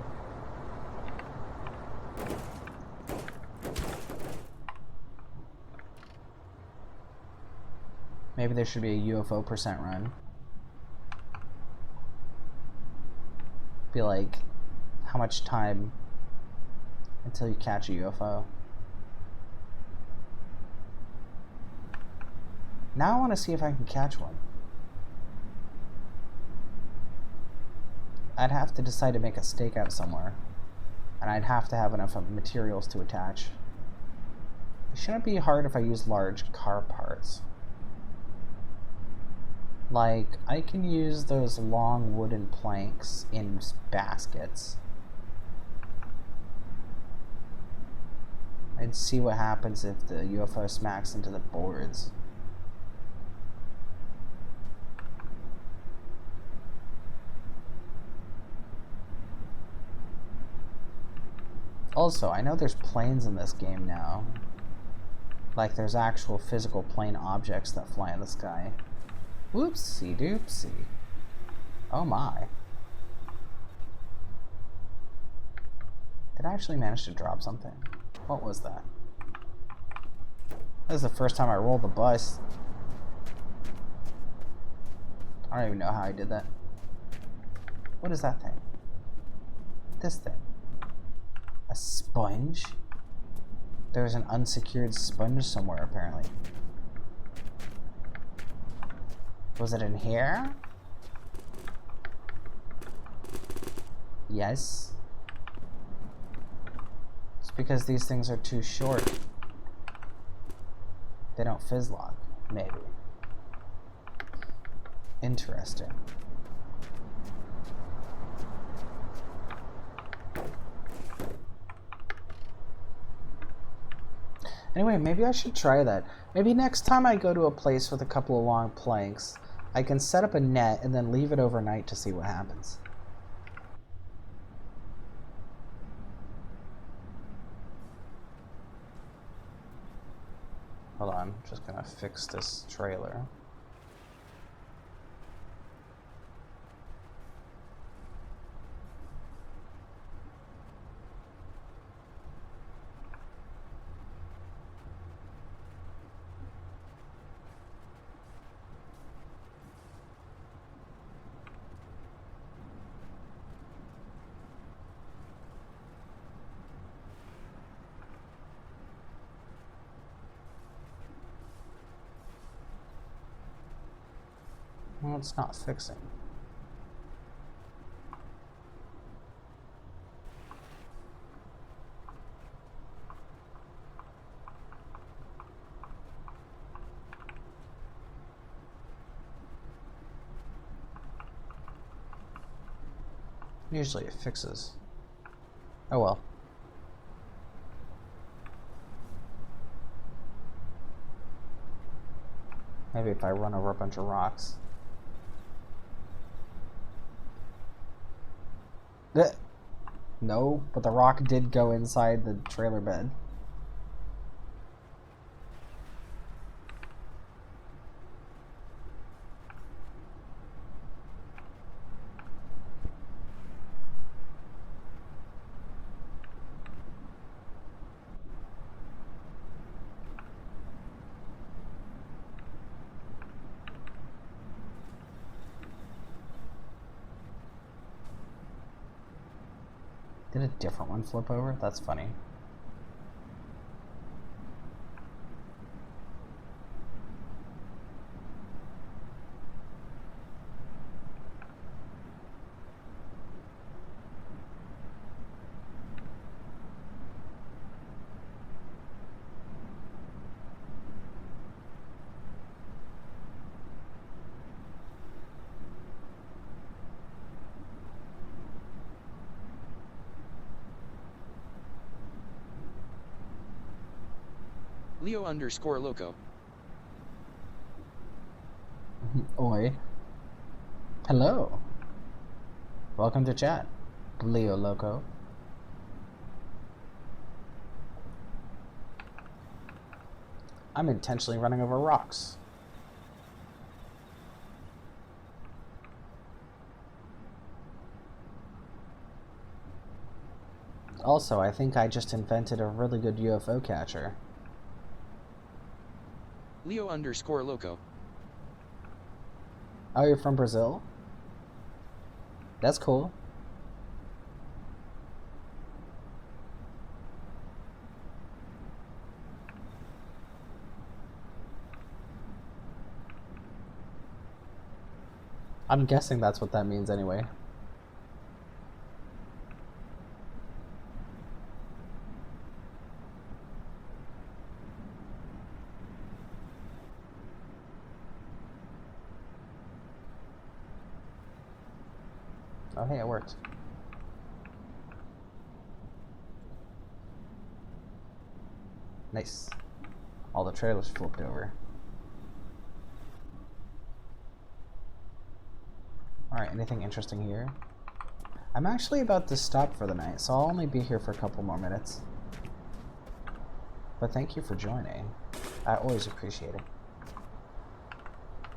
Maybe there should be a UFO percent run. Be like, how much time until you catch a UFO? Now I want to see if I can catch one. I'd have to decide to make a stakeout somewhere. And I'd have to have enough materials to attach. It shouldn't be hard if I use large car parts. Like, I can use those long wooden planks in baskets. I'd see what happens if the UFO smacks into the boards. Also, I know there's planes in this game now. Like, there's actual physical plane objects that fly in the sky. Whoopsie doopsie. Oh my. Did I actually manage to drop something? What was that? This is the first time I rolled the bus. I don't even know how I did that. What is that thing? This thing. A sponge? There's an unsecured sponge somewhere, apparently. Was it in here? Yes. It's because these things are too short. They don't fizz lock, maybe. Interesting. Anyway, maybe I should try that. Maybe next time I go to a place with a couple of long planks, I can set up a net and then leave it overnight to see what happens. Hold on, just gonna fix this trailer. Well, it's not fixing. Usually it fixes. Oh well. Maybe if I run over a bunch of rocks. No, but the rock did go inside the trailer bed. Did a different one flip over? That's funny. Leo_loco. Oi. Hello. Welcome to chat, Leo Loco. I'm intentionally running over rocks. Also, I think I just invented a really good UFO catcher. Leo_loco. Oh, you're from Brazil? That's cool. I'm guessing that's what that means anyway. Oh, hey, it worked. Nice. All the trailers flipped over. Alright, anything interesting here? I'm actually about to stop for the night, so I'll only be here for a couple more minutes. But thank you for joining. I always appreciate it.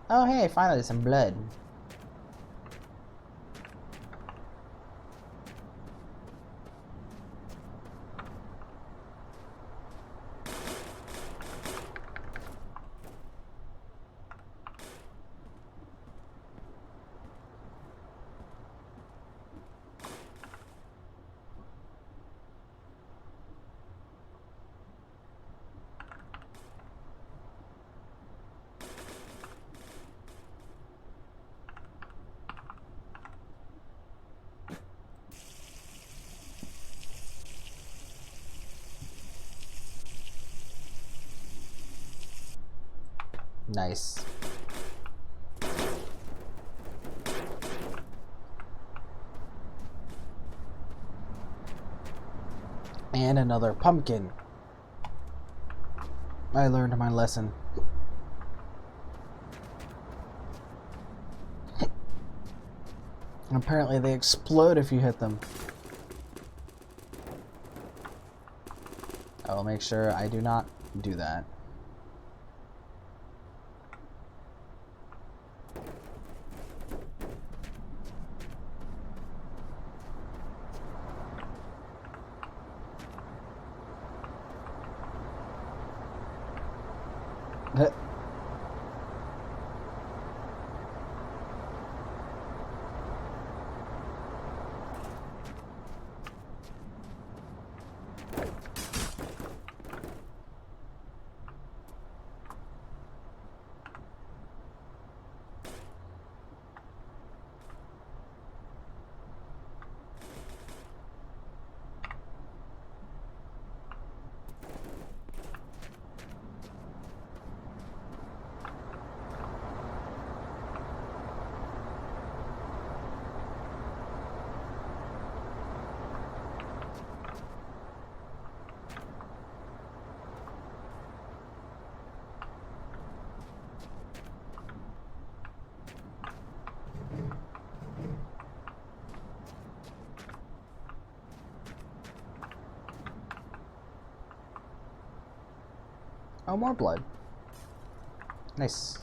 Oh, hey, finally some blood. Nice. And another pumpkin. I learned my lesson. And apparently they explode if you hit them. I will make sure I do not do that. Oh, more blood. Nice.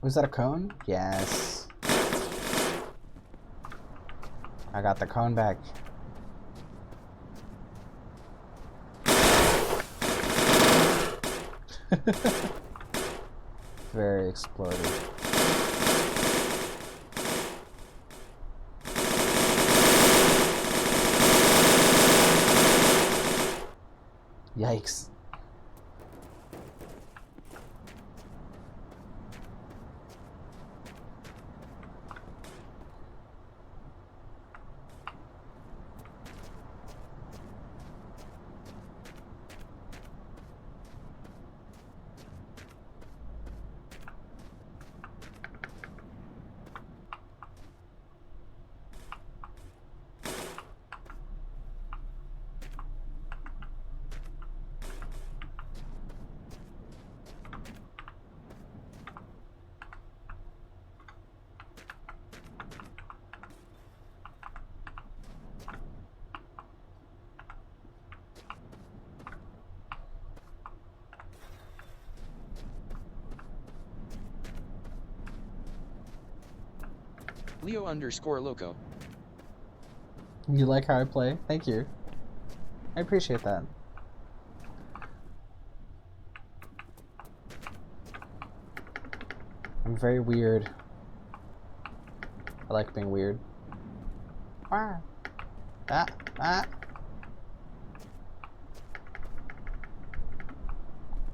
Was that a cone? Yes. I got the cone back. Very explosive. Yikes. Leo_loco. You like how I play? Thank you. I appreciate that. I'm very weird. I like being weird. Ah. Ah. Ah.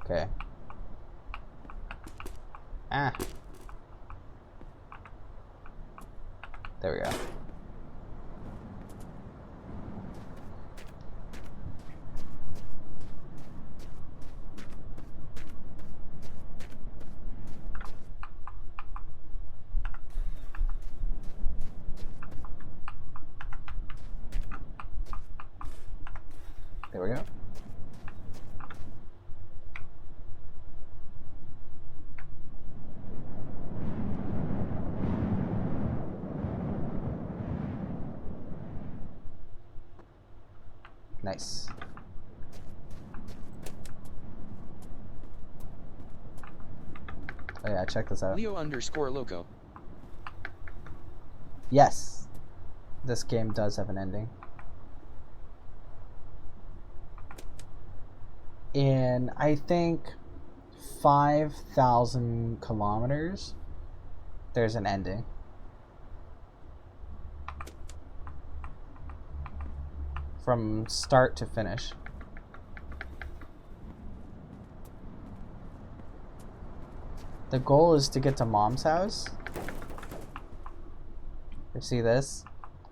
Okay. Ah. There we go. There we go. Nice. Oh yeah, check this out. Leo_loco. Yes. This game does have an ending. In, I think, 5,000 kilometers, there's an ending. From start to finish. The goal is to get to Mom's house. You see this?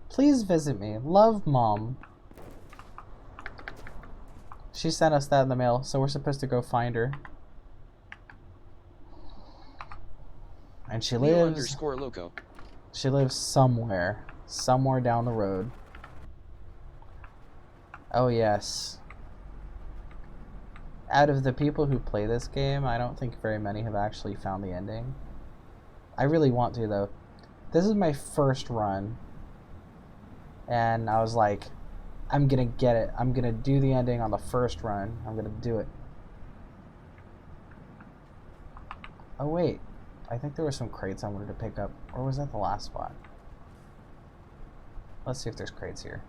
Please visit me. Love, Mom. She sent us that in the mail, so we're supposed to go find her. And she lives... Leo_loco. She lives somewhere. Somewhere down the road. Oh, yes. Out of the people who play this game, I don't think very many have actually found the ending. I really want to, though. This is my first run. And I was like, I'm gonna get it. I'm gonna do the ending on the first run. I'm gonna do it. Oh, wait. I think there were some crates I wanted to pick up. Or was that the last spot? Let's see if there's crates here.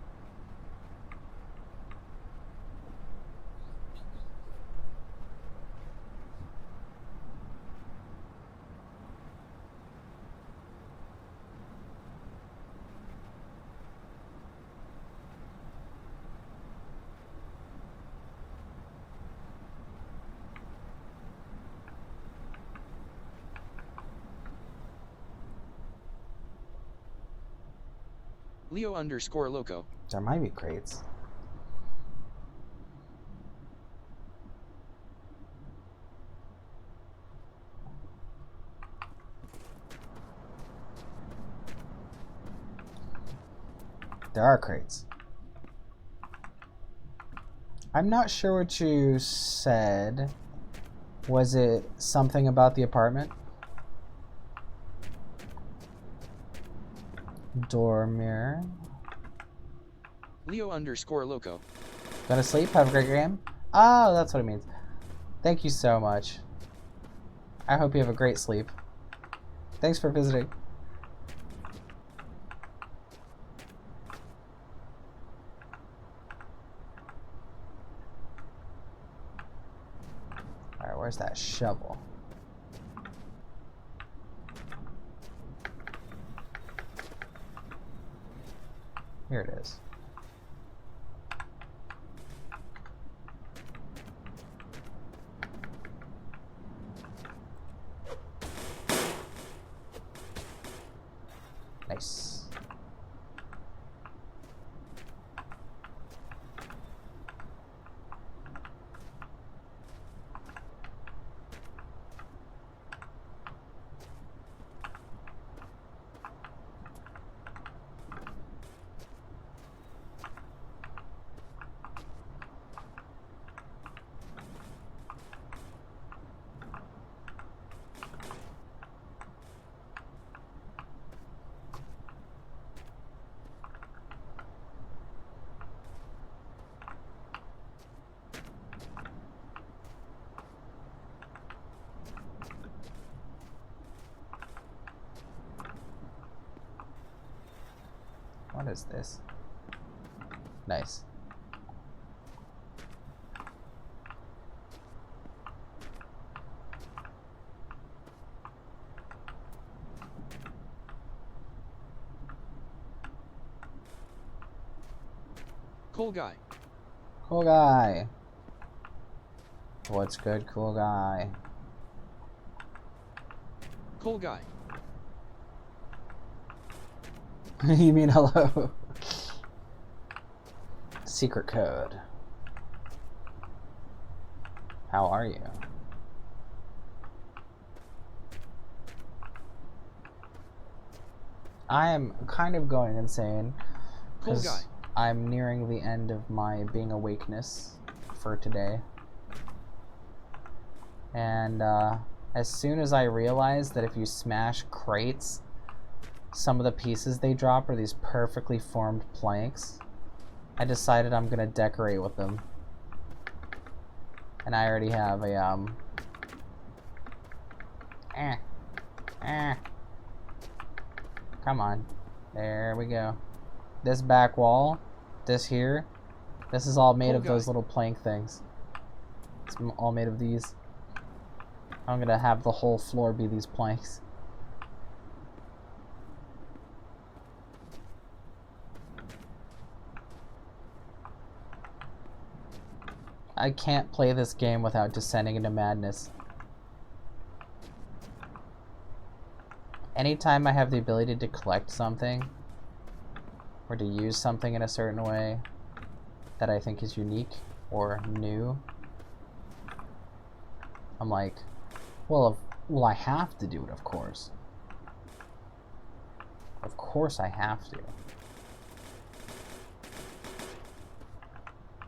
Leo_loco. There might be crates. There are crates. I'm not sure what you said. Was it something about the apartment? Door mirror. Leo_loco. Gonna sleep? Have a great game? Oh, that's what it means. Thank you so much. I hope you have a great sleep. Thanks for visiting. Alright, where's that shovel? Here it is. Nice. What is this? Nice. Cool guy. Cool guy. What's good, cool guy? Cool guy. You mean hello? Secret code. How are you? I am kind of going insane Cool guy. because I'm nearing the end of my being awakeness for today. And as soon as I realized that if you smash crates, some of the pieces they drop are these perfectly formed planks, I decided I'm gonna decorate with them. And I already have a come on, there we go. This back wall, this here, this is all made Cool of guy. those little plank things. It's all made of these. I'm gonna have the whole floor be these planks. I can't play this game without descending into madness. Anytime I have the ability to collect something, or to use something in a certain way that I think is unique, or new. I'm like, well, I have to do it, of course. Of course I have to.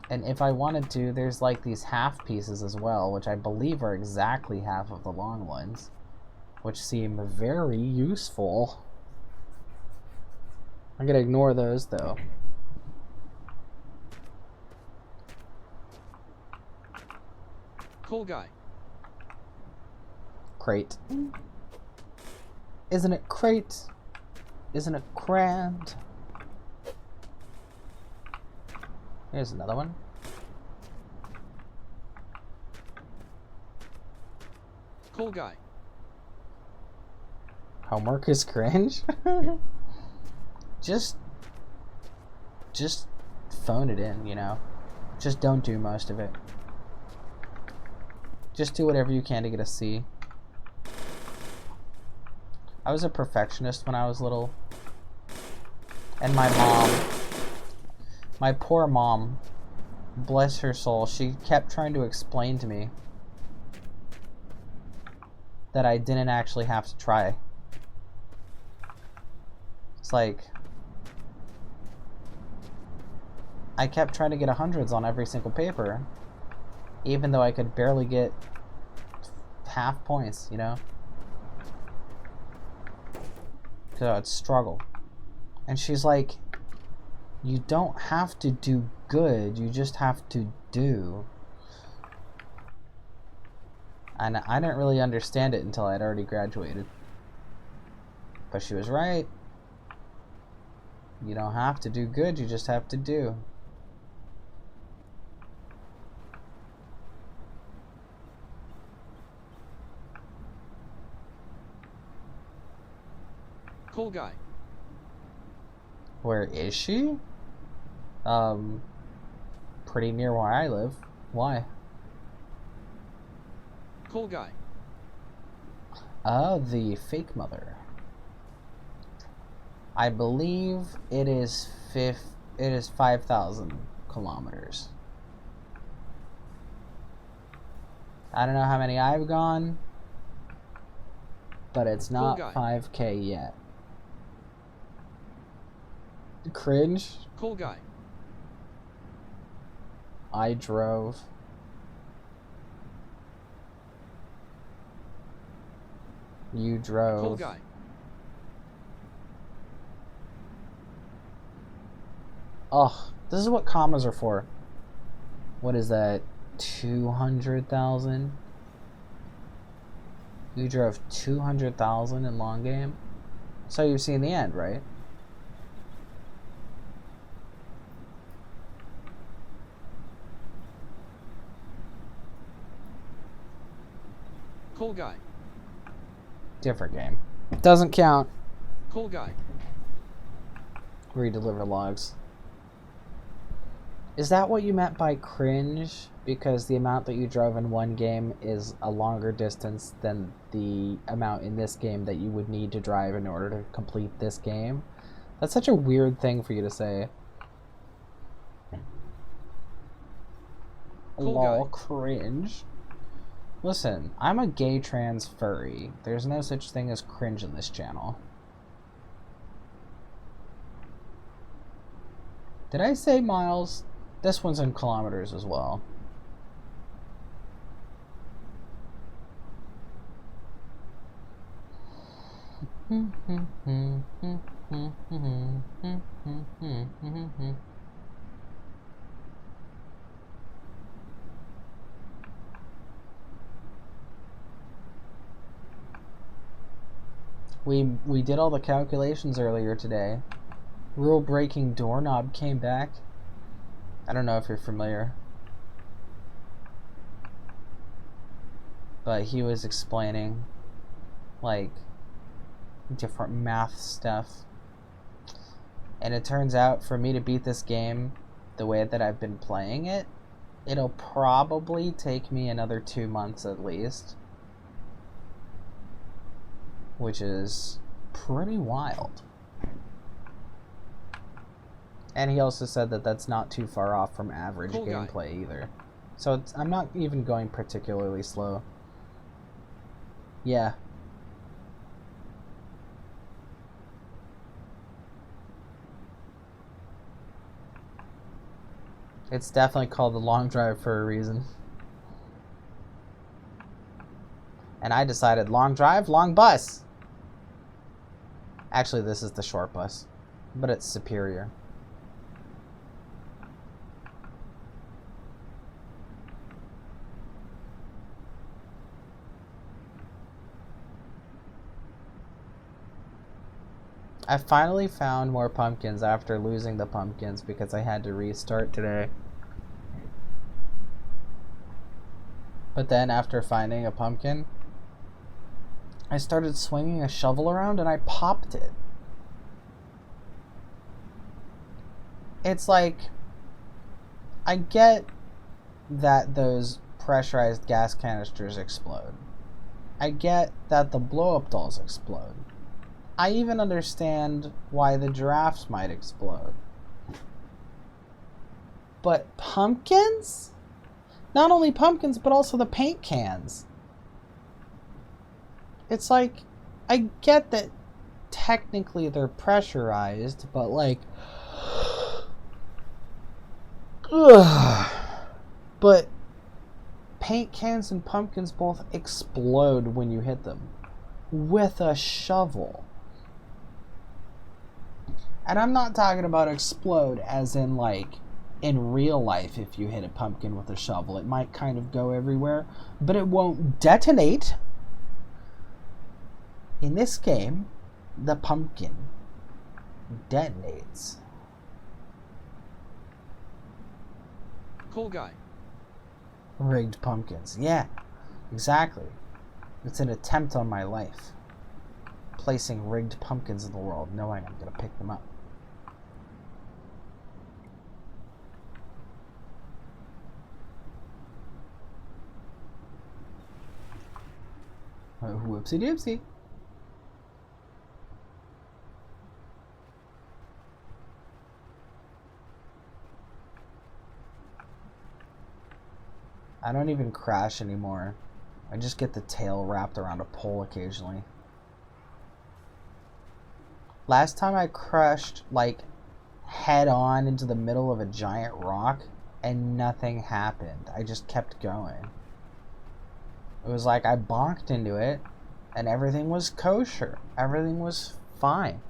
And if I wanted to, there's like these half pieces as well, which I believe are exactly half of the long ones, which seem very useful. I'm gonna ignore those though. Cool guy. Crate. Isn't it crate? Isn't it grand? Here's another one. Cool guy. Homework is cringe? Just phone it in, you know? Just don't do most of it. Just do whatever you can to get a C. I was a perfectionist when I was little. And my mom, my poor mom, bless her soul, she kept trying to explain to me that I didn't actually have to try. It's like, I kept trying to get 100s on every single paper, even though I could barely get half points, you know? Because I'd struggle. And she's like, you don't have to do good, you just have to do. And I didn't really understand it until I'd already graduated. But she was right. You don't have to do good, you just have to do. Cool guy. Where is she? Pretty near where I live. Why? Cool guy. Oh, the fake mother. I believe it is 5,000 kilometers. I don't know how many I've gone, but it's not 5K yet. Cringe. Cool guy. I drove. You drove. Cool guy. Oh, this is what commas are for. What is that? 200,000? You drove 200,000 in long game? So you've seen the end, right? Cool guy. Different game. Doesn't count. Cool guy. Where you deliver logs. Is that what you meant by cringe? Because the amount that you drove in one game is a longer distance than the amount in this game that you would need to drive in order to complete this game? That's such a weird thing for you to say. Cool Lol, guy. cringe. Listen, I'm a gay trans furry. There's no such thing as cringe in this channel. Did I say miles? This one's in kilometers as well. We did all the calculations earlier today. Rule breaking doorknob came back. I don't know if you're familiar, but he was explaining like different math stuff, and it turns out for me to beat this game the way that I've been playing it, it'll probably take me another 2 months at least, which is pretty wild. And he also said that that's not too far off from average Cool guy. gameplay either. So I'm not even going particularly slow. Yeah. It's definitely called the long drive for a reason. And I decided long drive, long bus. Actually, this is the short bus, but it's superior. I finally found more pumpkins after losing the pumpkins because I had to restart today. But then after finding a pumpkin, I started swinging a shovel around and I popped it. It's like, I get that those pressurized gas canisters explode. I get that the blow-up dolls explode. I even understand why the giraffes might explode. But pumpkins? Not only pumpkins, but also the paint cans. It's like, I get that technically they're pressurized, but like, but paint cans and pumpkins both explode when you hit them with a shovel. And I'm not talking about explode as in like in real life. If you hit a pumpkin with a shovel, it might kind of go everywhere, but it won't detonate. In this game, the pumpkin detonates. Cool guy. Rigged pumpkins. Yeah, exactly. It's an attempt on my life. Placing rigged pumpkins in the world, knowing I'm going to pick them up. Whoopsie doopsie. I don't even crash anymore. I just get the tail wrapped around a pole occasionally. Last time I crashed, like, head on into the middle of a giant rock and nothing happened. I just kept going. It was like I bonked into it and everything was kosher. Everything was fine.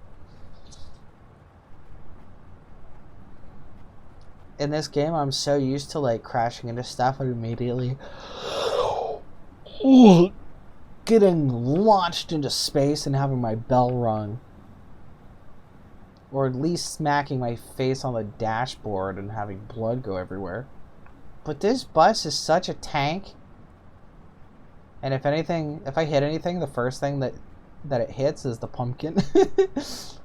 In this game, I'm so used to like crashing into stuff and immediately getting launched into space and having my bell rung. Or at least smacking my face on the dashboard and having blood go everywhere. But this bus is such a tank. And if anything, if I hit anything, the first thing that it hits is the pumpkin. It's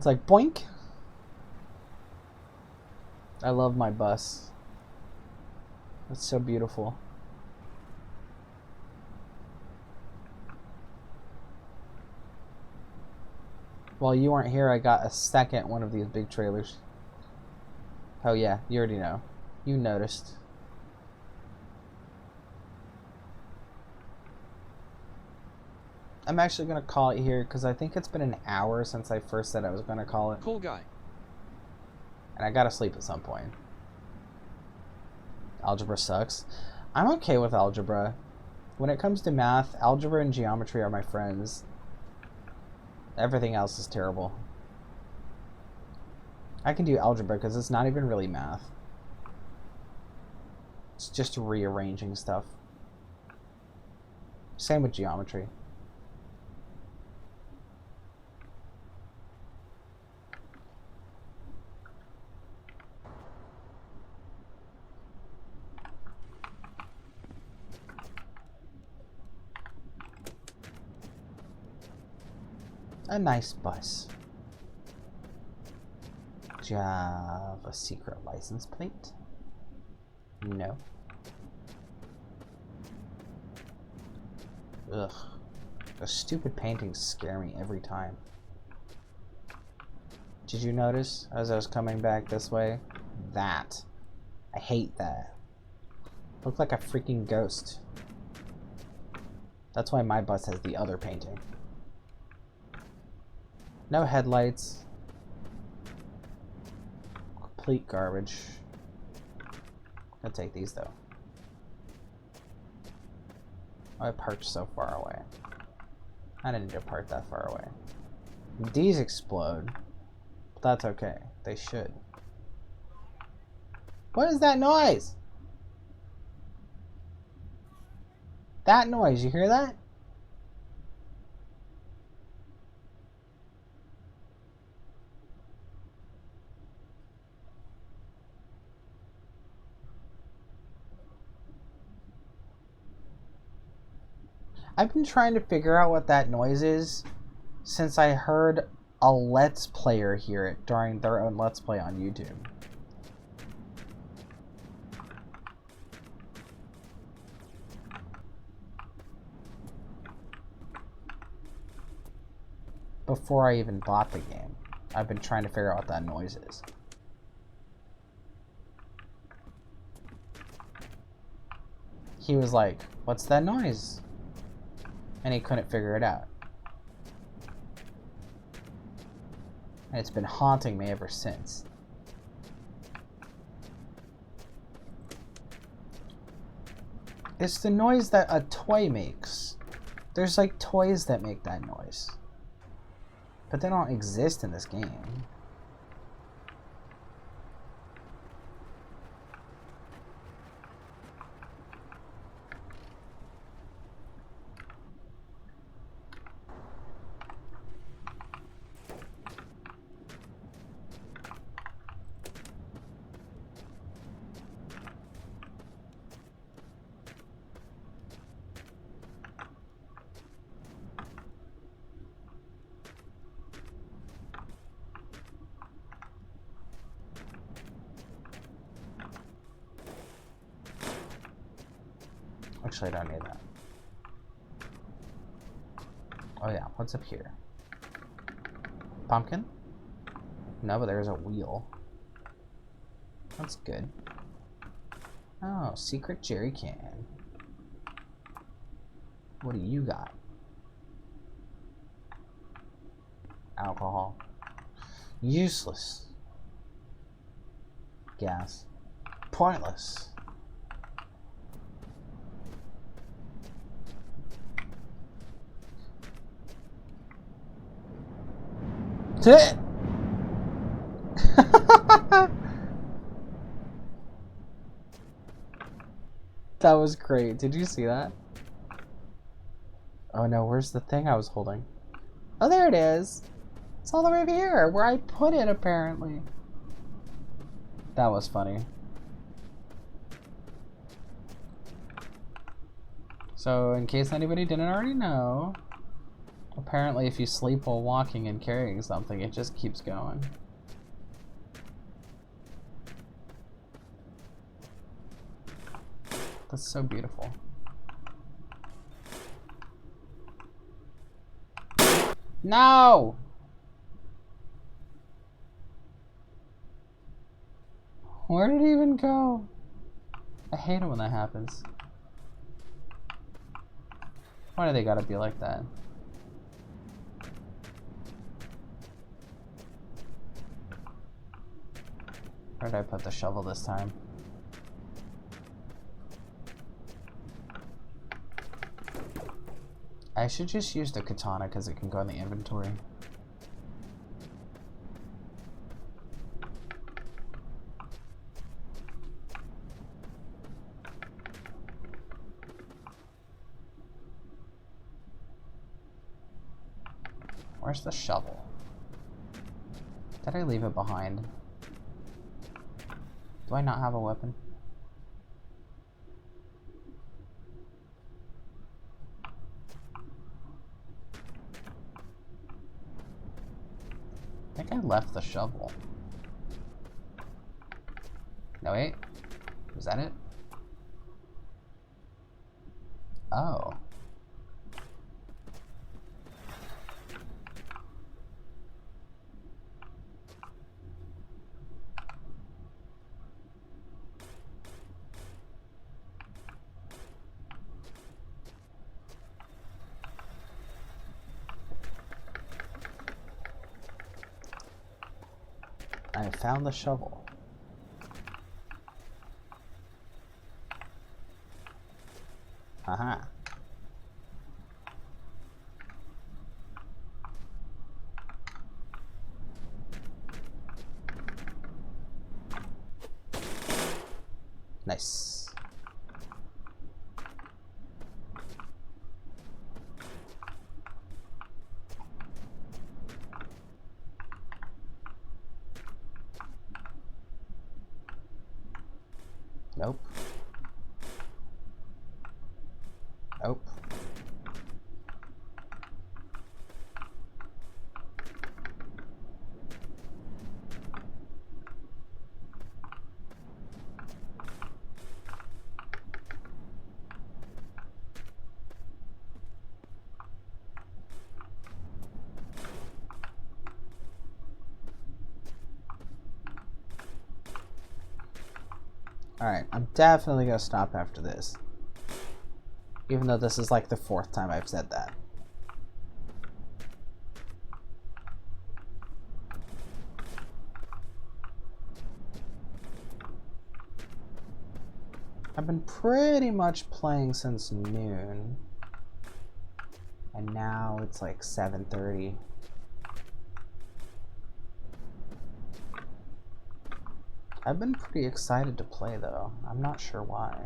like boink. I love my bus. It's so beautiful. While you weren't here, I got a second one of these big trailers. Oh yeah, you already know. You noticed. I'm actually going to call it here because I think it's been an hour since I first said I was going to call it. Cool guy. And I gotta sleep at some point. Algebra sucks. I'm okay with algebra. When it comes to math, algebra and geometry are my friends. Everything else is terrible. I can do algebra because it's not even really math. It's just rearranging stuff. Same with geometry. A nice bus. Do you have a secret license plate? No. Ugh. The stupid paintings scare me every time. Did you notice as I was coming back this way? That. I hate that. Looked like a freaking ghost. That's why my bus has the other painting. No headlights. Complete garbage. I'll take these though. I parked so far away. I didn't need to park that far away. These explode. But that's okay. They should. What is that noise? That noise, you hear that? I've been trying to figure out what that noise is since I heard a Let's Player hear it during their own Let's Play on YouTube. Before I even bought the game, I've been trying to figure out what that noise is. He was like, "What's that noise?" And he couldn't figure it out. And it's been haunting me ever since. It's the noise that a toy makes. There's like toys that make that noise. But they don't exist in this game. Actually, I don't need that. Oh yeah, what's up here? Pumpkin? No, but there's a wheel. That's good. Oh, secret jerry can. What do you got? Alcohol. Useless. Gas. Pointless. That was great. Did you see that? Oh no, where's the thing I was holding? Oh, there it is. It's all the way over here, where I put it, apparently. That was funny. So, in case anybody didn't already know, apparently if you sleep while walking and carrying something, it just keeps going. That's so beautiful. No! Where did it even go? I hate it when that happens. Why do they gotta be like that? Where did I put the shovel this time? I should just use the katana because it can go in the inventory. Where's the shovel? Did I leave it behind? Do I not have a weapon? I think I left the shovel. No, wait. Was that it? Oh. I found the shovel. Haha. Nice. Nope. Nope. Alright, I'm definitely gonna stop after this. Even though this is like the 4th time I've said that. I've been pretty much playing since noon. And now it's like 7:30. I've been pretty excited to play though. I'm not sure why.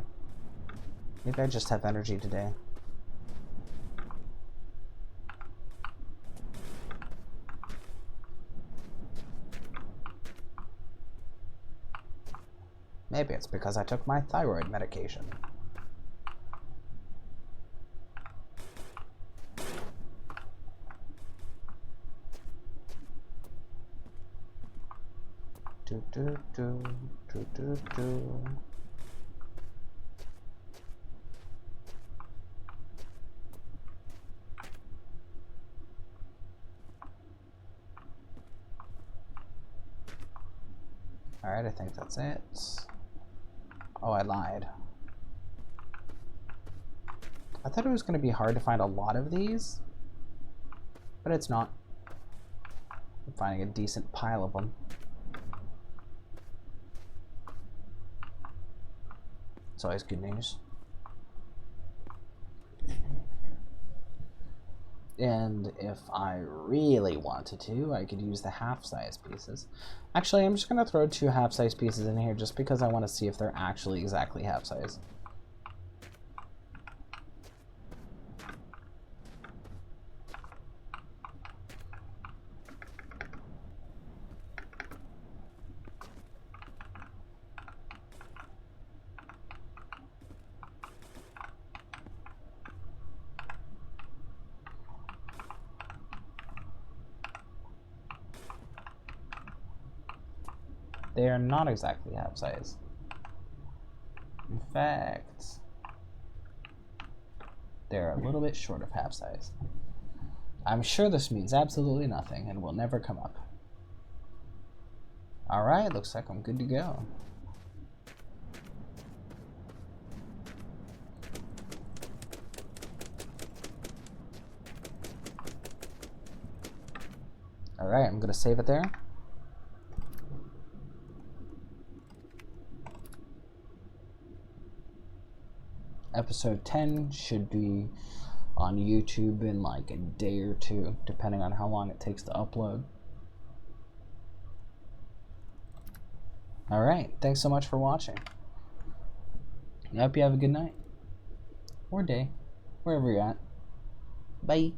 Maybe I just have energy today. Maybe it's because I took my thyroid medication. Do, do, do, do, do, do. Alright, I think that's it. Oh, I lied. I thought it was going to be hard to find a lot of these, but it's not. I'm finding a decent pile of them. It's always good news. And if I really wanted to, I could use the half-size pieces. Actually, I'm just going to throw 2 half-size pieces in here just because I want to see if they're actually exactly half-size. They are not exactly half-size. In fact, they're a little bit short of half-size. I'm sure this means absolutely nothing and will never come up. Alright, looks like I'm good to go. Alright, I'm gonna save it there. Episode 10 should be on YouTube in like a day or 2, depending on how long it takes to upload. Alright, thanks so much for watching. I hope you have a good night. Or day. Wherever you're at. Bye.